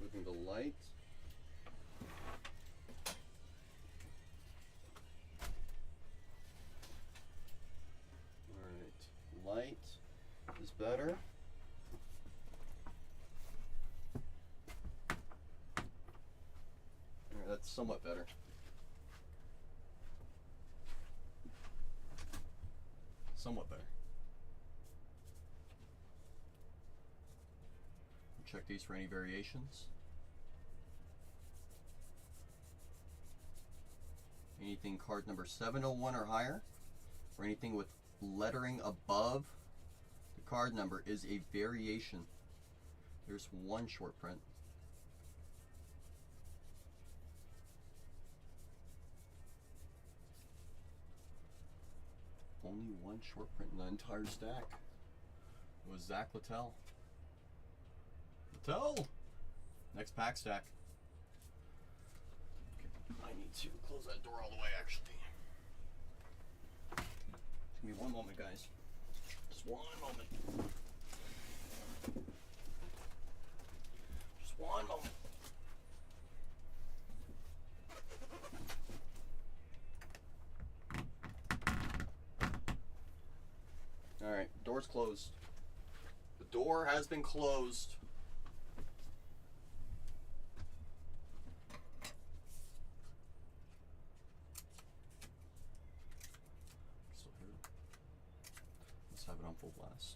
Moving the light. Alright, light is better. Alright, that's somewhat better. Somewhat better. Check these for any variations. Anything card number 701 or higher, or anything with lettering above the card number is a variation. There's one short print. Only one short print in the entire stack. It was Zach Littell. Littell! Next pack stack. Okay, I need to close that door all the way, actually. Just give me one moment, guys. Just one moment. Just one moment. Alright, door's closed. The door has been closed. Still here. Let's have it on full blast.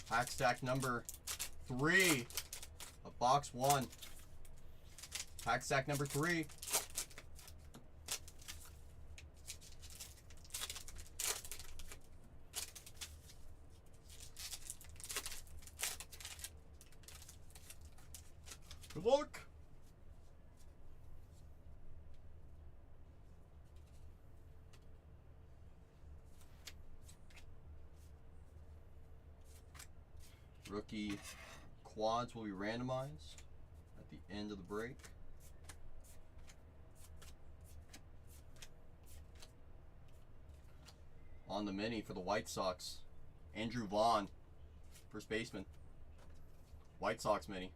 Pack stack number 3 of box 1. Pack stack number 3. Good luck. Rookie quads will be randomized at the end of the break. On the mini for the White Sox, Andrew Vaughn, first baseman. White Sox mini.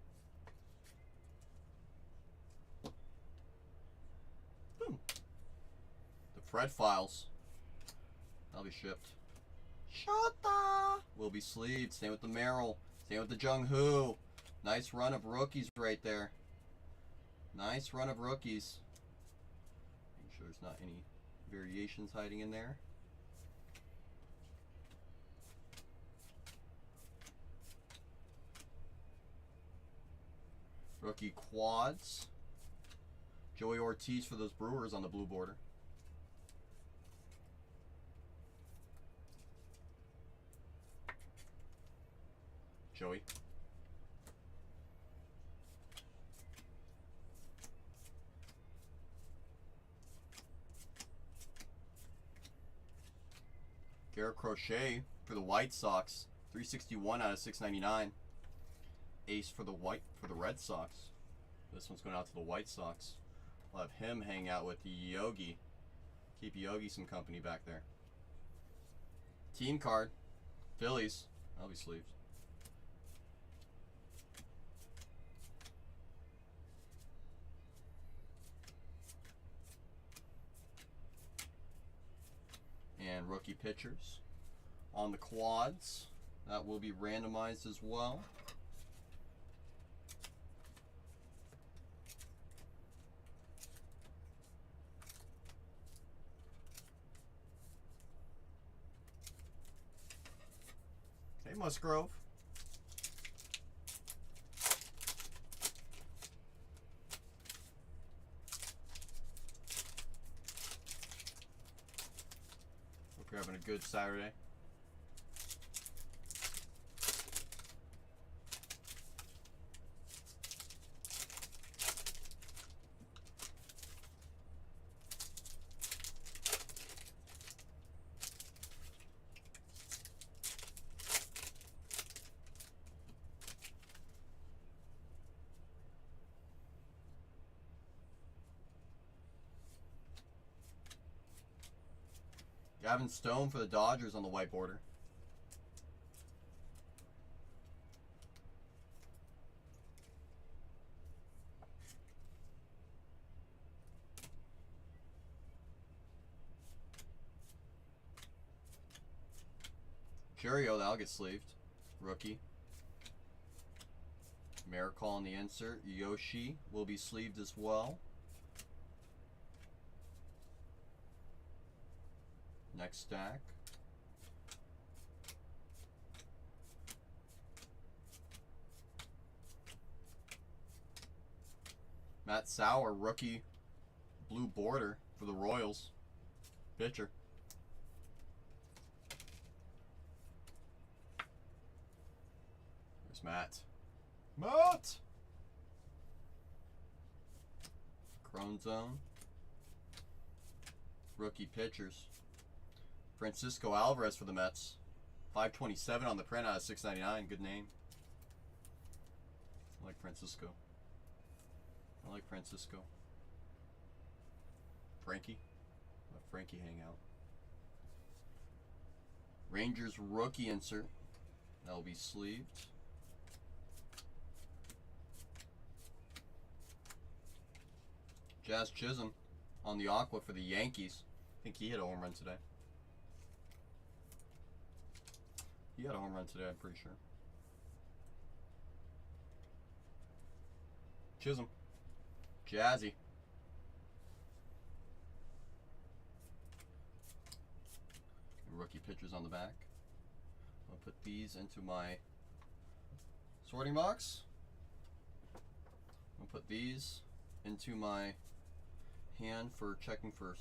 Boom. The Fred Files. That'll be shipped. Shota will be sleeved. Same with the Merrill. Same with the Jung Hoo. Nice run of rookies right there. Nice run of rookies. Make sure there's not any variations hiding in there. Rookie quads. Joey Ortiz for those Brewers on the blue border. Joey. Garrett Crochet for the White Sox, 361 out of 699. Ace for the Red Sox. This one's going out to the White Sox. We'll have him hang out with Yogi. Keep Yogi some company back there. Team card, Phillies. That'll be sleeved. And rookie pitchers on the quads, that will be randomized as well. Hey, Musgrove. Hope you're having a good Saturday. Gavin Stone for the Dodgers on the white border. Curio, that'll get sleeved. Rookie. Miracle on the insert. Yoshi will be sleeved as well. Next stack. Matt Sauer, rookie blue border for the Royals. Pitcher. There's Matt. Matt! Chrome Zone. Rookie pitchers. Francisco Alvarez for the Mets. 527 on the print out of 699. Good name. I like Francisco. I like Francisco. Frankie. Let Frankie hang out. Rangers rookie insert. That'll be sleeved. Jazz Chisholm on the Aqua for the Yankees. I think he hit a home run today. He had a home run today, I'm pretty sure. Chisholm. Jazzy. Rookie pitchers on the back. I'll put these into my sorting box. I'll put these into my hand for checking for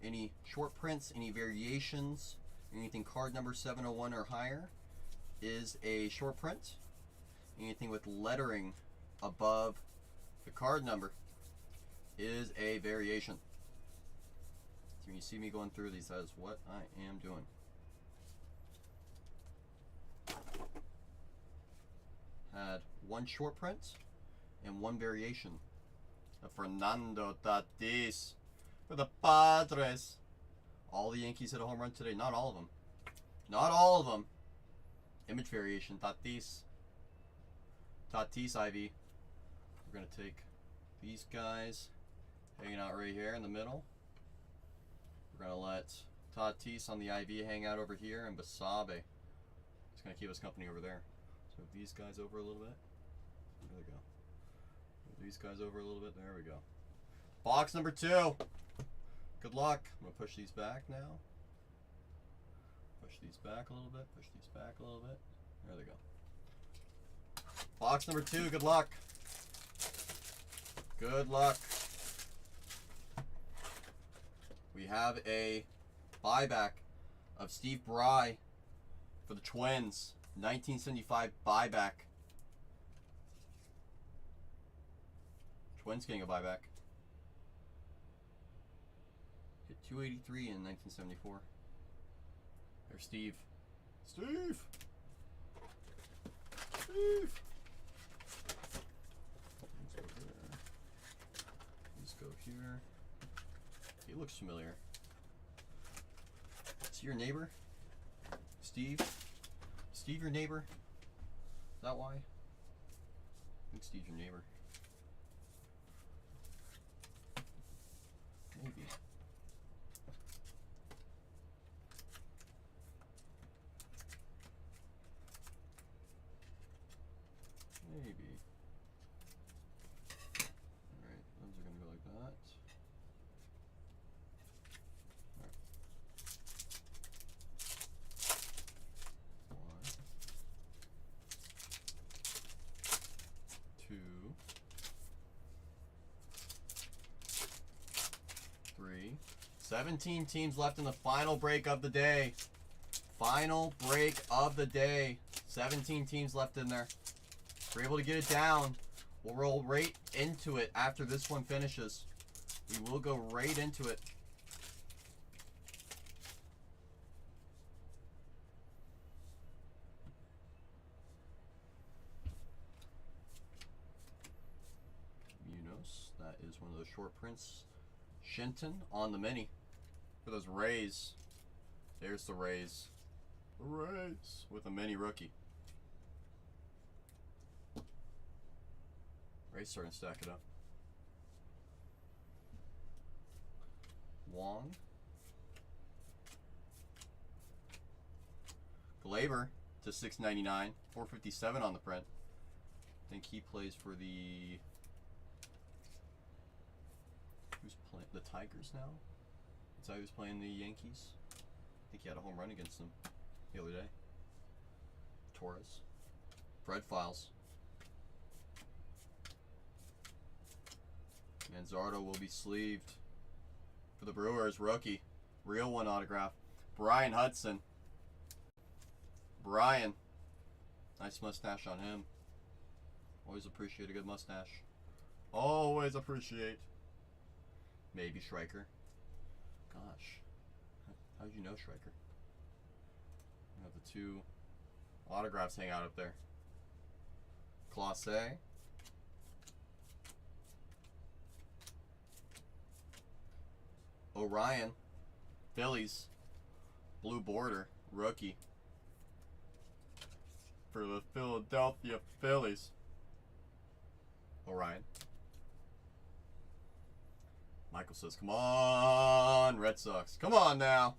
any short prints, any variations, anything card number 701 or higher is a short print. Anything with lettering above the card number is a variation. So when you see me going through these, that is what I am doing. Had one short print and one variation. Fernando Tatis for the Padres. All the Yankees hit a home run today. Not all of them. Not all of them. Image variation. Tatis. Tatis IV. We're going to take these guys hanging out right here in the middle. We're going to let Tatis on the IV hang out over here, and Basabe is going to keep us company over there. So move these guys over a little bit. There we go. Move these guys over a little bit. There we go. Box number 2. Good luck. I'm going to push these back now. Push these back a little bit. Push these back a little bit. There they go. Box number 2. Good luck. Good luck. We have a buyback of Steve Bry for the Twins. 1975 buyback. Twins getting a buyback. Hit 283 in 1974. There's Steve. Steve! Steve! Let's go here. He looks familiar. Is he your neighbor? Steve? Steve your neighbor? Is that why? I think Steve's your neighbor. Maybe. Maybe. Alright, those are going to go like that. Alright. 1, 2, 3. 17 teams left in the final break of the day. Final break of the day. 17 teams left in there. If we're able to get it down, we'll roll right into it after this one finishes. We will go right into it. Munoz, that is one of those short prints. Shinton on the mini for those Rays. There's the Rays. The Rays with a mini rookie. Rays starting to stack it up. Wong. Glaber to 699, 457 on the print. I think he plays for the who's playing the Tigers now. That's how he was playing the Yankees. I think he had a home run against them the other day. Torres. Fred Files. Manzardo will be sleeved for the Brewers. Rookie. Real one autograph. Brian Hudson. Brian. Nice mustache on him. Always appreciate a good mustache. Always appreciate. Maybe Schreiker. Gosh. How did you know Schreiker? You have the two autographs hang out up there. Clase. Orion. Phillies. Blue border. Rookie. For the Philadelphia Phillies. Orion. Michael says, come on, Red Sox. Come on now.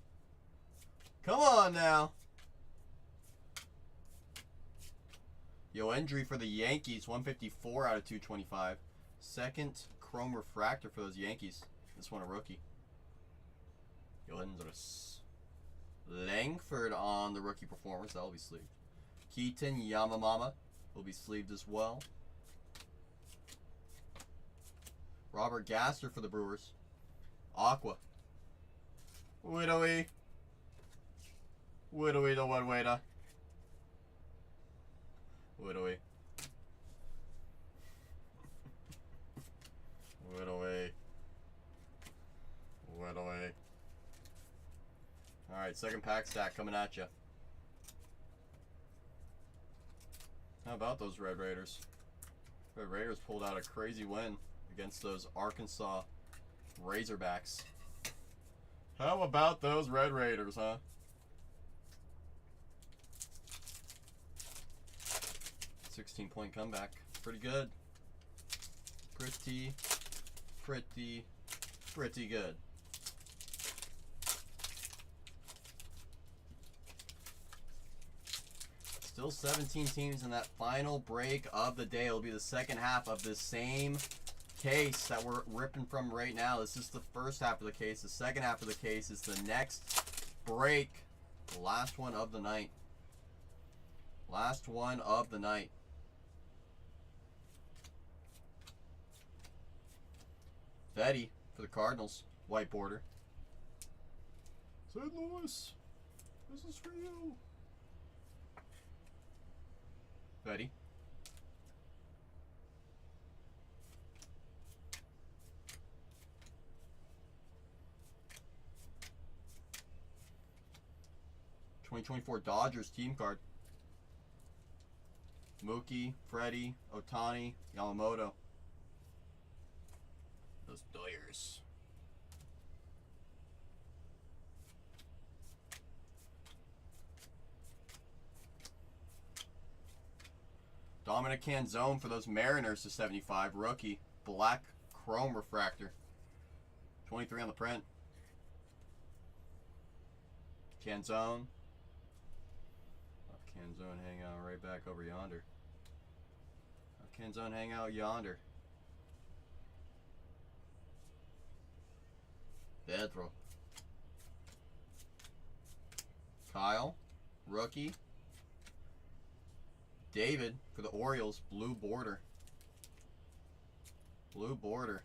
Come on now. Yoendry for the Yankees, 154 out of 225. Second chrome refractor for those Yankees. This one a rookie. Yoendris. Langford on the rookie performance. That'll be sleeved. Keaton Yamamama will be sleeved as well. Robert Gaster for the Brewers. Aqua. Widowy. Widowy the one waiter. Widowy. Widowy. Widowy. Alright, second pack stack coming at you. How about those Red Raiders? Red Raiders pulled out a crazy win against those Arkansas Razorbacks. How about those Red Raiders, huh? $16-point comeback. Pretty good. Pretty good. Still 17 teams in that final break of the day. It'll be the second half of this same case that we're ripping from right now. This is the first half of the case. The second half of the case is the next break. The last one of the night. Last one of the night. Fetty for the Cardinals. White border. St. Louis, this is for you. Fetty. '24 Dodgers team card. Mookie, Freddie, Otani, Yamamoto. Those Doyers. Dominic Canzone for those Mariners to 75. Rookie. Black chrome refractor. 23 on the print. Canzone. Canzone hang out right back over yonder. Canzone hang out yonder. Pedro. Kyle. Rookie. David for the Orioles. Blue border. Blue border.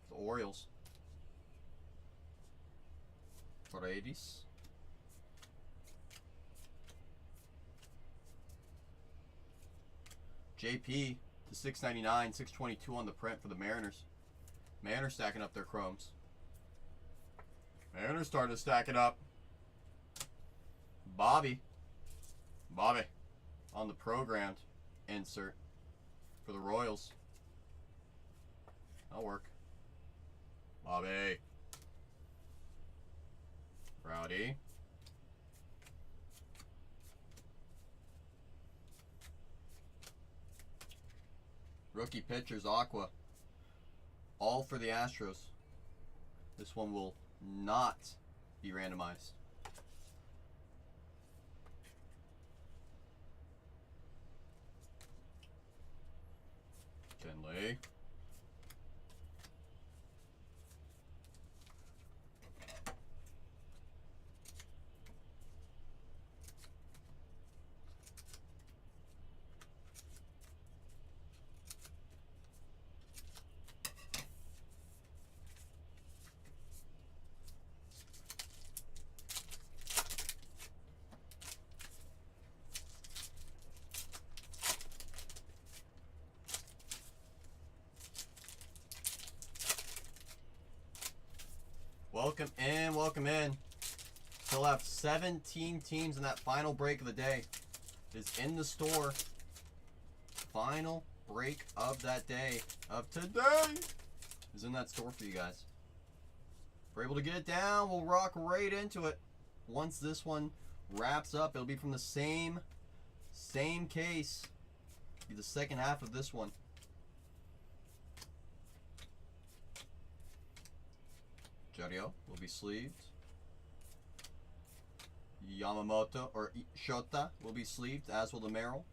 The Orioles. Paredes. JP to 699, 622 on the print for the Mariners. Mariners stacking up their chromes. Mariners starting to stack it up. Bobby on the programmed insert for the Royals. That'll work. Bobby. Rowdy. Rookie pitchers, Aqua. All for the Astros. This one will not be randomized. Kenley. Welcome in, welcome in. Still have 17 teams in that final break of the day. Is in the store. Final break of that day, of today, is in that store for you guys. If we're able to get it down, we'll rock right into it. Once this one wraps up, it'll be from the same case. Be the second half of this one. Jario will be sleeved. Yamamoto or Shota will be sleeved, as will the Merrill.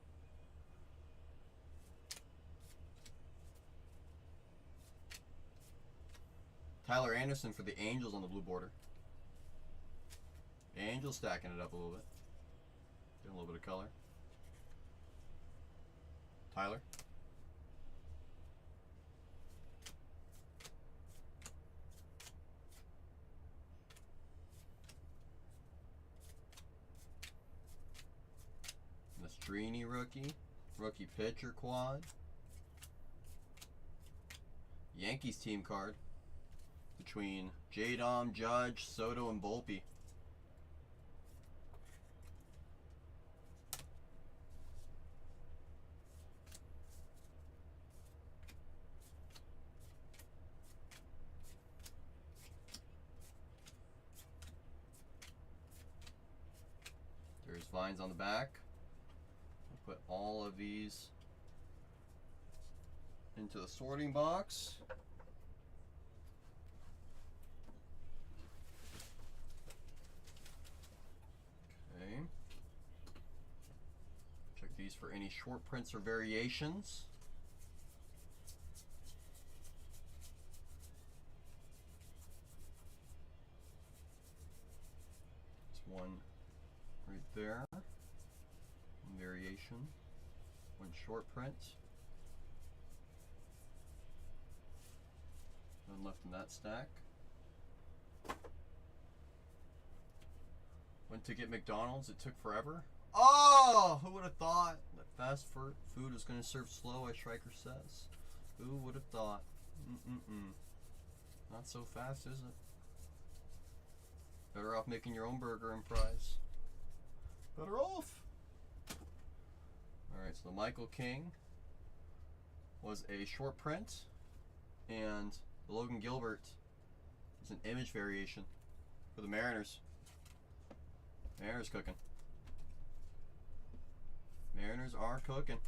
Tyler Anderson for the Angels on the blue border. Angels stacking it up a little bit. Getting a little bit of color. Tyler. Mastrini rookie. Rookie pitcher quad. Yankees team card between J-Dom, Judge, Soto, and Volpe. There's vines on the back. We'll put all of these into the sorting box. Okay. Check these for any short prints or variations. There's one right there. One variation. One short print. None left in that stack. Went to get McDonald's, it took forever. Oh, who would have thought that fast food is going to serve slow, as Schreiker says. Who would have thought? Not so fast, is it? Better off making your own burger and fries. Better off. Alright, so the Michael King was a short print, and the Logan Gilbert is an image variation for the Mariners. Mariners cooking. Mariners are cooking.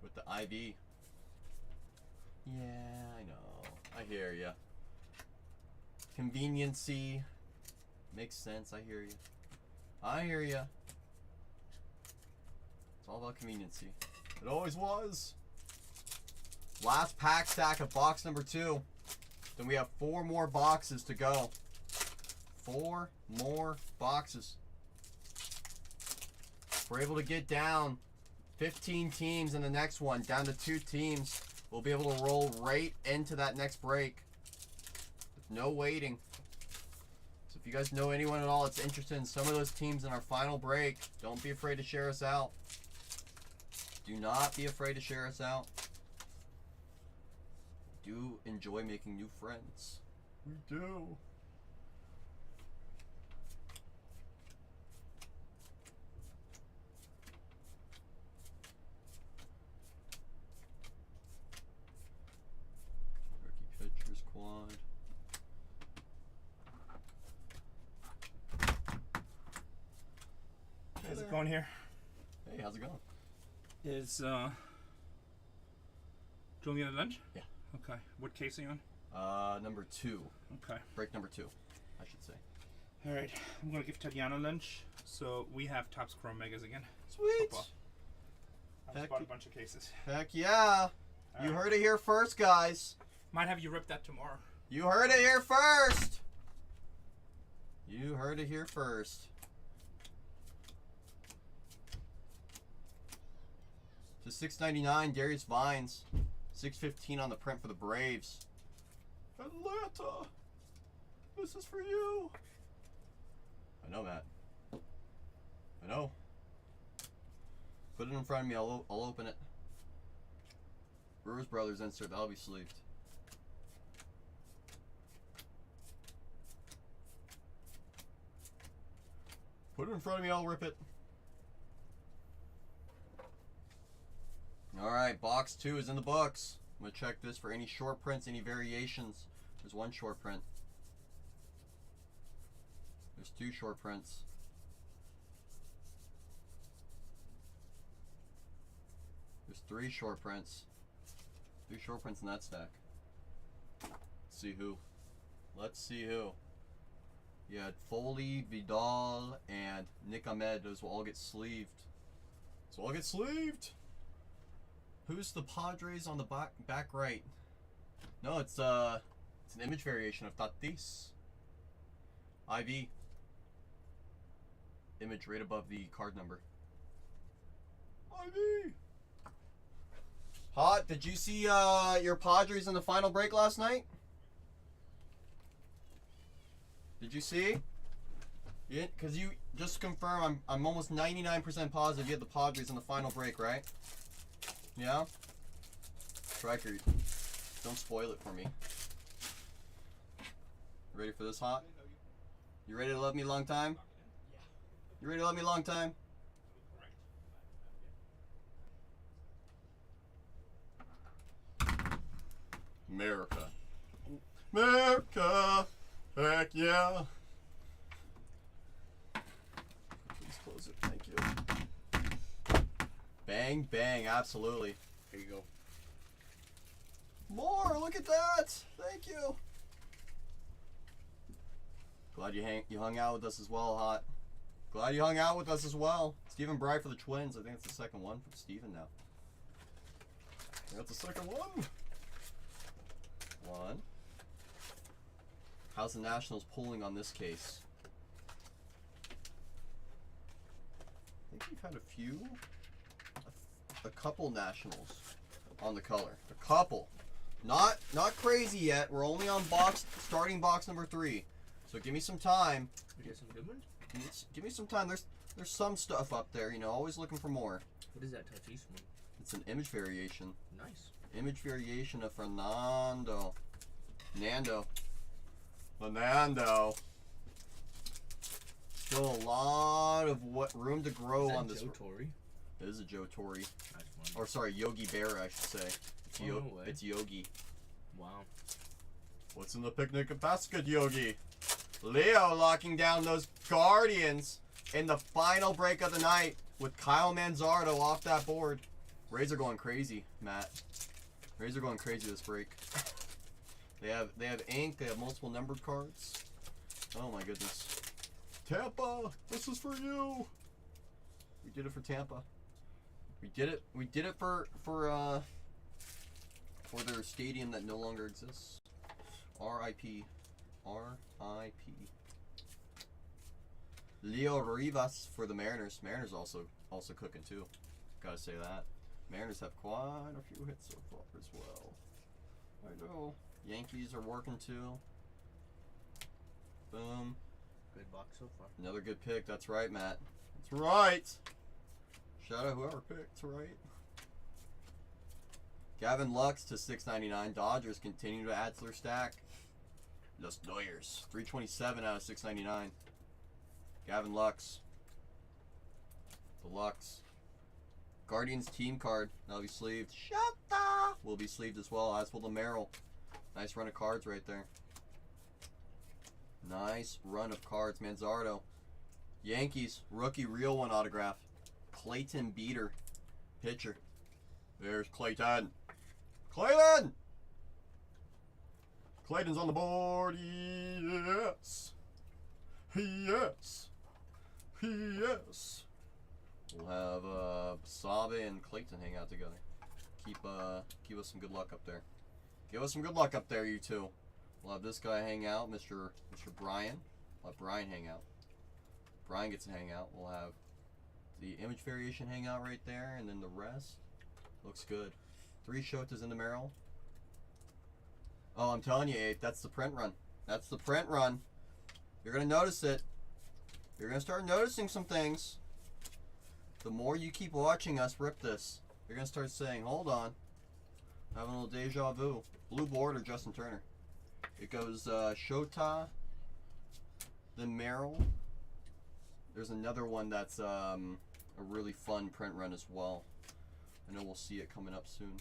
With the IV. Yeah, I know. I hear ya. Conveniency. Makes sense, I hear ya. I hear ya. It's all about conveniency. It always was. Last pack stack of box number 2. Then we have 4 more boxes to go. 4 more boxes. If we're able to get down 15 teams in the next one, down to 2 teams, we'll be able to roll right into that next break. With no waiting. So if you guys know anyone at all that's interested in some of those teams in our final break, don't be afraid to share us out. Do not be afraid to share us out. Do enjoy making new friends. We do. Rookie going here? Hey, how's it going? Is Julian at lunch? Yeah. Okay. What case are you on? Number 2. Okay. Break number 2, I should say. All right. I'm gonna give Tatiana lunch. So we have Topps Chrome Megas again. Sweet. Football. I just Heck bought a bunch of cases. Heck yeah. All You right. heard it here first, guys. Might have you rip that tomorrow. You heard it here first. You heard it here first. To $6.99, Darius Vines. $6.15 on the print for the Braves. Atlanta, this is for you. I know, Matt. I know. Put it in front of me. I'll open it. Brewers Brothers insert. That'll be sleeved. Put it in front of me. I'll rip it. All right, box 2 is in the books. I'm gonna check this for any short prints, any variations. There's 1 short print. There's 2 short prints. There's 3 short prints. 3 short prints in that stack. Let's see who. Let's see who. You had Foley, Vidal, and Nick Ahmed. Those will all get sleeved. So all get sleeved. Who's the Padres on the back right? No, it's an image variation of Tatis. IV. Image right above the card number. IV. Hot, did you see your Padres in the final break last night? Did you see? Yeah, because you just confirm I'm almost 99% positive you had the Padres in the final break, right? Yeah? Striker, don't spoil it for me. Ready for this, Hot? You ready to love me long time? You ready to love me long time? America. America! Heck yeah! Please close it, thank you. Bang, bang, absolutely. Here you go. More, look at that! Thank you! Glad you hung out with us as well, Hot. Glad you hung out with us as well. Stephen Bright for the Twins. I think it's the second one from Stephen now. That's the second one. One. How's the Nationals pulling on this case? I think we've had a couple Nationals on the color. A couple. Not crazy yet. We're only on starting box number 3. So give me some time. We get some good ones. Give me some time. There's some stuff up there, you know, always looking for more. What is that Tatis one? It's an image variation. Nice. Image variation of Fernando. Fernando. Still a lot of room to grow on this. Joe Torre? It is a Joe Torre. Nice one. Or sorry, Yogi Berra, I should say. It's, Oh, no way. it's Yogi. Wow. What's in the picnic basket, Yogi? Leo locking down those Guardians in the final break of the night with Kyle Manzardo off that board. Rays are going crazy, Matt. Rays are going crazy this break. They have ink. They have multiple numbered cards. Oh my goodness. Tampa, this is for you. We did it for Tampa. We did it. We did it for their stadium that no longer exists. R.I.P. R.I.P. Leo Rivas for the Mariners. Mariners also cooking too. Gotta say that. Mariners have quite a few hits so far as well. I know. Yankees are working too. Boom. Good box so far. Another good pick. That's right, Matt. That's right. Shout out whoever picked. That's right. Gavin Lux to $6.99. Dodgers continue to add to their stack. Los Doyers. 327 out of $6.99. Gavin Lux. The Lux. Guardians team card. That'll be sleeved. Shota will be sleeved as well, as will the Merrill. Nice run of cards right there. Nice run of cards. Manzardo. Yankees. Rookie real one autograph. Clayton Beater, pitcher. There's Clayton. Clayton! Clayton's on the board. Yes. Yes. Yes. We'll have Basabe and Clayton hang out together. Keep us some good luck up there. Give us some good luck up there, you two. We'll have this guy hang out, Mr. Brian. We'll have Brian hang out. Brian gets to hang out. We'll have the image variation hang out right there, and then the rest looks good. 3 Shotas in the Merrill. Oh, I'm telling you, Abe, that's the print run. That's the print run. You're gonna notice it. You're gonna start noticing some things. The more you keep watching us rip this, you're gonna start saying, "Hold on, having a little deja vu." Blue board or Justin Turner. It goes Shota, then Merrill. There's another one that's a really fun print run as well. I know we'll see it coming up soon.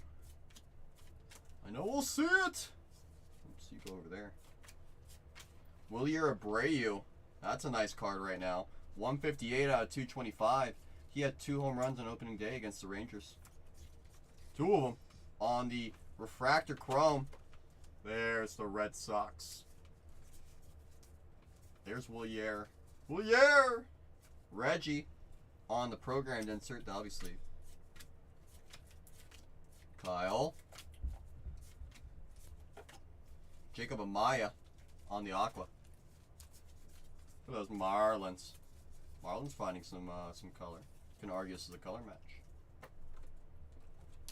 I know we'll see it. Oops, you go over there. Wilyer Abreu. That's a nice card right now. 158 out of 225. He had 2 home runs on opening day against the Rangers. 2 of them on the refractor chrome. There's the Red Sox. There's Wilyer. Wilyer! Reggie on the programmed insert Dalby sleeve. Kyle. Jacob Amaya on the Aqua. Look at those Marlins. Marlins finding some color. You can argue this is a color match.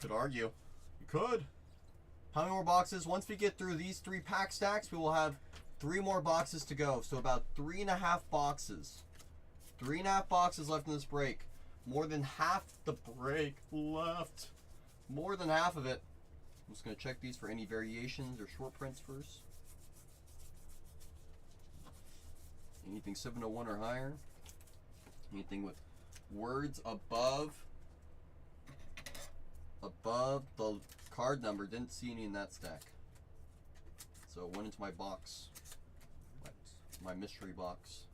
Could argue. You could. How many more boxes? Once we get through these 3 pack stacks, we will have 3 more boxes to go. So about 3.5 boxes. 3.5 boxes left in this break. More than half the break left. More than half of it. I'm just going to check these for any variations or short prints first. Anything 701 or higher. Anything with words above the card number. Didn't see any in that stack. So it went into my box. My mystery box.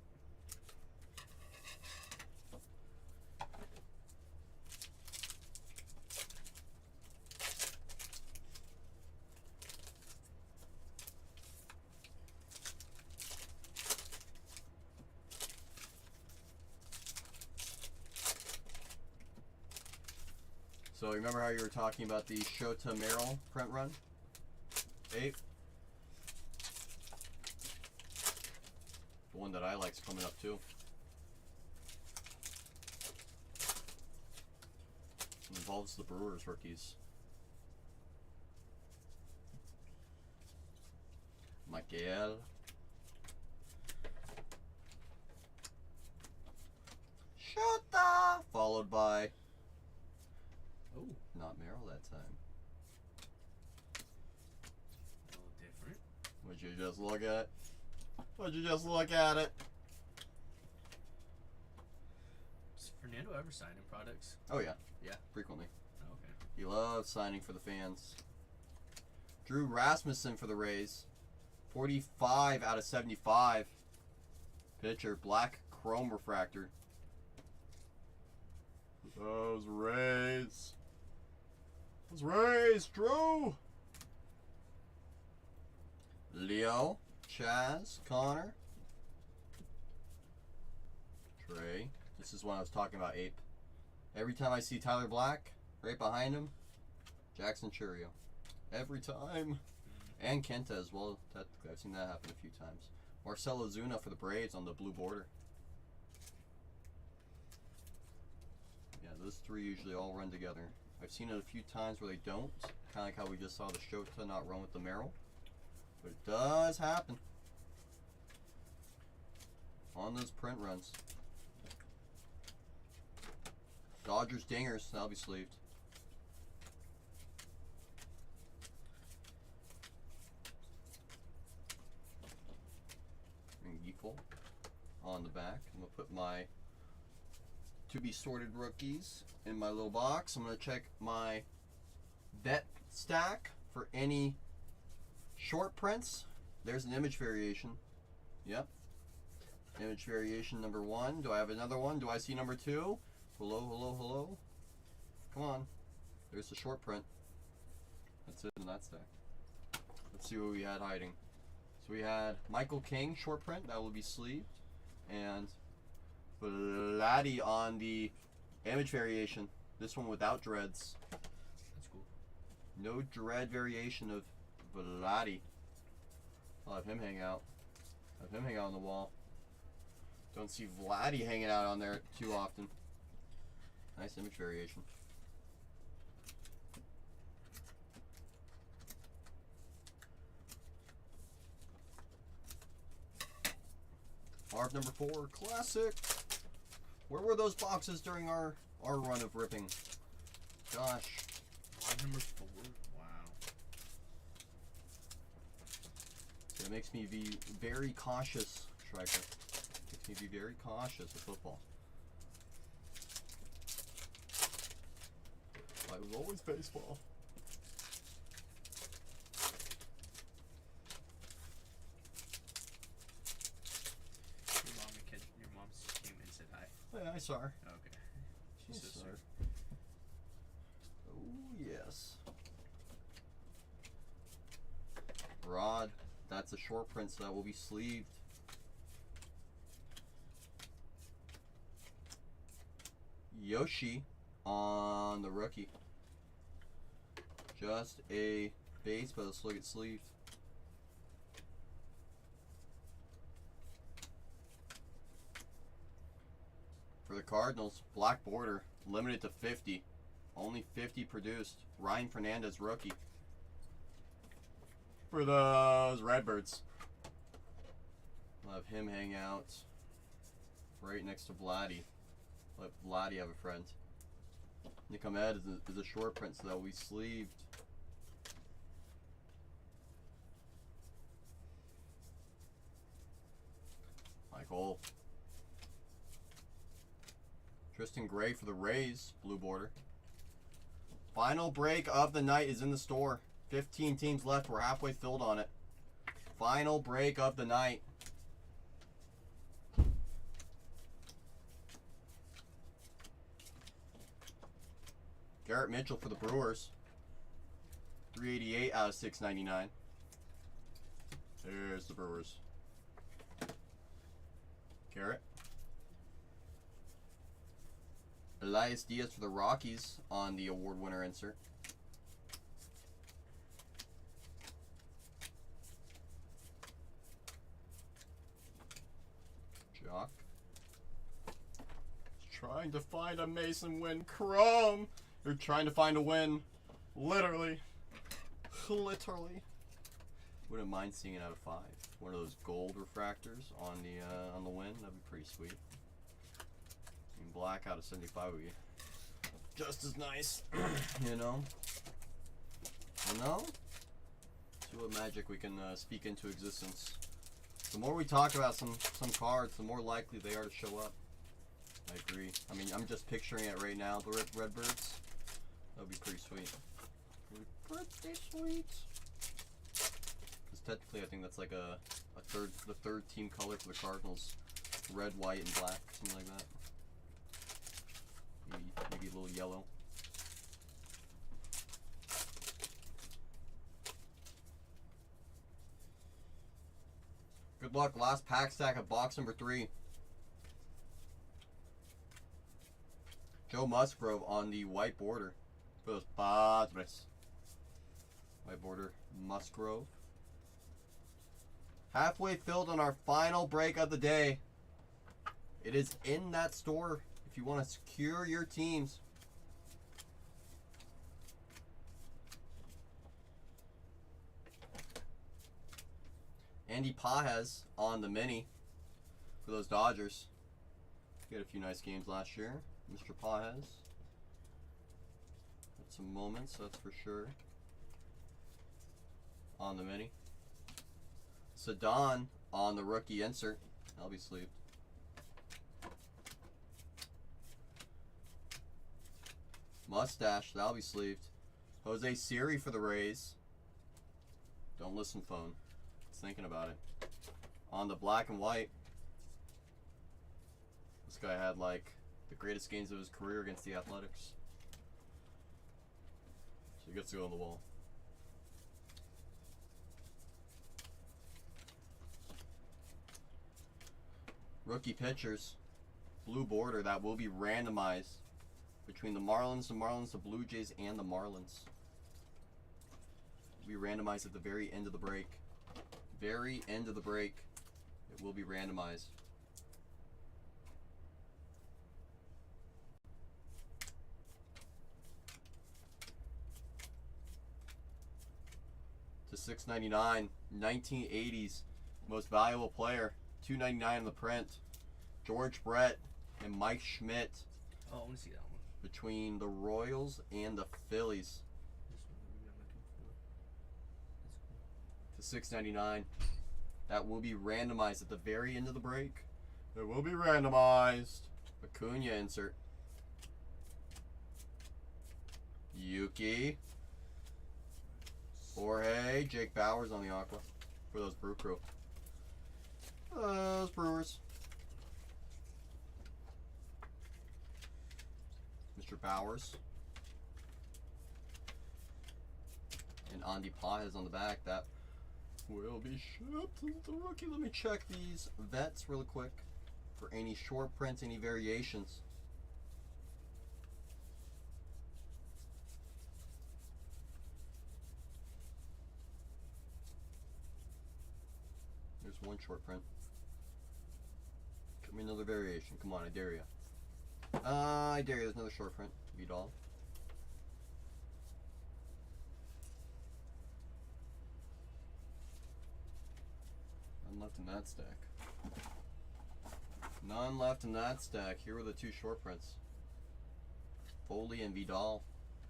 So remember how you were talking about the Shota Merrill print run? 8. The one that I like's coming up too. It involves the Brewers rookies. Miguel. Shota! Followed by... Oh, not Merrill that time. A little different. Would you just look at it? Would you just look at it? Does Fernando ever sign in products? Oh yeah. Yeah. Frequently. Oh, okay. He loves signing for the fans. Drew Rasmussen for the Rays. 45 out of 75. Pitcher, black chrome refractor. Those Rays. Those Rays, Drew. Leo, Chaz, Connor, Trey. This is when I was talking about Ape. Every time I see Tyler Black, right behind him, Jackson Churio. Every time. And Kenta as well. Technically, I've seen that happen a few times. Marcelo Zuna for the Braves on the blue border. Yeah, those 3 usually all run together. I've seen it a few times where they don't. Kind of like how we just saw the Shota not run with the Merrill. But it does happen on those print runs. Dodgers dingers, that'll be sleeved. And Yeeful on the back. I'm gonna put my to be sorted rookies in my little box. I'm gonna check my vet stack for any short prints. There's an image variation. Yep. Image variation number 1. Do I have another one? Do I see number 2? Hello, hello, hello. Come on. There's the short print. That's it in that stack. Let's see what we had hiding. So we had Michael King short print that will be sleeved, and Vladdy on the image variation. This one without dreads. That's cool. No dread variation of Vladdy. I'll have him hang out. Have him hang out on the wall. Don't see Vladdy hanging out on there too often. Nice image variation. Marv number 4, classic. Where were those boxes during our run of ripping? Gosh. Marv number 4. Wow. So it makes me be very cautious, Striker. Makes me be very cautious with football. I was always baseball. Your mom came and said hi. Oh, yeah, I saw her. Okay. I She's so saw sweet. her. Oh, yes. Rod, that's a short print, so that will be sleeved. Yoshi on the rookie. Just a base, but let's look at sleeved. For the Cardinals, black border, limited to 50. Only 50 produced. Ryan Fernandez, rookie. For those Redbirds. We'll have him hang out right next to Vladdy. Let Vladdy have a friend. Nick Ahmed is a short print, so that will be sleeved. Michael. Tristan Gray for the Rays, blue border. Final break of the night is in the store. 15 teams left. We're halfway filled on it. Final break of the night. Garrett Mitchell for the Brewers. 388 out of 699. There's the Brewers. Garrett. Elias Diaz for the Rockies on the award winner insert. Jock. Trying to find a Mason win. Chrome! You're trying to find a win. Literally. Literally. Wouldn't mind seeing it out of 5. One of those gold refractors on the win. That'd be pretty sweet. And black out of 75 would be just as nice. You know? You know? See what magic we can speak into existence. The more we talk about some cards, the more likely they are to show up. I agree. I mean, I'm just picturing it right now. The Redbirds. That would be pretty sweet. Pretty sweet. Because technically, I think that's like the third team color for the Cardinals. Red, white, and black, something like that. Maybe a little yellow. Good luck. Last pack stack of box number 3. Joe Musgrove on the white border for those Padres. White border, Musgrove. Halfway filled on our final break of the day. It is in that store if you want to secure your teams. Andy Pajes on the mini for those Dodgers. He had a few nice games last year. Mr. Pajes. Had some moments, that's for sure. On the mini. Sadan on the rookie insert. That'll be sleeved. Mustache, that'll be sleeved. Jose Siri for the Rays. Don't listen, phone. It's thinking about it. On the black and white. This guy had like The greatest games of his career against the Athletics. So he gets to go on the wall. Rookie pitchers. Blue border that will be randomized between the Marlins, the Blue Jays, and the Marlins. We randomized at the very end of the break. Very end of the break. It will be randomized. To $6.99, 1980s most valuable player, $2.99 on the print. George Brett and Mike Schmidt Oh, I want to see that one. between the Royals and the Phillies. This one that we got looking for. That's cool. To $6.99. That will be randomized at the very end of the break. It will be randomized. Acuna insert. Yuki. Jorge. Jake Bowers on the Aqua for those Brew Crew. Those Brewers. Mr. Bowers. And Andy Pajes on the back. That will be shipped to the rookie. Let me check these vets really quick for any short prints, any variations. There's one short print. Give me another variation. Come on, I dare you. I dare you. There's another short print. Vidal. None left in that stack. None left in that stack. Here are the two short prints. Foley and Vidal.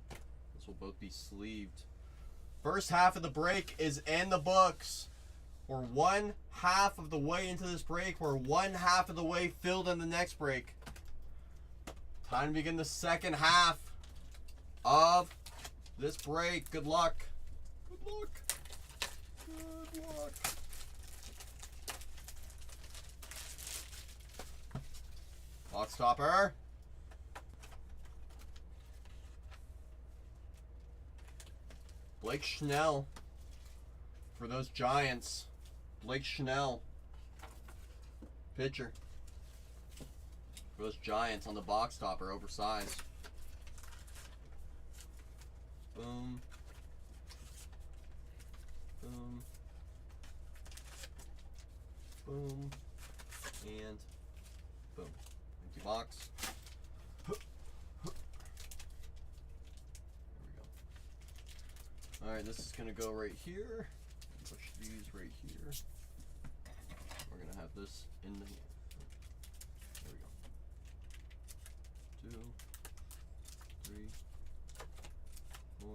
This will both be sleeved. First half of the break is in the books. We're one half of the way into this break. We're one half of the way filled in the next break. Time to begin the second half of this break. Good luck. Good luck. Good luck. Box stopper. Blake Snell for those Giants. Blake Snell, pitcher for those Giants on the box stopper, oversized. Boom. Boom. Boom. And boom. Empty box. There we go. Alright, this is going to go right here. Push these right here. We're going to have this in the... There we go. 2, 3, 4,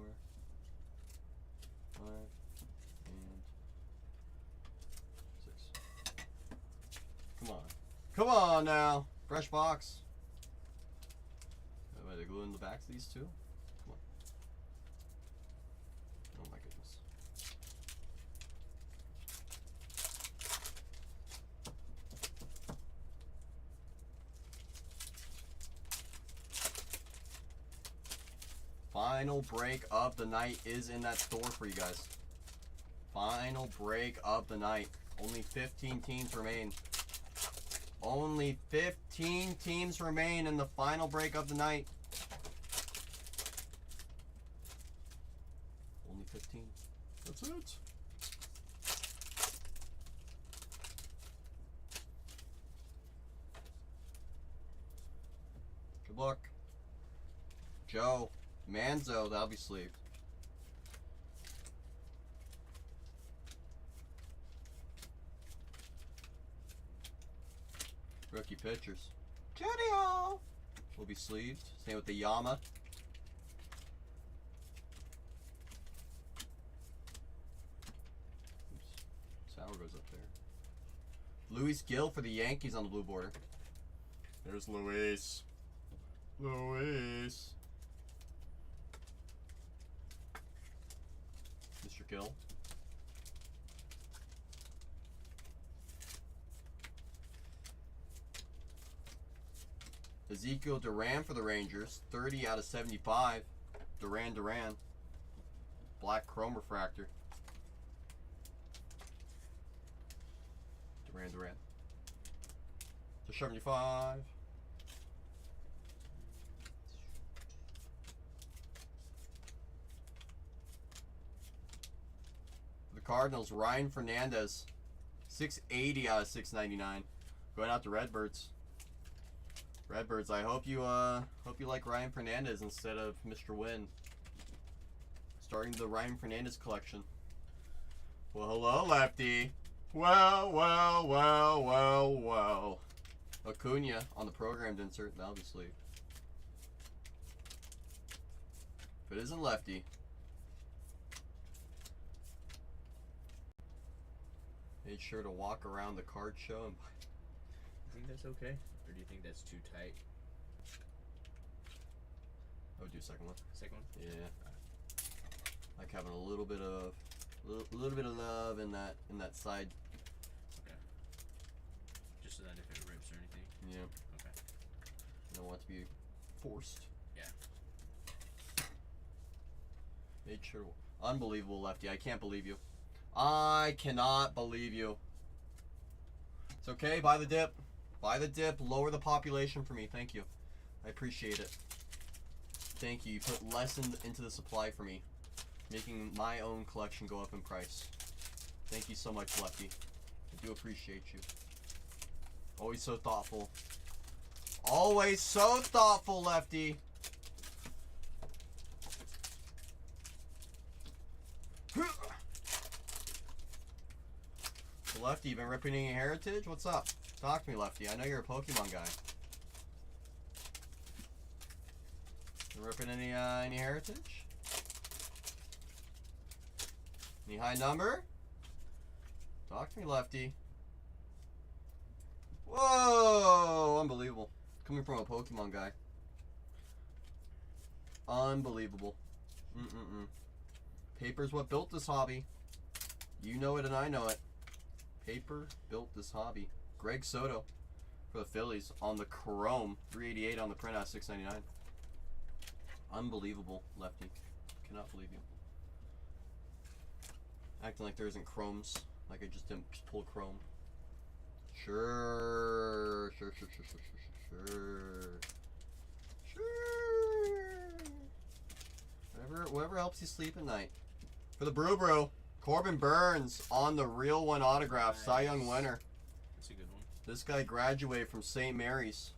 5, and 6. Come on. Come on now. Fresh box. Am I to glue in the backs of these two? Come on. Oh my goodness. Final break of the night is in that store for you guys. Final break of the night. Only 15 teams remain. Only 15 teams remain in the final break of the night. Only 15. That's it. Good luck. Joe Manzo, that'll be sleeved. Rookie pitchers. Judio will be sleeved. Same with the Yama. Oops. Sour goes up there. Luis Gil for the Yankees on the blue border. There's Luis. Luis. Mr. Gill. Ezekiel Duran for the Rangers. 30 out of 75. Duran. Black chrome refractor. Duran. To 75. The Cardinals, Ryan Fernandez. 680 out of 699. Going out to Redbirds. Redbirds, I hope you like Ryan Fernandez instead of Mr. Wynn. Starting the Ryan Fernandez collection. Well, hello, Lefty. Well. Acuna on the programmed insert. That'll be sleeved. If it isn't Lefty. Made sure to walk around the card show and buy. You think that's okay? Or do you think that's too tight? I would do second one. Second one? Yeah. Like having a little bit of love in that side. Okay. Just so that if it rips or anything. Yeah. Okay. You don't want it to be forced. Yeah. Made sure. Unbelievable, Lefty. I can't believe you. I cannot believe you. It's okay. Buy the dip. Buy the dip. Lower the population for me. Thank you. I appreciate it. Thank you. You put less into the supply for me, making my own collection go up in price. Thank you so much, Lefty. I do appreciate you. Always so thoughtful. Always so thoughtful, Lefty. Lefty, you been ripping any Heritage? What's up? Talk to me, Lefty. I know you're a Pokemon guy. You ripping any Heritage? Any high number? Talk to me, Lefty. Whoa! Unbelievable. Coming from a Pokemon guy. Unbelievable. Paper's what built this hobby. You know it and I know it. Paper built this hobby. Greg Soto for the Phillies on the chrome. 388 on the printout, 699. Unbelievable, Lefty. Cannot believe you. Acting like there isn't chromes. Like I just didn't pull chrome. Sure. Whatever helps you sleep at night. For the Brew. Corbin Burns on the real one autograph. Nice. Cy Young winner. That's a good one. This guy graduated from St. Mary's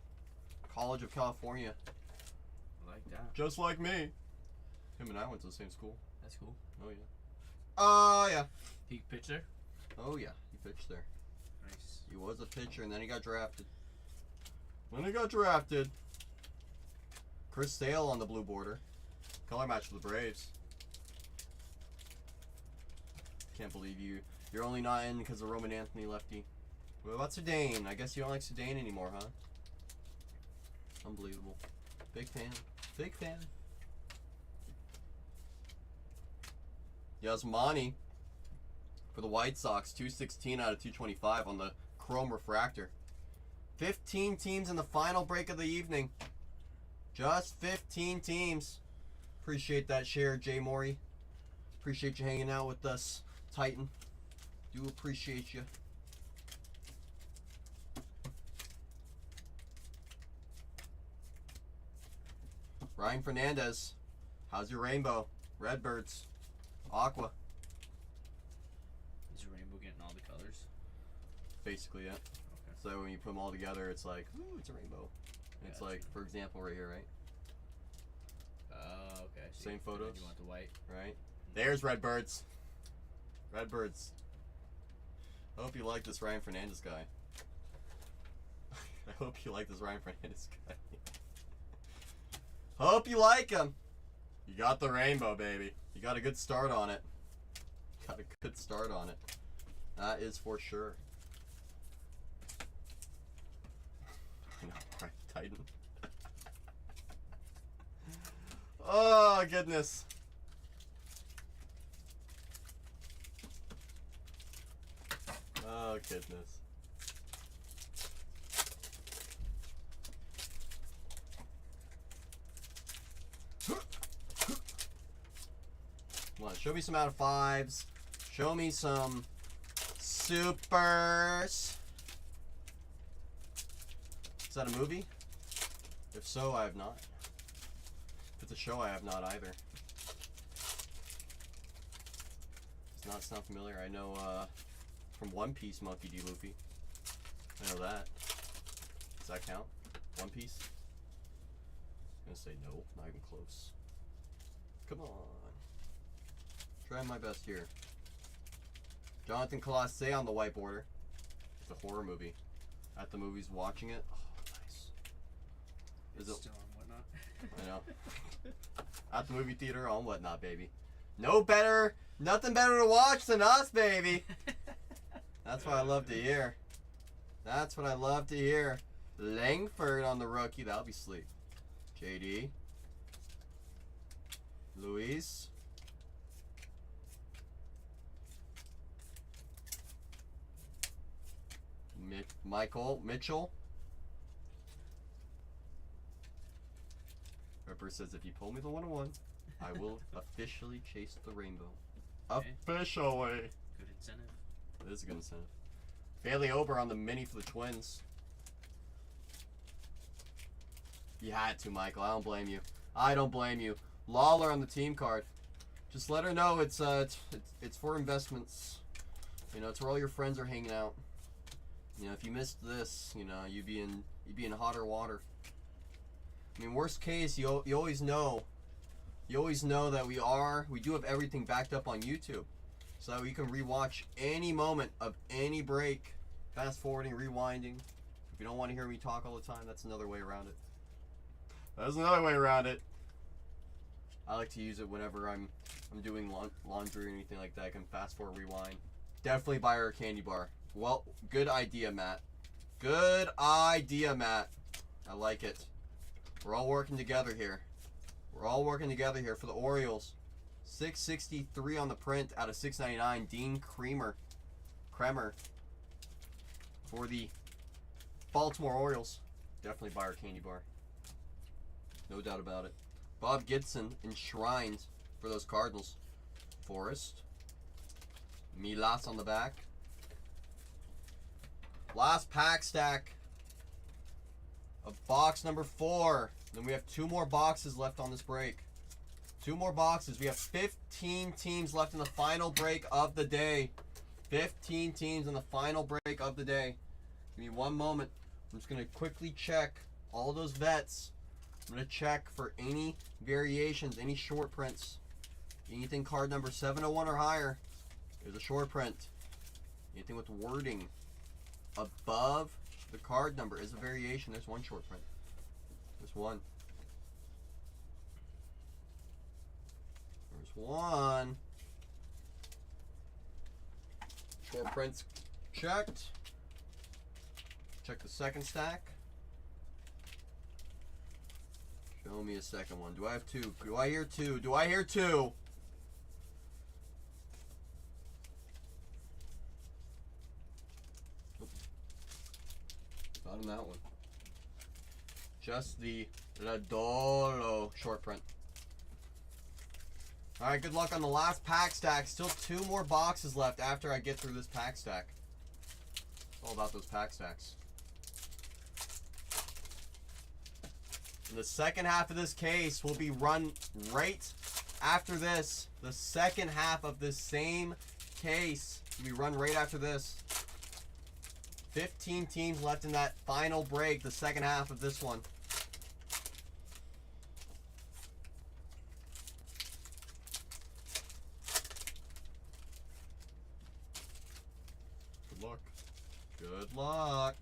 College of California. I like that. Just like me. Him and I went to the same school. That's cool. Oh, yeah. Oh, yeah. Peak pitcher. Oh, yeah. He pitched there. Nice. He was a pitcher, and then he got drafted. Chris Sale on the blue border. Color match for the Braves. Can't believe you're only not in because of Roman Anthony, Lefty. What about Sedane? I guess you don't like Sedane anymore, huh? Unbelievable. Big fan. Yasmani for the White Sox. 216 out of 225 on the chrome refractor. 15 teams in the final break of the evening. Just 15 teams. Appreciate that share, Jay Morey. Appreciate you hanging out with us, Titan. Do appreciate you. Ryan Fernandez. How's your rainbow? Redbirds. Aqua. Is your rainbow getting all the colors? Basically, yeah. Okay. So when you put them all together, it's like, ooh, it's a rainbow. It's Gotcha. like, for example, right here, right? Oh, okay. I see. Same And then photos. You want the white? Right? There's Redbirds. Redbirds. I hope you like this Ryan Fernandez guy. I hope you like this Ryan Fernandez guy. Hope you like him. You got the rainbow, baby. You got a good start on it. That is for sure. I know, right, Titan. Oh, goodness. Oh, goodness. Come on, show me some out of 5s. Show me some supers. Is that a movie? If so, I have not. If it's a show, I have not either. Does not sound familiar. I know from One Piece, Monkey D. Luffy. I know that. Does that count? One Piece? I'm gonna say no, not even close. Come on. Trying my best here. Jonathan Colossae on the white border. It's a horror movie. At the movies watching it. Oh, nice. Is it? Still on Whatnot. I know. At the movie theater on Whatnot, baby. No better, nothing better to watch than us, baby. That's what I love to hear. That's what I love to hear. Langford on the rookie. That'll be sleep. JD. Luis. Michael Mitchell. Ripper says, if you pull me the 101, I will officially chase the rainbow. Okay. Officially. Good incentive. It is a good incentive. Bailey Ober on the mini for the Twins. You had to, Michael. I don't blame you. I don't blame you. Lawler on the team card. Just let her know it's for investments. You know, it's where all your friends are hanging out. You know, if you missed this, you know, you'd be in hotter water. I mean, worst case, you always know. You always know that we do have everything backed up on YouTube, so that we can rewatch any moment of any break, fast forwarding, rewinding. If you don't want to hear me talk all the time, that's another way around it. That's another way around it. I like to use it whenever I'm doing laundry or anything like that. I can fast forward, rewind. Definitely buy her a candy bar. Well, good idea, Matt. Good idea, Matt. I like it. We're all working together here. We're all working together here for the Orioles. 663 on the print out of 699. Dean Kremer for the Baltimore Orioles. Definitely buy our candy bar. No doubt about it. Bob Gibson enshrined for those Cardinals. Forrest. Milas on the back. Last pack stack of box number 4. Then we have 2 more boxes left on this break. 2 more boxes. We have 15 teams left in the final break of the day. 15 teams in the final break of the day. Give me one moment. I'm just going to quickly check all those vets. I'm going to check for any variations, any short prints. Anything card number 701 or higher is a short print. Anything with wording above the card number is a variation. There's one short print. There's one. There's one. Short prints checked. Check the second stack. Show me a second one. Do I have 2? Do I hear 2? Do I hear 2? Not on that one. Just the Ladolo short print. Alright, good luck on the last pack stack. Still 2 more boxes left after I get through this pack stack. It's all about those pack stacks. And the second half of this case will be run right after this. The second half of this same case will be run right after this. 15 teams left in that final break, the second half of this one. Good luck. Good luck.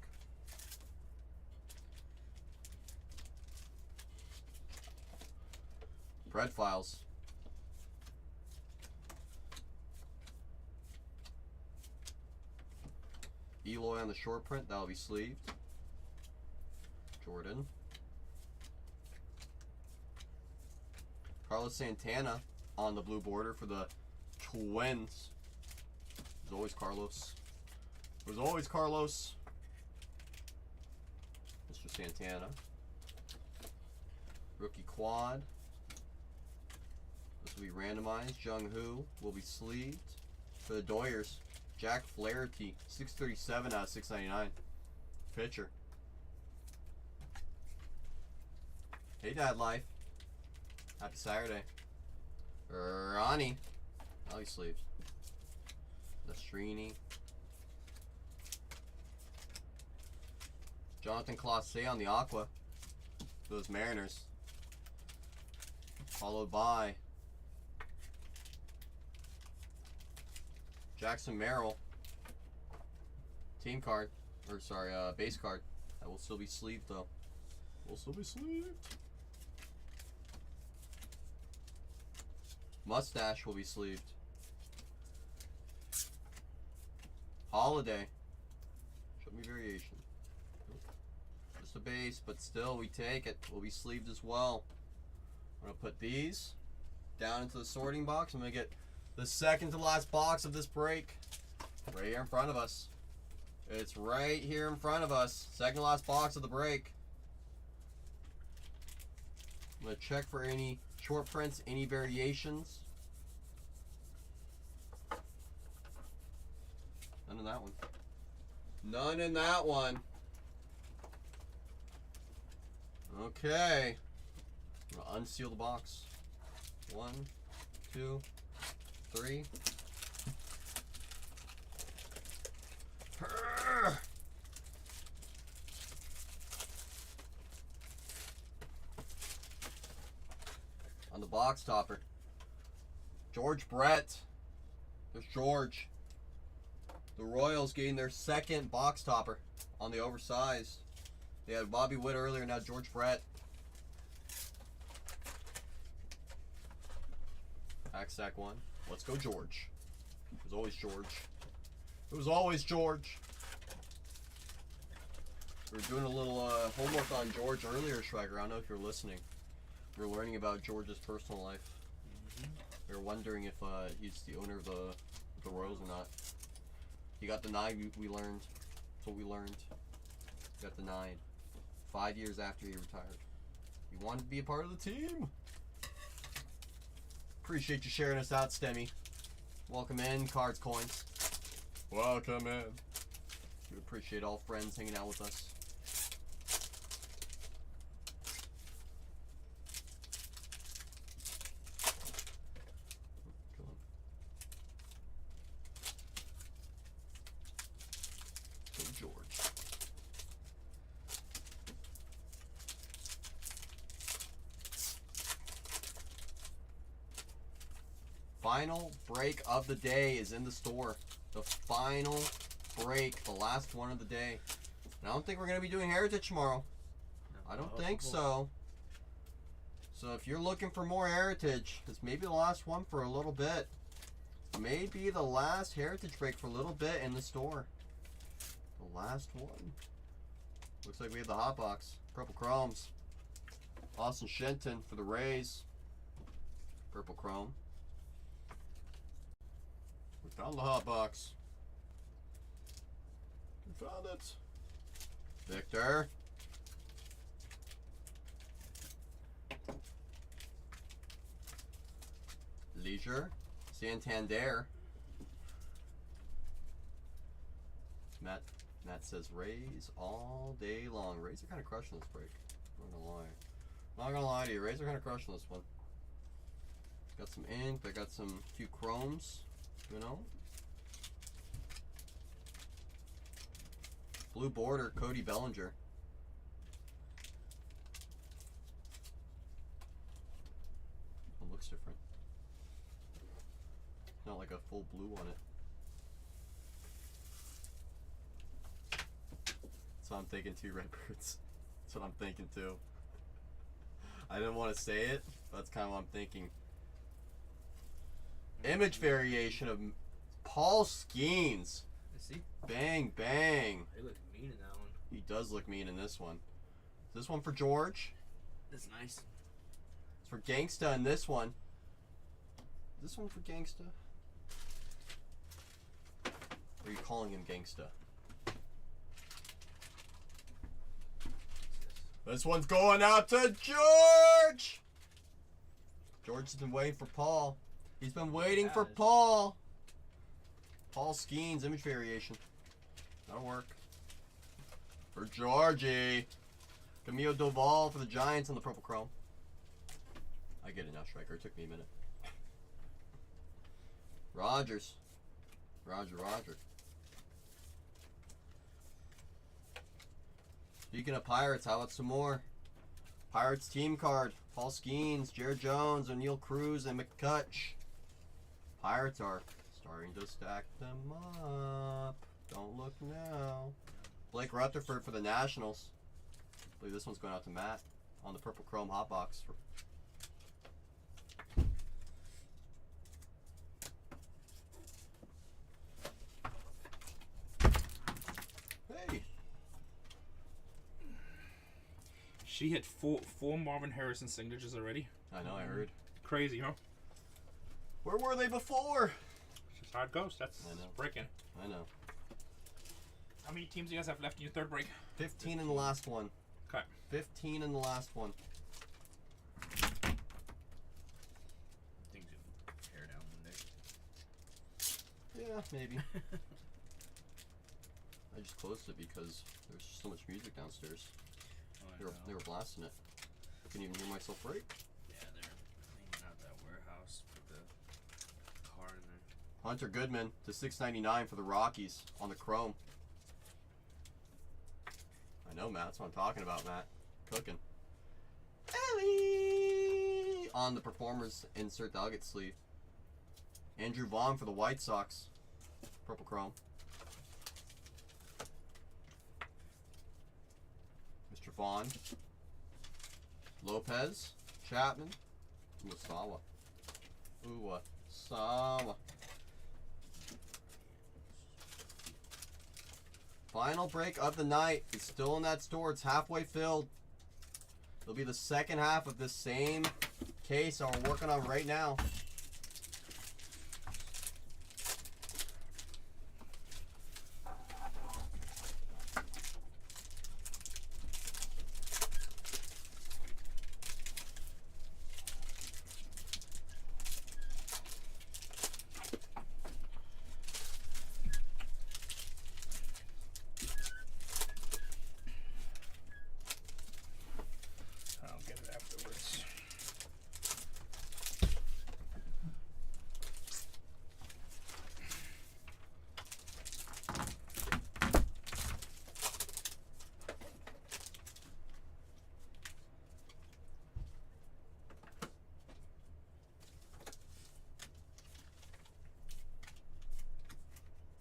Bread files. Eloy on the short print, that'll be sleeved. Jordan. Carlos Santana on the blue border for the Twins. There's always Carlos. There's always Carlos. Mr. Santana. Rookie quad. This will be randomized. Jung Hoo will be sleeved. For the Doyers, Jack Flaherty, 637 out of 699. Pitcher. Hey, Dad Life. Happy Saturday. Ronnie. Oh, he's sleeved. Nastrini. Jonathan Clase on the Aqua. Those Mariners. Followed by Jackson Merrill. Team card. Or sorry, base card. That will still be sleeved though. Will still be sleeved. Mustache will be sleeved. Holiday. Show me variation. Just a base, but still we take it. Will be sleeved as well. I'm gonna put these down into the sorting box. I'm gonna get the second to last box of this break right here in front of us. It's right here in front of us. Second to last box of the break. I'm gonna check for any short prints, any variations. None in that one. None in that one. Okay. I'm gonna unseal the box. 1, 2, 3. On the box topper, George Brett. There's George. The Royals getting their second box topper on the oversized. They had Bobby Witt earlier, now George Brett. Hack sack 1. Let's go, George. It was always George. It was always George. We were doing a little homework on George earlier, Schwager. I don't know if you're listening. We were learning about George's personal life. We were wondering if he's the owner of the Royals or not. He got denied, we learned. That's what we learned. He got denied 5 years after he retired. He wanted to be a part of the team. Appreciate you sharing us out, Stemmy. Welcome in, Cards Coins. Welcome in. We appreciate all friends hanging out with us. Come on. Go George. Final break of the day is in the store. The final break, the last one of the day. And I don't think we're going to be doing Heritage tomorrow. I don't think so. So if you're looking for more Heritage, this may be the last one for a little bit. Maybe the last Heritage break for a little bit in the store. The last one. Looks like we have the hot box. Purple Chromes. Austin Shenton for the Rays. Purple Chrome. We found the hot box. We found it. Victor. Leisure. Santander. Matt says Rays all day long. Rays are kind of crushing this break. I'm not gonna lie. Not gonna lie to you. Rays are kind of crushing this one. Got some ink. I got some few chromes. You know. Blue border, Cody Bellinger. It looks different. Not like a full blue on it. That's what I'm thinking too, Redbirds. That's what I'm thinking too. I didn't want to say it, but that's kind of what I'm thinking. Image variation of Paul Skeens. See? Bang, bang. They look mean in that one. He does look mean in this one. This one for George. That's nice. It's for Gangsta in this one. This one for Gangsta. Or are you calling him Gangsta? This one's going out to George! George has been waiting for Paul. He's been waiting for Yes. Paul. Paul Skeens, image variation. That'll work. For Georgie. Camille Doval for the Giants on the purple chrome. I get it now, Striker. It took me a minute. Rogers. Roger. Speaking of Pirates, how about some more? Pirates team card. Paul Skeens, Jared Jones, O'Neal Cruz, and McCutch. Pirates are starting to stack them up. Don't look now. Blake Rutherford for the Nationals. I believe this one's going out to Matt on the purple chrome hot box. Hey. She hit four Marvin Harrison signatures already. I know, I heard. Crazy, huh? Where were they before? It's just how it goes. That's I know. breaking. I know. How many teams do you guys have left in your third break? 15 in the last one. Okay. 15 in the last one. Things will tear down one day. Yeah, maybe. I just closed it because there's so much music downstairs. Oh, I They know. were blasting it. I couldn't even hear myself break. Yeah, they're cleaning out that warehouse with the car in there. Hunter Goodman to $6.99 for the Rockies on the chrome. I know, Matt. That's what I'm talking about, Matt. Cooking. Ellie on the Performers insert delegate sleeve. Andrew Vaughn for the White Sox. Purple chrome. Mr. Vaughn. Lopez. Chapman. Uwasawa. Uwasawa. Final break of the night. It's still in that store. It's halfway filled. It'll be the second half of this same case that we're working on right now. I'll get it afterwards.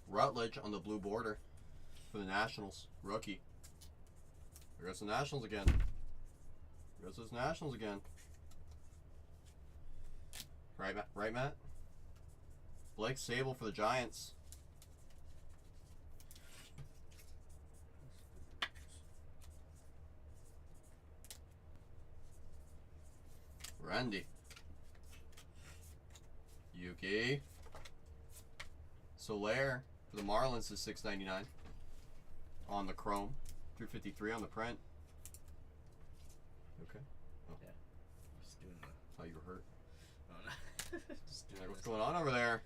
Rutledge on the blue border for the Nationals. Rookie. There goes the Nationals again. There goes those Nationals again. Right, Matt? Blake Sable for the Giants. Randy. Yuki. Soler for the Marlins is $6.99 on the chrome. $3.53 on the print. Okay. Just doing the. Thought you were hurt. Oh no. Just doing Like, what's this. going on over there?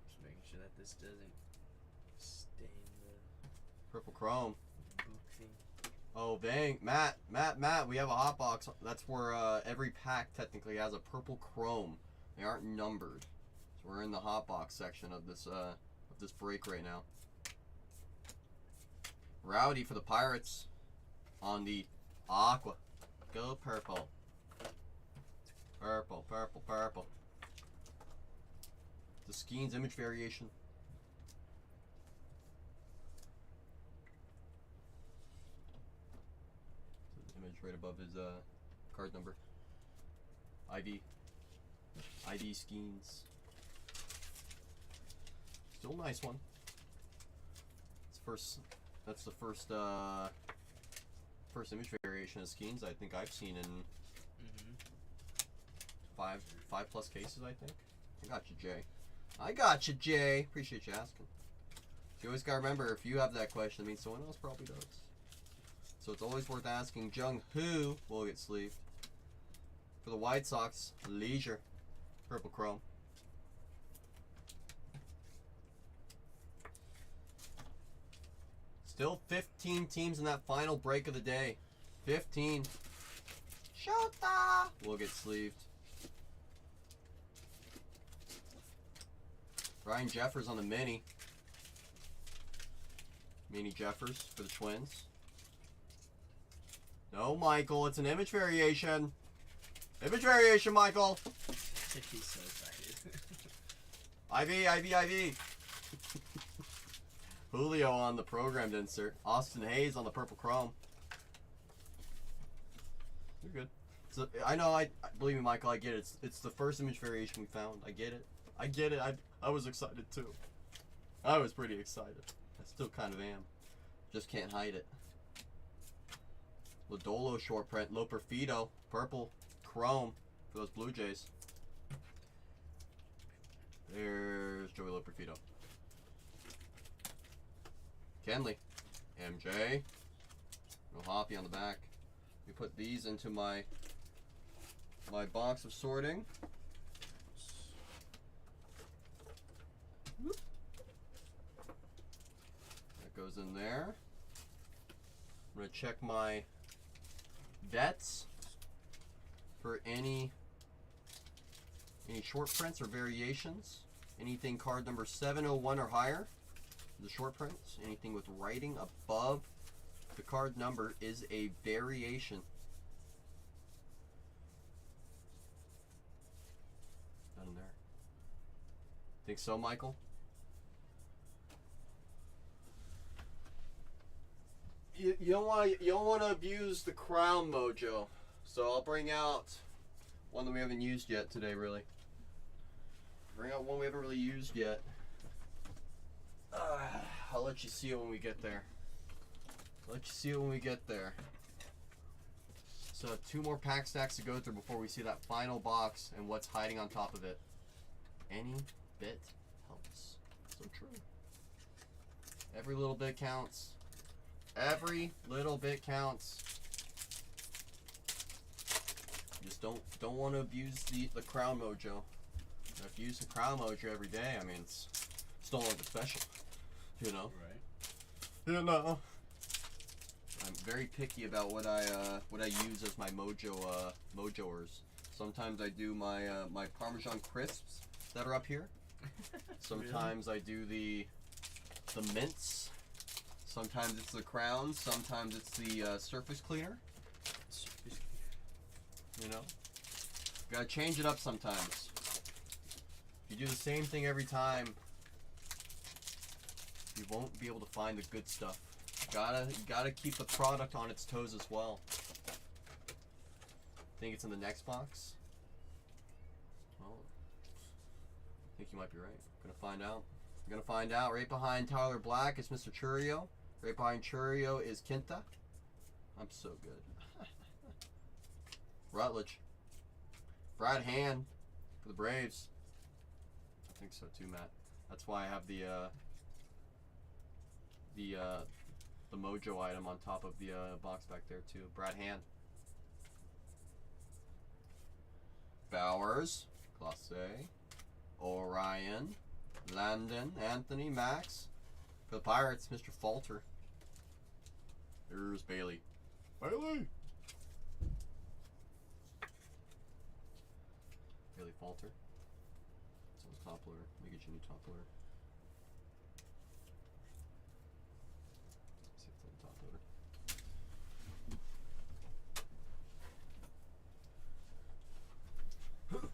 Just making sure that this doesn't stain the Purple chrome. book thing. Oh, dang. Matt, we have a hot box. That's where every pack technically has a purple chrome. They aren't numbered. So we're in the hot box section of this break right now. Rowdy for the Pirates on the aqua. Go purple. Purple. The Skeens image variation. Image right above his card number. ID Skeens. Still a nice one. That's the first image variation of Skeens I think I've seen in Mm-hmm. five plus cases, I think. I got you, Jay. Appreciate you asking. You always gotta remember, if you have that question, it means someone else probably does. So it's always worth asking. Jung Hoo will get sleeved For the White Sox, Leisure. Purple Chrome. Still 15 teams in that final break of the day. 15. Shota will get sleeved. Ryan Jeffers on the mini. Mini Jeffers for the Twins. No, Michael, it's an image variation. Image variation, Michael. He's so excited. IV. Julio on the programmed insert. Austin Hayes on the Purple Chrome. You're good. So I know. I believe me, Michael. I get it. It's the first image variation we found. I get it. I was excited too. I was pretty excited. I still kind of am. Just can't hide it. Lodolo short print. Loperfido Purple Chrome for those Blue Jays. There's Joey Loperfido. Kenley. MJ. No Hoppy on the back. We put these into my box of sorting. Whoop. That goes in there. I'm going to check my vets for any short prints or variations. Anything card number 701 or higher. The short prints. Anything with writing above the card number is a variation. Nothing there. Think so, Michael? You don't want to abuse the crown mojo, so I'll bring out one that we haven't used yet today. Really, bring out one we haven't really used yet. I'll let you see it when we get there. So 2 more pack stacks to go through before we see that final box and what's hiding on top of it. Any bit helps. So true. Every little bit counts. Every little bit counts. You just don't want to abuse the crown mojo. If you use the crown mojo every day, I mean it's no longer special. You know? Right. You know. I'm very picky about what I use as my mojoers. Sometimes I do my my Parmesan crisps that are up here. Sometimes I do the mints. Sometimes it's the crown. Sometimes it's the surface cleaner. You know, gotta change it up sometimes. If you do the same thing every time, you won't be able to find the good stuff. You gotta keep the product on its toes as well. Think it's in the next box? Well, I think you might be right. Gonna find out. Right behind Tyler Black is Mr. Churio. Right behind Churio is Quinta. I'm so good. Rutledge. Brad Hand for the Braves. I think so too, Matt. That's why I have the mojo item on top of the box back there too. Brad Hand. Bowers. Classe. Orion. Landon. Anthony. Max. For the Pirates, Mr. Falter. There's Bailey. Bailey Falter. So it's top loader. Make it Jimmy top loader. See if it's on the top loader.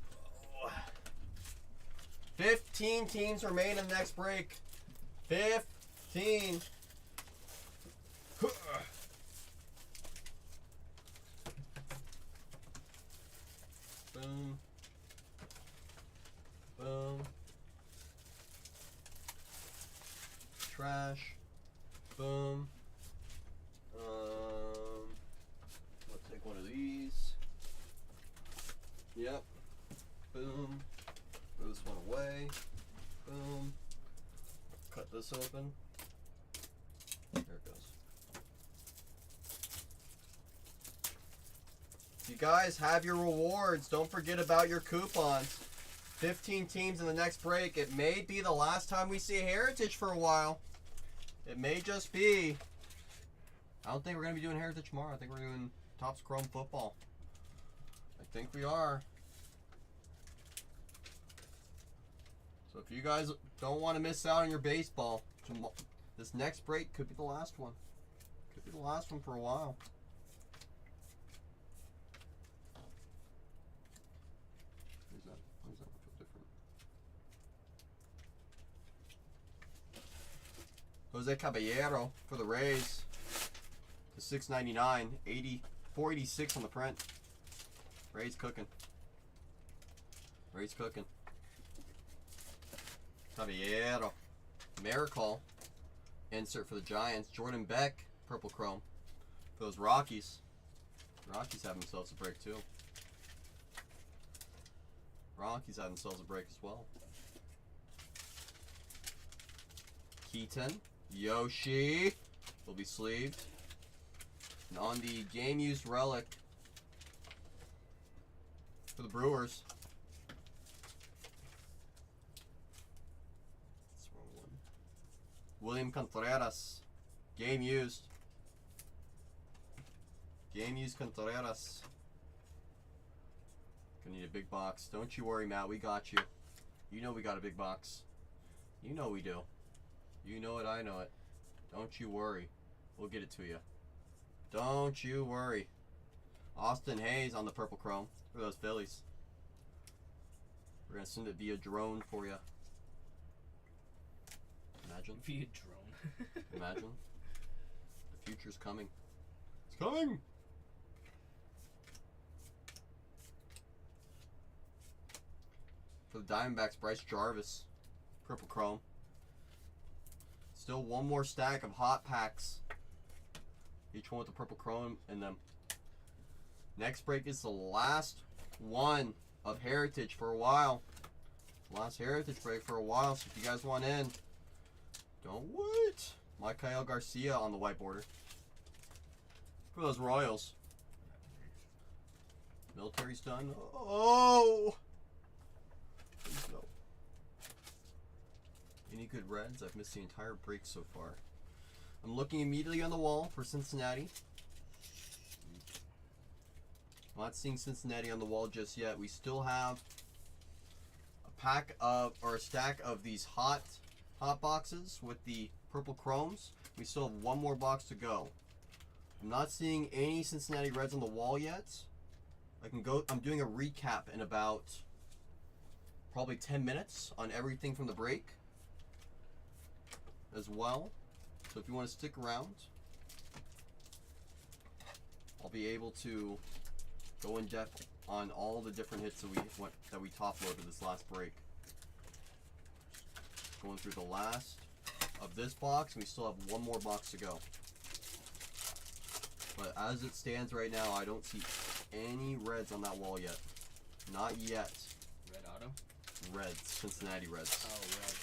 15 teams remain in the next break. 15. Boom. Boom. Trash. Boom. Let's take one of these. Yep. Boom. Throw this one away. Boom. Cut this open. There it goes. guys, have your rewards. Don't forget about your coupons. 15 teams in the next break. It may be the last time we see Heritage for a while. It may just be. I don't think we're going to be doing Heritage tomorrow. I think we're doing Topps Chrome football. I think we are. So if you guys don't want to miss out on your baseball, this next break could be the last one. Could be the last one for a while. Where's that? Where's that one feel different? Jose Caballero for the Rays. To $6.99, 486 on the print. Rays cooking. Rays cooking. Caballero. Miracle. Insert for the Giants. Jordan Beck, purple chrome. For those Rockies. Rockies have themselves a break too. Rockies have themselves a break as well. Keaton. Yoshi. Will be sleeved. And on the game used relic for the Brewers. That's the wrong one. William Contreras. Game used. Game used Contreras. Gonna need a big box. Don't you worry, Matt. We got you. You know we got a big box. You know we do. You know it, I know it. Don't you worry. We'll get it to you. Don't you worry. Austin Hayes on the purple chrome for those Phillies. We're going to send it via drone for you. Imagine. Via drone. Imagine. The future's coming. It's coming! For the Diamondbacks, Bryce Jarvis. Purple chrome. Still one more stack of hot packs. Each one with the purple chrome in them. Next break is the last one of Heritage for a while. Last Heritage break for a while, so if you guys want in, don't wait. Michael Garcia on the white border. For those Royals. Military's done. Oh! Please no. Any good Reds? I've missed the entire break so far. I'm looking immediately on the wall for Cincinnati. I'm not seeing Cincinnati on the wall just yet. We still have a pack of, or a stack of these hot boxes with the purple chromes. We still have one more box to go. I'm not seeing any Cincinnati Reds on the wall yet. I'm doing a recap in about probably 10 minutes on everything from the break as well. So if you want to stick around, I'll be able to go in depth on all the different hits that we top loaded this last break. Going through the last of this box, and we still have one more box to go. But as it stands right now, I don't see any Reds on that wall yet. Not yet. Red auto? Reds. Cincinnati Reds. Oh, red.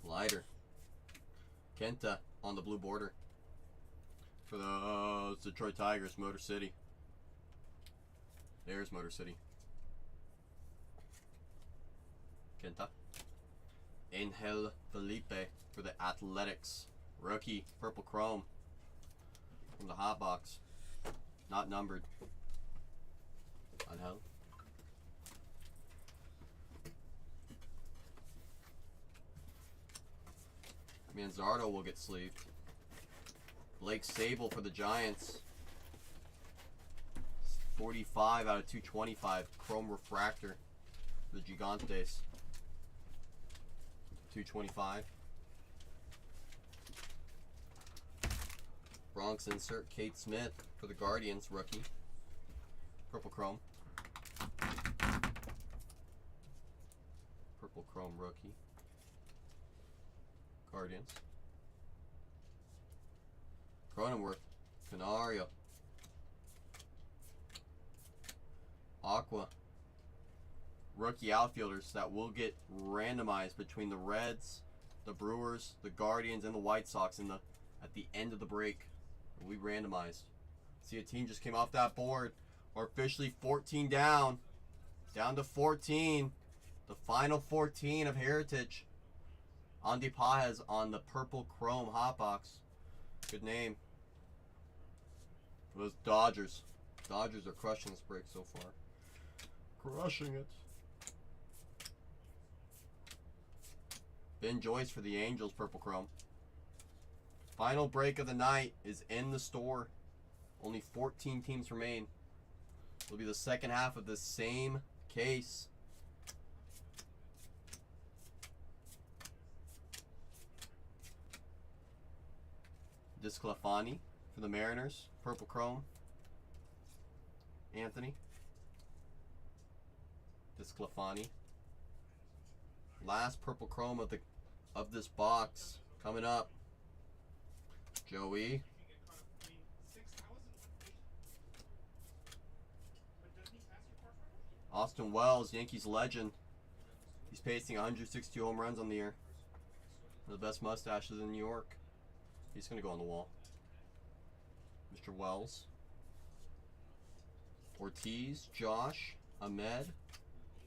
Lighter. Kenta on the blue border. For the Detroit Tigers, Motor City. There's Motor City. Kenta. Angel Felipe for the Athletics. Rookie, purple chrome. From the hot box. Not numbered. Angel. Manzardo will get sleeved. Blake Sable for the Giants. 45 out of 225. Chrome refractor for the Gigantes. 225. Bronx insert. Kate Smith for the Guardians, rookie. Purple Chrome. Purple Chrome rookie. Guardians. Cronenworth. Canario. Aqua. Rookie outfielders that will get randomized between the Reds, the Brewers, the Guardians, and the White Sox at the end of the break. We randomized. See, a team just came off that board. We're officially 14 down. Down to 14. The final 14 of Heritage. Andy Paez on the Purple Chrome Hot Box. Good name. For those Dodgers. Dodgers are crushing this break so far. Crushing it. Ben Joyce for the Angels, Purple Chrome. Final break of the night is in the store. Only 14 teams remain. It'll be the second half of the same case. Disclafani for the Mariners, Purple Chrome. Anthony. Disclafani. Last Purple Chrome of this box coming up. Joey. Austin Wells, Yankees legend. He's pacing 162 home runs on the year. One of the best mustaches in New York. He's going to go on the wall. Mr. Wells. Ortiz, Josh, Ahmed,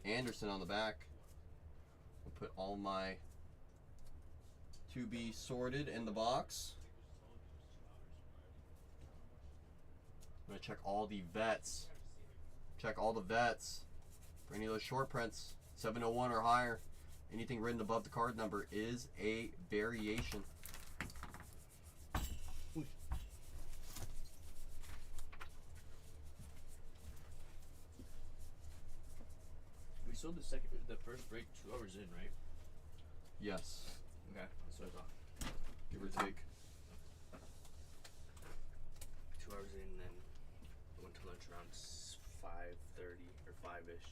Anderson on the back. We'll put all my to be sorted in the box. I'm going to check all the vets. Check all the vets for any of those short prints. 701 or higher. Anything written above the card number is a variation. We sold the first break 2 hours in, right? Yes. Okay, that's what I thought. Give or take. 2 hours in, then I went to lunch around 5:30 or 5-ish.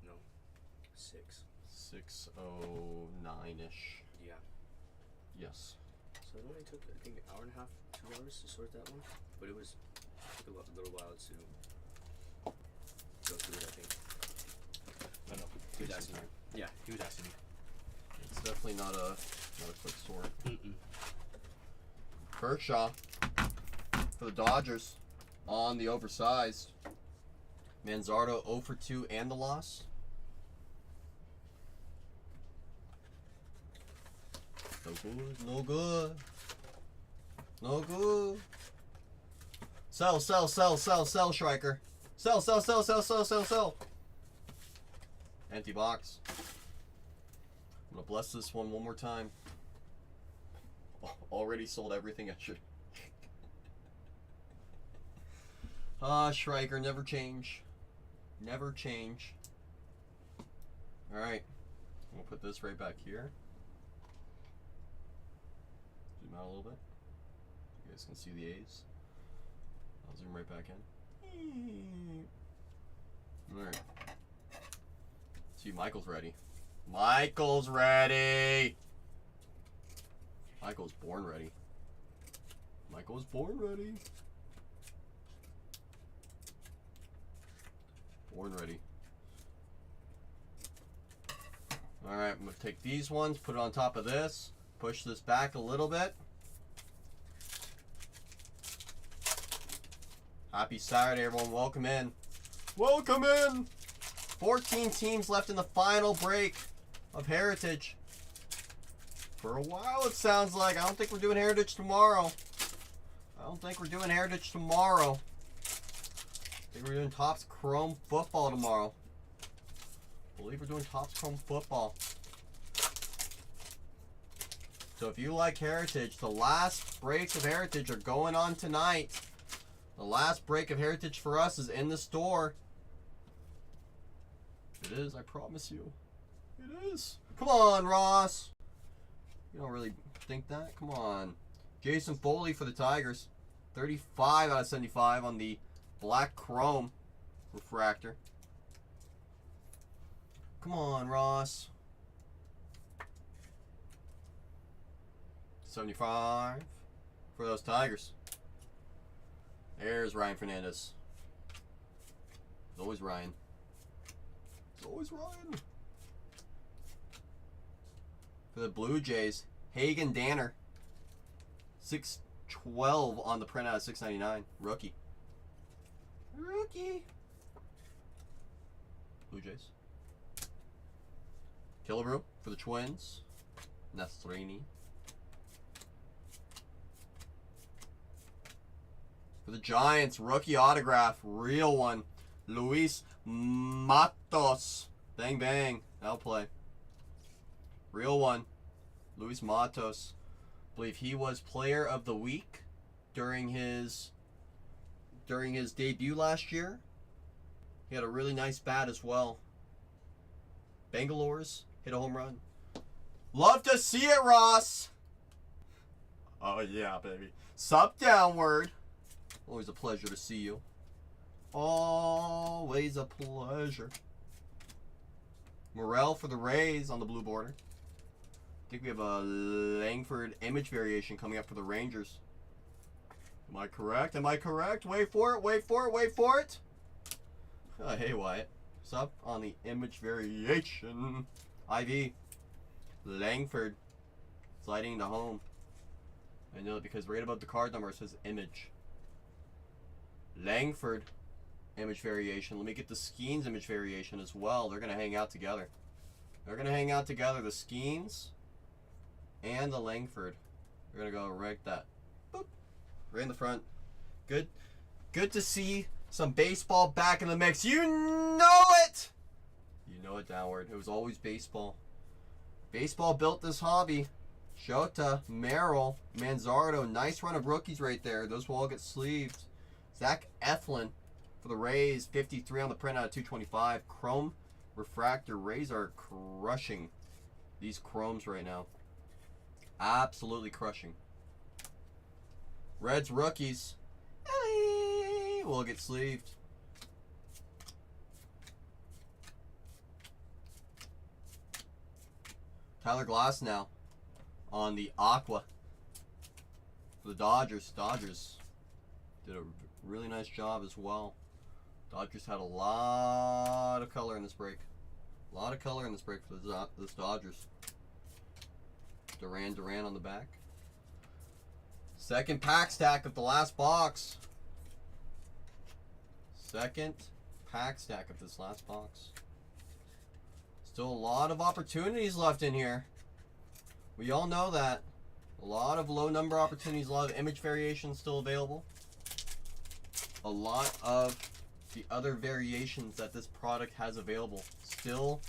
No, 6. 6:09-ish. Yeah. Yes. So it only took, I think, an hour and a half, 2 hours to sort that one. But it took a little while to go through it, I think. I don't know. He was asking me. Yeah, he was asking me. It's definitely not a quick sort. Mm-mm. Kershaw for the Dodgers on the oversized. Manzardo 0 for 2 and the loss. No good, no good. No good. Sell, Striker. Sell. Empty box. I'm gonna bless this one more time. Already sold everything I should. Striker, never change. Never change. Alright. We'll put this right back here. Zoom out a little bit. You guys can see the A's. I'll zoom right back in. Alright. See, Michael's ready. Michael's ready! Michael's born ready. Michael's born ready. Born ready. Alright, I'm going to take these ones, put it on top of this, push this back a little bit. Happy Saturday, everyone. Welcome in. Welcome in! 14 teams left in the final break of Heritage. For a while, it sounds like. I don't think we're doing Heritage tomorrow. I think we're doing Topps Chrome football tomorrow. I believe we're doing Topps Chrome football. So if you like Heritage, the last breaks of Heritage are going on tonight. The last break of Heritage for us is in the store. It is, I promise you. It is. Come on, Ross. You don't really think that? Come on. Jason Foley for the Tigers. 35 out of 75 on the black chrome refractor. Come on, Ross. 75 for those Tigers. There's Ryan Fernandez. It's always Ryan. It's always Ryan. For the Blue Jays, Hagen Danner. 612 on the printout of 699. Rookie. Rookie. Blue Jays. Killebrew for the Twins. Nasrini. For the Giants, rookie autograph, real one. Luis Matos. Bang, bang. That'll play. Real one. Luis Matos. I believe he was player of the week during his debut last year. He had a really nice bat as well. Bangalore's hit a home run. Love to see it, Ross. Oh yeah, baby. Sup downward. Always a pleasure to see you. Always a pleasure. Morel for the Rays on the blue border. I think we have a Langford image variation coming up for the Rangers. Am I correct? Am I correct? Wait for it, wait for it, wait for it. Oh, hey, Wyatt. What's up on the image variation? IV. Langford. Sliding into home. I know it because right above the card number it says image. Langford image variation. Let me get the Skeens image variation as well. They're going to hang out together. They're going to hang out together. The Skeens and the Langford. We're going to go right that. Boop. Right in the front. Good. Good to see some baseball back in the mix. You know it! You know it, downward. It was always baseball. Baseball built this hobby. Shota, Merrill, Manzardo. Nice run of rookies right there. Those will all get sleeved. Zach Eflin for the Rays. 53 on the printout of 225. Chrome refractor. Rays are crushing these chromes right now. Absolutely crushing. Reds rookies. Ellie will get sleeved. Tyler Glass now on the Aqua for the Dodgers. Dodgers did a really nice job as well. Dodgers had a lot of color in this break. A lot of color in this break for the Dodgers. Duran on the back. Second pack stack of the last box. Second pack stack of this last box. Still a lot of opportunities left in here. We all know that. A lot of low number opportunities, a lot of image variations still available. A lot of the other variations that this product has available still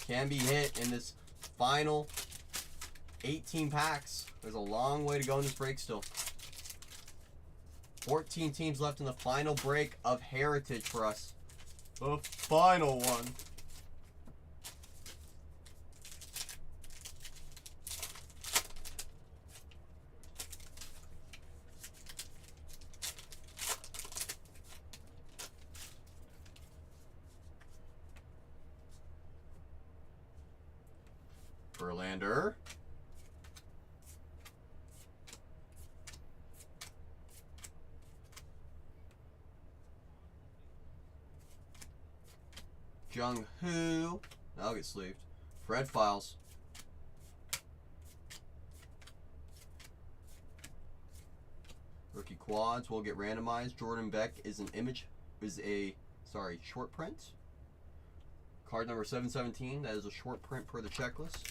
can be hit in this final 18 packs. There's a long way to go in this break still. 14 teams left in the final break of Heritage for us. The final one. Verlander. Jung Hoo. That'll get sleeved. Fred Files. Rookie quads will get randomized. Jordan Beck is short print. Card number 717. That is a short print per the checklist.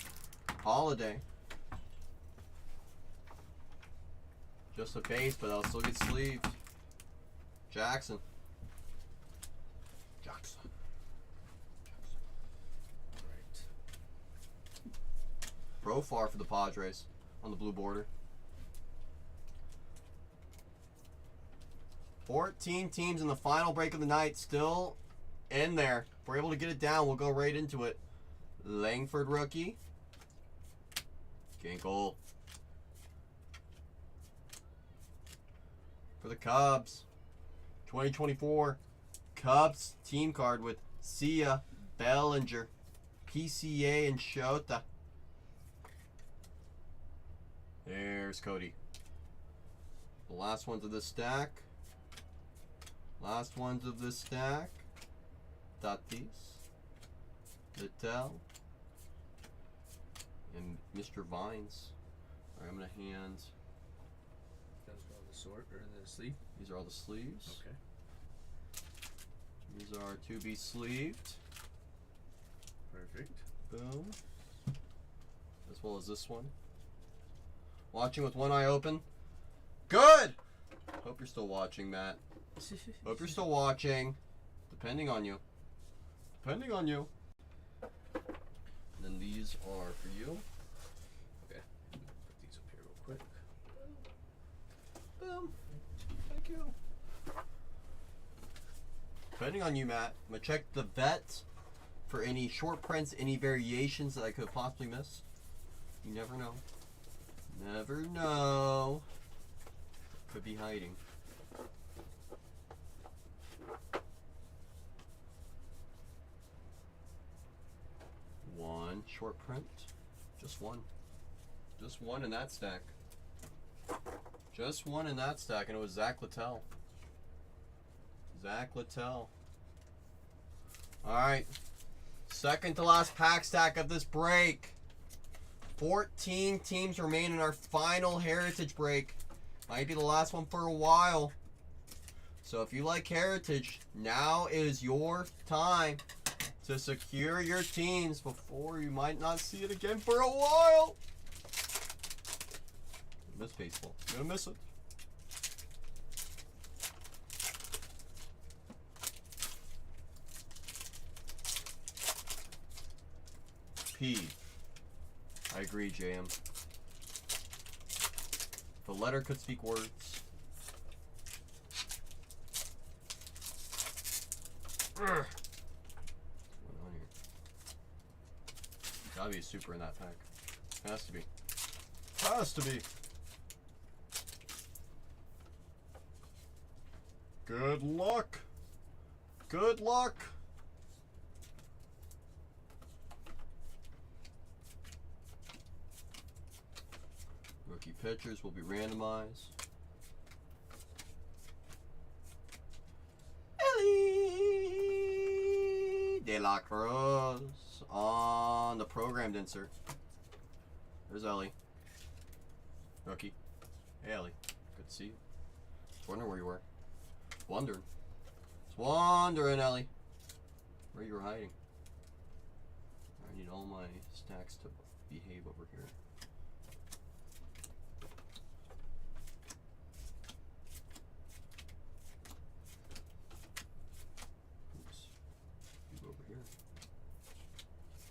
Holiday. Just a base, but that'll still get sleeved. Jackson. Profar for the Padres on the blue border. 14 teams in the final break of the night still in there. If we're able to get it down, we'll go right into it. Langford rookie. Ginkel. for the Cubs. 2024 Cubs team card with Sia, Bellinger, PCA, and Shota. There's Cody. The last ones of this stack. Last ones of this stack. Tatis, Littell, and Mr. Vines. Alright, I'm going to hand. That's all the sort or the sleeve. These are all the sleeves. Okay. These are to be sleeved. Perfect. Boom. As well as this one. Watching with one eye open. Good! Hope you're still watching, Matt. Hope you're still watching. Depending on you. Depending on you. And then these are for you. Okay. Put these up here real quick. Boom. Thank you. Depending on you, Matt. I'm going to check the vet for any short prints, any variations that I could have possibly missed. You never know. Never know. Could be hiding. One short print. Just one. Just one in that stack. Just one in that stack, and it was Zach Littell. Zach Littell. Alright. Second to last pack stack of this break. 14 teams remain in our final Heritage break. Might be the last one for a while. So if you like Heritage, now is your time to secure your teams before you might not see it again for a while. Miss baseball. You're gonna miss it. P. I agree, JM. The letter could speak words. What's going on here? Gotta be a super in that pack. Has to be. Has to be. Good luck. Good luck. Rookie pitchers will be randomized. Ellie De La Cruz on the programmed insert. There's Ellie. Rookie. Hey Ellie. Good to see you. Just wondering where you were. Wondering. Just wondering, Ellie. Where you were hiding. I need all my stacks to behave over here. Oops. You over here.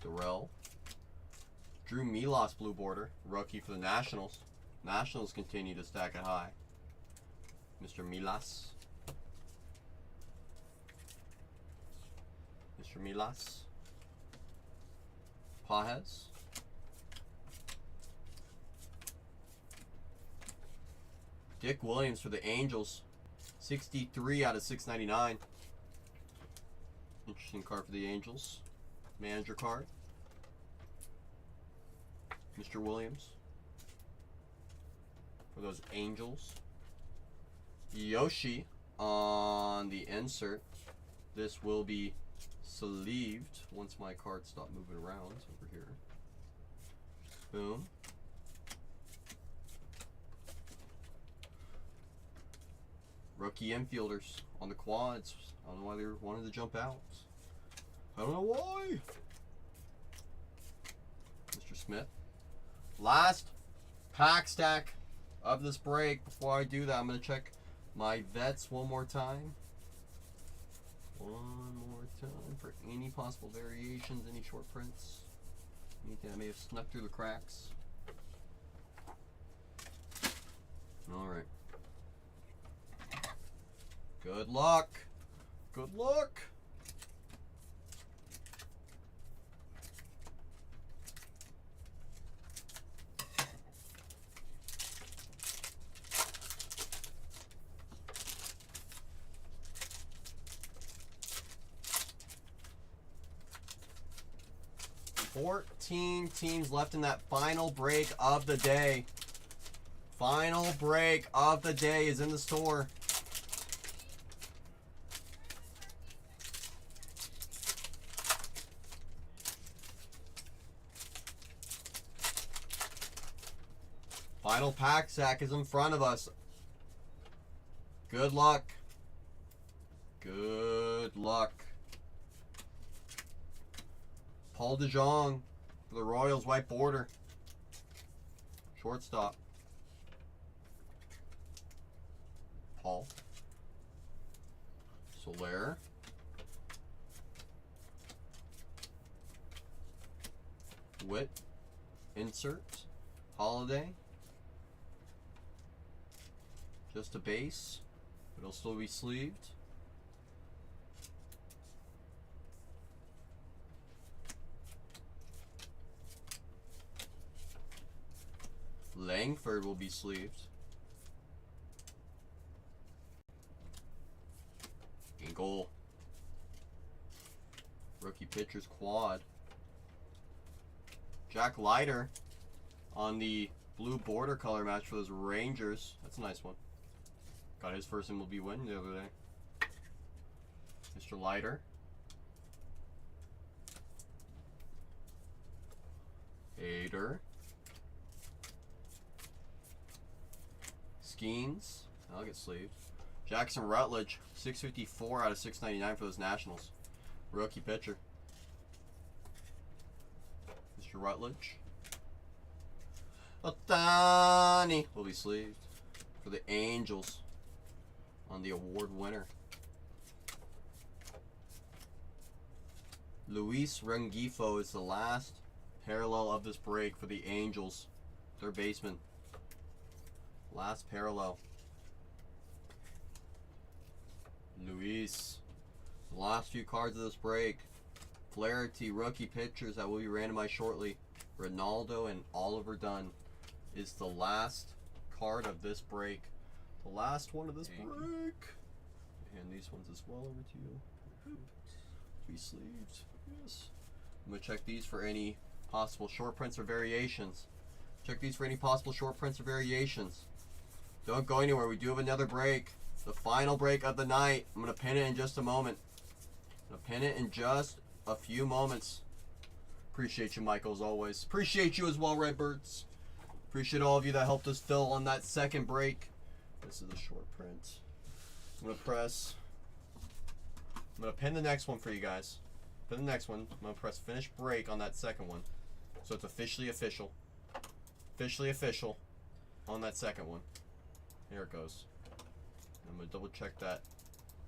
Darrell. Drew Milas blue border. Rookie for the Nationals. Nationals continue to stack it high. Mr. Milas. Mr. Milas. Pajes. Dick Williams for the Angels. 63 out of 699. Interesting card for the Angels. Manager card. Mr. Williams. For those Angels. Yoshi on the insert. This will be sleeved once my cards stop moving around over here. Boom. Rookie infielders on the quads. I don't know why they wanted to jump out. I don't know why. Mr. Smith. Last pack stack of this break. Before I do that, I'm going to check my vets one more time. One more time for any possible variations, any short prints. Anything that may have snuck through the cracks. Alright. Good luck. Good luck. 14 teams left in that final break of the day. Final break of the day is in the store. Final pack sack is in front of us. Good luck. Good luck. Paul DeJong for the Royals, white border. Shortstop. Paul. Soler. Witt. Insert. Holiday. Just a base, but it'll still be sleeved. Langford will be sleeved. Engel. Rookie pitcher's quad. Jack Leiter on the blue border color match for those Rangers. That's a nice one. Got his first MLB win the other day. Mr. Leiter. Hader. Skeens. I'll get sleeved. Jackson Rutledge. 654 out of 699 for those Nationals. Rookie pitcher. Mr. Rutledge. Ohtani will be sleeved for the Angels on the award winner. Luis Rengifo is the last parallel of this break for the Angels. Third baseman. Last parallel. Luis. The last few cards of this break. Flaherty rookie pitchers that will be randomized shortly. Ronaldo and Oliver Dunn is the last card of this break. The last one of this break. And these ones as well over to you. Be sleeved. Yes. I'm going to check these for any possible short prints or variations. Check these for any possible short prints or variations. Don't go anywhere. We do have another break. The final break of the night. I'm going to pin it in just a moment. I'm going to pin it in just a few moments. Appreciate you, Michael, as always. Appreciate you as well, Redbirds. Appreciate all of you that helped us fill on that second break. This is a short print. I'm going to press. I'm going to pin the next one for you guys. Pin the next one. I'm going to press finish break on that second one. So it's officially official. Officially official on that second one. There it goes. I'm going to double check that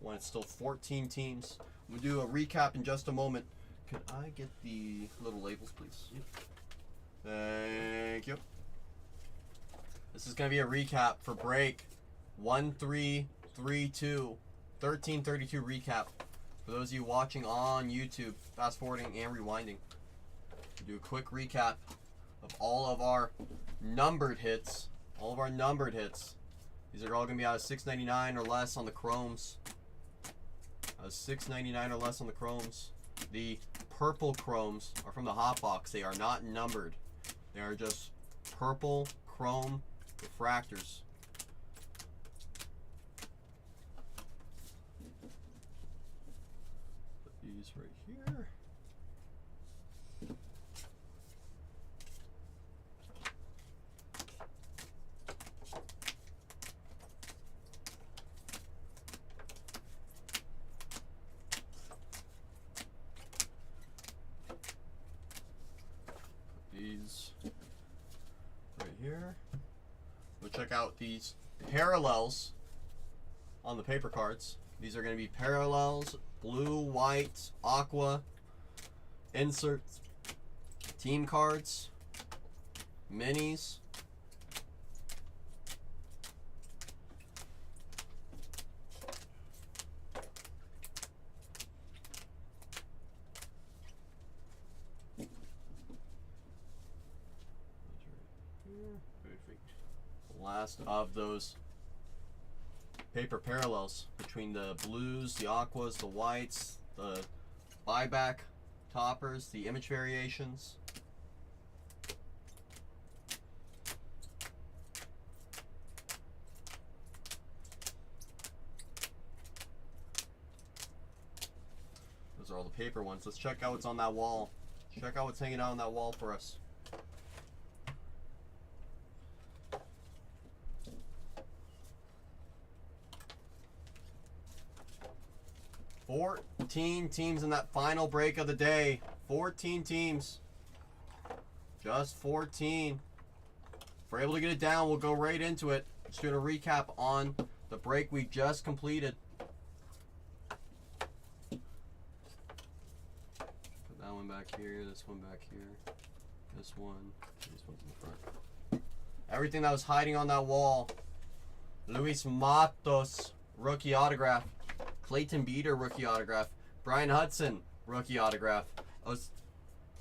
one. It's still 14 teams. We'll do a recap in just a moment. Can I get the little labels, please? Thank you. This is going to be a recap for break 1332. 1332 recap. For those of you watching on YouTube, fast forwarding and rewinding. We'll do a quick recap of all of our numbered hits. All of our numbered hits. These are all going to be out of $6.99 or less on the Chromes. Out of $6.99 or less on the Chromes. The purple Chromes are from the Hot Box. They are not numbered. They are just purple chrome refractors. Put these right here. These right here. We'll check out these parallels on the paper cards. These are going to be parallels, blue, white, aqua, inserts, team cards, minis. Last of those paper parallels between the blues, the aquas, the whites, the buyback toppers, the image variations. Those are all the paper ones. Let's check out what's on that wall. Check out what's hanging out on that wall for us. $14 teams in that final break of the day. 14 teams. Just 14. If we're able to get it down, we'll go right into it. Just doing a recap on the break we just completed. Put that one back here, this one back here, this one, these ones in the front. Everything that was hiding on that wall. Luis Matos, rookie autograph. Clayton Beater, rookie autograph. Brian Hudson, rookie autograph.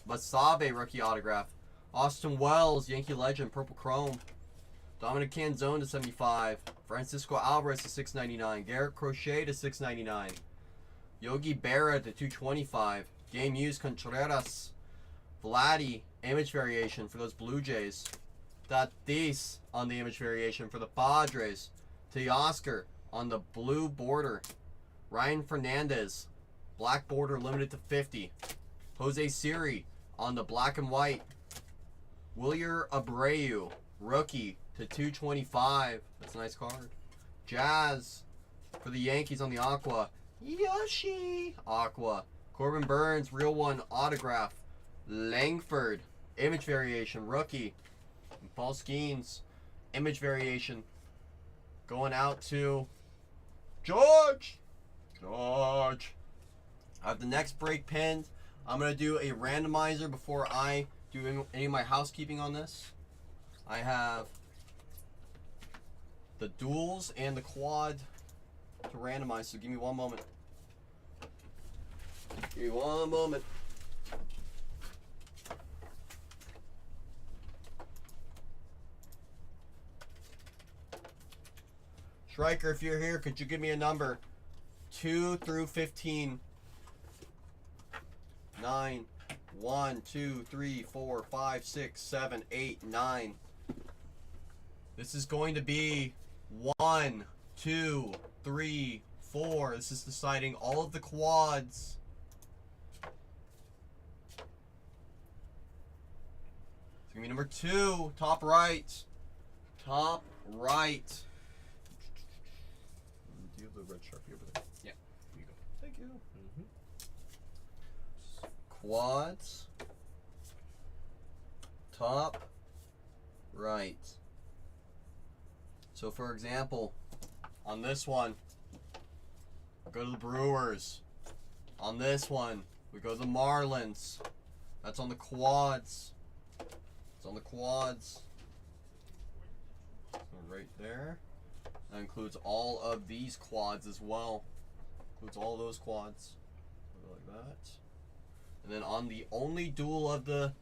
Basabe, rookie autograph. Austin Wells, Yankee legend, purple chrome. Dominic Canzone to 75. Francisco Alvarez to 699. Garrett Crochet to 699. Yogi Berra to 225. Game used Contreras. Vladdy, image variation for those Blue Jays. Tatis on the image variation for the Padres. Teoscar on the blue border. Ryan Fernandez, black border limited to 50. Jose Siri on the black and white. Wilyer Abreu, rookie to 225. That's a nice card. Jazz for the Yankees on the aqua. Yoshi aqua. Corbin Burns, real one autograph. Langford, image variation, rookie. And Paul Skeens, image variation. Going out to George. I have the next break pinned. I'm going to do a randomizer before I do any of my housekeeping on this. I have the duals and the quad to randomize, so give me one moment. Give me one moment. Striker, if you're here, could you give me a number? 2 through 15. 9. 1, 2, 3, 4, 5, 6, 7, 8, 9. This is going to be 1, 2, 3, 4. This is deciding all of the quads. It's going to be number 2, top right. Top right. Do you have the red Sharpie over there? Yeah. Here you go. Thank you. Quads. Top right. So for example, on this one, go to the Brewers. On this one, we go to the Marlins. That's on the quads. It's on the quads. So right there. That includes all of these quads as well. Includes all those quads. Like that. And then on the only duel of the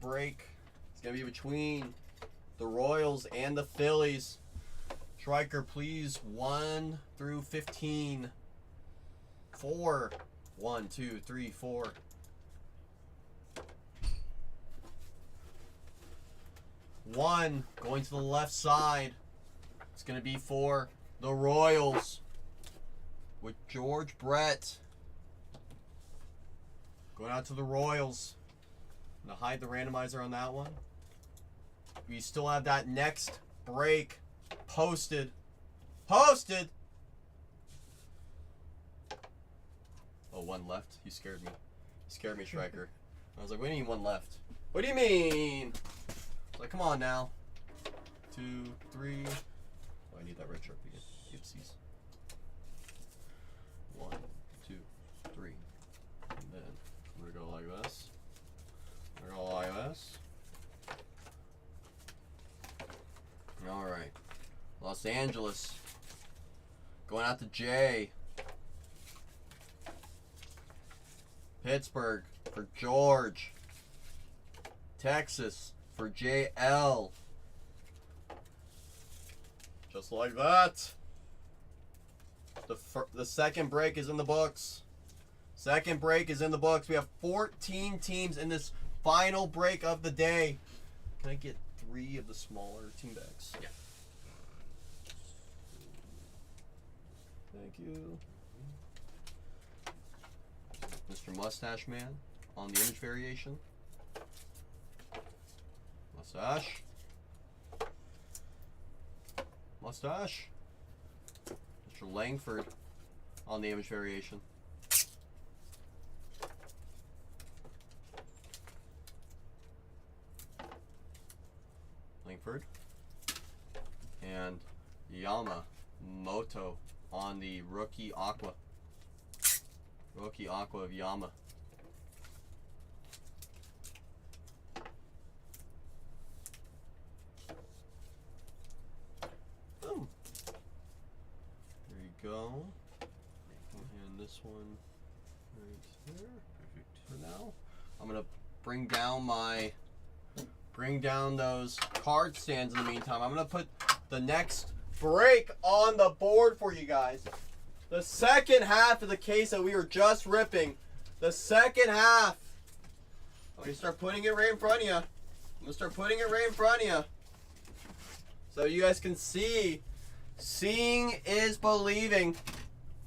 break, it's gonna be between the Royals and the Phillies. Striker, please. 1 through 15. 4. 1, 2, 3, 4. One going to the left side. It's going to be for the Royals with George Brett. Going out to the Royals. I'm going to hide the randomizer on that one. We still have that next break posted. Posted! Oh, one left? You scared me. You scared me, Striker. I was like, what do you mean one left? What do you mean? Like, come on now. 2, 3. Oh, I need that red Sharpie again. Oopsies. 1, 2, 3. And then we're gonna go like this. We're gonna go like this. Alright. Los Angeles. Going out to Jay. Pittsburgh for George. Texas for JL. Just like that. The second break is in the books. Second break is in the books. We have 14 teams in this final break of the day. Can I get 3 of the smaller team bags? Yeah. Thank you. Mr. Mustache Man on the image variation. Mustache. Mustache. Mr. Langford on the image variation. Langford. And Yamamoto on the rookie Aqua. Rookie Aqua of Yama. Boom. There you go. And this one right there. Perfect. For now, I'm gonna bring down those card stands in the meantime. I'm gonna put the next break on the board for you guys. The second half of the case that we were just ripping. The second half. I'm gonna start putting it right in front of you. I'm gonna start putting it right in front of you, so you guys can see. Seeing is believing.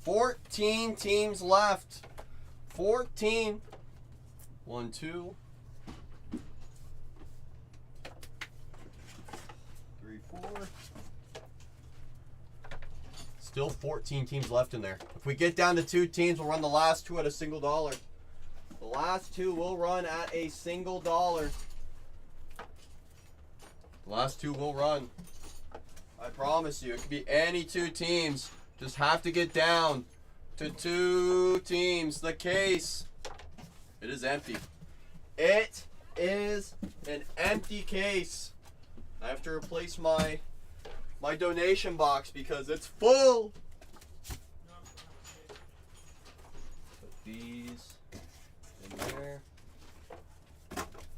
14 teams left. 14. 1, 2, 3, 4. Still 14 teams left in there. If we get down to 2 teams, we'll run the last 2 at a single dollar. The last 2 will run at a single dollar. The last 2 will run. I promise you. It could be any 2 teams. Just have to get down to 2 teams. The case. It is empty. It is an empty case. I have to replace my donation box because it's full. Put these in there.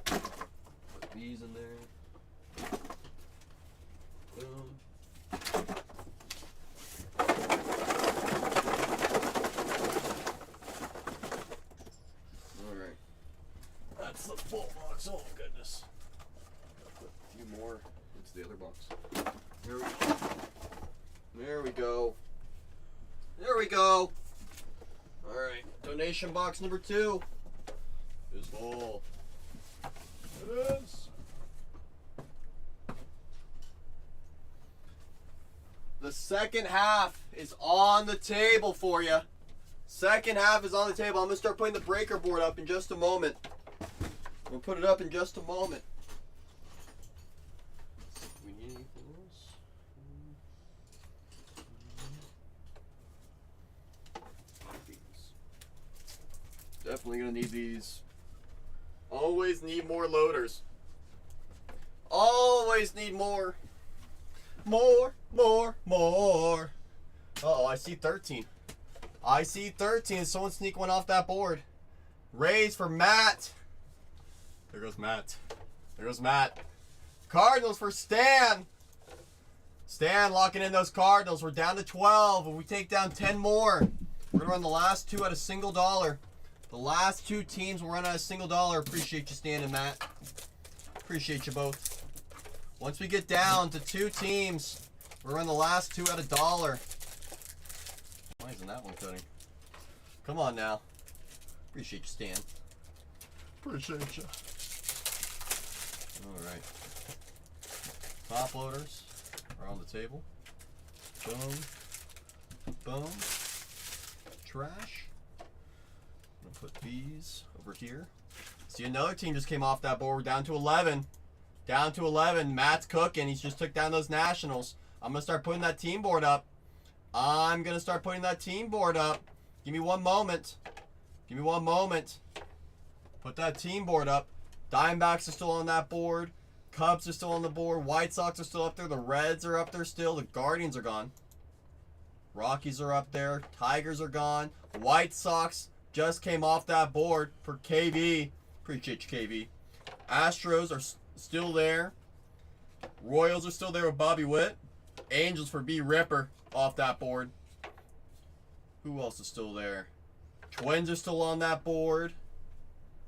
Put these in there. Boom. Alright. That's the full box. Oh goodness. Gotta put a few more into the other box. There we go. There we go. There we go. Alright. Donation box number 2 is full. It is. The second half is on the table for you. Second half is on the table. I'm going to start putting the breaker board up in just a moment. We'll put it up in just a moment. Do we need anything else? Definitely going to need these. Always need more loaders. Always need more. More. Uh-oh, I see 13. I see 13. Someone sneak one off that board. Raise for Matt. There goes Matt. There goes Matt. Cardinals for Stan. Stan locking in those Cardinals. We're down to 12. If we take down 10 more, we're going to run the last 2 at a single dollar. The last 2 teams will run at a single dollar. Appreciate you, Stan and Matt. Appreciate you both. Once we get down to 2 teams, we're in the last 2 at a dollar. Why isn't that one cutting? Come on now. Appreciate you, Stan. Appreciate you. Alright. Top loaders are on the table. Boom. Boom. Trash. I'm gonna put these over here. See, another team just came off that board. We're down to 11. Down to 11. Matt's cooking. He's just took down those Nationals. I'm going to start putting that team board up. I'm going to start putting that team board up. Give me one moment. Give me one moment. Put that team board up. Diamondbacks are still on that board. Cubs are still on the board. White Sox are still up there. The Reds are up there still. The Guardians are gone. Rockies are up there. Tigers are gone. White Sox just came off that board for KV. Appreciate you, KV. Astros are still there. Royals are still there with Bobby Witt. Angels for B. Ripper off that board. Who else is still there? Twins are still on that board.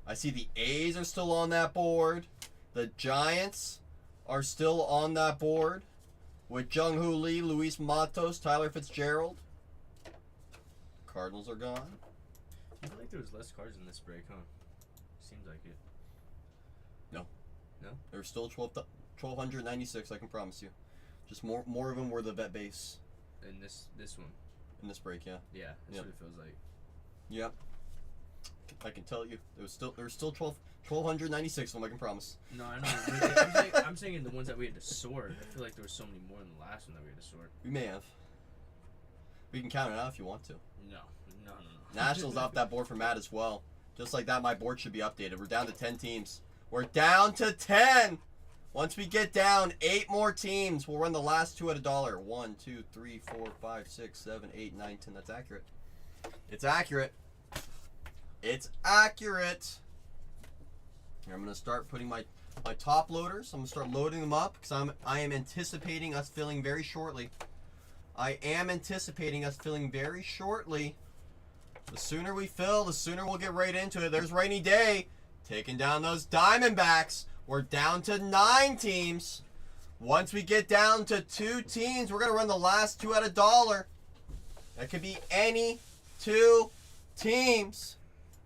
I see the A's are still on that board. The Giants are still on that board with Jung-Hoo Lee, Luis Matos, Tyler Fitzgerald. Cardinals are gone. I feel like there was less cards in this break, huh? Seems like it. There's still 1,296, I can promise you. Just more of them were the vet base In this one. in this break, yeah. Yeah, that's Yep. what it feels like. Yep. I can tell you. There's still 1,296 of them, I can promise. No, I know. I'm saying in the ones that we had to sort. I feel like there was so many more than the last one that we had to sort. We may have. We can count it out if you want to. No. Nationals off that board for Matt as well. Just like that, my board should be updated. We're down to 10 teams. We're down to 10! Once we get down 8 more teams, we'll run the last 2 at $1. 1, 2, 3, 4, 5, 6, 7, 8, 9, 10. That's accurate. It's accurate. It's accurate. Here, I'm going to start putting my top loaders. I'm going to start loading them up because I am anticipating us filling very shortly. I am anticipating us filling very shortly. The sooner we fill, the sooner we'll get right into it. There's Rainy Day taking down those Diamondbacks. We're down to 9 teams. Once we get down to 2 teams, we're going to run the last 2 at $1. That could be any 2 teams.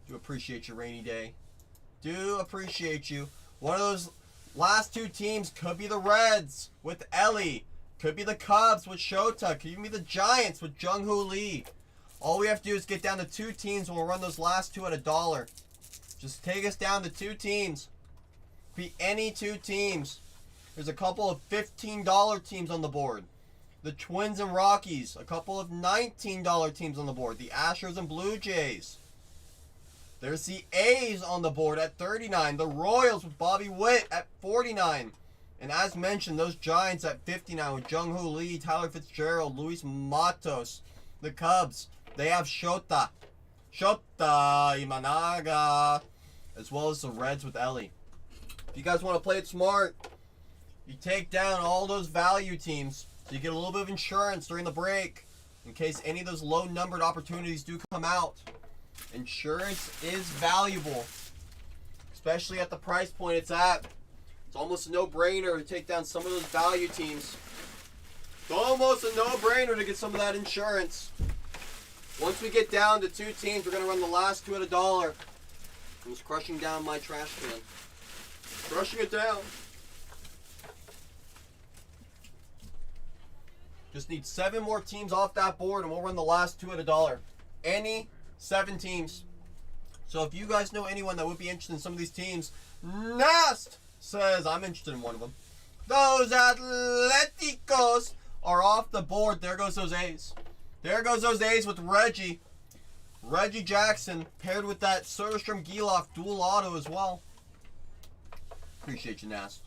Do appreciate you, Rainy Day. Do appreciate you. One of those last 2 teams could be the Reds with Ellie. Could be the Cubs with Shota. Could even be the Giants with Jung-Hoo Lee. All we have to do is get down to 2 teams and we'll run those last 2 at $1. Just take us down to 2 teams. Be any 2 teams. There's a couple of $15 teams on the board. The Twins and Rockies. A couple of $19 teams on the board. The Astros and Blue Jays. There's the A's on the board at $39. The Royals with Bobby Witt at $49. And as mentioned, those Giants at $59 with Jung-Hoo Lee, Tyler Fitzgerald, Luis Matos. The Cubs, they have Shota Imanaga, as well as the Reds with Ellie. If you guys want to play it smart, you take down all those value teams so you get a little bit of insurance during the break in case any of those low-numbered opportunities do come out. Insurance is valuable, especially at the price point it's at. It's almost a no-brainer to take down some of those value teams. It's almost a no-brainer to get some of that insurance. Once we get down to 2 teams, we're going to run the last 2 at $1. I'm just crushing down my trash can. Crushing it down. Just need 7 more teams off that board and we'll run the last 2 at $1. Any 7 teams. So if you guys know anyone that would be interested in some of these teams, Nast says I'm interested in one of them. Those Atleticos are off the board. There goes those A's. There goes those A's with Reggie. Reggie Jackson paired with that Soderstrom Giloff dual auto as well. Appreciate you, Nast.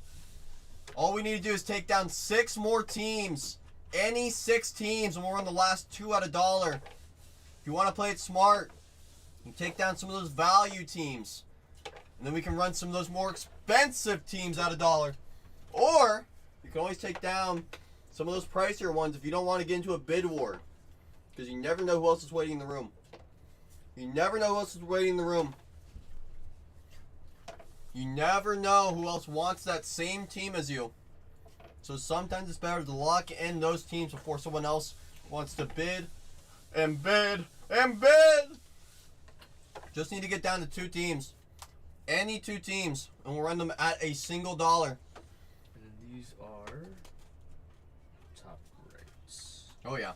All we need to do is take down 6 more teams. Any 6 teams, and we'll run the last 2 at $1. If you want to play it smart, you take down some of those value teams. And then we can run some of those more expensive teams at $1. Or, you can always take down some of those pricier ones if you don't want to get into a bid war. Because you never know who else is waiting in the room. You never know who else is waiting in the room. You never know who else wants that same team as you. So sometimes it's better to lock in those teams before someone else wants to bid and bid and bid. Just need to get down to 2 teams. Any 2 teams. And we'll run them at a single $1. And then these are top rates. Oh yeah.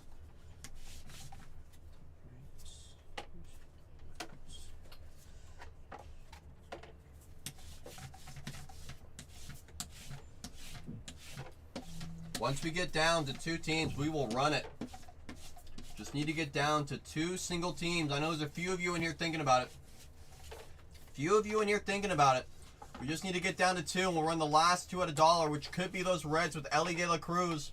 Once we get down to 2 teams, we will run it. Just need to get down to 2 single teams. I know there's a few of you in here thinking about it. We just need to get down to 2, and we'll run the last 2 at $1, which could be those Reds with Ellie De La Cruz.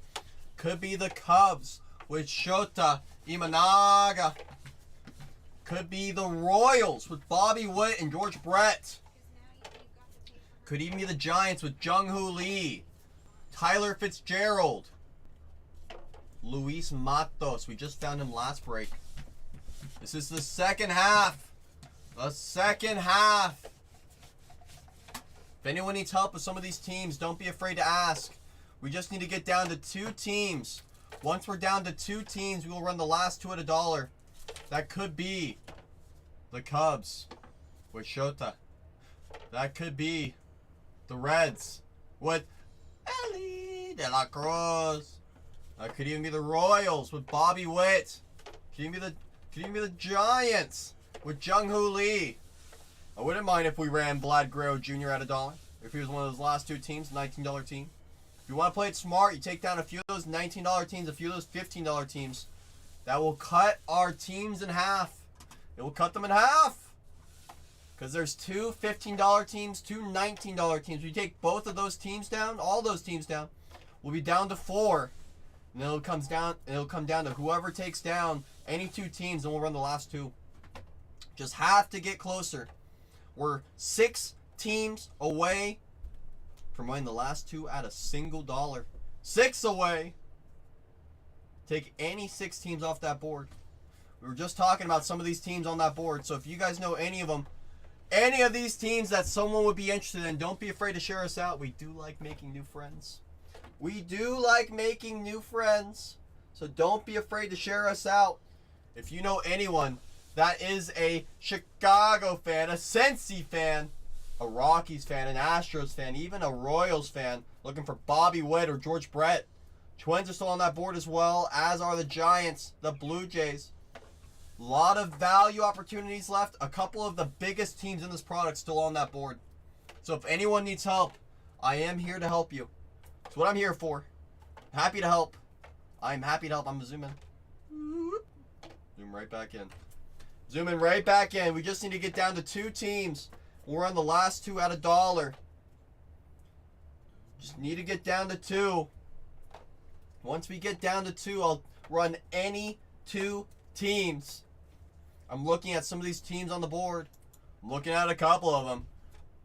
Could be the Cubs with Shota Imanaga. Could be the Royals with Bobby Witt and George Brett. Could even be the Giants with Jung-Hoo Lee, Tyler Fitzgerald, Luis Matos. We just found him last break. This is the second half. The second half. If anyone needs help with some of these teams, don't be afraid to ask. We just need to get down to 2 teams. Once we're down to 2 teams, we will run the last 2 at $1. That could be the Cubs with Shota. That could be the Reds with Ellie De La Cruz. That could even be the Royals with Bobby Witt. Could even be the Giants with Jung-Hoo Lee. I wouldn't mind if we ran Vlad Guerrero Jr. at $1. If he was one of those last 2 teams, $19 team. If you want to play it smart, you take down a few of those $19 teams, a few of those $15 teams. That will cut our teams in half. It will cut them in half. Because there's 2 $15 teams, 2 $19 teams. We take both of those teams down, all those teams down. We'll be down to 4. And then it'll come down to whoever takes down any 2 teams, and we'll run the last 2. Just have to get closer. We're 6 teams away from winning the last 2 at $1. 6 away. Take any 6 teams off that board. We were just talking about some of these teams on that board. So if you guys know any of them, any of these teams that someone would be interested in, don't be afraid to share us out. We do like making new friends. We do like making new friends. So don't be afraid to share us out. If you know anyone that is a Chicago fan, a Cincy fan, a Rockies fan, an Astros fan, even a Royals fan, looking for Bobby Witt or George Brett. Twins are still on that board as well, as are the Giants, the Blue Jays. A lot of value opportunities left. A couple of the biggest teams in this product still on that board. So if anyone needs help, I am here to help you. That's what I'm here for. Happy to help. I'm happy to help. I'm going to zoom in. Zoom right back in. Zooming right back in. We just need to get down to 2 teams. We're on the last 2 at $1. Just need to get down to 2. Once we get down to 2, I'll run any 2 teams. I'm looking at some of these teams on the board. I'm looking at a couple of them.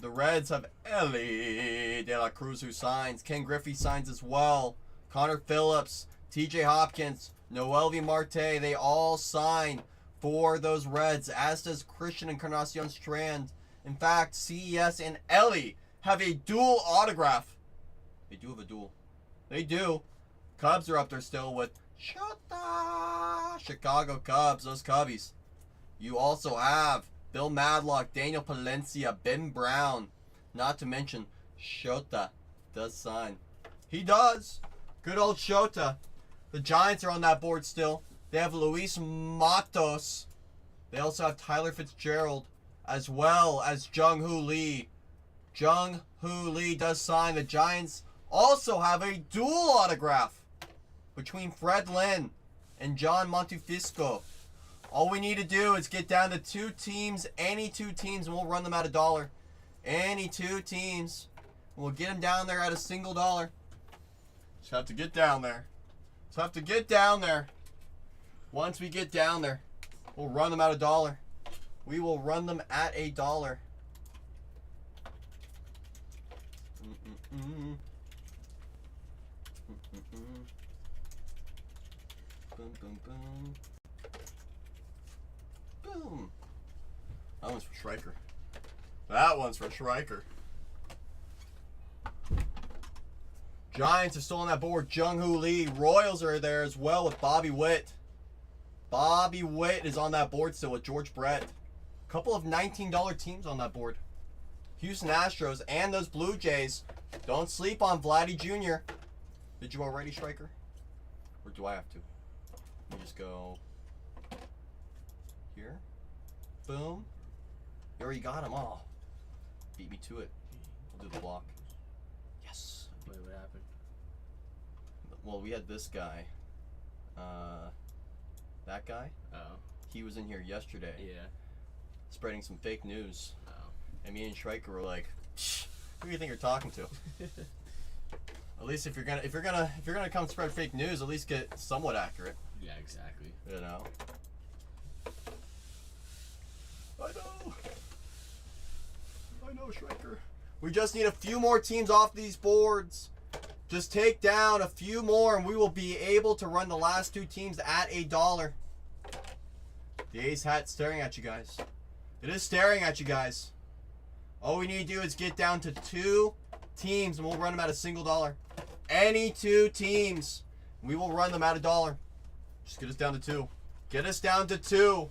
The Reds have Ellie De La Cruz, who signs. Ken Griffey signs as well. Connor Phillips, TJ Hopkins, Noelvi Marte, they all sign for those Reds, as does Christian Encarnacion Strand. In fact, CES and Ellie have a dual autograph. They do have a dual. They do. Cubs are up there still with Shota. Chicago Cubs, those Cubbies. You also have Bill Madlock, Daniel Palencia, Ben Brown. Not to mention, Shota does sign. He does. Good old Shota. The Giants are on that board still. They have Luis Matos. They also have Tyler Fitzgerald, as well as Jung-Hoo Lee. Jung-Hoo Lee does sign. The Giants also have a dual autograph between Fred Lynn and John Montefisco. All we need to do is get down to 2 teams, any 2 teams, and we'll run them at $1. Any 2 teams. We'll get them down there at $1. Just have to get down there. Just have to get down there. Once we get down there, we'll run them at $1. We will run them at $1. Boom, boom, boom. Boom. That one's for Schreiker. That one's for Schreiker. Giants are still on that board. Jung-Hoo Lee. Royals are there as well with Bobby Witt. Bobby Witt is on that board still with George Brett. A couple of $19 teams on that board. Houston Astros and those Blue Jays. Don't sleep on Vladdy Jr. Did you already, Schreiker? Or do I have to? Let me just go here. Boom. You already got them all. Beat me to it. We'll do the block. Yes. Wait, what happened? Well, we had this guy. That guy. Oh. He was in here yesterday. Yeah. Spreading some fake news. Oh. And me and Schreiker were like, who do you think you're talking to? At least if you're gonna come spread fake news, at least get somewhat accurate. Yeah, exactly. You know. I know, Schreiker. We just need a few more teams off these boards. Just take down a few more, and we will be able to run the last 2 teams at $1. The ace hat staring at you guys. It is staring at you guys. All we need to do is get down to 2 teams and we'll run them at a single dollar. Any 2 teams. We will run them at a dollar. Just get us down to 2. Get us down to 2.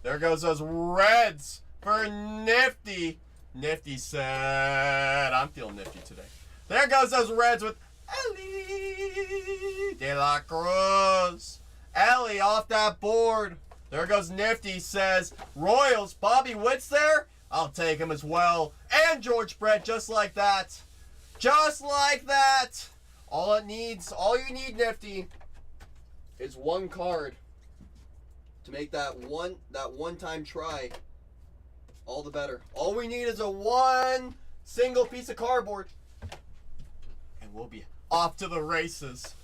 There goes those reds for Nifty. Nifty said, I'm feeling nifty today. There goes those reds with Ellie De La Cruz. Ellie off that board. There goes Nifty says, Royals, Bobby Witt's there? I'll take him as well. And George Brett, just like that. Just like that. All you need, Nifty, is 1 card to make that one-time try all the better. All we need is a 1 single piece of cardboard. And we'll be off to the races.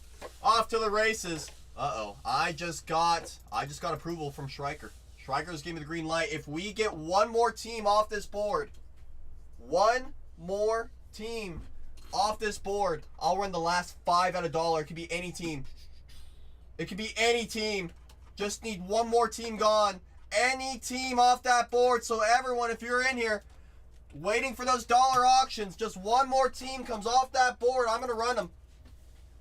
Off to the races. Uh-oh. I just got approval from Schreiker. Schreiker's giving me the green light. If we get 1 more team off this board, 1 more team off this board, I'll run the last 5 at a dollar. It could be any team. It could be any team. Just need 1 more team gone. Any team off that board. So everyone, if you're in here waiting for those dollar auctions, just 1 more team comes off that board. I'm going to run them.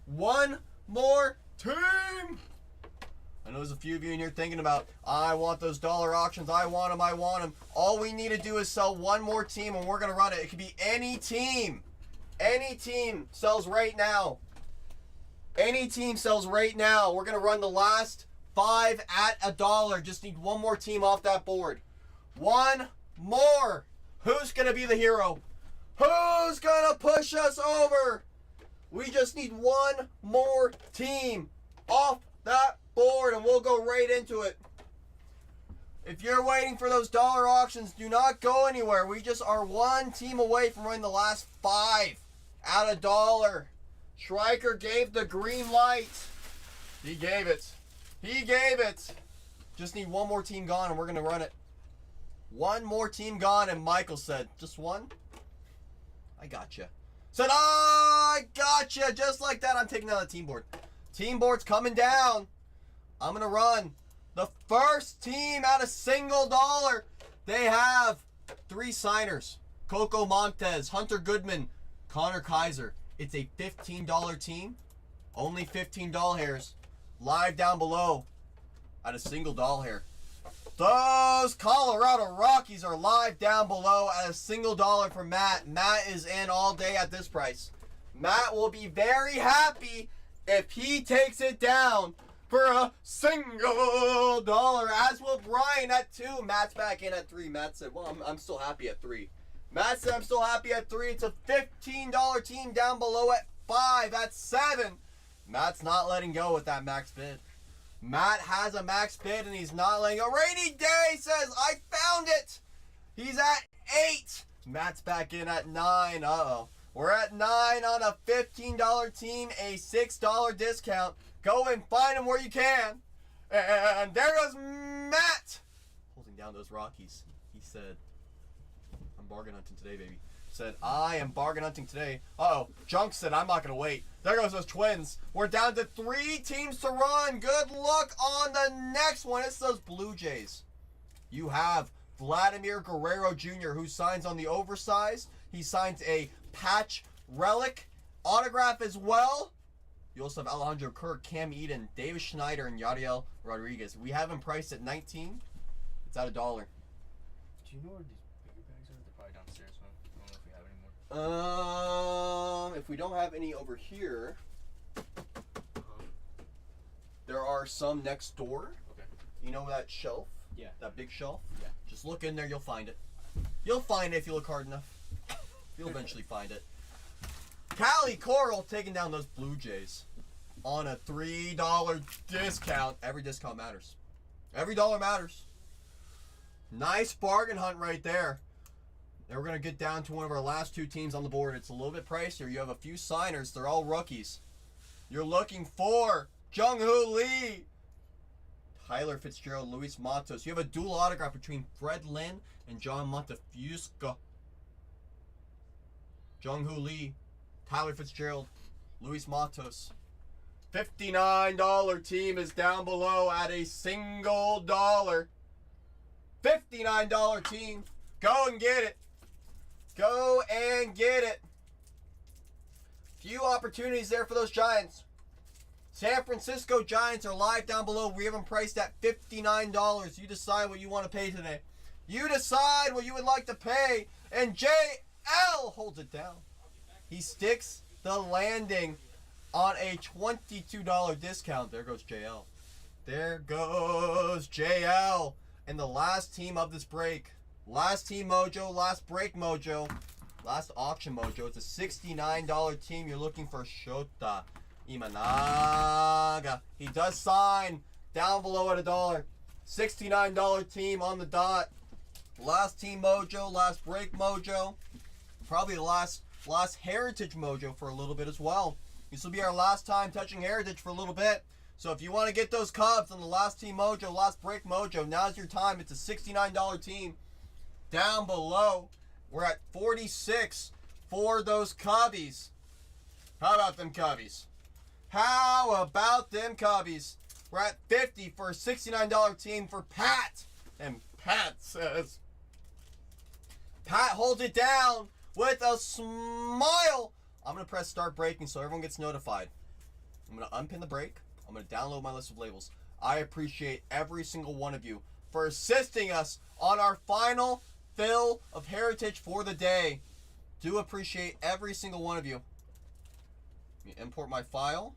1 more team. I know there's a few of you in here thinking about, I want those dollar auctions. I want them. All we need to do is sell 1 more team and we're going to run it. It could be any team. Any team sells right now. Any team sells right now. We're going to run the last 5 at a dollar. Just need 1 more team off that board. 1 more. Who's going to be the hero? Who's going to push us over? We just need 1 more team off that board and we'll go right into it. If you're waiting for those dollar auctions, do not go anywhere. We just are 1 team away from running the last 5 at a dollar. Schreiker gave the green light. He gave it. He gave it. Just need 1 more team gone and we're going to run it. 1 more team gone and Michael said, just 1? I gotcha. Said, I gotcha. Just like that, I'm taking down the team board. Team board's coming down. I'm going to run the first team at a single dollar. They have 3 signers. Coco Montes, Hunter Goodman, Connor Kaiser. It's a $15 team. Only $15 hairs. Live down below at a single doll hair. Those Colorado Rockies are live down below at a single dollar for Matt. Matt is in all day at this price. Matt will be very happy if he takes it down for a single dollar, as will Brian at 2. Matt's back in at 3. Matt said, well, I'm still happy at 3. Matt said, I'm still happy at 3. It's a $15 team down below at 5, at 7. Matt's not letting go with that max bid. Matt has a max bid and he's not letting go. Rainy Day says, I found it. He's at 8. Matt's back in at 9. Uh-oh. We're at 9 on a $15 team, a $6 discount. Go and find him where you can. And there goes Matt. Holding down those Rockies. He said, I'm bargain hunting today, baby. Said, I am bargain hunting today. Uh-oh. Junk said, I'm not going to wait. There goes those Twins. We're down to 3 teams to run. Good luck on the next one. It's those Blue Jays. You have Vladimir Guerrero Jr., who signs on the oversized. He signs a patch relic autograph as well. You also have Alejandro Kirk, Cam Eden, Davis Schneider, and Yadiel Rodriguez. We have him priced at 19. It's at $1. Do you know where these bigger bags are? They're probably downstairs, man. I don't know if we have any more. If we don't have any over here, there are some next door. Okay. You know that shelf? Yeah. That big shelf? Yeah. Just look in there, you'll find it. You'll find it if you look hard enough. You'll eventually find it. Cali Coral taking down those Blue Jays on a $3 discount. Every discount matters. Every dollar matters. Nice bargain hunt right there. Now we're going to get down to one of our last 2 teams on the board. It's a little bit pricier. You have a few signers. They're all rookies. You're looking for Jung-Hoo Lee, Tyler Fitzgerald, Luis Matos. You have a dual autograph between Fred Lynn and John Montefusca. Jung-Hoo Lee, Tyler Fitzgerald, Luis Matos. $59 team is down below at a single dollar. $59 team. Go and get it. Go and get it. Few opportunities there for those Giants. San Francisco Giants are live down below. We have them priced at $59. You decide what you want to pay today. You decide what you would like to pay. And JL holds it down. He sticks the landing on a $22 discount. There goes JL. There goes JL. And the last team of this break. Last team mojo, last break mojo, last auction mojo. It's a $69 team. You're looking for Shota Imanaga. He does sign down below at $1. $69 team on the dot. Last team mojo, last break mojo. Probably the last heritage mojo for a little bit as well. This will be our last time touching heritage for a little bit. So if you want to get those Cubs on the last team mojo, last break mojo, now's your time. It's a $69 team. Down below, we're at 46 for those Cubbies. How about them Cubbies? How about them Cubbies? We're at 50 for a $69 team for Pat. And Pat says, Pat holds it down with a smile. I'm going to press start breaking so everyone gets notified. I'm going to unpin the break. I'm going to download my list of labels. I appreciate every single one of you for assisting us on our final fill of heritage for the day. Do appreciate every single one of you. Let me import my file.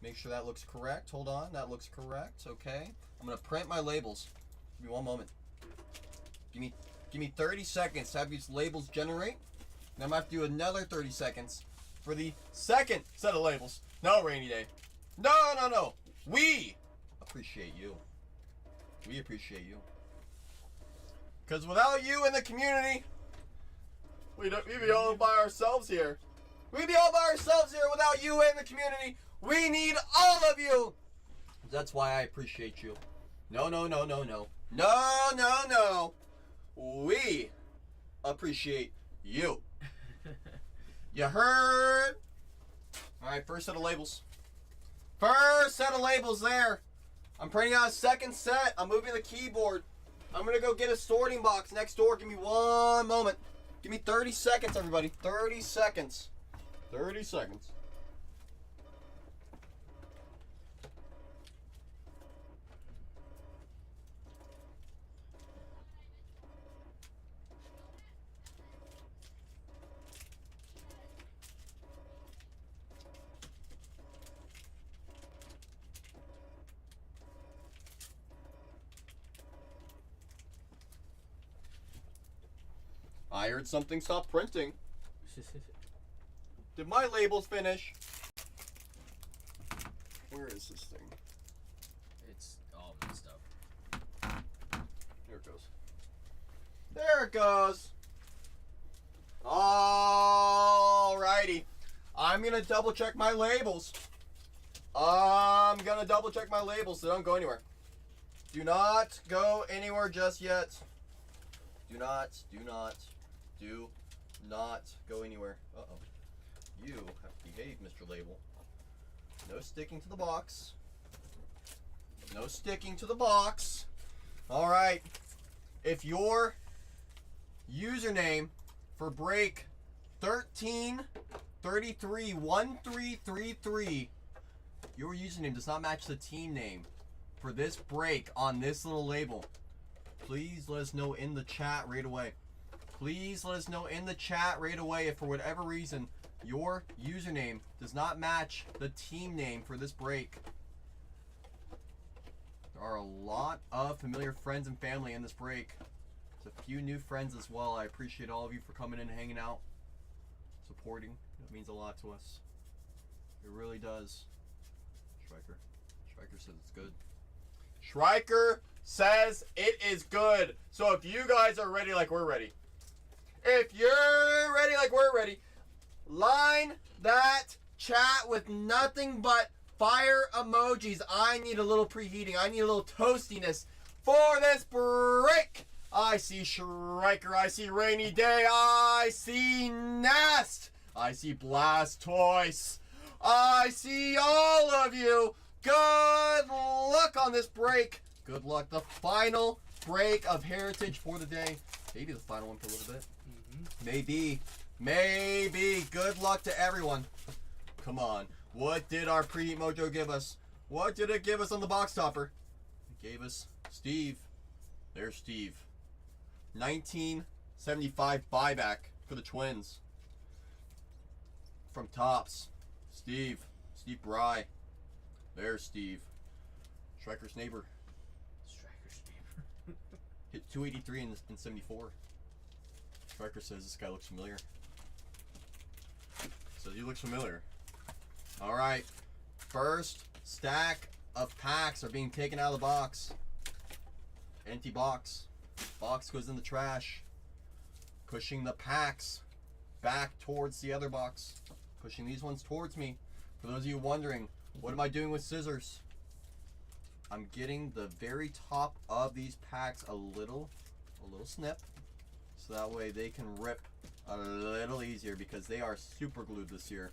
Make sure that looks correct. Hold on, that looks correct. Okay. I'm gonna print my labels. Give me one moment. Give me 30 seconds to have these labels generate. Then I'm gonna have to do another 30 seconds for the second set of labels. No, Rainy Day. No. We appreciate you. We appreciate you. Because without you in the community, we'd be all by ourselves here. We'd be all by ourselves here without you in the community. We need all of you. That's why I appreciate you. No. We appreciate you. You heard? Alright, first set of labels. First set of labels there. I'm printing out a second set. I'm moving the keyboard. I'm going to go get a sorting box next door. Give me one moment. Give me 30 seconds, everybody. 30 seconds. 30 seconds. I heard something stop printing. Did my labels finish? Where is this thing? It's all messed up. There it goes. There it goes. Alrighty. I'm going to double check my labels. So don't go anywhere. Do not go anywhere just yet. Do not go anywhere. Uh-oh. You have to behave, Mr. Label. No sticking to the box. No sticking to the box. Alright. If your username for break 13331333, your username does not match the team name for this break on this little label, please let us know in the chat right away. Please let us know in the chat right away if for whatever reason your username does not match the team name for this break. There are a lot of familiar friends and family in this break. There's a few new friends as well. I appreciate all of you for coming in and hanging out, supporting. It means a lot to us. It really does. Schreiker says it's good. Schreiker says it is good. So if you guys are ready like we're ready, if you're ready like we're ready, line that chat with nothing but fire emojis. I need a little preheating. I need a little toastiness for this break. I see Schreiker. I see Rainy Day. I see Nest. I see Blastoise. I see all of you. Good luck on this break. Good luck. The final break of Heritage for the day. Maybe the final one for a little bit. Maybe. Maybe. Good luck to everyone. Come on. What did our Preheat Mojo give us? What did it give us on the box topper? It gave us Steve. There's Steve. 1975 buyback for the Twins. From Topps. Steve Bry. There's Steve. Striker's neighbor. Striker's neighbor. Hit 283 in 74. Striker says this guy looks familiar. Says he looks familiar. Alright. First stack of packs are being taken out of the box. Empty box. Box goes in the trash. Pushing the packs back towards the other box. Pushing these ones towards me. For those of you wondering, what am I doing with scissors? I'm getting the very top of these packs a little snip. So that way they can rip a little easier because they are super glued this year.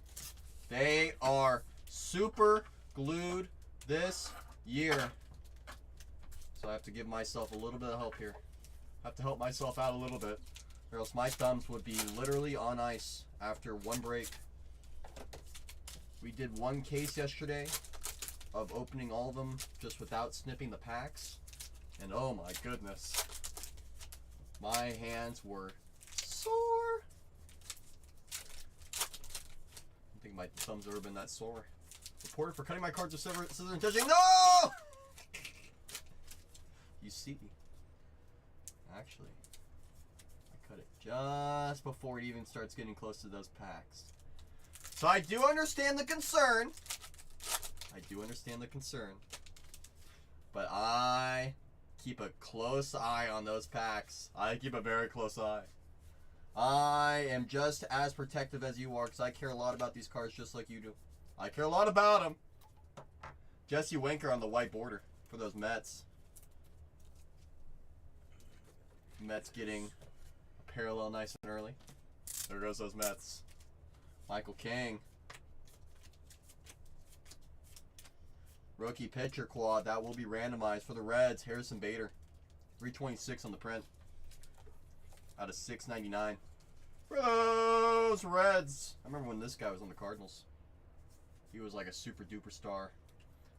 They are super glued this year. So I have to give myself a little bit of help here. I have to help myself out a little bit, or else my thumbs would be literally on ice after one break. We did one case yesterday of opening all of them just without snipping the packs. And oh my goodness. My hands were sore. I think my thumbs have ever been that sore. Reported for cutting my cards with scissors and touching. No! You see. Actually, I cut it just before it even starts getting close to those packs. So I do understand the concern. But I keep a close eye on those packs. I keep a very close eye. I am just as protective as you are because I care a lot about these cards just like you do. I care a lot about them. Jesse Winker on the white border for those Mets. Mets getting a parallel nice and early. There goes those Mets. Michael King. Rookie pitcher quad. That will be randomized for the Reds. Harrison Bader. 326 on the print. Out of 699. For those Reds. I remember when this guy was on the Cardinals. He was like a super duper star.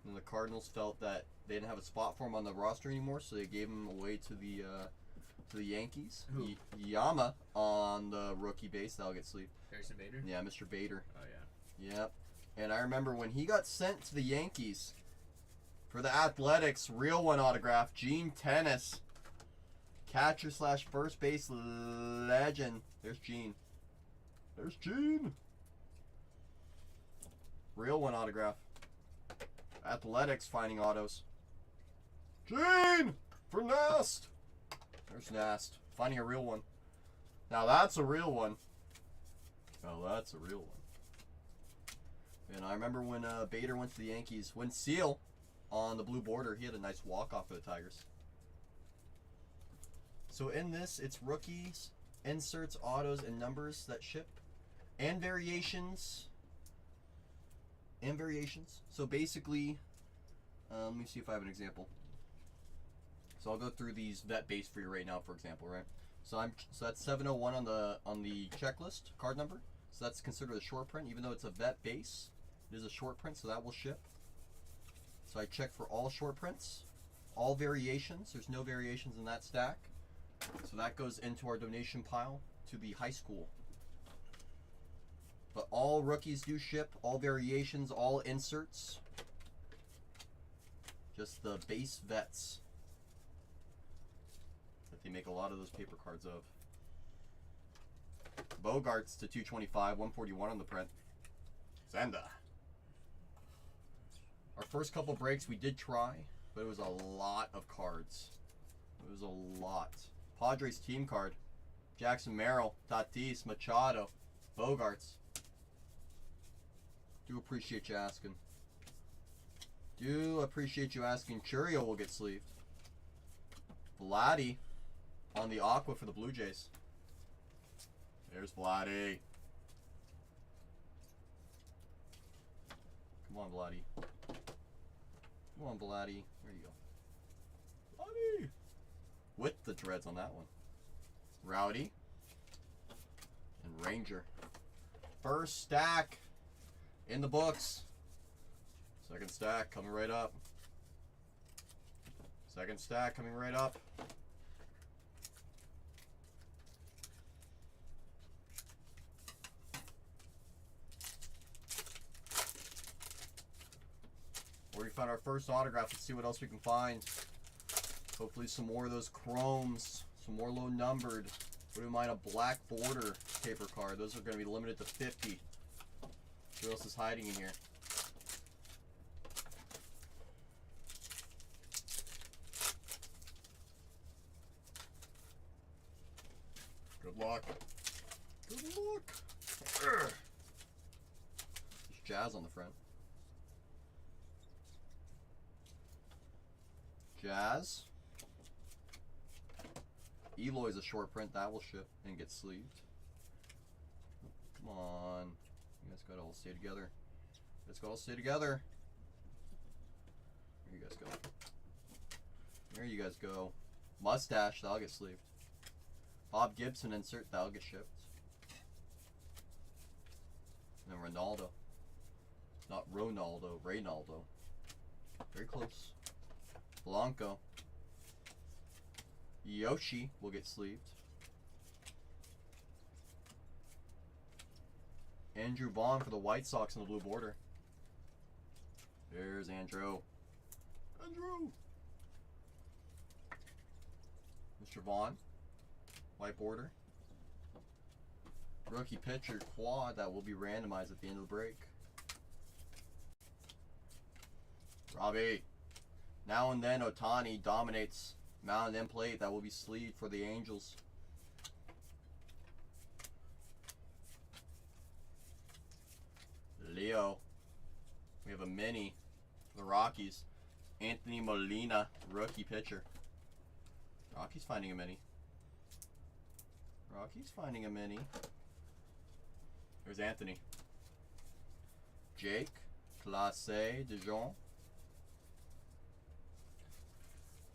And the Cardinals felt that they didn't have a spot for him on the roster anymore, so they gave him away to the Yankees. Who? Yama on the rookie base. That'll get sleeved. Harrison Bader? Yeah, Mr. Bader. Oh, yeah. Yep. And I remember when he got sent to the Yankees for the Athletics, real one autograph, Gene Tennis. Catcher slash first base legend. There's Gene. There's Gene. Real one autograph. Athletics finding autos. Gene! For Nast! There's Nast. Finding a real one. Now that's a real one. Oh, that's a real one. And I remember when Bader went to the Yankees. When Seal on the blue border, he had a nice walk-off for the Tigers. So in this, it's rookies, inserts, autos, and numbers that ship. And variations. So basically, let me see if I have an example. So I'll go through these vet base for you right now, for example, right? So that's 701 on the checklist card number. So that's considered a short print, even though it's a vet base. It is a short print, so that will ship. So I check for all short prints, all variations. There's no variations in that stack. So that goes into our donation pile to the high school. But all rookies do ship, all variations, all inserts. Just the base vets that they make a lot of those paper cards of. Bogarts to 225, 141 on the print. Zanda. Our first couple breaks we did try, but it was a lot of cards. It was a lot. Padres team card. Jackson Merrill, Tatis, Machado, Bogarts. Do appreciate you asking. Churio will get sleeved. Vladdy on the Aqua for the Blue Jays. There's Vladdy. Come on, Vladdy. Come on, Vladdy. There you go. Vladdy! With the dreads on that one. Rowdy. And Ranger. First stack in the books. Second stack coming right up. Second stack coming right up. We found our first autograph. Let's see what else we can find. Hopefully some more of those chromes. Some more low numbered. Wouldn't mind a black border paper card. Those are going to be limited to 50. What else is hiding in here? Good luck. Good luck. There's Jazz on the front. Jazz. Eloy's a short print. That will ship and get sleeved. Come on. You guys gotta all stay together. Let's all stay together. There you guys go. There you guys go. Mustache. That'll get sleeved. Bob Gibson insert. That'll get shipped. And then Ronaldo. Not Ronaldo. Reynaldo. Very close. Blanco. Yoshi will get sleeved. Andrew Vaughn for the White Sox in the blue border. There's Andrew. Andrew! Mr. Vaughn. White border. Rookie pitcher quad that will be randomized at the end of the break. Robbie. Now and then Otani dominates mound and plate. That will be sleeved for the Angels. Leo. We have a mini for the Rockies. Anthony Molina, rookie pitcher. Rockies finding a mini. Rockies finding a mini. There's Anthony. Jake. Clase Dijon.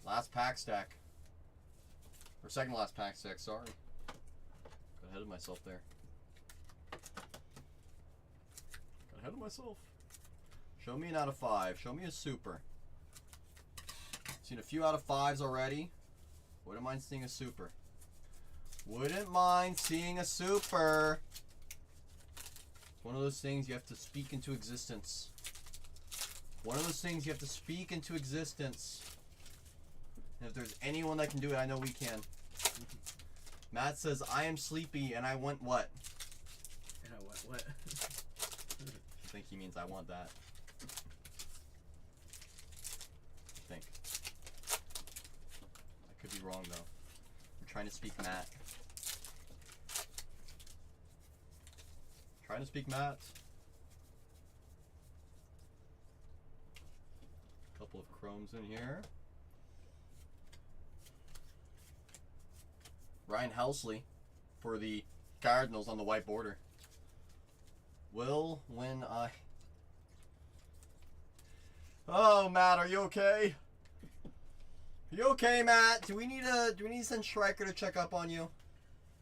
Last pack stack. Or second last pack stack, sorry. Got ahead of myself there. Got ahead of myself. Show me an out of 5. Show me a super. Seen a few out of 5s already. Wouldn't mind seeing a super. Wouldn't mind seeing a super. It's one of those things you have to speak into existence. One of those things you have to speak into existence. And if there's anyone that can do it, I know we can. Matt says, I am sleepy and I want what? And I want what? I think he means I want that. I think. I could be wrong though. I'm trying to speak Matt. Trying to speak Matt. Couple of chromes in here. Ryan Helsley for the Cardinals on the white border. Will when I... Oh, Matt, are you okay? Are you okay, Matt? Do we need to send Stryker to check up on you?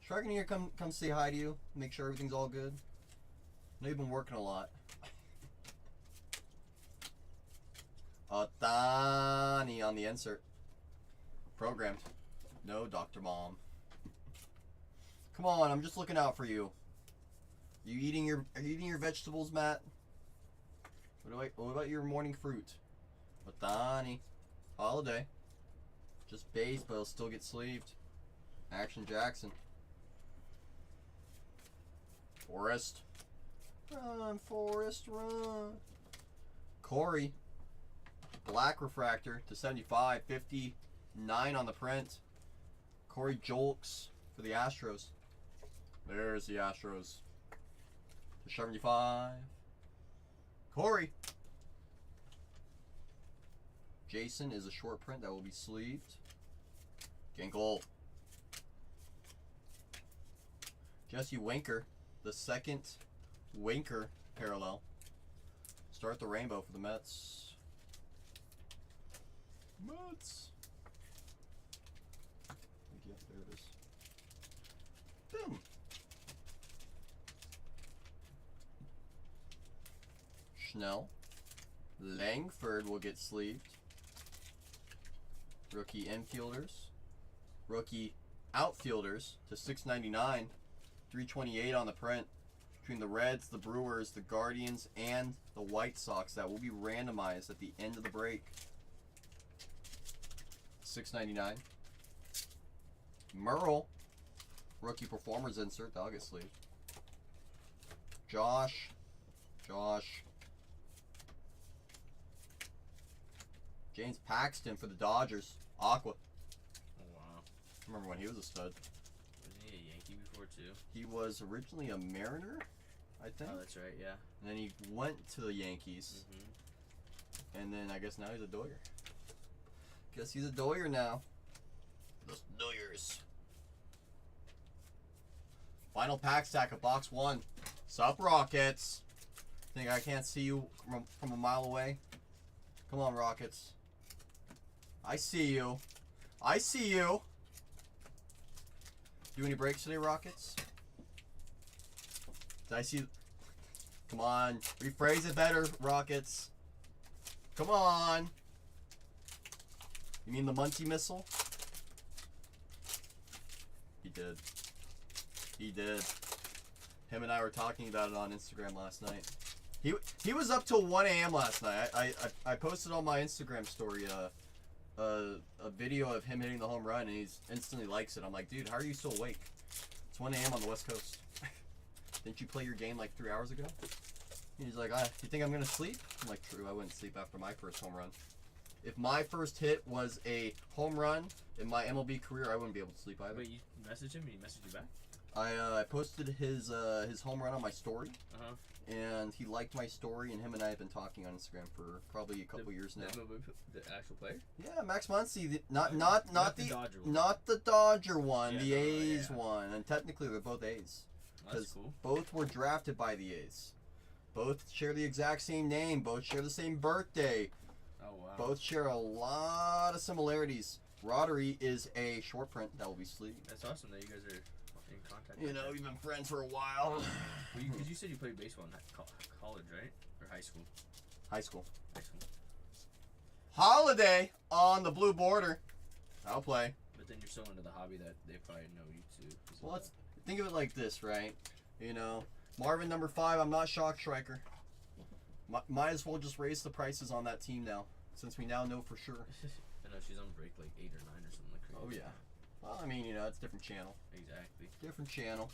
Stryker here come say hi to you, make sure everything's all good. I know you've been working a lot. Otani on the insert. Programmed. No, Dr. Mom. Come on, I'm just looking out for you. Are you eating your vegetables, Matt? What about your morning fruit? Otani. Holiday. Just base, but it'll still get sleeved. Action Jackson. Forrest. Run, Forrest, run. Corey. Black refractor to 75. 59 on the print. Corey Jolks for the Astros. There's the Astros. To 75. Corey. Jason is a short print that will be sleeved. Ginkle. Jesse Winker, the second Winker parallel. It's Start the rainbow for the Mets. Mets. Yeah, there it is. Boom. Schnell. Langford will get sleeved. Rookie infielders. Rookie outfielders to 699. 328 on the print. Between the Reds, the Brewers, the Guardians, and the White Sox. That will be randomized at the end of the break. 699. Merle. Rookie performers insert. That'll get sleeved. Josh. James Paxton for the Dodgers. Aqua. Oh, wow. Remember when he was a stud. Wasn't he a Yankee before, too? He was originally a Mariner, I think. Oh, that's right, yeah. And then he went to the Yankees. Mm-hmm. And then I guess now he's a Doyer. Guess he's a Doyer now. Those Doyers. Final pack stack of box 1. Sup, Rockets? Think I can't see you from a mile away? Come on, Rockets. I see you. I see you. Do any breaks today, Rockets? Did I see? Come on. Rephrase it better, Rockets. Come on. You mean the Muncie missile? He did. He did. Him and I were talking about it on Instagram last night. He was up till 1 a.m. last night. I posted on my Instagram story a video of him hitting the home run, and he instantly likes it. I'm like, dude, how are you still awake? It's 1 a.m. on the West Coast. Didn't you play your game like 3 hours ago? He's like, you think I'm gonna sleep? I'm like, true, I wouldn't sleep after my first home run. If my first hit was a home run in my MLB career, I wouldn't be able to sleep either. Wait, you messaged him and he messaged you back? I posted his home run on my story, Uh-huh. and he liked my story, and him and I have been talking on Instagram for probably a couple years now. The actual player? Yeah, Max Muncy, not the Dodger one. not the Dodger one, Yeah, the no, A's yeah. one, and technically they're both A's. That's cool. Both were drafted by the A's. Both share the exact same name. Both share the same birthday. Oh, wow. Both share a lot of similarities. Roddery is a short print that will be sleeved. That's awesome that you guys are in contact. You know, we've been friends for a while. Because you said you played baseball in college, right? Or high school? High school. High school. Holiday on the blue border. I'll play. But then you're so into the hobby that they probably know you too. Well, let's think of it like this, right? You know, Marvin number 5, I'm not Shock Striker. Might as well just raise the prices on that team now, since we now know for sure. I know she's on break like 8 or 9 or something like crazy. Oh, yeah. Well, I mean, you know, it's a different channel. Exactly. Different channel.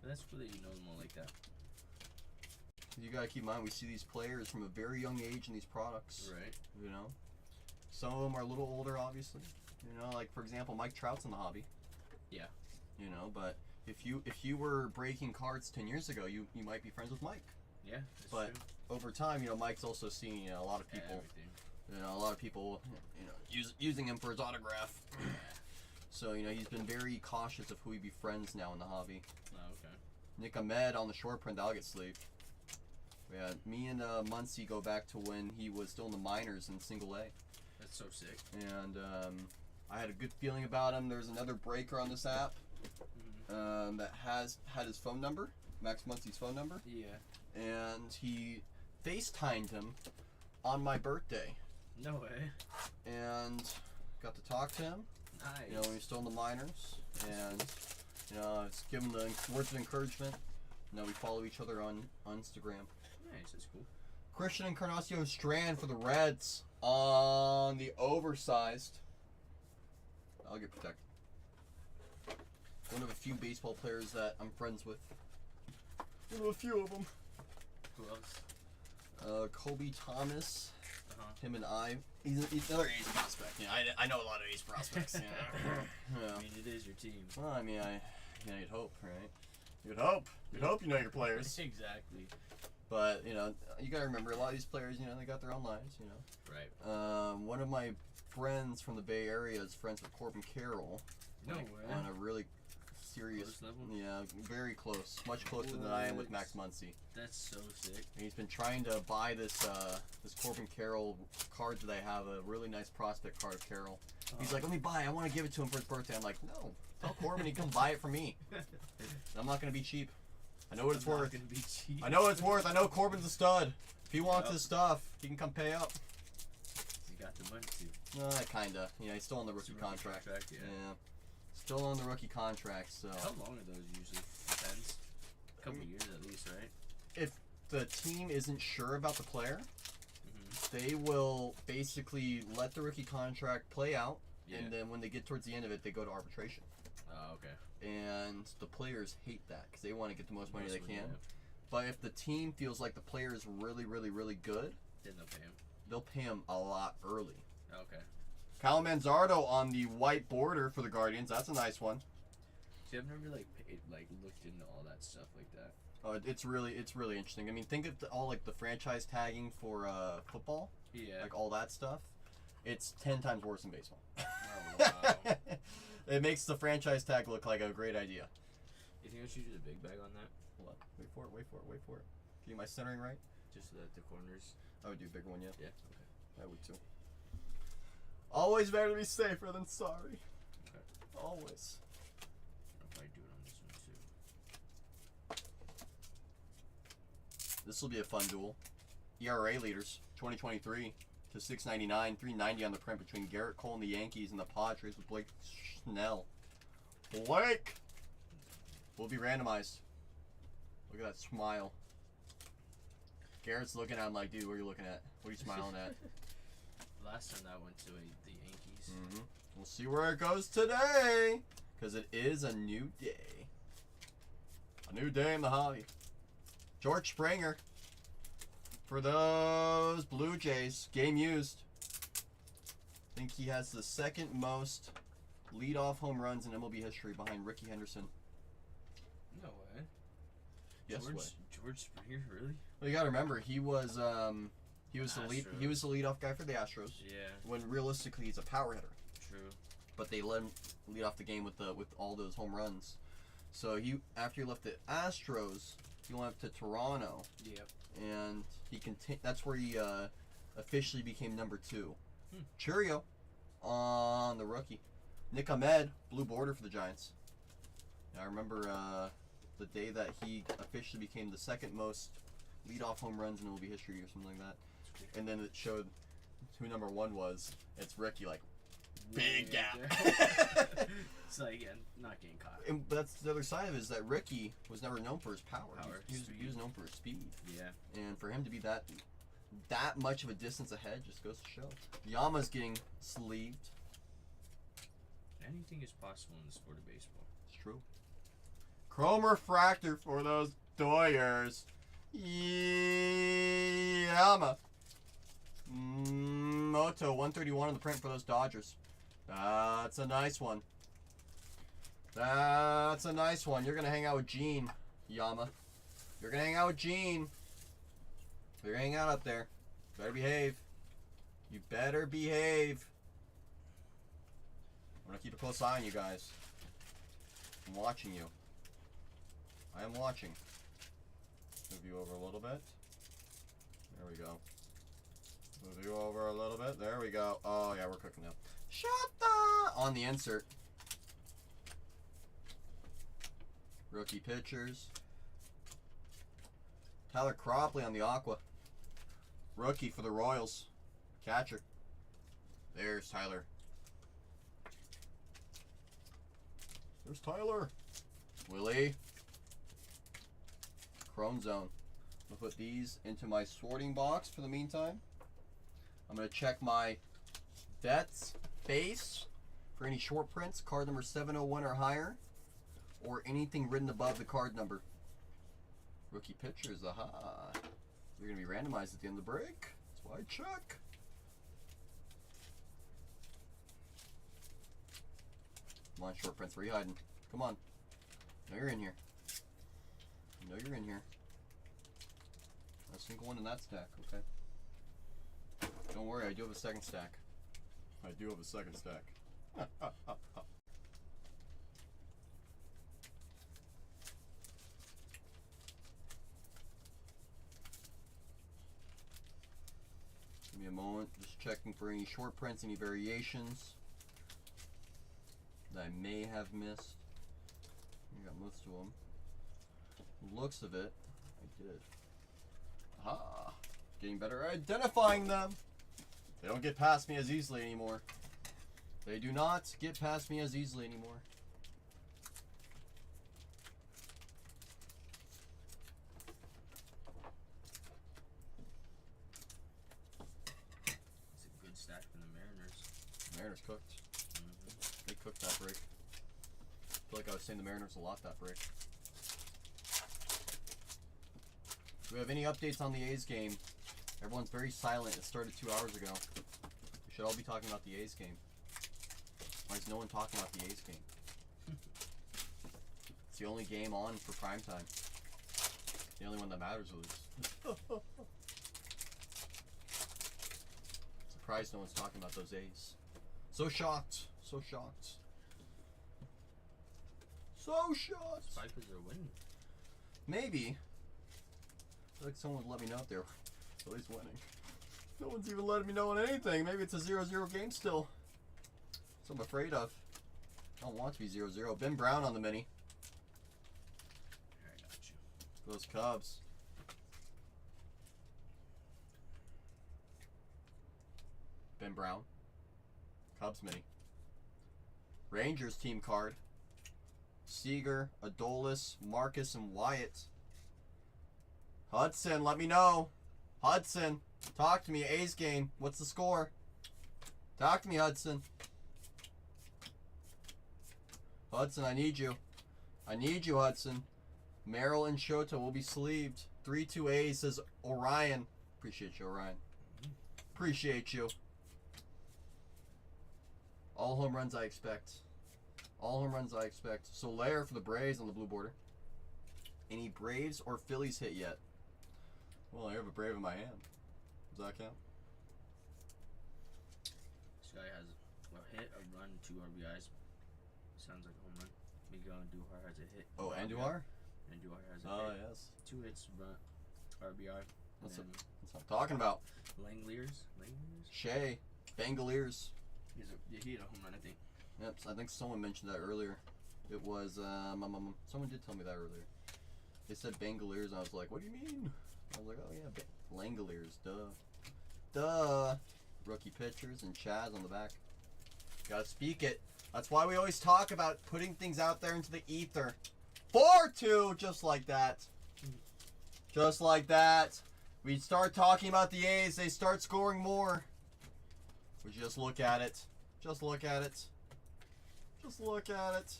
But that's cool that you know them all like that. You gotta keep in mind, we see these players from a very young age in these products. Right. You know? Some of them are a little older, obviously. You know, like, for example, Mike Trout's in the hobby. Yeah. You know, but if you were breaking cards 10 years ago, you might be friends with Mike. Yeah, that's But true. over time, you know, Mike's also seen, you know, a lot of Yeah, people, everything. you know, a lot of people, you know, using him for his autograph. So, you know, he's been very cautious of who he befriends now in the hobby. Oh, okay. Nick Ahmed on the short print, that'll get sleeved. Yeah, me and Muncie go back to when he was still in the minors in single A. That's so sick. And I had a good feeling about him. There's another breaker on this app that had his phone number, Max Muncie's phone number. Yeah. And he FaceTimed him on my birthday. No way. And got to talk to him, Nice. you know, when he was still in the minors. And, you know, it's give him the words of encouragement. You know, we follow each other on Instagram. Nice, that's cool. Christian Encarnacion Strand for the Reds on the oversized. I'll get protected. One of a few baseball players that I'm friends with. One of a few of them. Who else? Kobe Thomas. Uh-huh. Him and he's another A's prospect. Yeah, I know a lot of A's prospects. Yeah. I mean, it is your team. Well, I mean, you'd hope, right? You'd hope you know your players. Exactly. But you know, you gotta remember a lot of these players. You know, they got their own lives. You know. Right. One of my friends from the Bay Area is friends with Corbin Carroll. No like, way. On a really serious. Close level? Yeah, very close. Much closer than I am with Max Muncy. That's so sick. And he's been trying to buy this this Corbin Carroll card that I have, a really nice prospect card of Carroll. He's like, let me buy it. I want to give it to him for his birthday. I'm like, no. Tell Corbin he can buy it from me. I'm not going to be cheap. I know what it's worth. Gonna be cheap. I know what it's worth. I know Corbin's a stud. If he wants his stuff, he can come pay up. You got the money too. Kinda. Yeah, he's still on the rookie It's a rookie contract. yeah. Still on the rookie contract, so. How long are those usually? Depends. A couple years at least, right? If the team isn't sure about the player, Mm-hmm. they will basically let the rookie contract play out, Yeah. and then when they get towards the end of it, they go to arbitration. Oh, okay. And the players hate that because they want to get the most money they Most can. money, But if the team feels like the player is really, really, really good, Then they'll pay him. they'll pay him a lot early. Okay. Kyle Manzardo on the white border for the Guardians. That's a nice one. See, I've never looked into all that stuff like that. It's really interesting. I mean, think of all like the franchise tagging for football, Yeah. like all that stuff. It's 10 times worse than baseball. Oh wow. It makes the franchise tag look like a great idea. You think I should do the big bag on that? Hold on. Wait for it. Get my centering right. Just so that the corners. I would do a bigger one, yeah. Yeah. Okay. I would too. Always better to be safer than sorry. Okay. Always. I'll probably do it on this one too. This will be a fun duel. ERA leaders, 2023 to 699, 390 on the print between Garrett Cole and the Yankees and the Padres with Blake Snell. Blake will be randomized. Look at that smile. Garrett's looking at him like, dude, what are you looking at? What are you smiling at? Last time that went to the Yankees. Mm-hmm. We'll see where it goes today, because it is a new day. A new day in the hobby. George Springer for those Blue Jays. Game used. I think he has the second most leadoff home runs in MLB history behind Ricky Henderson. No way. Yes, way. George Springer, really? Well, you gotta remember he was the lead. He Astros. was the leadoff guy for the Astros. Yeah. When realistically he's a power hitter. True. But they let him lead off the game with all those home runs. So after he left the Astros, he went up to Toronto, Yep. and that's where he officially became number 2. Hmm. Cheerio on the rookie. Nick Ahmed, blue border for the Giants. I remember the day that he officially became the second most leadoff home runs in MLB history or something like that. That's cool. And then it showed who number 1 was. It's Ricky, like, Way big up gap. there. It's like, yeah, not getting caught. But that's the other side of it, is that Ricky was never known for his power. He was speed. known for his speed. Yeah. And for him to be that much of a distance ahead just goes to show. Yama's getting sleeved. Anything is possible in the sport of baseball. It's true. Chrome refractor for those Doyers. Yama. Moto 131 on the print for those Dodgers. That's a nice one. That's a nice one. You're going to hang out with Gene, Yama. You're going to hang out with Gene. You're going to hang out up there. Better behave. You better behave. I'm going to keep a close eye on you guys. I'm watching you. I am watching. Move you over a little bit. There we go. Move you over a little bit. There we go. Oh, yeah, we're cooking now. Shut the... On the insert. Rookie pitchers. Tyler Cropley on the Aqua. Rookie for the Royals. Catcher. There's Tyler. There's Tyler. Willie. Chrome Zone. I'm going to put these into my sorting box for the meantime. I'm going to check my Betts base for any short prints, card number 701 or higher, or anything written above the card number. Rookie pitchers, aha. They're going to be randomized at the end of the break. That's why I check. Come on, short prints, where are you hiding? Come on. I know you're in here. I know you're in here. A single one in that stack, okay. Don't worry, I do have a second stack. I do have a second stack. checking for any short prints, any variations that I may have missed. You got most of them. Looks of it, I did. Aha! Getting better at identifying them. They don't get past me as easily anymore. They do not get past me as easily anymore. It's a good stack from the Mariners. Mariners cooked. They cooked that break. I feel like I was saying the Mariners a lot that break. Do we have any updates on the A's game? Everyone's very silent. It started 2 hours ago. We should all be talking about the A's game. Why is no one talking about the A's game? It's the only game on for prime time. The only one that matters, at least. Surprised no one's talking about those A's. So shocked. So shocked. So shocked. Spikers are winning. Maybe. I feel like someone would let me know if they're at least winning. No one's even letting me know on anything. Maybe it's a 0-0 game still. That's what I'm afraid of. I don't want it to be 0-0. Ben Brown on the mini. Here, I got you. Those Cubs. Ben Brown. Cubs mini. Rangers team card. Seager, Adolis, Marcus, and Wyatt. Hudson, let me know. Hudson, talk to me. A's game. What's the score? Talk to me, Hudson. Hudson, I need you. I need you, Hudson. Merrill and Shota will be sleeved. 3-2 A's, says Orion. Appreciate you, Orion. Appreciate you. All home runs I expect. All home runs I expect. Soler for the Braves on the blue border. Any Braves or Phillies hit yet? Well, I have a Brave in my hand. Does that count? This guy has a hit, a run, 2 RBIs. Sounds like a home run. Miguel Andujar has a hit. Oh, RBI. Andujar? Andujar has a Oh, hit. yes. 2 hits, run, RBI. That's And That's what I'm talking about. Langeliers. Shea. Bangaliers. He hit a home run, I think. Yep, I think someone mentioned that earlier. It was, someone did tell me that earlier. They said Bangaliers, and I was like, what do you mean? I was like, oh yeah, Langoliers, duh. Duh. Rookie pitchers and Chaz on the back. Gotta speak it. That's why we always talk about putting things out there into the ether. 4-2, just like that. Just like that. We start talking about the A's, they start scoring more. We just look at it. Just look at it. Just look at it.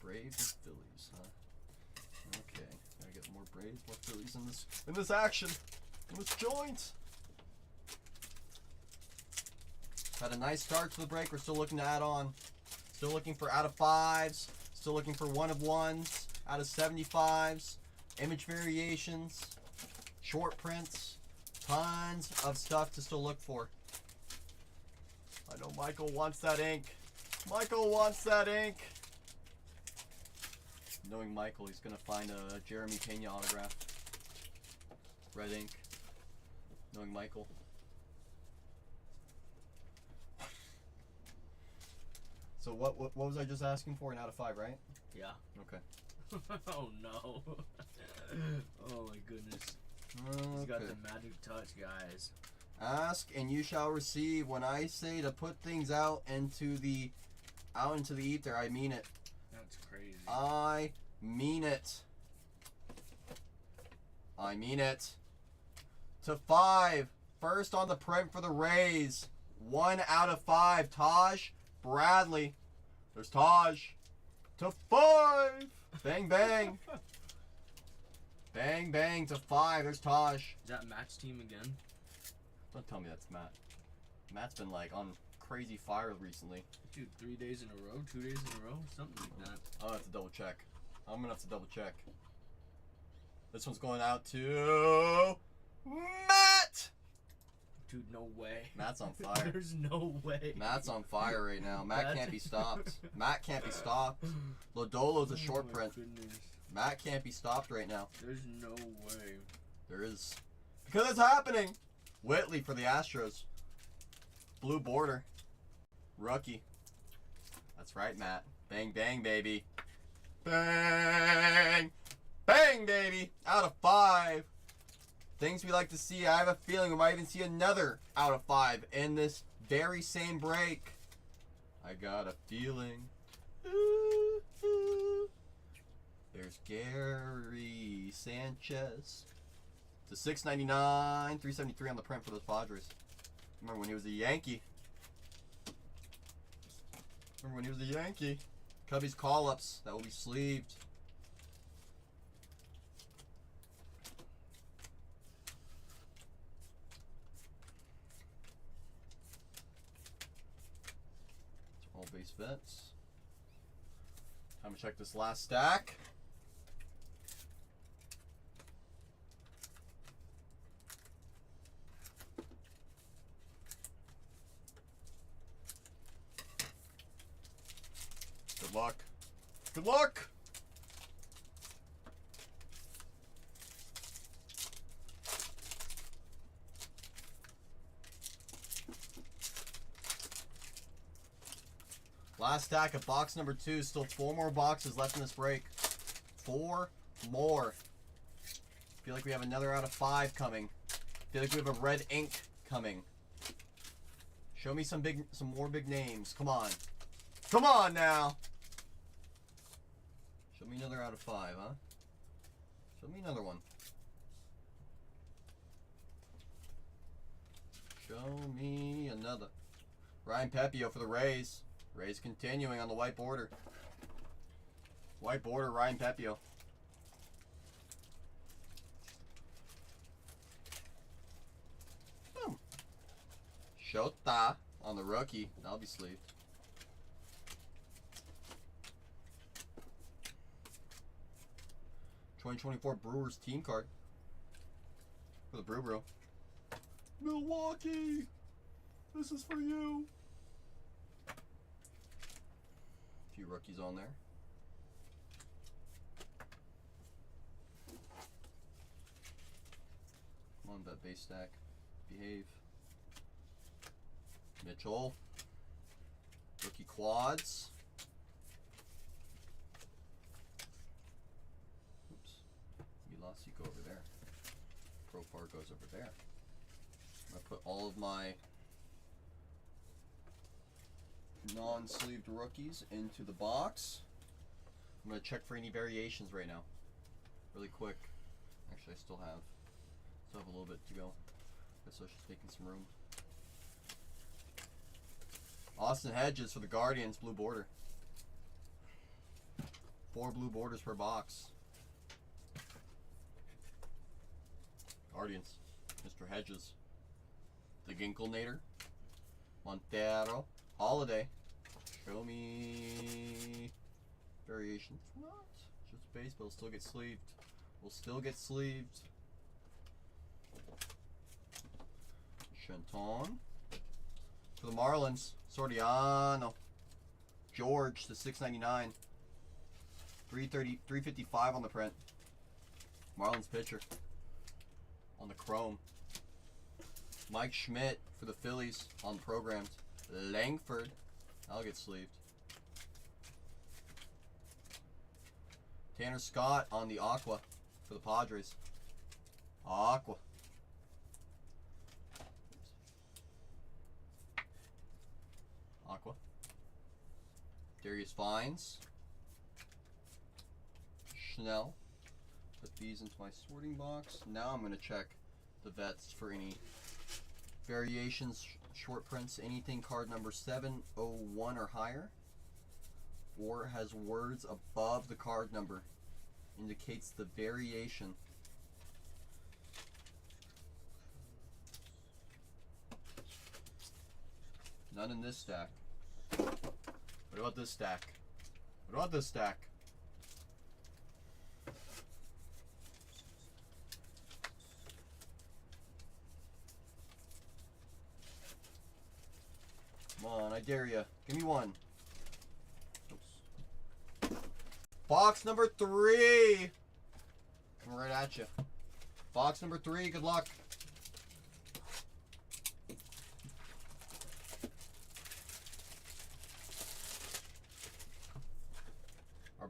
Braves and Phillies, huh? Okay, gotta get more Braves, more Phillies in this action, in this joint. Had a nice start to the break. We're still looking to add on. Still looking for out of 5s. Still looking for 1 of 1s. Out of 75s. Image variations. Short prints. Tons of stuff to still look for. I know Michael wants that ink. Michael wants that ink. Knowing Michael, he's gonna find a Jeremy Pena autograph. Red ink. Knowing Michael. So what was I just asking for? An out of 5, right? Yeah. Okay. Oh no. Oh my goodness. He's got the magic touch, guys. Ask and you shall receive. When I say to put things out into the ether, I mean it. That's crazy. I mean it. I mean it. To 5. First on the print for the Rays. 1 out of 5. Taj Bradley. There's Taj. To 5. Bang, bang. Bang, bang. To 5. There's Taj. Is that Matt's team again? Don't tell me that's Matt. Matt's been like on crazy fire recently. Dude, 3 days in a row, 2 days in a row, something like that. I'll have to double check. I'm gonna have to double check. This one's going out to Matt! Dude, no way. Matt's on fire. There's no way. Matt's on fire right now. Matt can't be stopped. Matt can't be stopped. Lodolo's a short print. Goodness. Matt can't be stopped right now. There's no way. There is. Because it's happening. Whitley for the Astros. Blue border. Rookie. That's right, Matt. Bang, bang, baby. Bang! Bang, baby! Out of 5. Things we like to see. I have a feeling we might even see another out of 5 in this very same break. I got a feeling. Ooh, ooh. There's Gary Sanchez. To $6.99, $3.73 on the print for those Padres. Remember when he was a Yankee? Cubbies call-ups that will be sleeved. All base vets. Time to check this last stack. Good luck. Good luck! Last stack of box number 2. Still 4 more boxes left in this break. 4 more. Feel like we have another out of 5 coming. Feel like we have a red ink coming. Show me some more big names. Come on. Come on now. Show me another out of 5, huh? Show me another one. Show me another. Ryan Pepio for the Rays. Rays continuing on the white border. White border, Ryan Pepio. Boom. Shota on the rookie. That'll be sleeved. '24 Brewers team card for the Brew Bro. Milwaukee, this is for you. A few rookies on there. Come on, that base stack. Behave. Mitchell. Rookie quads. You go over there. Profar goes over there. I'm going to put all of my non-sleeved rookies into the box. I'm going to check for any variations right now. Really quick. Actually, I still have a little bit to go. So she's taking some room. Austin Hedges for the Guardians, blue border. 4 blue borders per box. Guardians, Mr. Hedges, the Ginkelnator, Montero, Holiday. Show me variations. What? Just base, but it'll still get sleeved. Will still get sleeved. Shenton. For the Marlins, Soriano. George to $6.99. 355 on the print. Marlins pitcher. On the chrome. Mike Schmidt for the Phillies on programmed. Langford. That'll get sleeved. Tanner Scott on the Aqua for the Padres. Aqua. Aqua. Darius Vines. Schnell. Put these into my sorting box. Now I'm going to check the vets for any variations, short prints, anything card number 701 or higher, or has words above the card number, indicates the variation. None in this stack. What about this stack? What about this stack? Come on, I dare ya. Give me one. Oops. Box number 3. Coming right at you. Box number 3, good luck.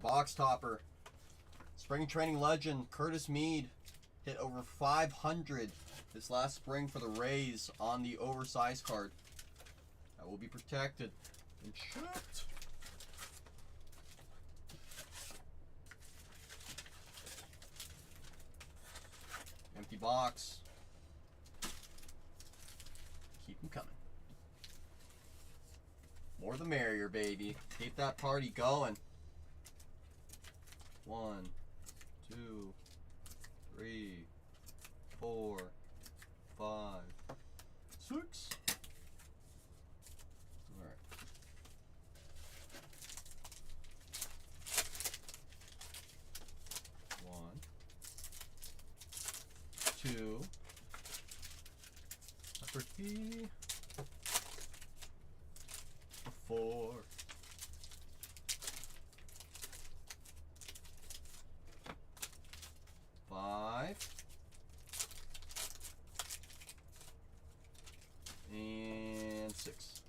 Box topper. Spring training legend Curtis Mead hit over 500 this last spring for the Rays on the oversized card. That will be protected and shipped. Empty box. Keep them coming. More the merrier, baby. Keep that party going. 1, 2, 3, 4, 5, 6. Alright. One, 2, 3, 4, 5, and 6.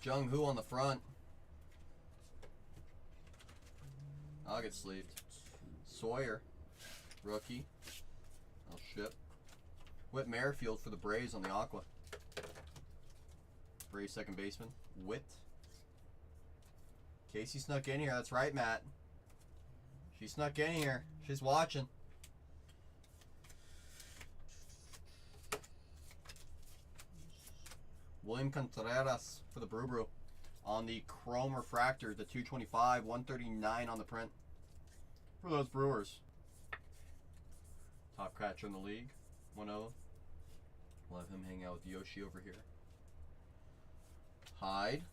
Jung Hoo on the front. I'll get sleeved. Sawyer, rookie. I'll ship. Whit Merrifield for the Braves on the Aqua. Braves second baseman. Whit. Casey snuck in here. That's right, Matt. She snuck in here. She's watching. William Contreras for the Brew Brew on the Chrome Refractor, the 225, 139 on the print for those Brewers. Top catcher in the league, 1-0. We'll have him hang out with Yoshi over here. Hyde.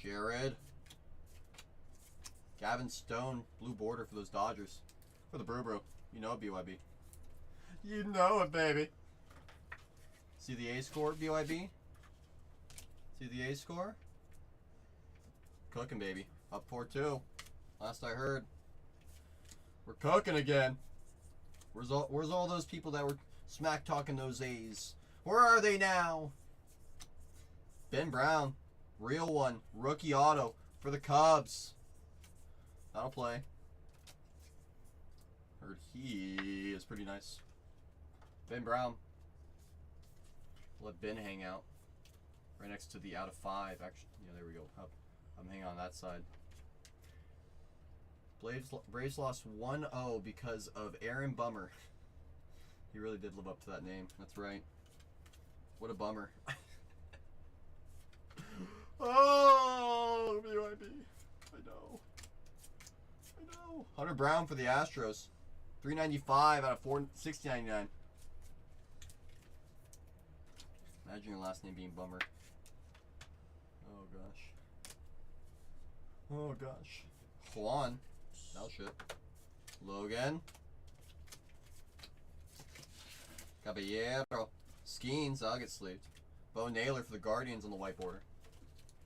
Jared. Gavin Stone, blue border for those Dodgers. For the Brew Brew. You know it, BYB. You know it, baby. See the A score, BYB? See the A score? Cooking, baby. Up 4-2. Last I heard. We're cooking again. Where's all those people that were smack talking those A's? Where are they now? Ben Brown. Real one. Rookie auto for the Cubs. That'll play. Heard he is pretty nice. Ben Brown. Let Ben hang out. Right next to the out of 5. Actually, yeah, there we go. Up. I'm hanging on that side. Braves lost 1-0 because of Aaron Bummer. He really did live up to that name. That's right. What a bummer. Oh, BYB. I know. I know. Hunter Brown for the Astros. 395 out of 460.99. Imagine your last name being Bummer. Oh gosh. Oh gosh. Juan. That'll shit. Logan. Caballero. Skeens. I'll get sleeved. Bo Naylor for the Guardians on the white border.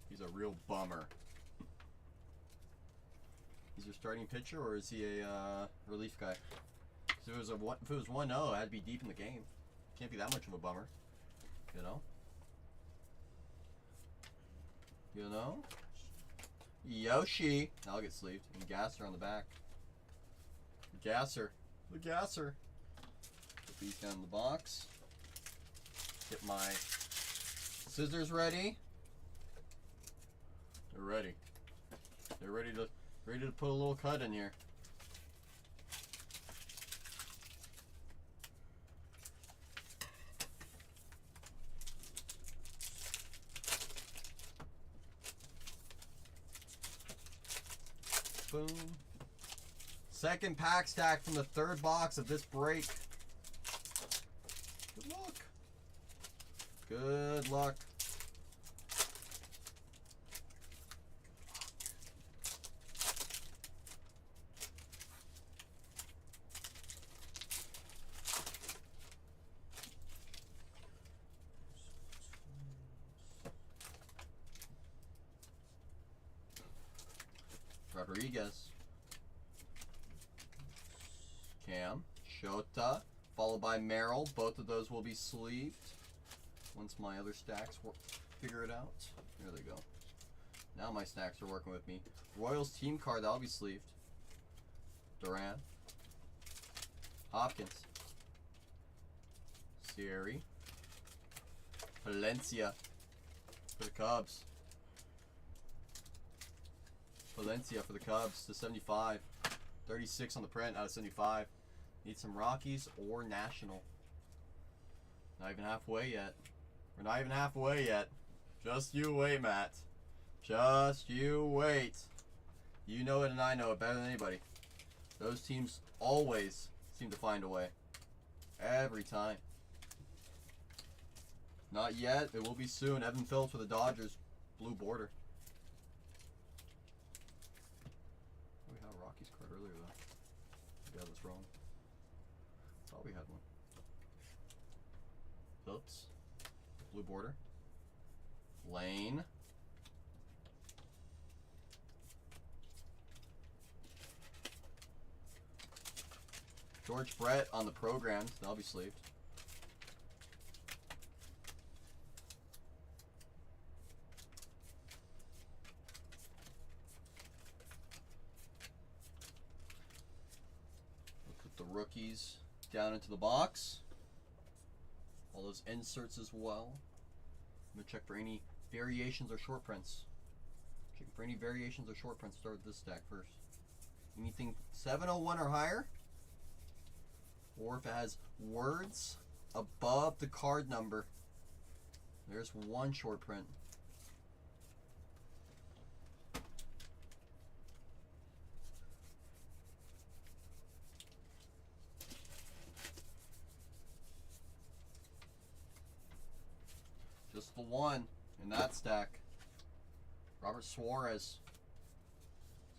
He's a real bummer. He's your starting pitcher, or is he a relief guy? So if it was 1-0, it had to be deep in the game. Can't be that much of a bummer. You know? You know? Yoshi. I'll get sleeved. And Gasser on the back. Gasser. The Gasser. Put these down in the box. Get my scissors ready. They're ready. They're ready to put a little cut in here. Boom. Second pack stack from the third box of this break. Good luck. Good luck. Rodriguez, Cam, Shota, followed by Merrill. Both of those will be sleeved once my other stacks figure it out. There they go. Now my stacks are working with me. Royals team card, that'll be sleeved. Duran. Hopkins. Siri. Valencia. For the Cubs. Valencia for the Cubs to 75. 36 on the print out of 75. Need some Rockies or National. Not even halfway yet. We're not even halfway yet. Just you wait, Matt. Just you wait. You know it and I know it better than anybody. Those teams always seem to find a way. Every time. Not yet. It will be soon. Evan Phillips for the Dodgers. Blue border. We had a Rockies card earlier though. Yeah, that's wrong. Thought we had one. Phillips. Blue border. Lane. George Brett on the programs. That'll be sleeved. We'll put the rookies down into the box. All those inserts as well. I'm going to check for any variations or short prints. Checking for any variations or short prints. Start with this stack first. Anything 701 or higher? Or if it has words above the card number. There's one short print. Just the one in that stack. Robert Suarez is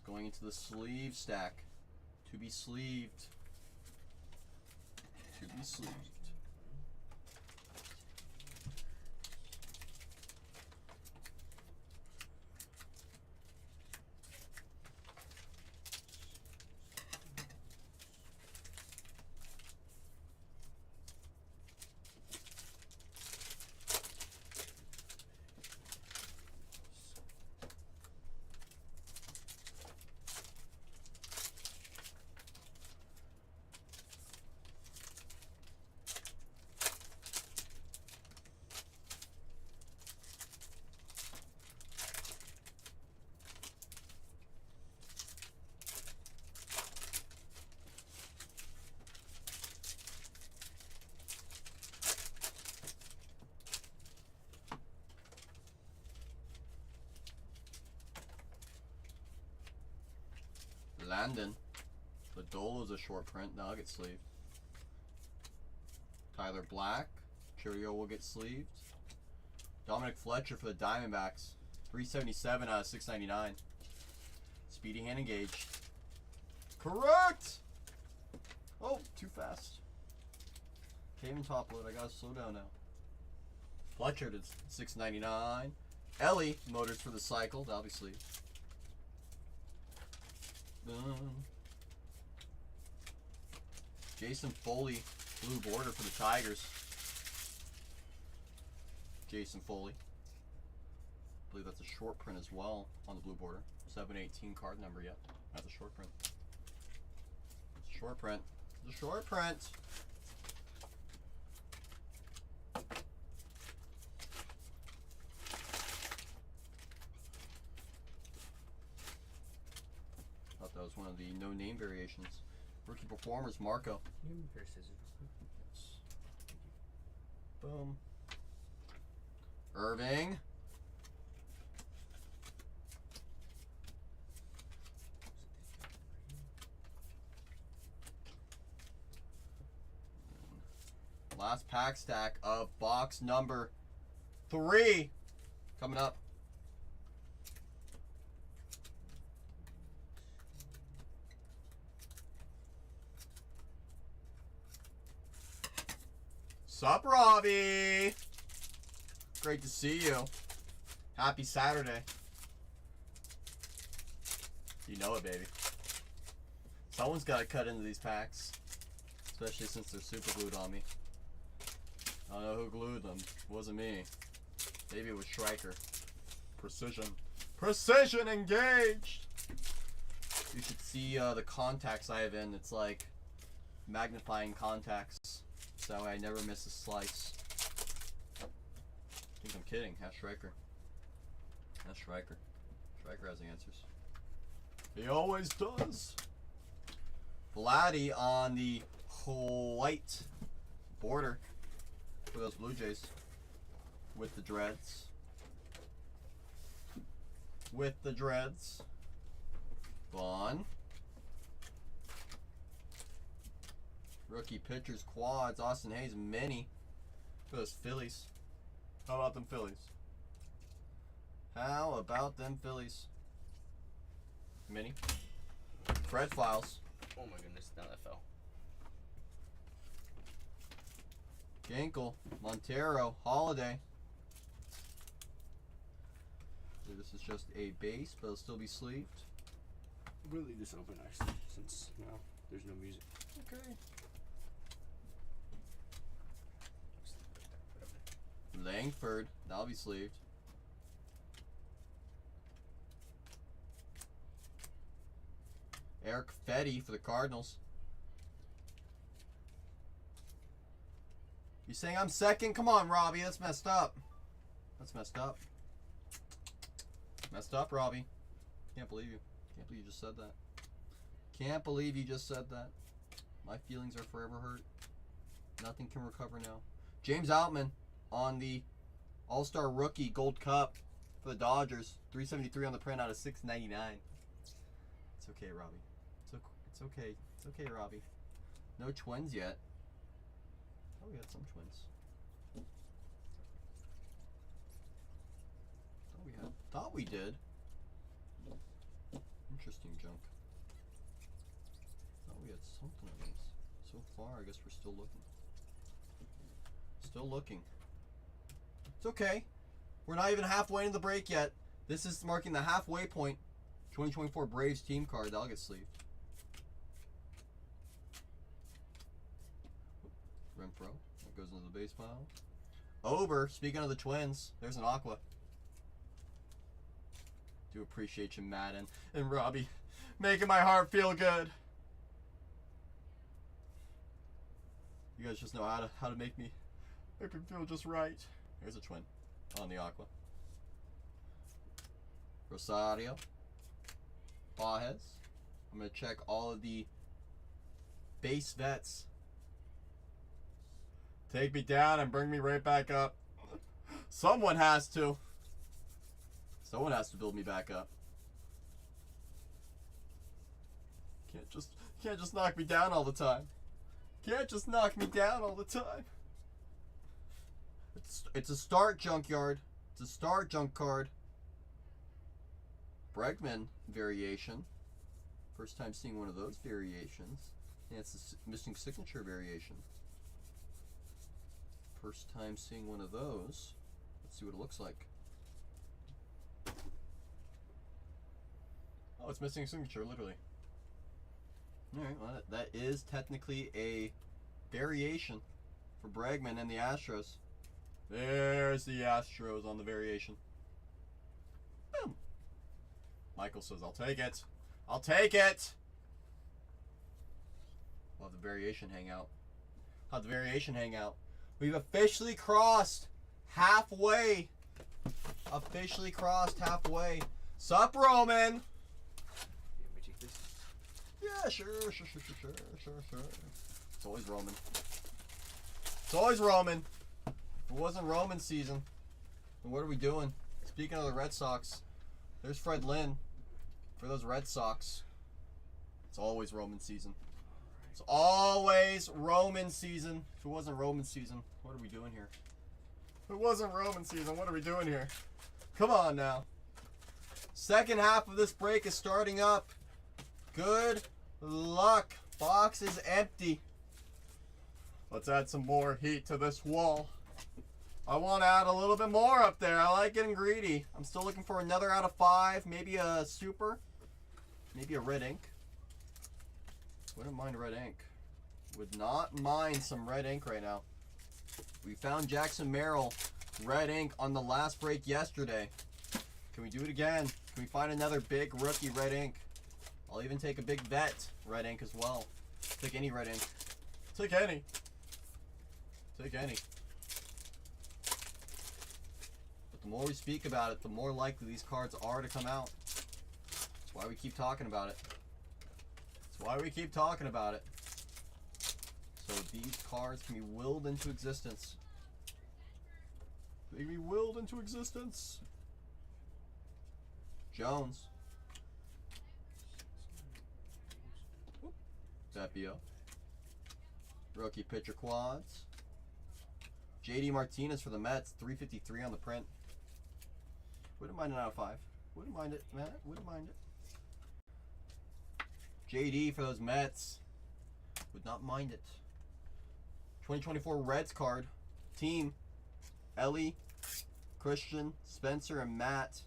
going into the sleeve stack. To be sleeved. To be sleeved. Landon. Lodolo's a short print. Now I'll get sleeved. Tyler Black. Cheerio will get sleeved. Dominic Fletcher for the Diamondbacks. 377 out of 699. Speedy hand engaged. Correct! Oh, too fast. Came in top load. I gotta slow down now. Fletcher to 699. Ellie, Motors for the Cycle. That'll be sleeved. Jason Foley, blue border for the Tigers. Jason Foley. I believe that's a short print as well on the blue border. 718 card number, yep. That's a short print. It's a short print. It's a short print. Thought that was one of the no-name variations. Rookie performers, Marco. Give me a pair of scissors. Yes. Boom. Irving. Last pack stack of box number 3 coming up. Sup, Robbie? Great to see you. Happy Saturday. You know it, baby. Someone's got to cut into these packs. Especially since they're super glued on me. I don't know who glued them. It wasn't me. Maybe it was Schreiker. Precision. Precision engaged! You should see the contacts I have in. It's like magnifying contacts. So that way I never miss a slice. I think I'm kidding. That's Schreiker. That's Schreiker. Schreiker has the answers. He always does. Vladdy on the white border for those Blue Jays. With the dreads. With the dreads. Vaughn. Rookie pitchers, quads, Austin Hayes, many. For those Phillies. How about them Phillies? How about them Phillies? Mini. Fred Files. Oh my goodness, now that fell. Ginkel. Montero. Holiday. So this is just a base, but it'll still be sleeved. We'll leave this open actually, since now there's no music. Okay. Langford. That'll be sleeved. Eric Fetty for the Cardinals. You saying I'm second? Come on, Robbie. That's messed up. That's messed up. Messed up, Robbie. Can't believe you. Can't believe you just said that. Can't believe you just said that. My feelings are forever hurt. Nothing can recover now. James Outman on the All-Star Rookie Gold Cup for the Dodgers. 373 on the print out of 699. It's okay, Robbie. It's okay. It's okay, Robbie. No twins yet. Oh, we had some twins. Thought we did. Interesting junk. Thought we had something of these. So far, I guess we're still looking. Still looking. It's okay. We're not even halfway into the break yet. This is marking the halfway point. 2024 Braves team card. That'll get sleeved. Renfro. That goes into the base pile. Ober. Speaking of the Twins, there's an Aqua. Do appreciate you, Madden and Robbie, making my heart feel good. You guys just know how to make me feel just right. Here's a Twin on the Aqua. Rosario. Baez. I'm gonna check all of the base vets. Take me down and bring me right back up. Someone has to. Someone has to build me back up. Can't just knock me down all the time. Can't just knock me down all the time. It's a start junkyard. It's a start junk card. Bregman variation. First time seeing one of those variations. And it's a missing signature variation. First time seeing one of those. Let's see what it looks like. Oh, it's missing a signature, literally. Alright, well, that is technically a variation for Bregman and the Astros. There's the Astros on the variation. Boom. Michael says, I'll take it. I'll take it! We'll have the variation hang out. How'd the variation hang out? We've officially crossed halfway. Officially crossed halfway. Sup, Roman? Let me take this. Yeah, sure. It's always Roman. It's always Roman. If it wasn't Roman season, then what are we doing? Speaking of the Red Sox, there's Fred Lynn for those Red Sox. It's always Roman season. It's always Roman season. If it wasn't Roman season, what are we doing here? If it wasn't Roman season, what are we doing here? Come on now. Second half of this break is starting up. Good luck. Box is empty. Let's add some more heat to this wall. I want to add a little bit more up there. I like getting greedy. I'm still looking for another out of 5. Maybe a super. Maybe a red ink. Wouldn't mind red ink. Would not mind some red ink right now. We found Jackson Merrill red ink on the last break yesterday. Can we do it again? Can we find another big rookie red ink? I'll even take a big vet red ink as well. Take any red ink. Take any. Take any. But the more we speak about it, the more likely these cards are to come out. That's why we keep talking about it. That's why we keep talking about it. So these cards can be willed into existence. They can be willed into existence. Jones. Zapio. Rookie pitcher quads. JD Martinez for the Mets, 353 on the print. Wouldn't mind it out of 5. Wouldn't mind it, Matt. Wouldn't mind it. JD for those Mets. Would not mind it. 2024 Reds card. Team. Ellie, Christian, Spencer, and Matt.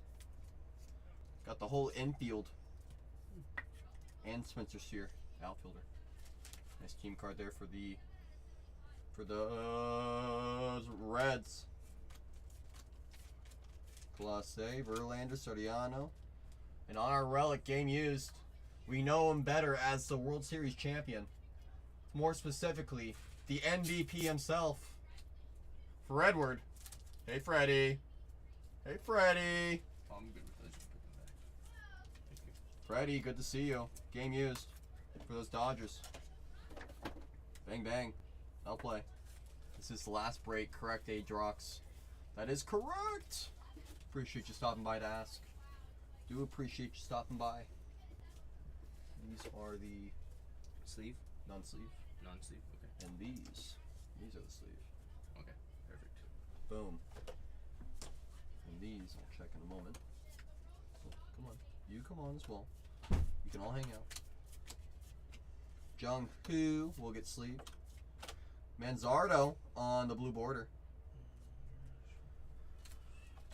Got the whole infield. And Spencer Steer, outfielder. Nice team card there for the Reds. Clase, Verlander, Soriano. And on our relic, game used, we know him better as the World Series champion. More specifically, the MVP himself. For Edward. Hey, Freddie. Hey, Freddie. Oh, I'm good with those. Just put them back. Thank you. Freddie, good to see you. Game used for those Dodgers. Bang, bang. I'll play. This is the last break. Correct, Adrox. That is correct. Appreciate you stopping by to ask. Do appreciate you stopping by. These are the Sleeve? non-sleeve. Non-sleeve, okay. And these are the sleeve. Okay, perfect. Boom. And these I'll check in a moment. So, come on. You come on as well. You can all hang out. Jung Koo will get sleeve. Manzardo on the blue border.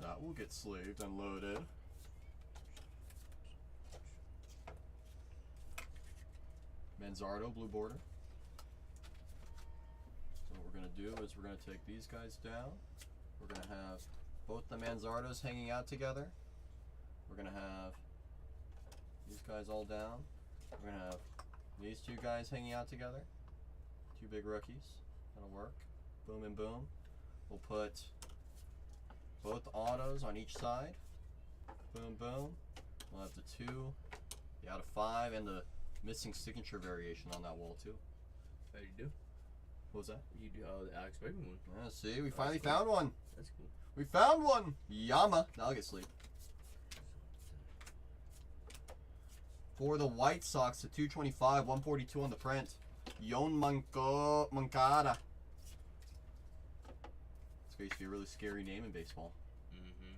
That will get sleeved and loaded. Manzardo, blue border. So what we're going to do is we're going to take these guys down. We're going to have both the Manzardos hanging out together. We're going to have these guys all down. We're going to have these two guys hanging out together. Two big rookies. That'll work. Boom and boom. We'll put both autos on each side. Boom, boom. We'll have the 2, the out of 5, and the missing signature variation on that wall too. How do you do? What was that? You do the Alex Bregman one. Yeah, see, we finally cool. found one. That's cool. We found one. Yama. Now I'll get sleep. For the White Sox, the 225, 142 on the print. Yon Moncada. This used to be a really scary name in baseball. Mm-hmm.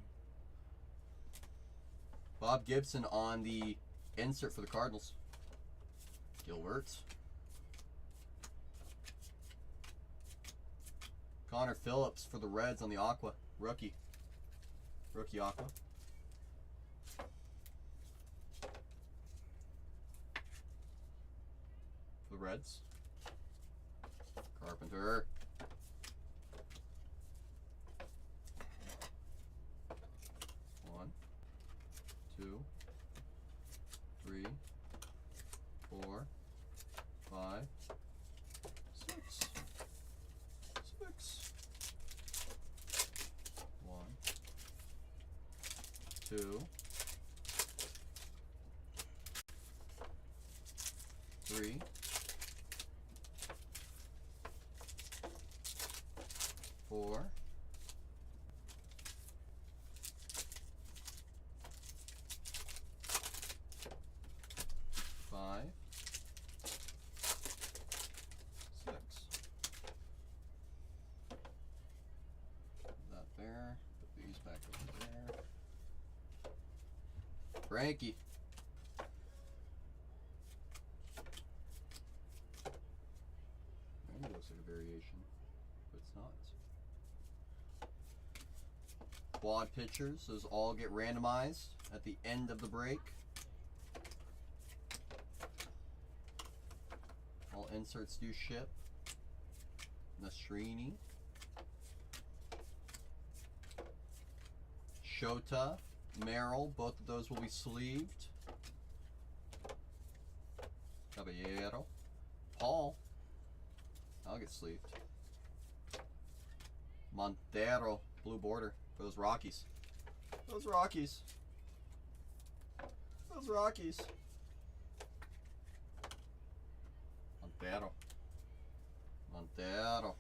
Bob Gibson on the insert for the Cardinals. Gilbert. Connor Phillips for the Reds on the Aqua. Rookie. Rookie Aqua. For the Reds. Carpenter. One, 2, 3, 4, 5, 6. 1, 2, 3, 4, 5, 6. Put that there. Put these back over there. Frankie. Maybe it looks like a variation, but it's not. Quad pitchers, those all get randomized at the end of the break. All inserts do ship. Nastrini. Shota, Merrill, both of those will be sleeved. Caballero, Paul, I'll get sleeved. Montero, blue border for those Rockies. Those Rockies. Those Rockies. Montero. Montero.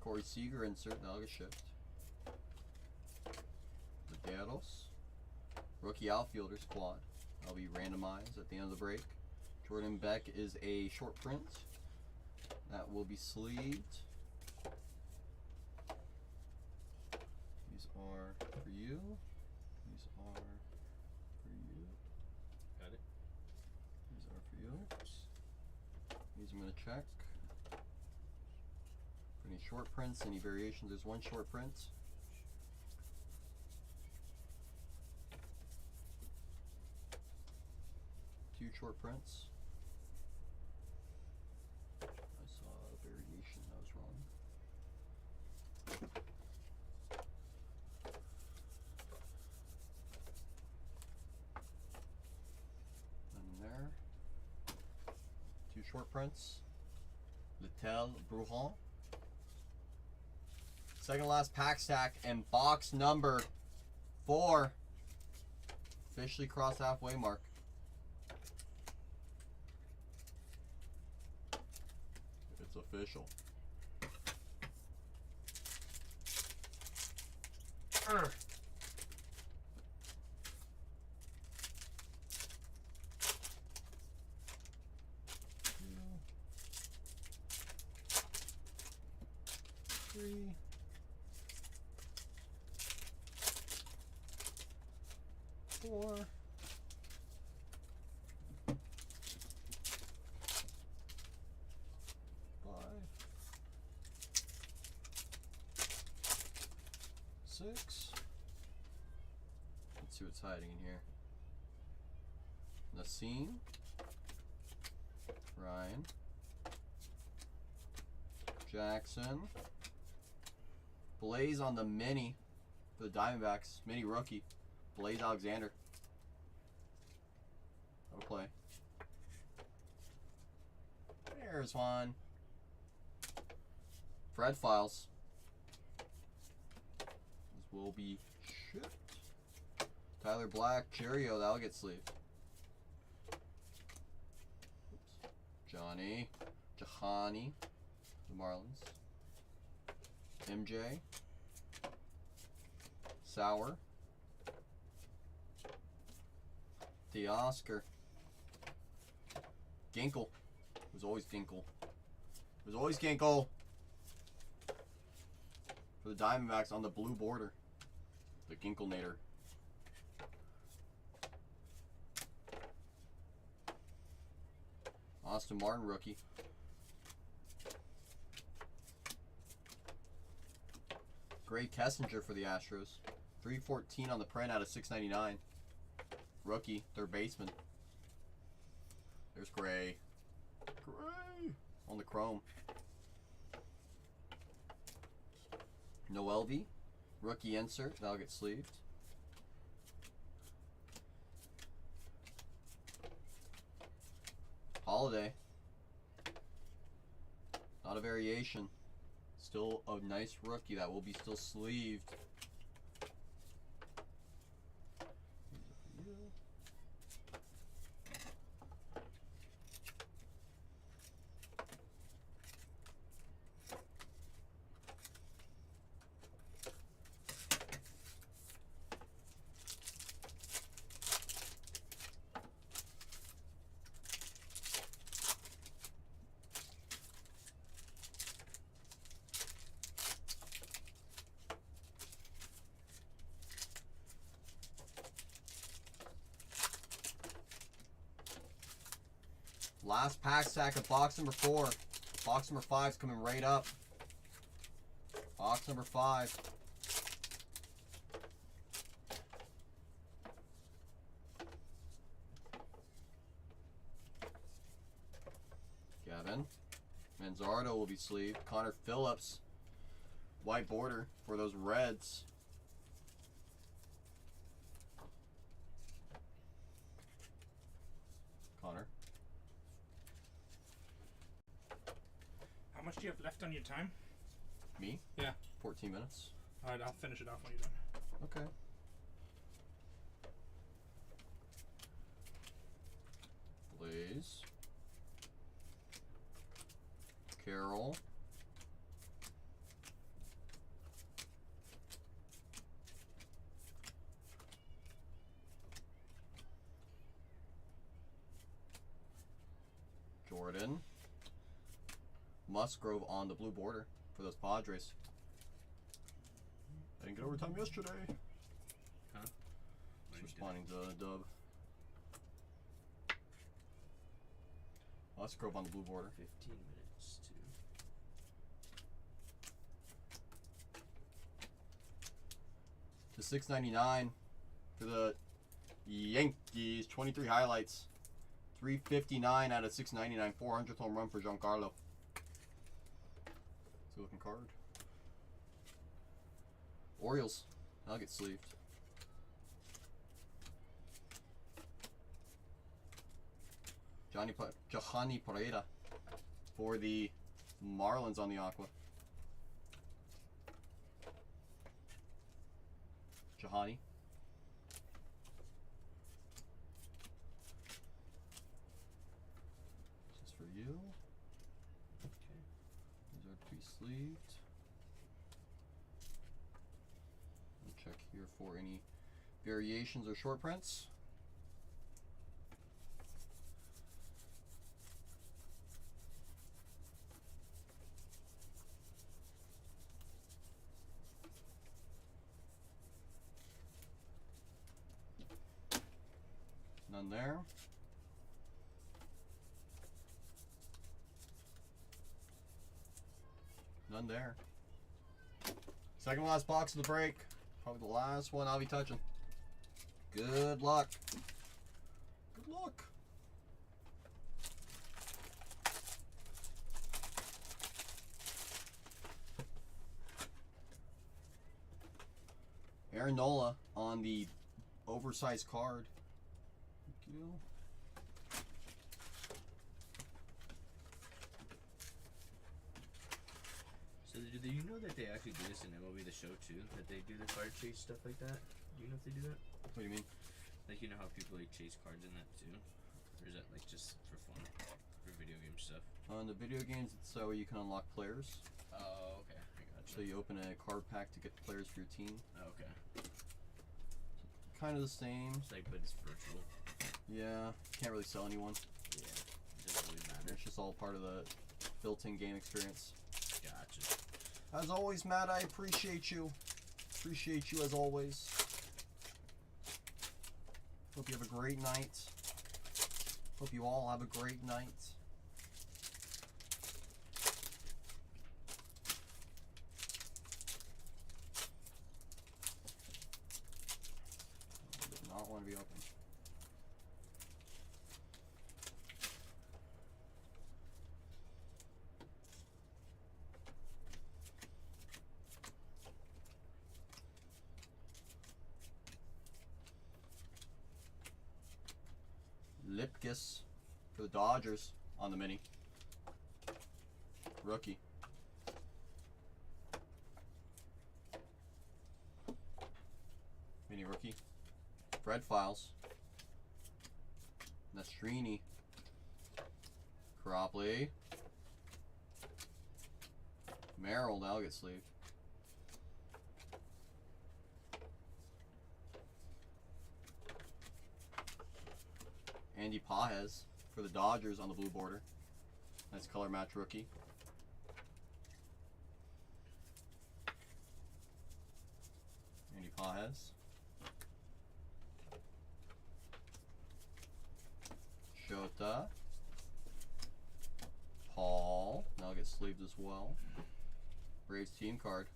Corey Seager insert, that'll get shipped. Medeiros. Rookie outfielders quad. That'll be randomized at the end of the break. Jordan Beck is a short print. That will be sleeved. These are for you. These are for you. Got it. These are for you. These I'm going to check. For any short prints, any variations, there's one short print. Two short prints. I saw a variation, that was wrong. And there. Two short prints. Littell Brujon. Second last pack stack and box number 4. Officially crossed halfway mark. It's official. Three. 4. 5. 6. Let's see what's hiding in here. Nassim. Ryan. Jackson. Blaze on the mini for the Diamondbacks. Mini rookie. Blaze Alexander. That'll play. There's one. Fred Files. This will be shipped. Tyler Black, Cheerio, that'll get sleeved. Oops. Johnny. Jahani. The Marlins. MJ. Sauer. The Oscar. Ginkle. It was always Ginkle. It was always Ginkle. For the Diamondbacks on the blue border. The Ginkelnator. Austin Martin rookie. Gray Kessinger for the Astros. 314 on the print out of 699. Rookie, third baseman. There's Gray. Gray on the chrome. Noelvi, rookie insert. That'll get sleeved. Holiday. Not a variation. Still a nice rookie that will be still sleeved. Last pack stack of box number 4. Box number 5 is coming right up. Box number 5. Kevin. Manzardo will be sleeved. Connor Phillips, white border for those Reds. Connor. How much do you have left on your time? Me? Yeah. 14 minutes. Alright, I'll finish it off when you're done. Okay. Blaze. Carroll. Jordan. Musgrove on the blue border for those Padres. I didn't get overtime yesterday. Huh? Just responding to Dub. Musgrove on the blue border. 15 minutes to. To 699 for the Yankees. 23 highlights. 359 out of 699. 400th home run for Giancarlo. Good looking card. Orioles. I'll get sleeved. Jahani Pereira for the Marlins on the Aqua. Jahani. This is for you. Okay. These are pre-sleeved. I'll check here for any variations or short prints. None there. None there. Second to last box of the break. Probably the last one I'll be touching. Good luck. Good luck. Aaron Nola on the oversized card. Thank you. So do you know that they actually do this in MLB The Show too? That they do the card chase stuff like that? Do you know if they do that? What do you mean? Like, you know how people like chase cards in that too? Or is that like just for fun? For video game stuff? On the video games, it's so you can unlock players. Oh, okay. I gotcha. So you open a card pack to get the players for your team. Oh, okay. Kind of the same. It's like, but it's virtual. Yeah, can't really sell anyone. Yeah. It doesn't really matter. It's just all part of the built-in game experience. Gotcha. As always, Matt, I appreciate you. Appreciate you as always. Hope you have a great night. Hope you all have a great night. I did not want to be open. Lipkis for the Dodgers on the mini. Rookie. Mini rookie. Fred Files. Nastrini. Cropley. Merrill now gets sleeved. Andy Pajes for the Dodgers on the blue border. Nice color match rookie. Andy Pajes. Shota. Paul. Now gets sleeved as well. Braves team card.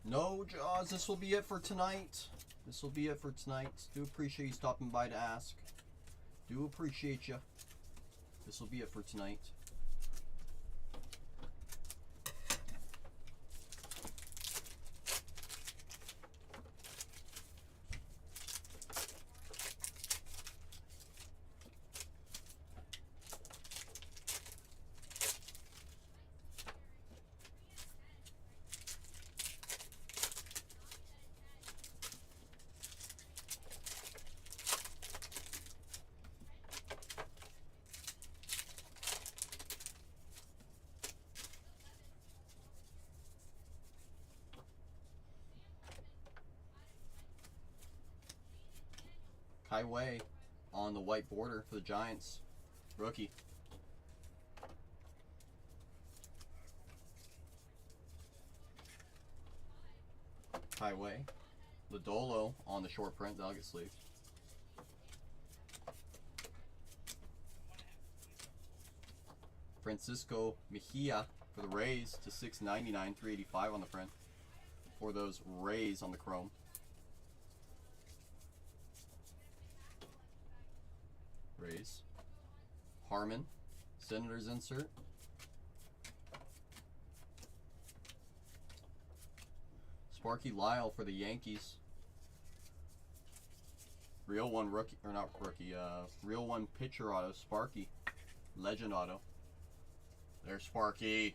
No, Jaws, this will be it for tonight. This will be it for tonight. Do appreciate you stopping by to ask. Do appreciate you. This will be it for tonight. Kai Wei on the white border for the Giants. Rookie. Kai Wei. Lodolo on the short print. That'll get sleeved. Francisco Mejia for the Rays to 699, 385 on the print. For those Rays on the chrome. Rays. Harmon. Senators insert. Sparky Lyle for the Yankees. Real one rookie, or not rookie, real one pitcher auto. Sparky. Legend auto. There's Sparky.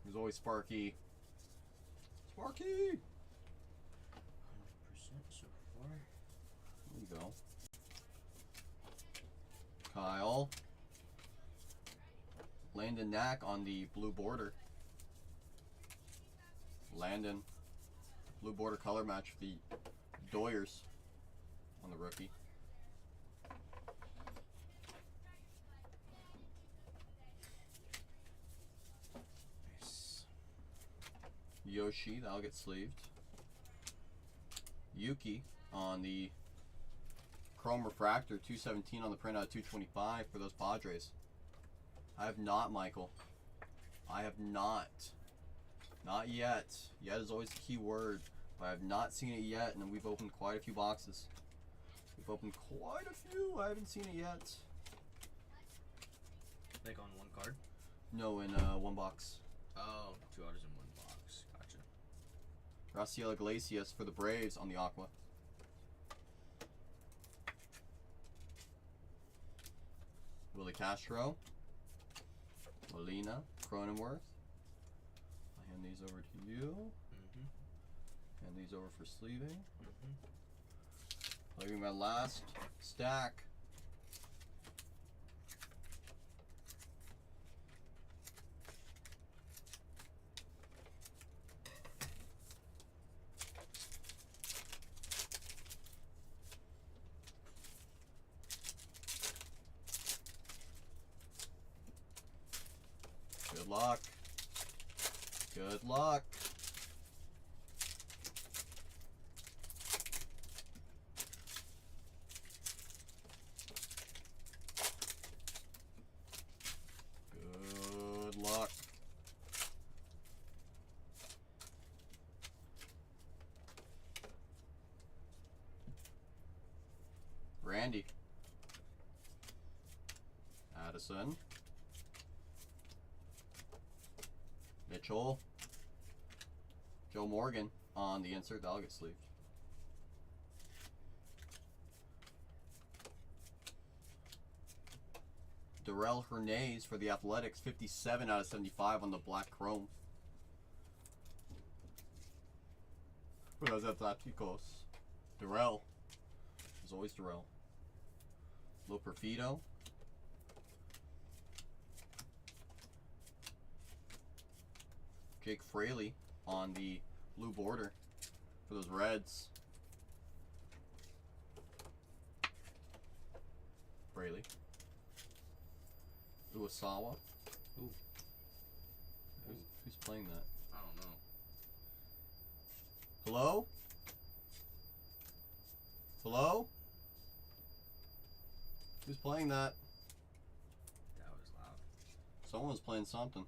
There's always Sparky. Sparky! 100% so far. There you go. Kyle. Landon Knack on the blue border. Landon. Blue border color match for the Doyers on the rookie. Nice. Yoshi, that'll get sleeved. Yuki on the Chrome Refractor, 217 on the print out of 225 for those Padres. I have not, Michael. I have not. Not yet. Yet is always the key word. But I have not seen it yet, and we've opened quite a few boxes. We've opened quite a few. I haven't seen it yet. Like on one card? No, in one box. Oh, 2 orders in one box. Gotcha. Raciel Iglesias for the Braves on the Aqua. Willie Castro. Molina. Cronenworth. I'll hand these over to you. Hand these over for sleeving. Leaving my last stack. Good luck. Good luck. Good luck. Randy. Addison. Mitchell. Joe Morgan on the insert. That'll get sleeved. Darrell Hernandez for the Athletics. 57 out of 75 on the black chrome. For those Atleticos. Darrell. There's always Darrell. Lo Perfido. Jake Fraley on the blue border for those Reds. Fraley. Uwasawa. Ooh. Who's playing that? I don't know. Hello? Hello? Who's playing that? That was loud. Someone's playing something.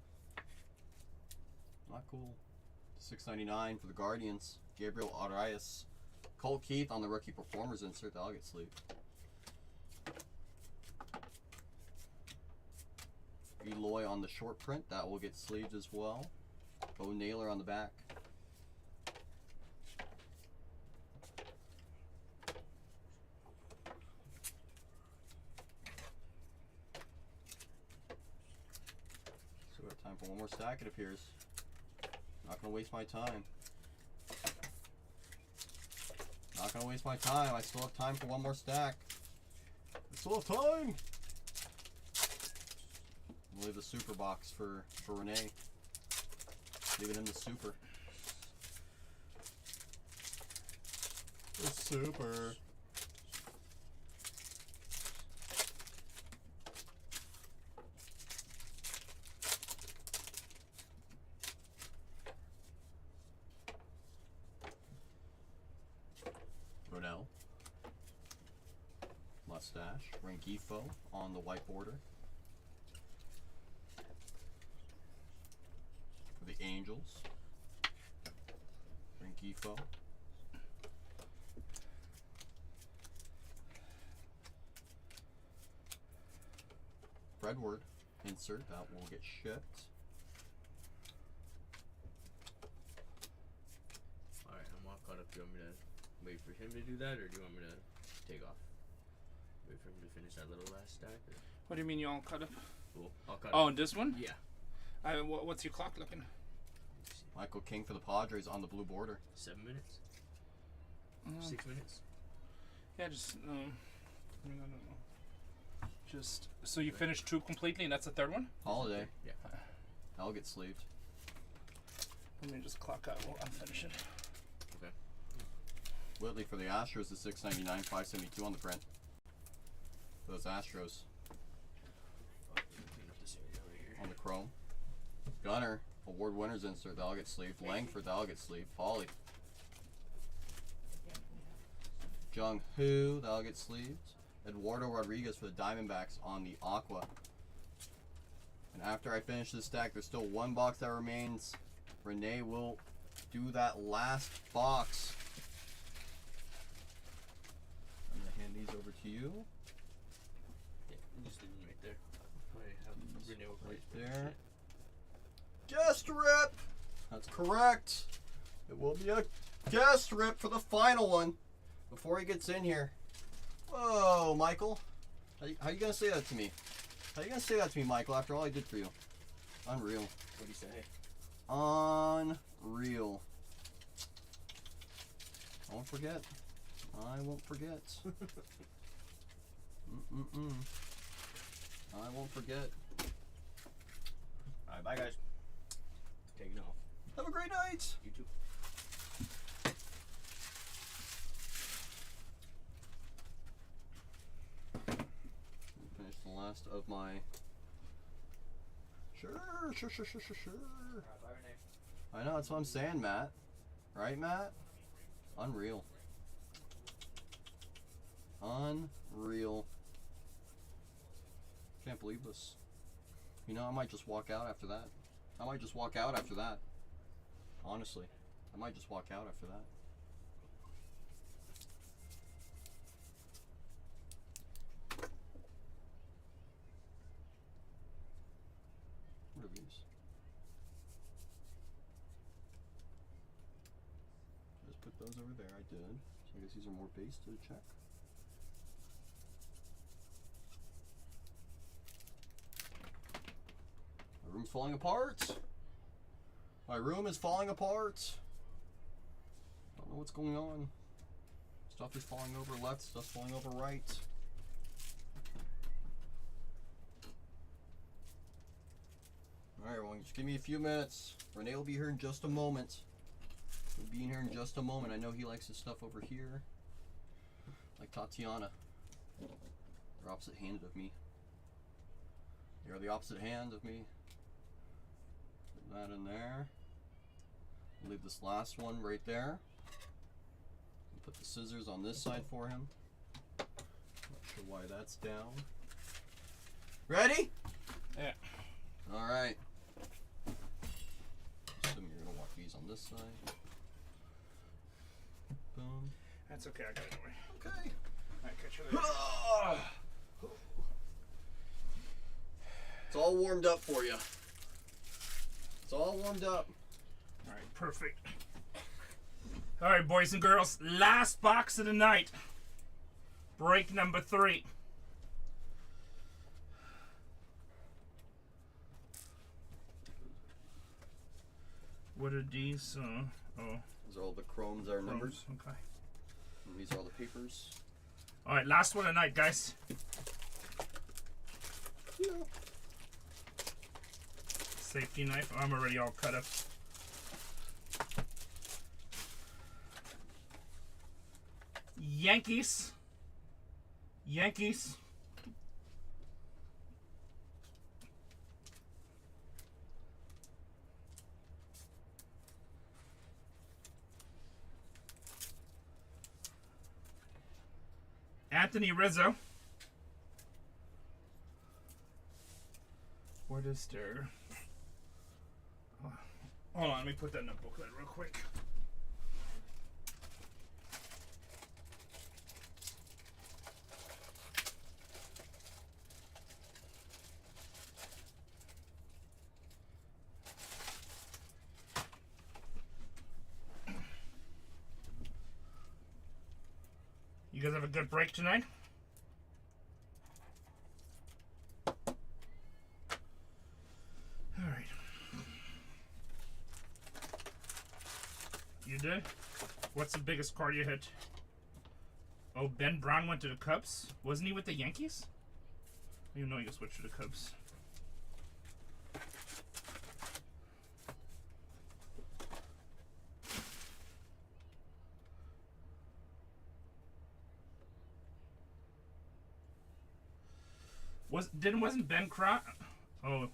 Not cool. $6.99 for the Guardians. Gabriel Arias. Cole Keith on the rookie performers insert. That'll get sleeved. Eloy on the short print. That will get sleeved as well. Bo Naylor on the back. So we have time for one more stack, it appears. Not gonna waste my time. Not gonna waste my time. I still have time for one more stack. I still have time. We'll leave the super box for Renee. Leave it in the super. The super. Ronell. Mustache. Rengifo on the white border. For the Angels. Rengifo. Redward. Insert. That will get shipped. Alright, I'm all caught up. Do you want me to wait for him to do that, or do you want me to take off? Wait for him to finish that little last stack? Or? What do you mean you all cut up? Cool. I'll cut Oh, up. this one? Yeah. What's your clock looking? Michael King for the Padres on the blue border. 7 minutes? Mm. 6 minutes? Yeah, just no. Just so you finished two completely, and that's the third one. Holiday. Yeah. That'll get sleeved. Let me just clock out while I'm finishing. Okay. Whitley for the Astros is $6.99, $5.72 on the print. Those Astros Clean up this area over here. on the chrome. Gunner, award winners insert. That'll get sleeved. Langford, that'll get sleeved. Pauly. Jung Hoo, that'll get sleeved. Eduardo Rodriguez for the Diamondbacks on the Aqua. And after I finish this stack, there's still one box that remains. Renee will do that last box. I'm gonna hand these over to you. Yeah, just leave them right there. Probably have Renee will probably Right finish there. it. Guest rip! That's correct. It will be a guest rip for the final one. Before he gets in here. Whoa, Michael. How you gonna say that to me? How you gonna say that to me, Michael, after all I did for you? Unreal. What do you say? Unreal. I won't forget. I won't forget. I won't forget. Alright, bye guys. Taking off. Have a great night. You too. Finish the last of my. Sure. Alright, bye Renee. I know, that's what I'm saying, Matt. Right, Matt? Unreal. Unreal. Can't believe this. You know, I might just walk out after that. Honestly. I might just walk out after that. What are these? Just put those over there, I did. So I guess these are more base to check. My room's falling apart. My room is falling apart. Don't know what's going on. Stuff is falling over left, stuff's falling over right. Alright, everyone, just give me a few minutes. Renee will be here in just a moment. He'll be in here in just a moment. I know he likes his stuff over here. Like Tatiana. They're opposite handed of me. They are the opposite hand of me. Put that in there. Leave this last one right there. Put the scissors on this side for him. Not sure why that's down. Ready? Yeah. Alright. Assuming you're gonna walk these on this side. Boom. That's okay. I got it away. Okay. Alright, catch you later. It's all warmed up for you. It's all warmed up. Alright, perfect. Alright, boys and girls. Last box of the night. Break number 3. What are these? Oh, These are all the chromes that are numbered. chromes. Okay. And these are all the papers. Alright, last one of the night, guys. Yeah. Safety knife. I'm already all cut up. Yankees. Yankees. Anthony Rizzo. What is there? Oh, hold on, let me put that in a booklet real quick. You guys have a good break tonight? Alright. You did? What's the biggest card you hit? Oh, Ben Brown went to the Cubs? Wasn't he with the Yankees? I didn't know he could switch to the Cubs. Wasn't Ben Crot? Oh,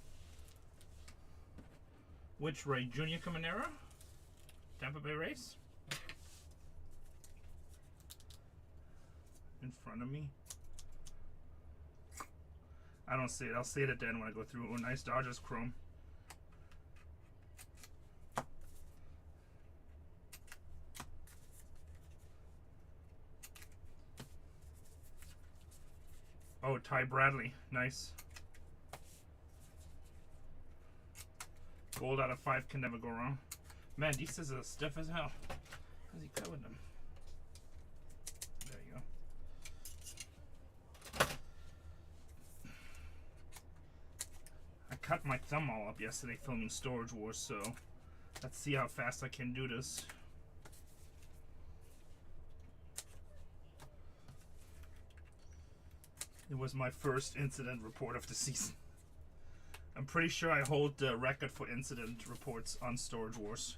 which Ray? Junior Caminero? Tampa Bay Rays? In front of me. I don't see it. I'll see it at the end when I go through. Oh, nice Dodgers chrome. Oh, Ty Bradley. Nice. Gold out of 5 can never go wrong. Man, these scissors are stiff as hell. How's he cut with them? There you go. I cut my thumb all up yesterday filming Storage Wars, so let's see how fast I can do this. It was my first incident report of the season. I'm pretty sure I hold the record for incident reports on Storage Wars.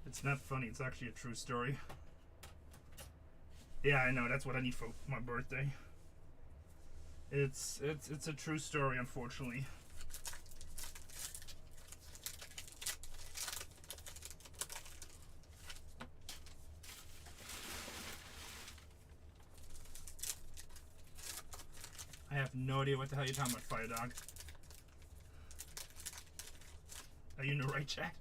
It's not funny, it's actually a true story. Yeah, I know, that's what I need for my birthday. It's a true story, unfortunately. I have no idea what the hell you're talking about, Fire Dog. Are you in the right chat?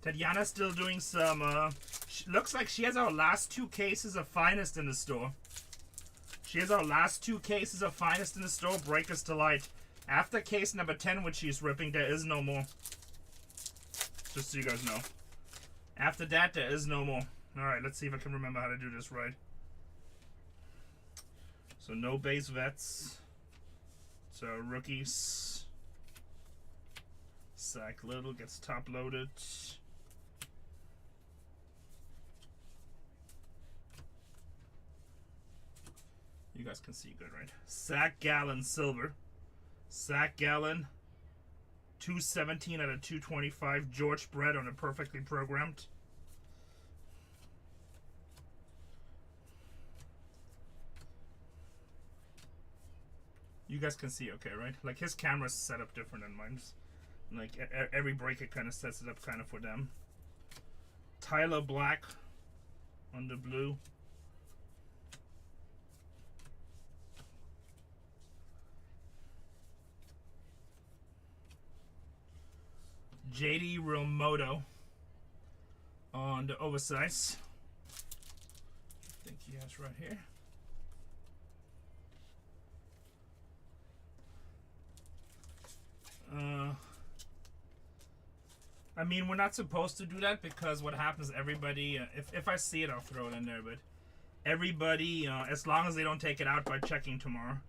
Tatiana's still doing some, looks like she has our last 2 cases of Finest in the store. She has our last 2 cases of Finest in the store, Breakers to Light. After case number 10, which she's ripping, there is no more. Just so you guys know. After that, there is no more. Alright, let's see if I can remember how to do this right. So no base vets. So rookies. Zach Little gets top loaded. guys can see good, right? Zach Gallen silver. Zach Gallen 217 out of 225. George Brett on a perfectly programmed. You guys can see okay, right? Like his camera's set up different than mine. Like every break it kind of sets it up kind of for them. Tyler Black on the blue. JD Realmoto on the oversize. I think he has right here. I mean, we're not supposed to do that because what happens, everybody, if I see it, I'll throw it in there, but everybody, as long as they don't take it out by checking tomorrow,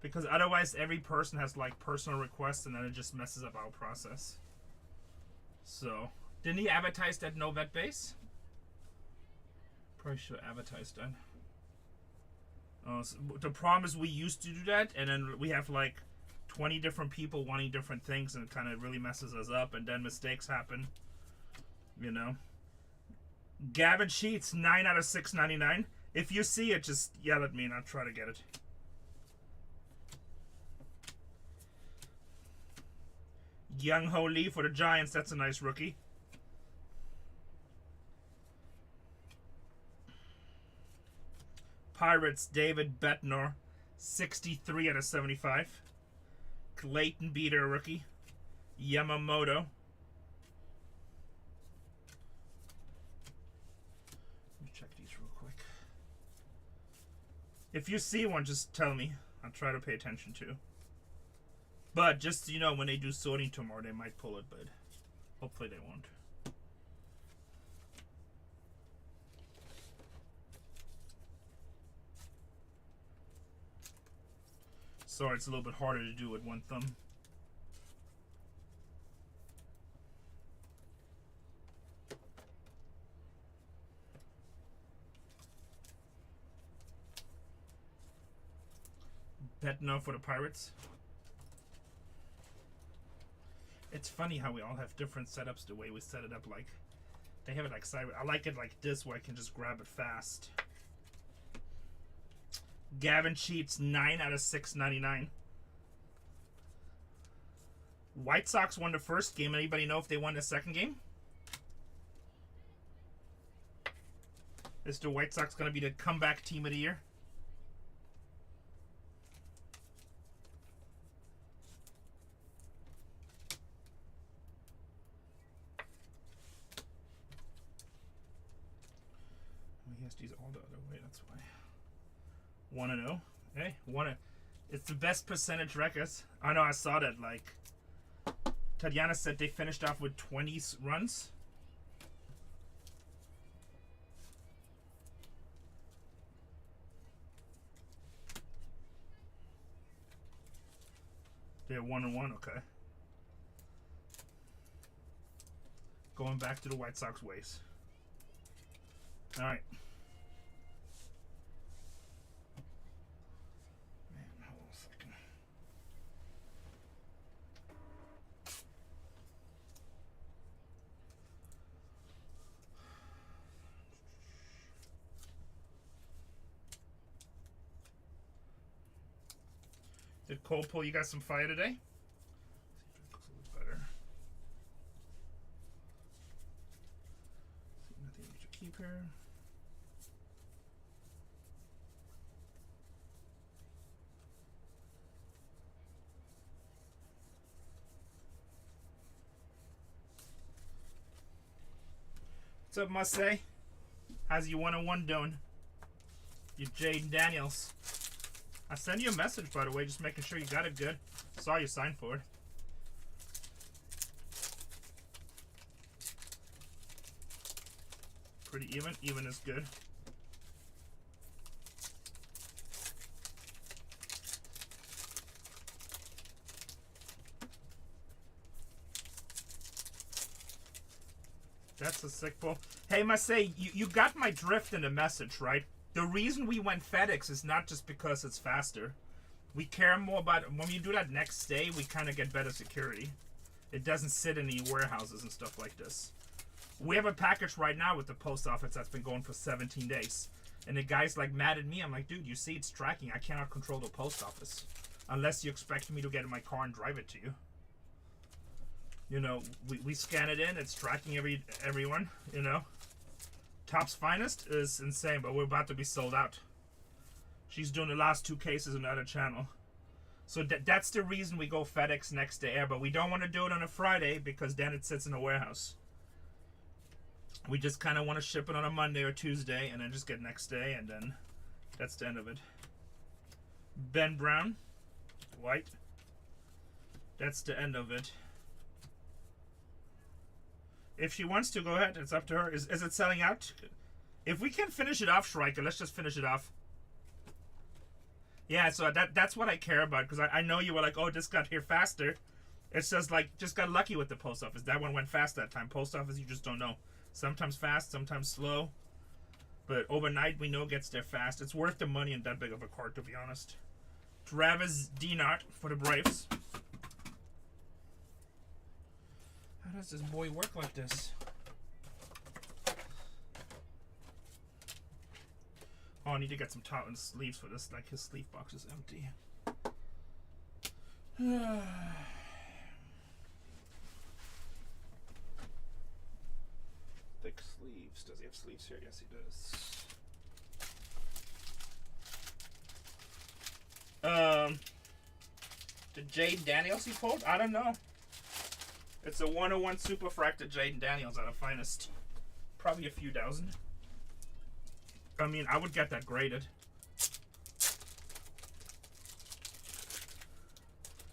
because otherwise every person has like personal requests and then it just messes up our process. So, didn't he advertise that no vet base? Probably should have advertised that. So the problem is we used to do that, and then we have like 20 different people wanting different things, and it kind of really messes us up, and then mistakes happen. You know? Gavin Sheets, 9 out of 699. If you see it, just yell at me and I'll try to get it. Young Ho Lee for the Giants. That's a nice rookie. Pirates, David Bettner, 63 out of 75. Clayton Beater, rookie. Yamamoto. Let me check these real quick. If you see one, just tell me. I'll try to pay attention to. But just so you know, when they do sorting tomorrow, they might pull it, but hopefully they won't. Sorry, it's a little bit harder to do with one thumb. Bettner for the Pirates. It's funny how we all have different setups the way we set it up. Like, they have it like side. I like it like this where I can just grab it fast. Gavin Sheets, 9 out of 699. White Sox won the first game. Anybody know if they won the second game? Is the White Sox going to be the comeback team of the year? He has these all the other way, that's why. 1-0. Hey, it's the best percentage records. I know, I saw that. Like, Tatiana said they finished off with 20 runs. They're 1-1, okay. Going back to the White Sox ways. All right. Man, hold on a second. Did Cole pull you guys some fire today? See if it looks a little better. See, nothing we should keep here. What's up, must say? How's your 101 doing? You Jaden Daniels. I sent you a message, by the way, just making sure you got it good. Saw you sign for it. Pretty even. Even is good. That's a sick pull. Hey, must say, you got my drift in the message, right? The reason we went FedEx is not just because it's faster. We care more about, when you do that next day, we kind of get better security. It doesn't sit in any warehouses and stuff like this. We have a package right now with the post office that's been going for 17 days. And the guy's like mad at me. I'm like, dude, you see it's tracking. I cannot control the post office. Unless you expect me to get in my car and drive it to you. You know, we scan it in. It's tracking everyone, you know. Top's Finest is insane, but we're about to be sold out. She's doing the last 2 cases on the other channel. So that's the reason we go FedEx next to air. But we don't want to do it on a Friday because then it sits in a warehouse. We just kind of want to ship it on a Monday or Tuesday and then just get next day, and then that's the end of it. Ben Brown, white. That's the end of it. If she wants to, go ahead. It's up to her. Is it selling out? If we can finish it off, Schreiker, let's just finish it off. Yeah, so that's what I care about, because I know you were like, oh, this got here faster. It's just like, just got lucky with the post office. That one went fast that time. Post office, you just don't know. Sometimes fast, sometimes slow. But overnight, we know it gets there fast. It's worth the money in that big of a card, to be honest. Travis Denard for the Braves. How does this boy work like this? Oh, I need to get some top and sleeves for this. Like, his sleeve box is empty. Thick sleeves. Does he have sleeves here? Yes, he does. The Jaden Daniels he pulled? I don't know. It's a 101 super fracted Jaden Daniels out of Finest. Probably a few thousand. I mean, I would get that graded.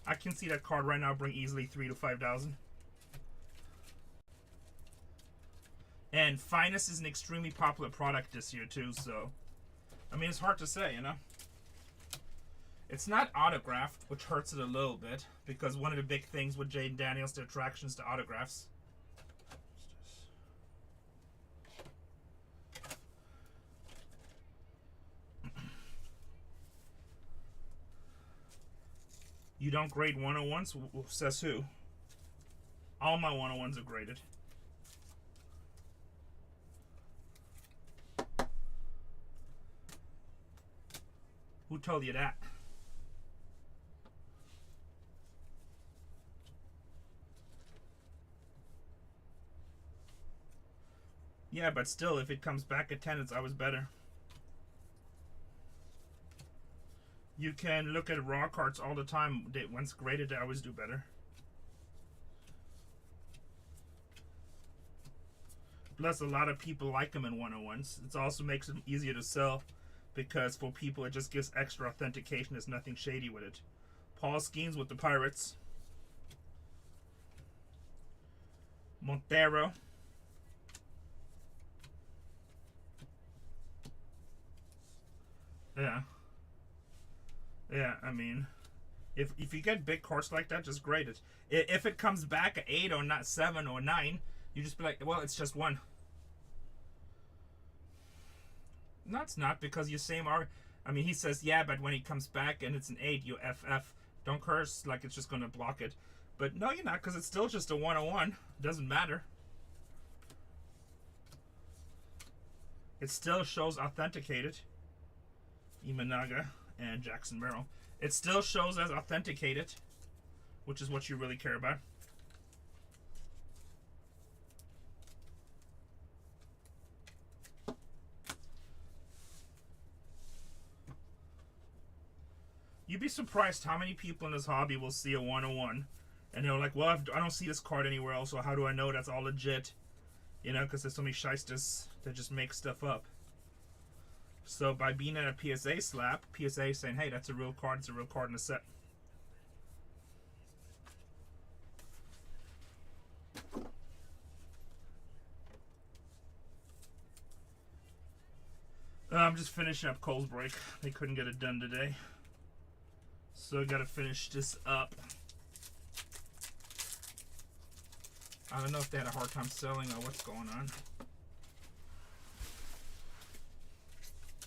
I can see that card right now bring easily 3,000 to 5,000. And Finest is an extremely popular product this year too, so I mean, it's hard to say, you know. It's not autographed, which hurts it a little bit, because one of the big things with Jaden Daniels, the attractions to autographs. You don't grade 101s? Says who? All my 101s are graded. Who told you that? Yeah, but still, if it comes back at 10, it's always better. You can look at raw cards all the time. Once graded, they always do better. Plus, a lot of people like them in 101s. It also makes them easier to sell, because for people, it just gives extra authentication. There's nothing shady with it. Paul Skeens with the Pirates. Montero. Yeah. Yeah, I mean, if you get big cards like that, just grade it. If it comes back at 8 or not 7 or 9, you just be like, well, it's just 1. No, it's not, because you same are. I mean, he says, yeah, but when he comes back and it's an 8, you FF. Don't curse like it's just going to block it. But no, you're not, because it's still just a 101. It doesn't matter. It still shows authenticated. Imanaga and Jackson Merrill. It still shows as authenticated, which is what you really care about. You'd be surprised how many people in this hobby will see a 101 and they're like, well, I don't see this card anywhere else, so how do I know that's all legit? You know, because there's so many shysters that just make stuff up. So by being at a PSA slap, PSA is saying, hey, that's a real card. It's a real card in the set. I'm just finishing up Cole's break. They couldn't get it done today. So I gotta finish this up. I don't know if they had a hard time selling or what's going on.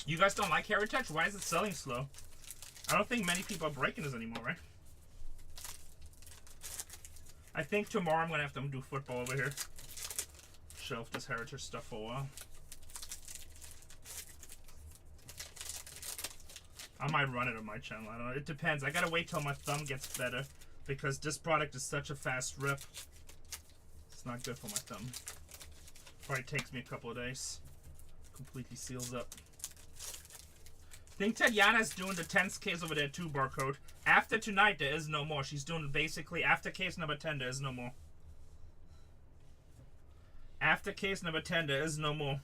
You guys don't like Heritage? Why is it selling slow? I don't think many people are breaking this anymore, right? I think tomorrow I'm gonna have to do football over here. Shelf this Heritage stuff for a while. I might run it on my channel. I don't know. It depends. I gotta wait till my thumb gets better because this product is such a fast rip. It's not good for my thumb. Probably takes me a couple of days. Completely seals up. I think Tatiana's doing the 10th case over there too, Barcode. After tonight, there is no more. She's doing basically after case number 10, there is no more. After case number 10, there is no more.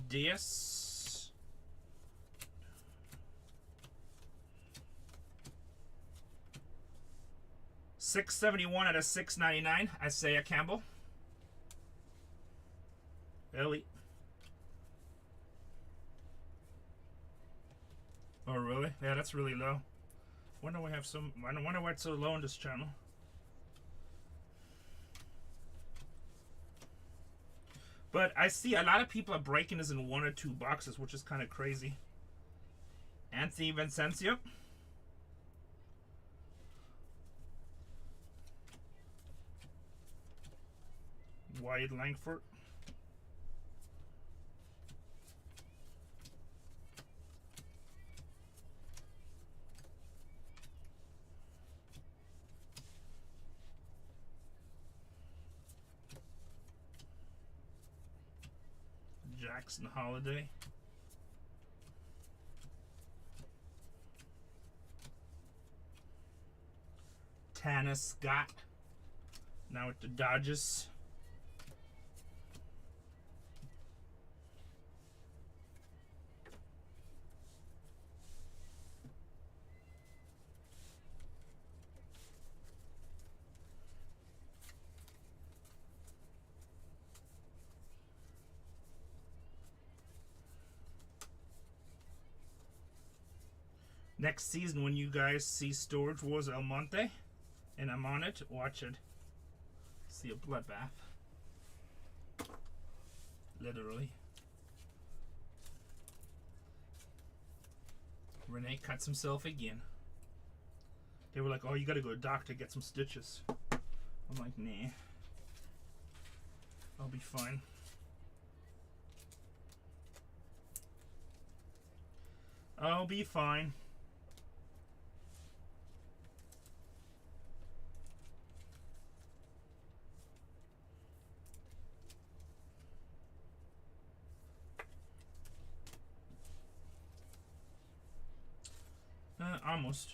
DS. $671 out of $699. Isaiah Campbell. Ellie. Oh really? Yeah, that's really low. Wonder why it's so low on this channel. But I see a lot of people are breaking this in 1 or 2 boxes, which is kind of crazy. Anthony Vincencio. Wyatt Langford. Jackson Holiday. Tanner Scott. Now with the Dodgers. Next season, when you guys see Storage Wars El Monte, and I'm on it, watch it. See a bloodbath. Literally. Renee cuts himself again. They were like, oh, you gotta go to the doctor, get some stitches. I'm like, nah. I'll be fine. I'll be fine. Almost.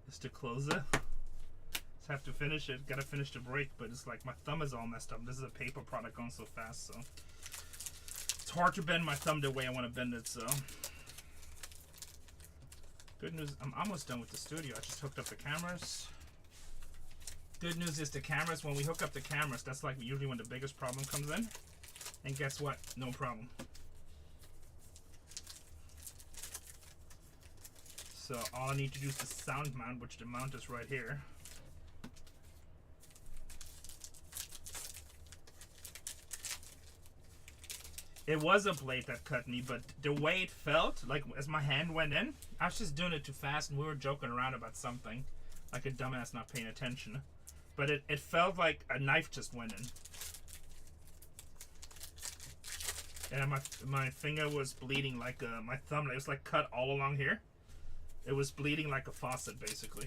Just to close it. Just have to finish it. Gotta finish the break, but it's like my thumb is all messed up. This is a paper product going so fast, so it's hard to bend my thumb the way I want to bend it, so. Good news, I'm almost done with the studio. I just hooked up the cameras. Good news is the cameras, when we hook up the cameras, that's like usually when the biggest problem comes in. And guess what? No problem. So all I need to do is the sound mount, which the mount is right here. It was a blade that cut me, but the way it felt, like as my hand went in, I was just doing it too fast and we were joking around about something. Like a dumbass not paying attention. But it felt like a knife just went in. And my finger was bleeding like my thumb, it was like cut all along here. It was bleeding like a faucet, basically.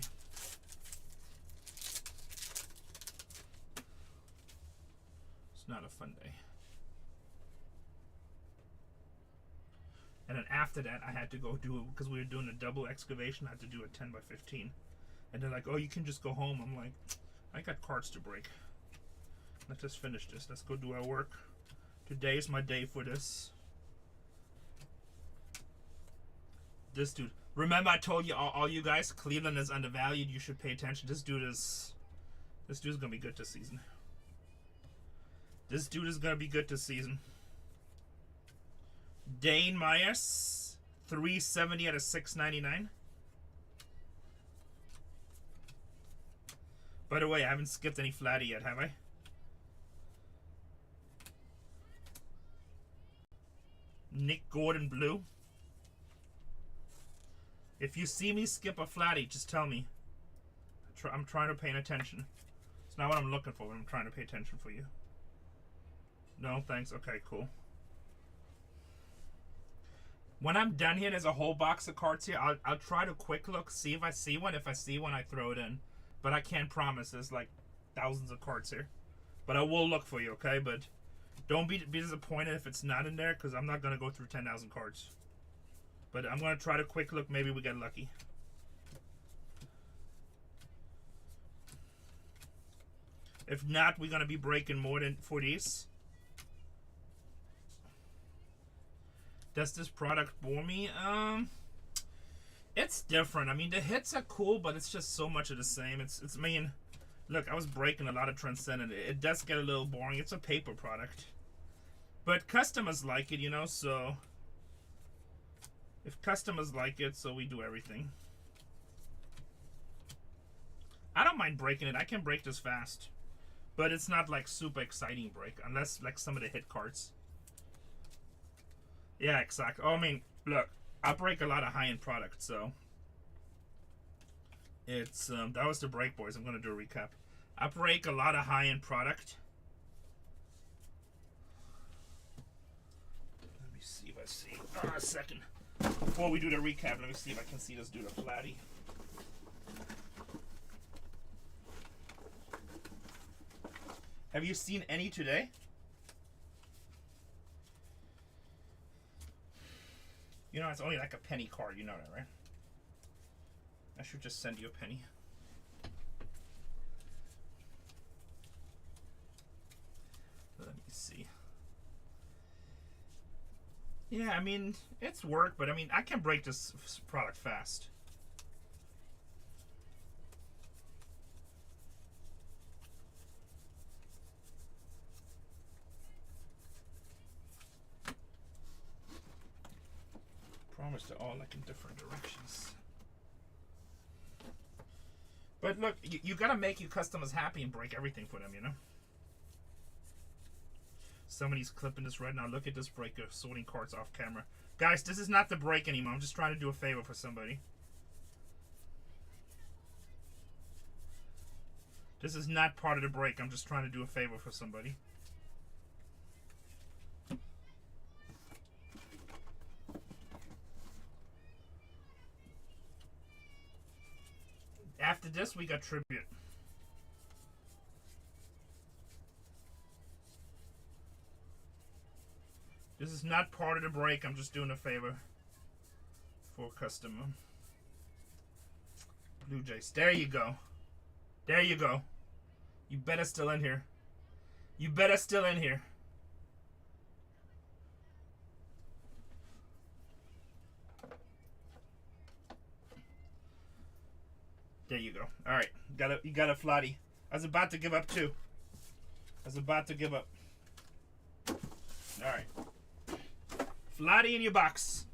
It's not a fun day. And then after that, I had to go do it, because we were doing a double excavation, I had to do a 10 by 15. And they're like, oh, you can just go home. I'm like, I got cards to break. Let's just finish this. Let's go do our work. Today is my day for this. This dude. Remember I told you, all you guys, Cleveland is undervalued. You should pay attention. This dude's going to be good this season. This dude is going to be good this season. Dane Myers, 370 out of 699. By the way, I haven't skipped any Flatty yet, have I? Nick Gordon blue. If you see me skip a flatty, just tell me. I'm trying to pay attention. It's not what I'm looking for, but I'm trying to pay attention for you. No, thanks. Okay, cool. When I'm done here, there's a whole box of cards here. I'll try to quick look, see if I see one. If I see one, I throw it in. But I can't promise. There's like thousands of cards here. But I will look for you, okay? But don't be disappointed if it's not in there, because I'm not going to go through 10,000 cards. But I'm going to try to quick look. Maybe we get lucky. If not, we're going to be breaking more than for these. Does this product bore me? It's different. I mean, the hits are cool, but it's just so much of the same. I mean, look, I was breaking a lot of Transcendent. It does get a little boring. It's a paper product. But customers like it, you know, so... If customers like it, so we do everything. I don't mind breaking it. I can break this fast. But it's not like super exciting break, unless like some of the hit cards. Yeah, exactly. Oh, I mean, look, I break a lot of high-end products, so it's that was the break, boys. I'm gonna do a recap. I break a lot of high-end product. Let me see if I see. A second. Before we do the recap, let me see if I can see this dude a flatty. Have you seen any today? You know, it's only like a penny card. You know that, right? I should just send you a penny. Let me see. Yeah, I mean, it's work, but I mean, I can break this product fast. Promise they're all like in different directions. But look, you gotta make your customers happy and break everything for them, you know? Somebody's clipping this right now. Look at this breaker, sorting cards off camera. Guys, this is not the break anymore. I'm just trying to do a favor for somebody. This is not part of the break. I'm just trying to do a favor for somebody. After this, we got tribute. This is not part of the break. I'm just doing a favor for a customer. Blue Jays. There you go. There you go. You better still in here. You better still in here. There you go. All right, you got a flatty. I was about to give up too. I was about to give up. All right, flatty in your box.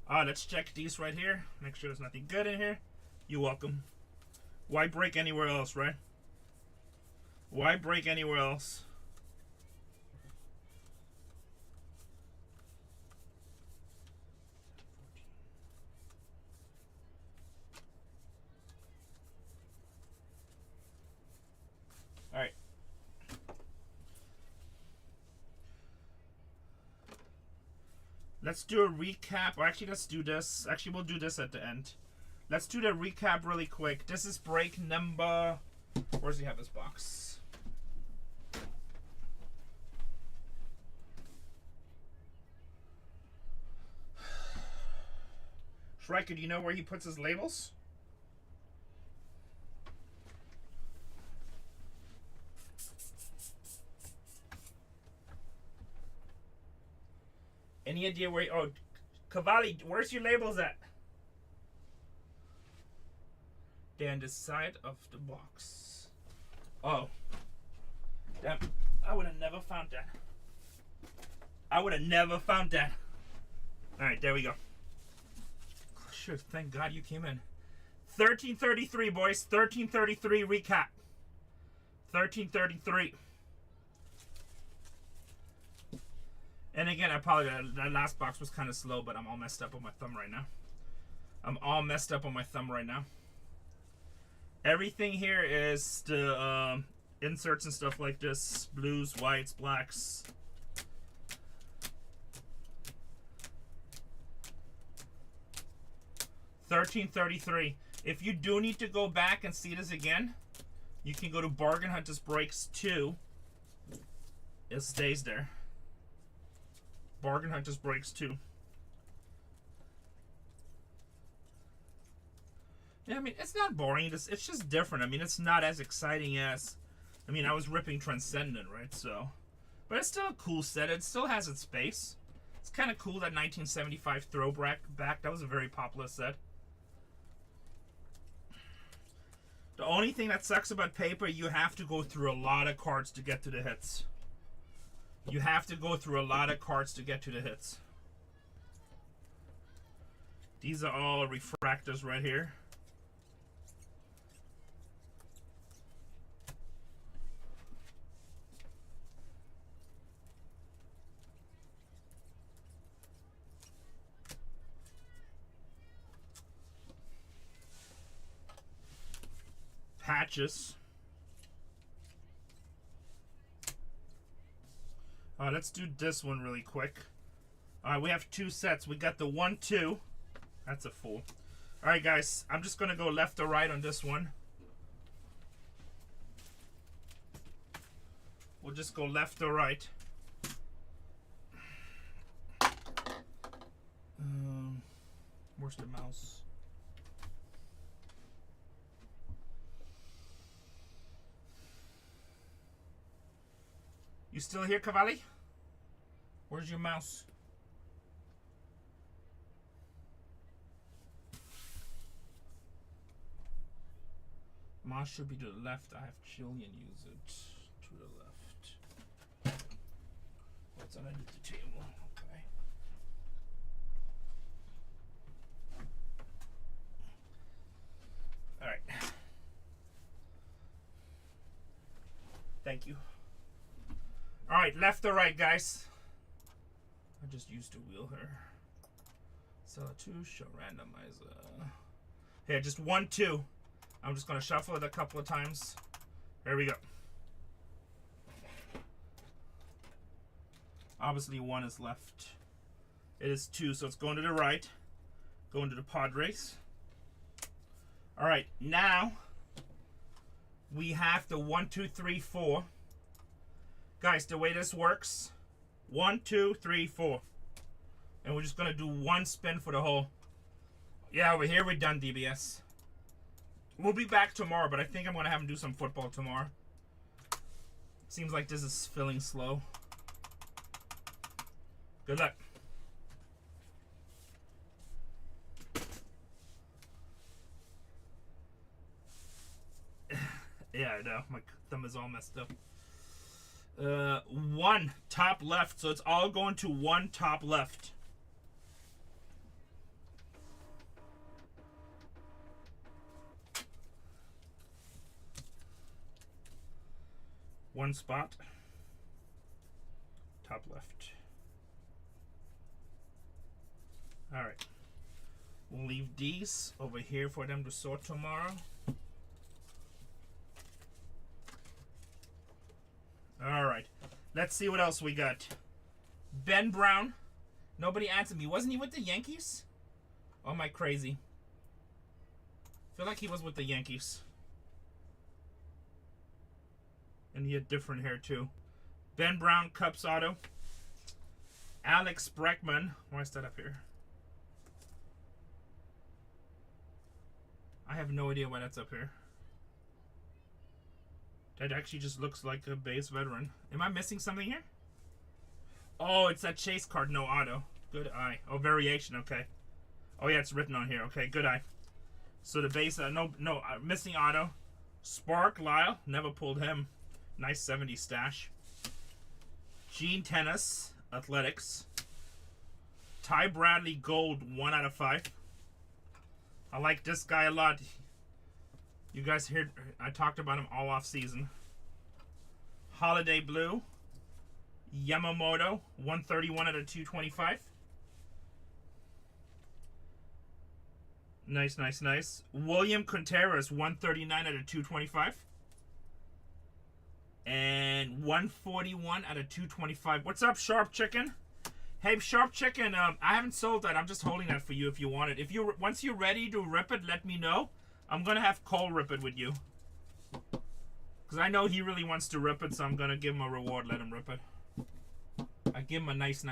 Let's check these right here. Make sure there's nothing good in here. You're welcome. Why break anywhere else, right? Why break anywhere else? All right. Let's do a recap. Or actually, let's do this. Actually, we'll do this at the end. Let's do the recap really quick. This is break number... Where does he have his box? Schreiker, do you know where he puts his labels? Any idea where... Oh, Cavalli, where's your labels at? They're on the side of the box. Oh. Damn. I would have never found that. I would have never found that. Alright, there we go. Sure, thank God you came in. 1333, boys. 1333 recap. 1333. And again, I apologize. That last box was kind of slow, but I'm all messed up on my thumb right now. Everything here is the inserts and stuff like this. Blues, whites, blacks. $13.33. If you do need to go back and see this again, you can go to Bargain Hunters Breaks 2. It stays there. Bargain Hunters Breaks 2. Yeah, I mean, it's not boring. It's just different. I mean, it's not as exciting as... I mean, I was ripping Transcendent, right? So... But it's still a cool set. It still has its space. It's kind of cool, that 1975 throwback. That was a very popular set. The only thing that sucks about paper, you have to go through a lot of cards to get to the hits. You have to go through a lot of cards to get to the hits. These are all refractors right here. Patches. Let's do this one really quick. We have two sets. We got the 1-2. That's a full. Alright, guys. I'm just going to go left or right on this one. We'll just go left or right. Where's the mouse? You still here, Cavalli? Where's your mouse? Mouse should be to the left. I have Jillian use it to the left. What's underneath the table? Okay. All right. Thank you. All right, left or right, guys? I just used to wheel her. Seller 2, show randomizer. Here, just 1-2. I'm just going to shuffle it a couple of times. There we go. Obviously, 1 is left. It is 2, so it's going to the right. Going to the Padres. All right, now we have the 1, 2, 3, 4. Guys, the way this works, 1, 2, 3, 4. And we're just going to do one spin for the hole. Yeah, over here we're done, DBS. We'll be back tomorrow, but I think I'm going to have him do some football tomorrow. Seems like this is filling slow. Good luck. Yeah, I know. My thumb is all messed up. 1 top left, so it's all going to 1 top left. One spot, top left. All right, we'll leave these over here for them to sort tomorrow. All right, let's see what else we got. Ben Brown. Nobody answered me. Wasn't he with the Yankees? Or am I crazy? I feel like he was with the Yankees. And he had different hair too. Ben Brown, Cubs auto. Alex Bregman. Why is that up here? I have no idea why that's up here. That actually just looks like a base veteran. Am I missing something here? Oh, it's that Chase card, no auto. Good eye. Oh, variation, okay. Oh yeah, it's written on here. Okay, good eye. So the base, missing auto. Spark Lyle, never pulled him. Nice 70 stash. Gene Tennis, Athletics. Ty Bradley Gold, 1 out of 5. I like this guy a lot. You guys heard, I talked about him all off season. Holiday Blue. Yamamoto, 131 out of 225. Nice, nice, nice. William Contreras, 139 out of 225. And 141 out of 225. What's up, Sharp Chicken? Hey, Sharp Chicken, I haven't sold that. I'm just holding that for you if you want it. Once you're ready to rip it, let me know. I'm going to have Cole rip it with you. Because I know he really wants to rip it, so I'm going to give him a reward. Let him rip it. I give him a nice.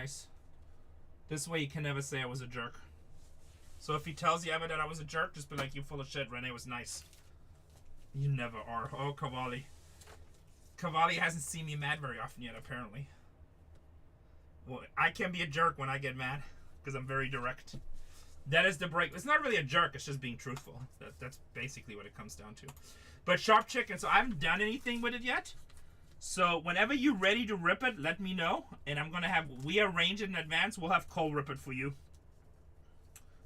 This way he can never say I was a jerk. So if he tells you ever that I was a jerk, just be like, you full of shit, Rene was nice. You never are. Oh, Cavalli. Cavalli hasn't seen me mad very often yet, apparently. Well, I can be a jerk when I get mad, because I'm very direct. That is the break. It's not really a jerk, it's just being truthful. That's basically what it comes down to. But Sharp Chicken, so I haven't done anything with it yet. So whenever you're ready to rip it, let me know. And I'm going to have, we arrange it in advance. We'll have Cole rip it for you.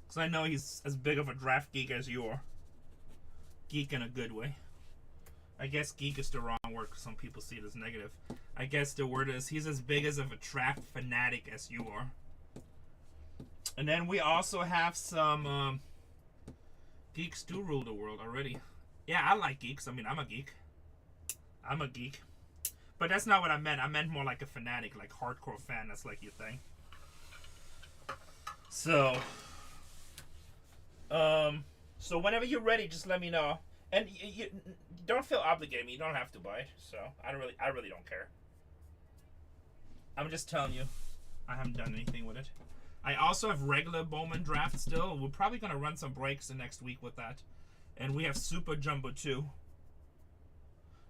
Because I know he's as big of a draft geek as you are. Geek in a good way. I guess geek is the wrong word because some people see it as negative. I guess the word is he's as big as of a draft fanatic as you are. And then we also have some geeks do rule the world already. Yeah, I like geeks. I mean, I'm a geek. I'm a geek. But that's not what I meant. I meant more like a fanatic, like hardcore fan. That's like your thing. So, so whenever you're ready, just let me know. And you don't feel obligated. You don't have to buy it. So I really don't care. I'm just telling you, I haven't done anything with it. I also have regular Bowman draft still. We're probably gonna run some breaks the next week with that. And we have Super Jumbo 2.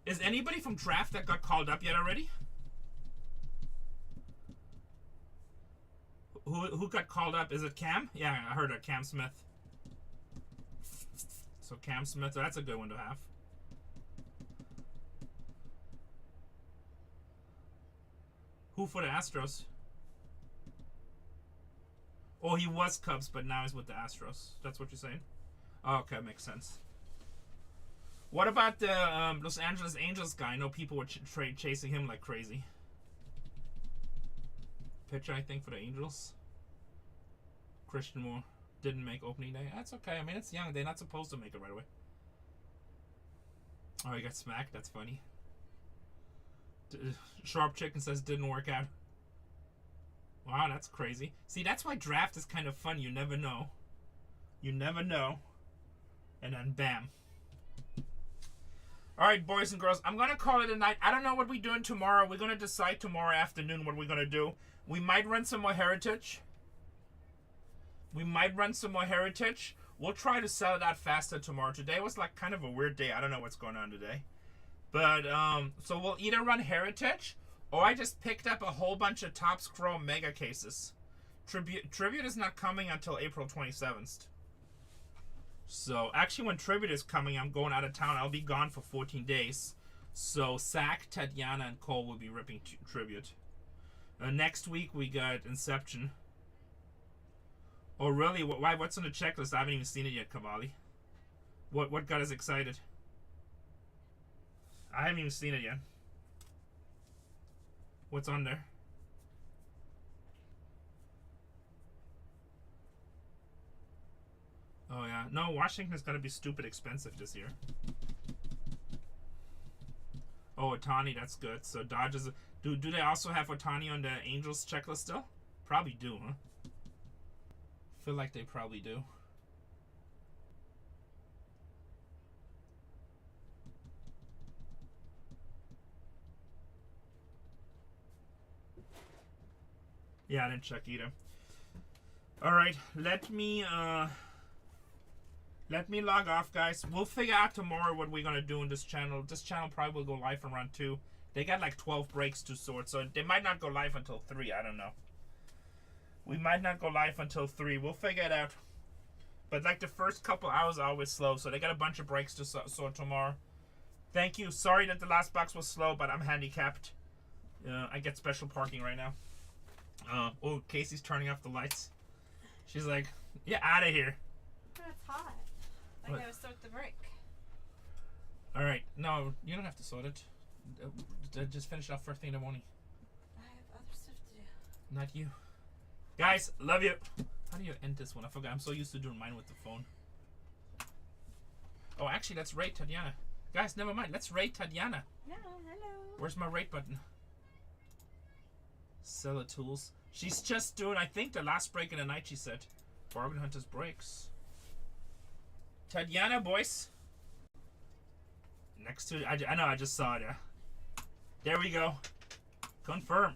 Is anybody from draft that got called up yet already? Who got called up? Is it Cam? Yeah, I heard it. Cam Smith. So Cam Smith, that's a good one to have. Who for the Astros? Oh, he was Cubs, but now he's with the Astros. That's what you're saying? Oh, okay, makes sense. What about the Los Angeles Angels guy? I know people were chasing him like crazy. Pitcher, I think, for the Angels. Christian Moore didn't make opening day. That's okay. I mean, it's young. They're not supposed to make it right away. Oh, he got smacked. That's funny. Sharp Chicken says didn't work out. Wow, that's crazy. See, that's why draft is kind of fun. You never know. You never know. And then bam. Alright, boys and girls, I'm going to call it a night. I don't know what we're doing tomorrow. We're going to decide tomorrow afternoon what we're going to do. We might run some more Heritage. We'll try to sell it out faster tomorrow. Today was like kind of a weird day. I don't know what's going on today. But, so we'll either run Heritage, or I just picked up a whole bunch of Topps Chrome Mega cases. Tribute is not coming until April 27th. So, actually, when Tribute is coming, I'm going out of town. I'll be gone for 14 days. So, Zach, Tatiana, and Cole will be ripping Tribute. Next week, we got Inception. Oh, really? Why? What's on the checklist? I haven't even seen it yet, Cavalli. What got us excited? I haven't even seen it yet. What's on there? Oh, yeah. No, Washington's going to be stupid expensive this year. Oh, Ohtani, that's good. So, Dodgers... Do they also have Ohtani on the Angels checklist still? Probably do, huh? Feel like they probably do. Yeah, I didn't check either. Alright, let me log off, guys. We'll figure out tomorrow what we're gonna do in this channel. This channel probably will go live around 2. They got like 12 breaks to sort, so they might not go live until 3. I don't know. We might not go live until 3. We'll figure it out. But like the first couple hours are always slow, so they got a bunch of breaks to sort tomorrow. Thank you. Sorry that the last box was slow, but I'm handicapped. I get special parking right now. Oh, Casey's turning off the lights. She's like, "Yeah, out of here." That's hot. I gotta sort the break. Alright, no, you don't have to sort it. Just finish it off first thing in the morning. Not you. Guys, love you. How do you end this one? I forgot. I'm so used to doing mine with the phone. Oh, actually, let's rate Tatiana. Guys, never mind. Let's rate Tatiana. Yeah, hello. Where's my rate button? Seller tools. She's just doing, I think, the last break in the night, she said. Bargain Hunters breaks. Tatiana, boys. Next to, I know, I just saw it. There we go. Confirm.